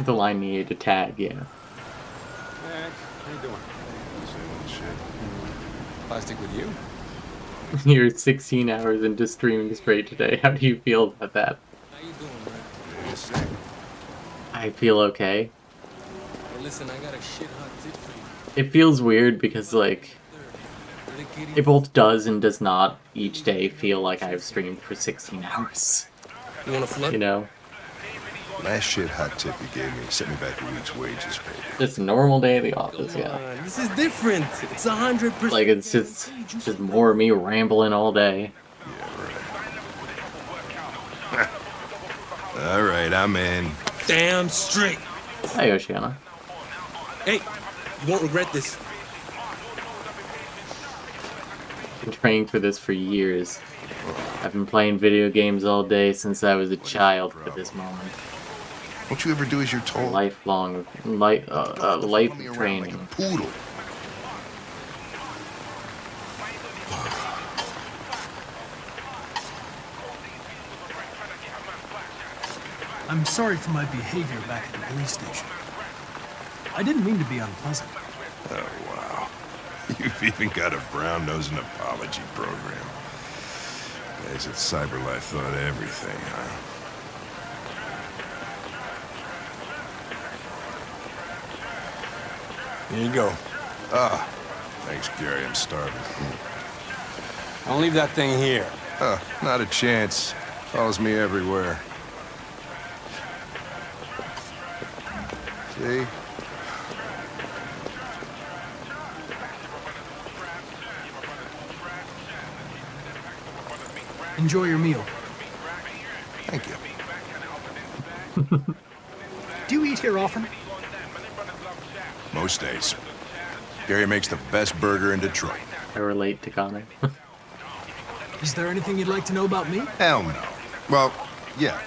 The line needed to tag, yeah. How you doing? Same shit. Plastic with you? You're 16 hours into streaming straight today. How do you feel about that? How you doing, man? I feel okay. Hey, listen, I got a shit hot tip for you. It feels weird because, like, it both does and does not each day feel like I've streamed for 16 hours. You wanna flood? You know? Last shit hot tip you gave me sent me back a week's wages paid. Just a normal day at the office, yeah. This is different. It's 100%. Like, it's just more of me rambling all day. Yeah, right. Alright, I'm in. Damn straight. Hi, Oceana. Hey, you won't regret this. Been training for this for years. I've been playing video games all day since I was a child for this moment. Don't you ever do as you're told? Lifelong, life training. Like a poodle. I'm sorry for my behavior back at the police station. I didn't mean to be unpleasant. Oh, wow. You've even got a brown-nosing apology program. Guys at CyberLife thought everything, huh? Here you go. Ah, thanks, Gary. I'm starving. Don't leave that thing here. Not a chance. Follows me everywhere. See? Enjoy your meal. Thank you. Do you eat here often? Most days. Gary makes the best burger in Detroit. I relate to Connor. Is there anything you'd like to know about me? Hell no. Well, yeah.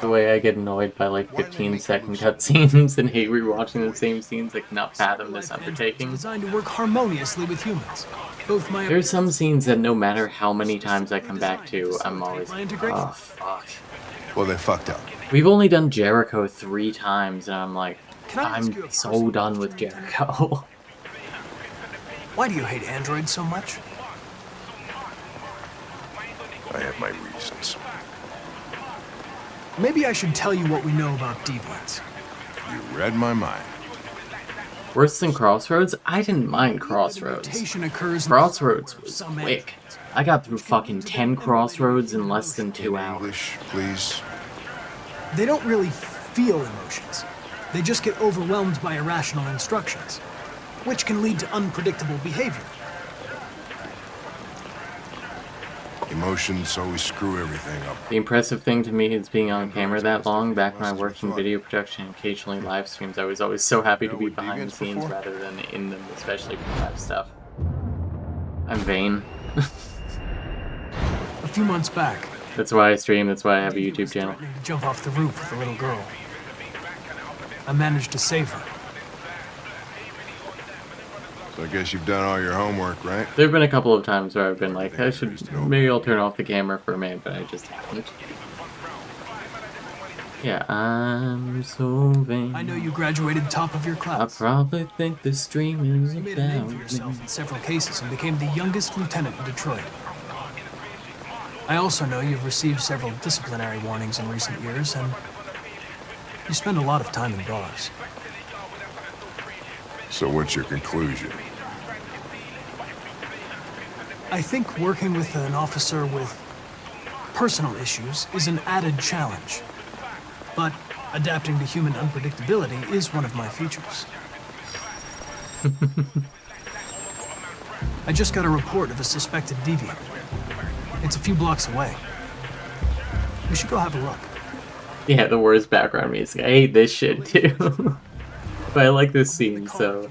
The way I get annoyed by like 15-second cutscenes and hate rewatching the same scenes, I cannot fathom this undertaking. Designed to work harmoniously with humans. Both my There's some scenes that no matter how many times I come back to, I'm always like, oh fuck. Well, they fucked up. We've only done Jericho 3 times, and I'm like, I'm so done with Jericho. Why do you hate androids so much? I have my reasons. Maybe I should tell you what we know about deviants. You read my mind. Worse than Crossroads? I didn't mind Crossroads. Crossroads was quick. I got through fucking 10 Crossroads in less than 2 hours. English, please. They don't really feel emotions. They just get overwhelmed by irrational instructions, which can lead to unpredictable behavior. Emotions always screw everything up. The impressive thing to me is being on camera that long. Back when I worked in video production and occasionally live streams, I was always so happy to be behind the scenes rather than in them, especially for live stuff. I'm vain. A few months back. That's why I stream, that's why I have a YouTube channel. To jump off the roof with a little girl. I managed to save her. So I guess you've done all your homework, right? There have been a couple of times where I've been like, maybe I'll turn off the camera for a minute, but I just haven't. Yeah, I'm so vain. I know you graduated top of your class. I probably think this dream is You made a name for about yourself me. in several cases and became the youngest lieutenant in Detroit. I also know you've received several disciplinary warnings in recent years, and you spend a lot of time in bars. So what's your conclusion? I think working with an officer with personal issues is an added challenge. But adapting to human unpredictability is one of my features. I just got a report of a suspected deviant. It's a few blocks away. We should go have a look. Yeah, the worst background music. I hate this shit too. But I like this scene, so.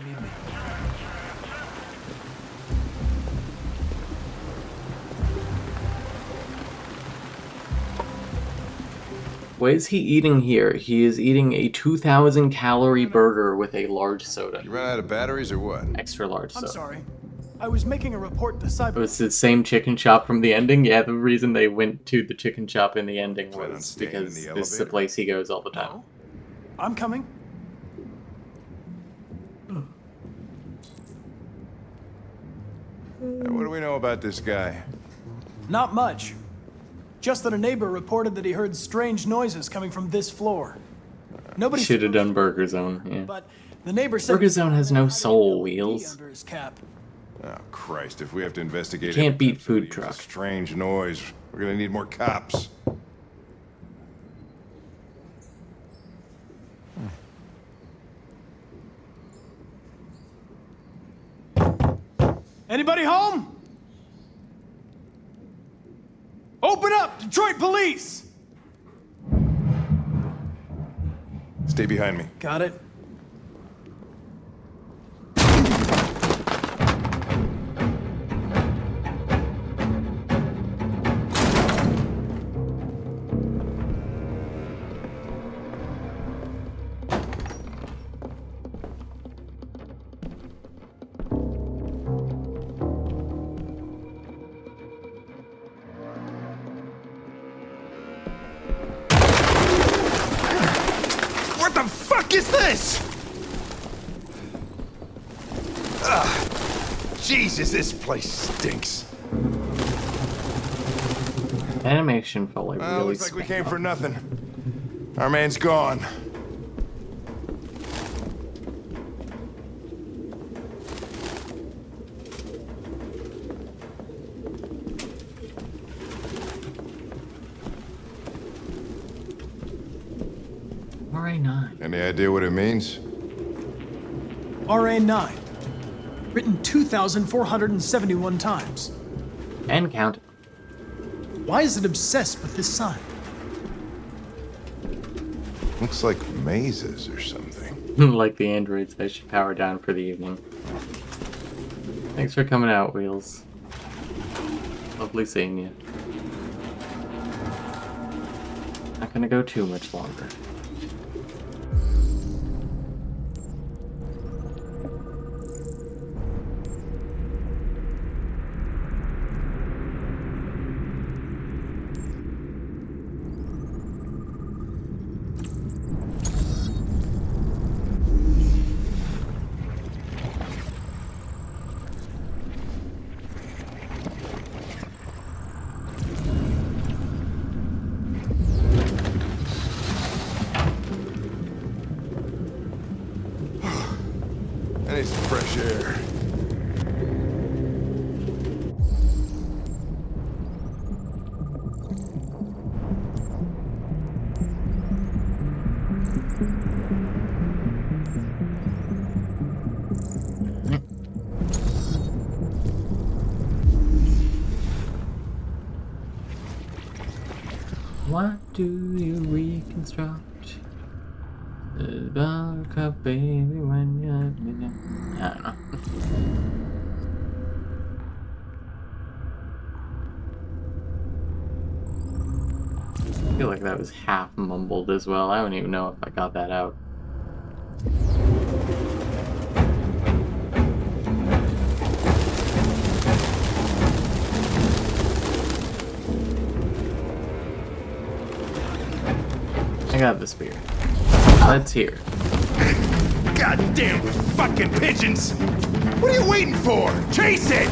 What is he eating here? He is eating a 2,000 calorie burger with a large soda. You ran out of batteries or what? Extra large soda. I'm sorry. I was making a report to Cyber. It was the same chicken shop from the ending? Yeah, the reason they went to the chicken shop in the ending was because this is the place he goes all the time. No. I'm coming. What do we know about this guy? Not much. Just that a neighbor reported that he heard strange noises coming from this floor. Nobody should have done Burger Zone, yeah. But the neighbor said Burger Zone has no soul, Wheels. under his cap. Oh, Christ, if we have to investigate You can't it, beat food truck. Strange noise. We're gonna need more cops. Anybody home? Open up, Detroit police! Stay behind me. Got it. What the fuck is this? Jesus, this place stinks. Animation felt like Well, really looks like we came for nothing. Our man's gone. RA9. Any idea what it means? RA9. Written 2,471 times. And count. Why is it obsessed with this sign? Looks like mazes or something. Like the androids, I should power down for the evening. Thanks for coming out, Wheels. Lovely seeing you. Not gonna go too much longer. I need some fresh air. What do you reconstruct? About cup, baby, when you're... I don't know. I feel like that was half mumbled as well. I don't even know if I got that out. I got the spear. Let's hear. Goddamn fucking pigeons! What are you waiting for? Chase it!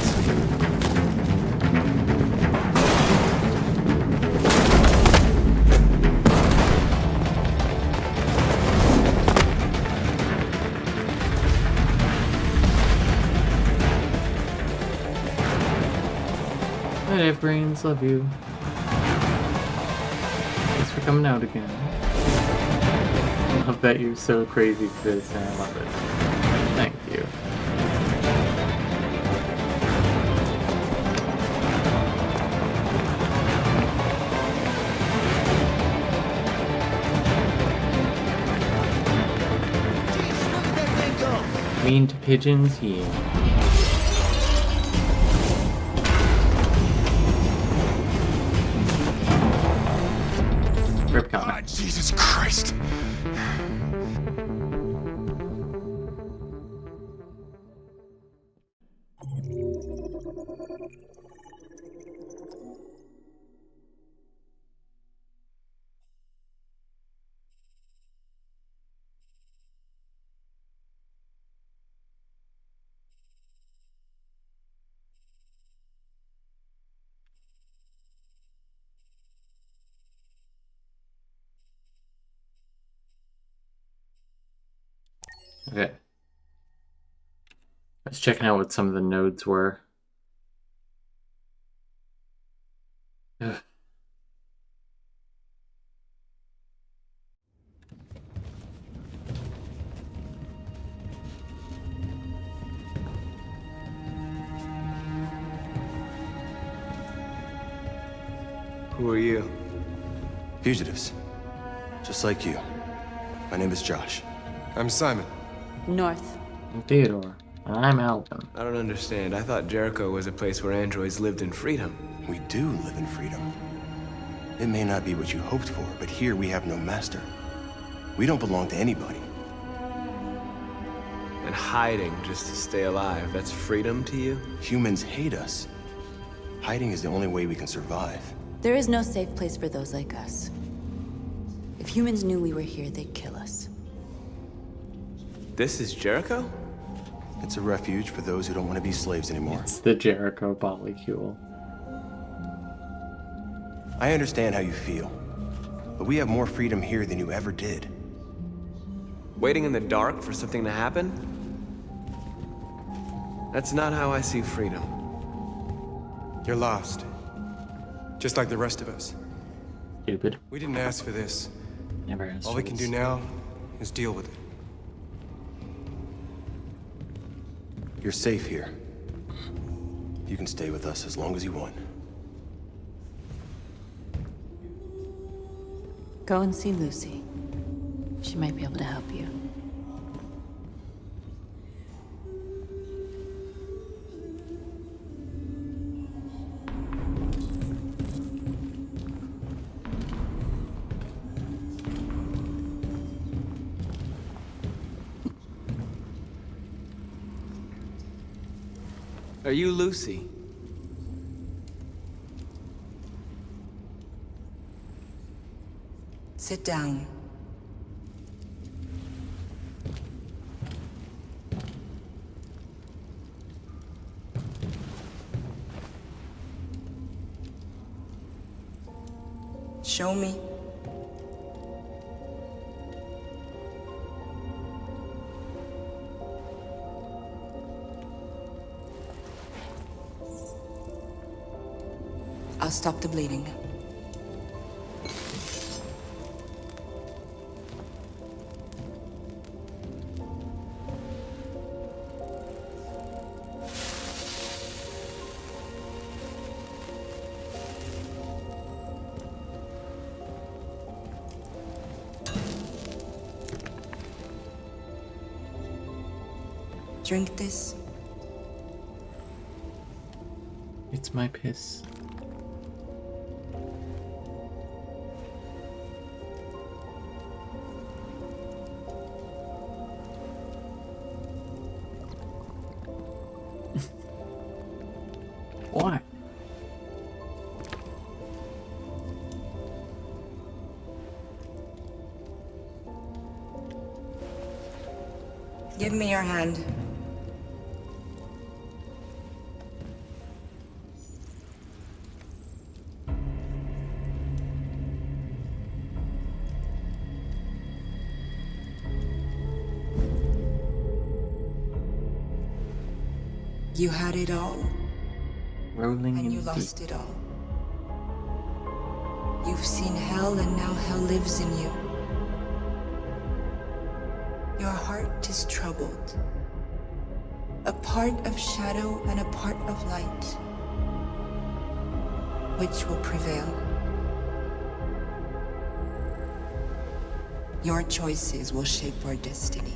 Good day, brains. Love you. Thanks for coming out again. I love that you're so crazy for this, and I love it. Thank you. Mean to pigeons, yeah. Rip comment. Oh, Jesus Christ! Okay. I was checking out what some of the nodes were. Ugh. Who are you? Fugitives. Just like you. My name is Josh. I'm Simon. North. I'm Theodore. And I'm Alvin. I don't understand. I thought Jericho was a place where androids lived in freedom. We do live in freedom. It may not be what you hoped for, but here we have no master. We don't belong to anybody. And hiding just to stay alive, that's freedom to you? Humans hate us. Hiding is the only way we can survive. There is no safe place for those like us. If humans knew we were here, they'd kill us. This is Jericho? It's a refuge for those who don't want to be slaves anymore. It's the Jericho polycule. I understand how you feel, but we have more freedom here than you ever did. Waiting in the dark for something to happen? That's not how I see freedom. You're lost. Just like the rest of us. Stupid. We didn't ask for this. Never asked. All we can do now is deal with it. You're safe here. You can stay with us as long as you want. Go and see Lucy. She might be able to help you. Are you Lucy? Sit down. Show me. I'll stop the bleeding. Drink this. It's my piss. Why? Give me your hand. You had it all. Rolling and you in lost deep. it all. You've seen hell, and now hell lives in you. Your heart is troubled. A part of shadow and a part of light. Which will prevail? Your choices will shape our destiny.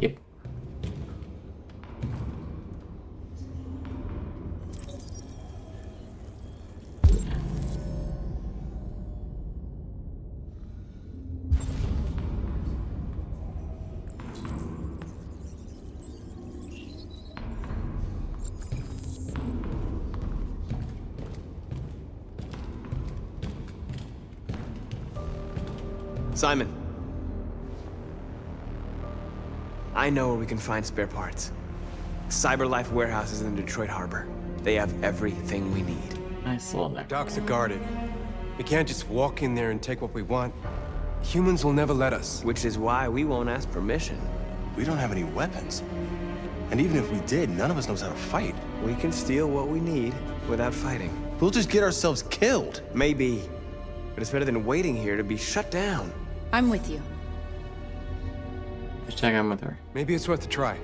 Yep. Simon. I know where we can find spare parts. CyberLife warehouses in the Detroit Harbor. They have everything we need. Nice little neck. Docks are guarded. We can't just walk in there and take what we want. Humans will never let us. Which is why we won't ask permission. We don't have any weapons. And even if we did, none of us knows how to fight. We can steal what we need without fighting. We'll just get ourselves killed. Maybe. But it's better than waiting here to be shut down. I'm with you. Just check in with her. Maybe it's worth a try.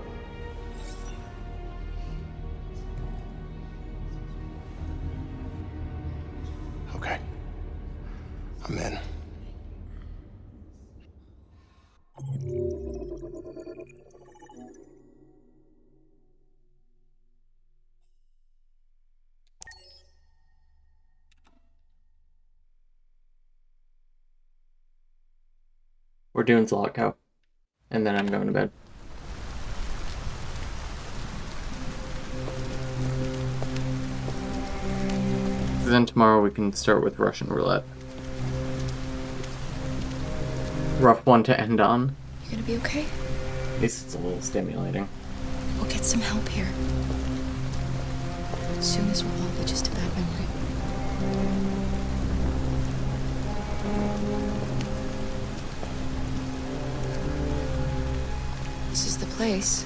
Okay. I'm in. We're doing Zlotko. And then I'm going to bed. Then tomorrow we can start with Russian roulette. Rough one to end on. You gonna be okay? At least it's a little stimulating. We'll get some help here. Soon this will all be just a bad memory. This is the place.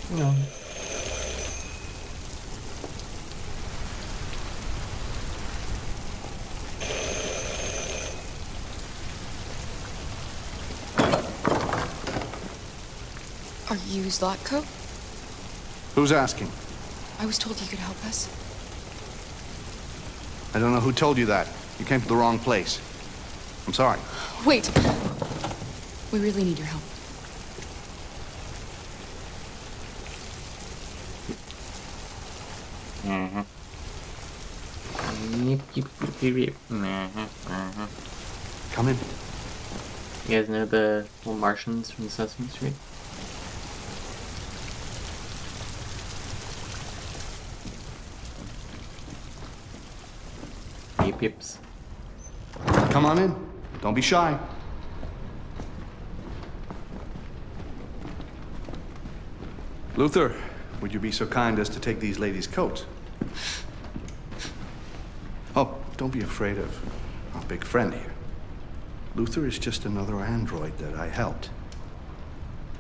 No. Are you Zlotko? Who's asking? I was told you could help us. I don't know who told you that. You came to the wrong place. I'm sorry. Wait! We really need your help. Come in. You guys know the little Martians from Sesame Street? Yip yips. Come on in. Don't be shy. Luther, would you be so kind as to take these ladies' coats? Oh, don't be afraid of our big friend here. Luther is just another android that I helped.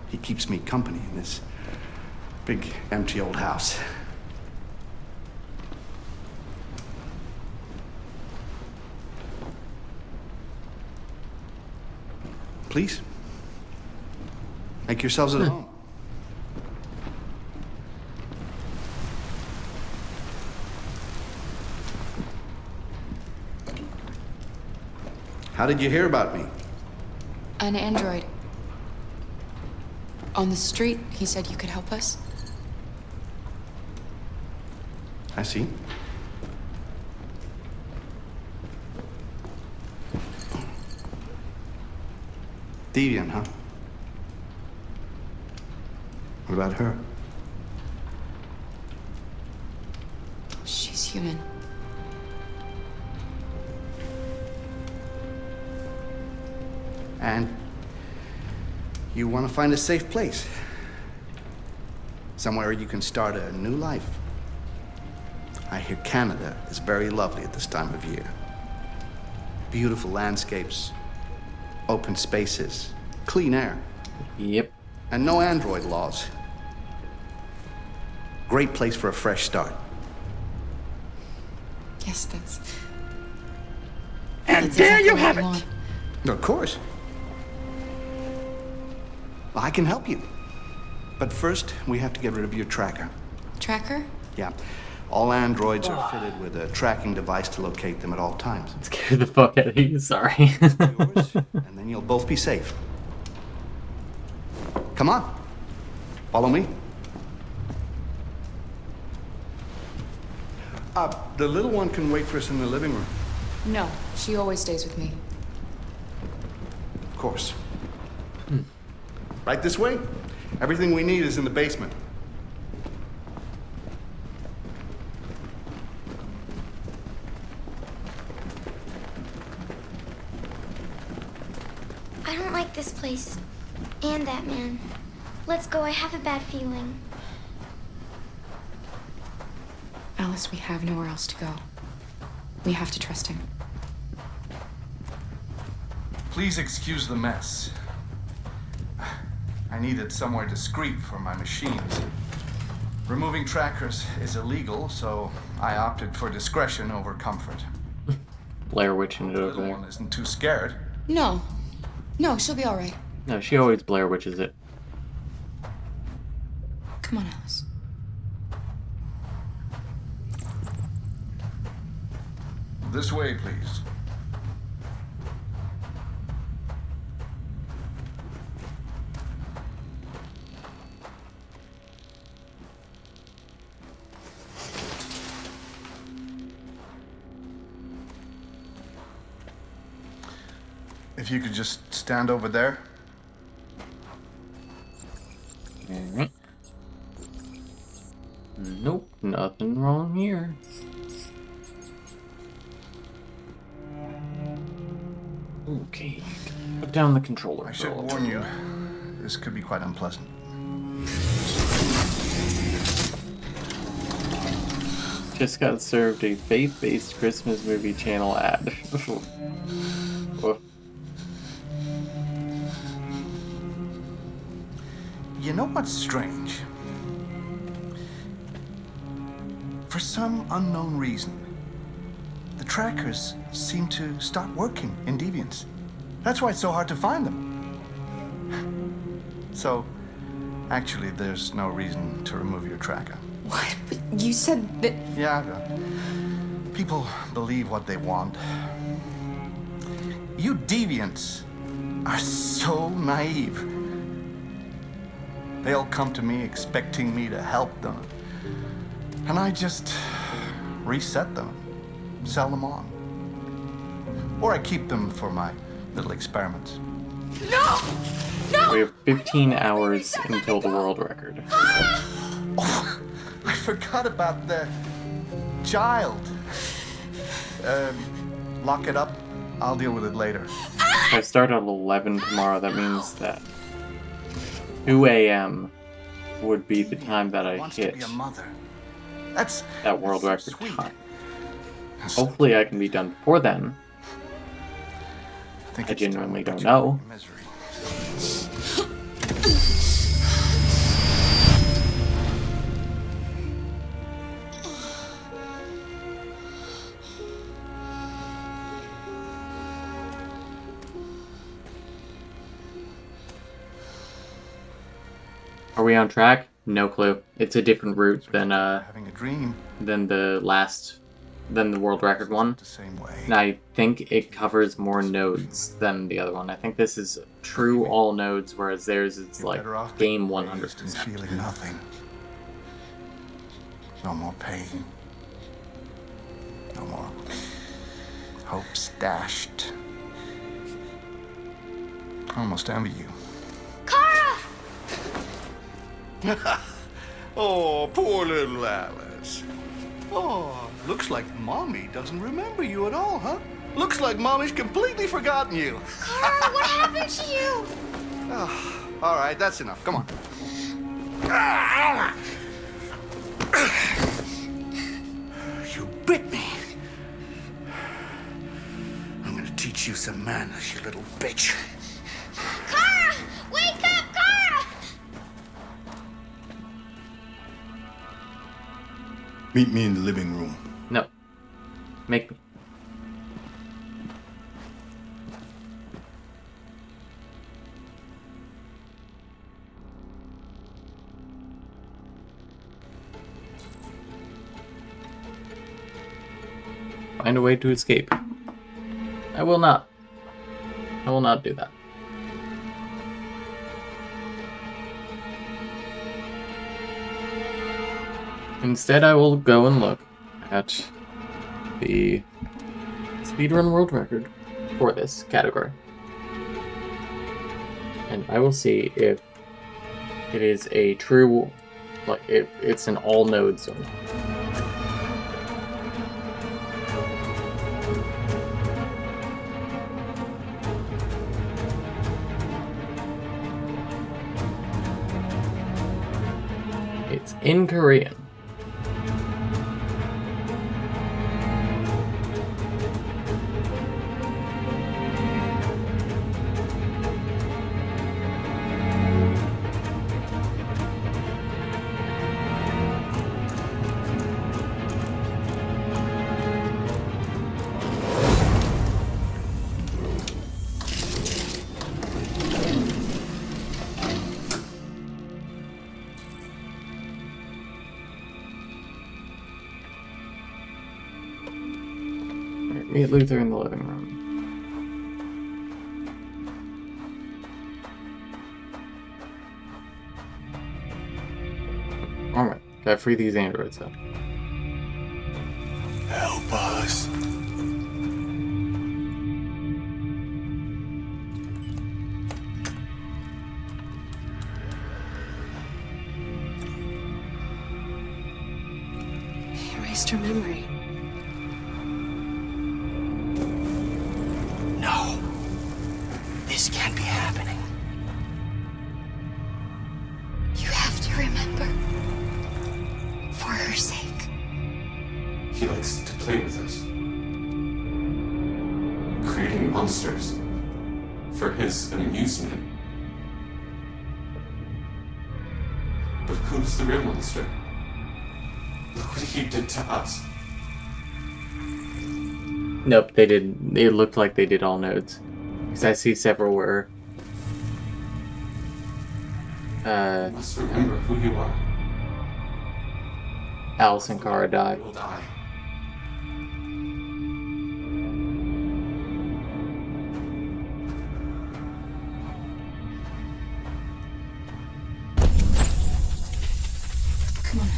He keeps me company in this big, empty old house. Please, make yourselves at home. How did you hear about me? An android. On the street, he said you could help us. I see. Deviant, huh? What about her? She's human. And you want to find a safe place. Somewhere you can start a new life. I hear Canada is very lovely at this time of year. Beautiful landscapes, open spaces, clean air. Yep. And no android laws. Great place for a fresh start. Yes, that's... And that's there exactly you what have I it! want. Of course. I can help you. But first, we have to get rid of your tracker. Tracker? Yeah. All androids are fitted with a tracking device to locate them at all times. Scare the fuck out of you, sorry. And then you'll both be safe. Come on. Follow me. The little one can wait for us in the living room. No, she always stays with me. Of course. Right this way? Everything we need is in the basement. I don't like this place. And that man. Let's go, I have a bad feeling. Alice, we have nowhere else to go. We have to trust him. Please excuse the mess. I needed somewhere discreet for my machines. Removing trackers is illegal, so I opted for discretion over comfort. Blair Witching it The over little there. one isn't too scared. No. No, she'll be all right. No, she always Blair Witches it. Come on, Alice. This way, please. If you could just stand over there. Alright. Nope, nothing wrong here. Okay, put down the controller. I should warn you, this could be quite unpleasant. Just got served a faith-based Christmas movie channel ad. Woof. You know what's strange? For some unknown reason, the trackers seem to stop working in Deviants. That's why it's so hard to find them. So, actually, there's no reason to remove your tracker. What? But you said that... Yeah, people believe what they want. You Deviants are so naive. They'll come to me expecting me to help them. And I just reset them, sell them on. Or I keep them for my little experiments. No! No! We have 15 hours until the world record. Oh, I forgot about the child. Lock it up. I'll deal with it later. If I start at 11 tomorrow, that means that 2 a.m. would be the time that I hit That's that world record sweet. time. Hopefully I can be done before then. I genuinely don't know. Are we on track? No clue. It's a different route than Having a dream. than the world record one. And I think it covers more nodes than the other one. I think this is true all nodes, whereas theirs is like game 100%. Feeling nothing. No more pain. No more hopes dashed. I almost envy you. Kara! Oh, poor little Alice. Oh, looks like Mommy doesn't remember you at all, huh? Looks like Mommy's completely forgotten you. Kara, what happened to you? Oh, all right, that's enough. Come on. You bit me. I'm gonna teach you some manners, you little bitch. Kara! Wake up, Kara! Meet me in the living room. No. Make me. Find a way to escape. I will not. I will not do that. Instead, I will go and look at the speedrun world record for this category. And I will see if it is a true, like, if it's an all node zone. It's in Korean. Meet Luther in the living room. Alright, gotta free these androids up. Help us. He erased her memory. No. This can't be happening. You have to remember. For her sake. He likes to play with us. Creating monsters. For his amusement. But who's the real monster? Look what he did to us. Nope, they didn't. It looked like they did all nodes. Because I see several where... You must remember who you are. Alice and Kara died. Will die. Come on.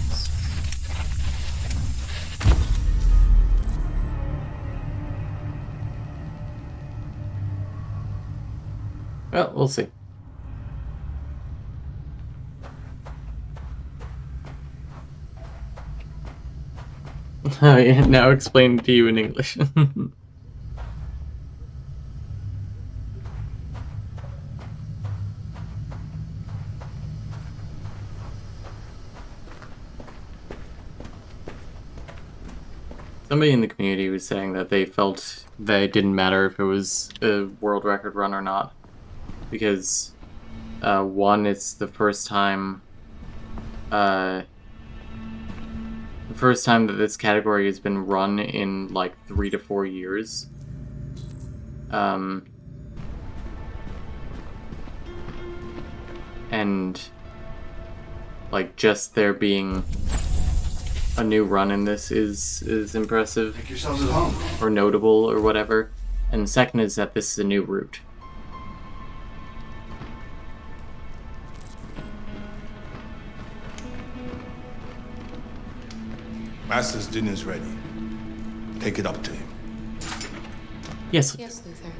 Well, we'll see. Oh yeah, now explain to you in English. Somebody in the community was saying that they felt that it didn't matter if it was a world record run or not. Because, one, it's the first time that this category has been run in, like, 3 to 4 years. And, like, just there being a new run in this is impressive. Make yourselves at home. Or notable, or whatever. And the second is that this is a new route. Master's dinner's ready. Take it up to him. Yes. Yes, Luther.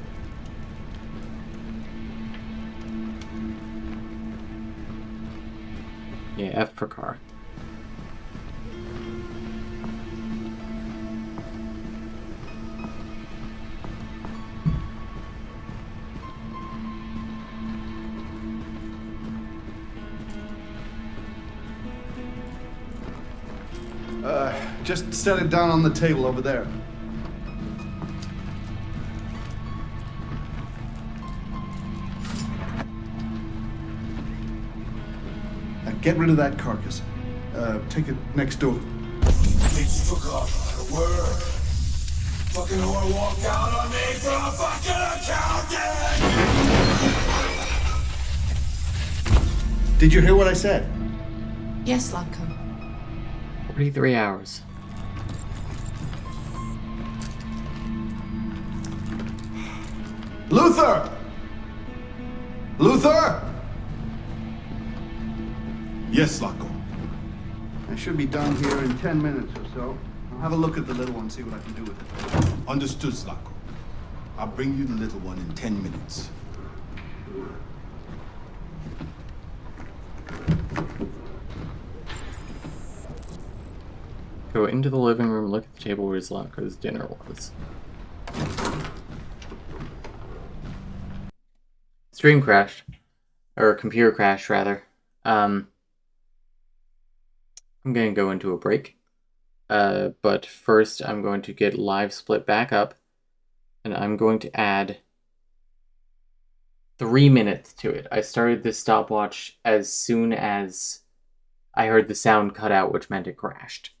Yeah, F for car. Just set it down on the table over there. Now get rid of that carcass. Take it next door. Bitch took off work. Fucking whore walked out on me for a fucking accountant! Did you hear what I said? Yes, Latko. 43 hours. Luther! Luther! Yes, Laco. I should be done here in 10 minutes or so. I'll have a look at the little one, see what I can do with it. Understood, Laco. I'll bring you the little one in 10 minutes. Go into the living room, look at the table where Zlatko's dinner was. Stream crashed. Or computer crashed, rather. I'm gonna go into a break. But first I'm going to get live split back up. And I'm going to add 3 minutes to it. I started this stopwatch as soon as I heard the sound cut out, which meant it crashed.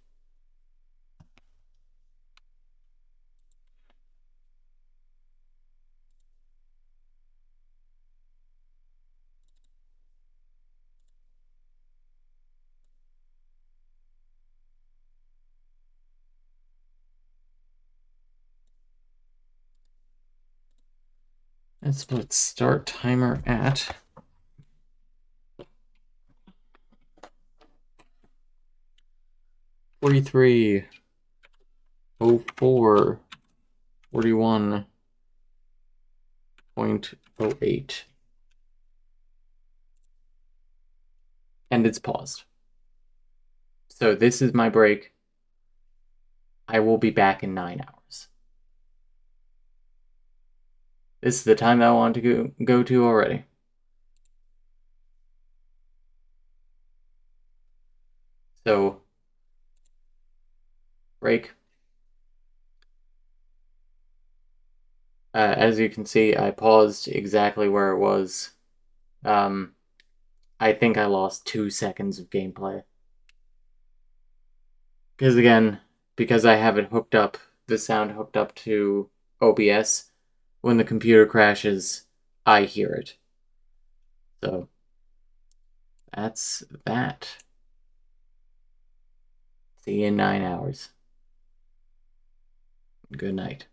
Let's put start timer at 43, 04, 41.08. And it's paused. So this is my break. I will be back in 9 hours. This is the time that I want to go to already. So, break. As you can see, I paused exactly where it was. I think I lost 2 seconds of gameplay. Because I have it hooked up, the sound hooked up to OBS, when the computer crashes, I hear it. So, that's that. See you in 9 hours. Good night.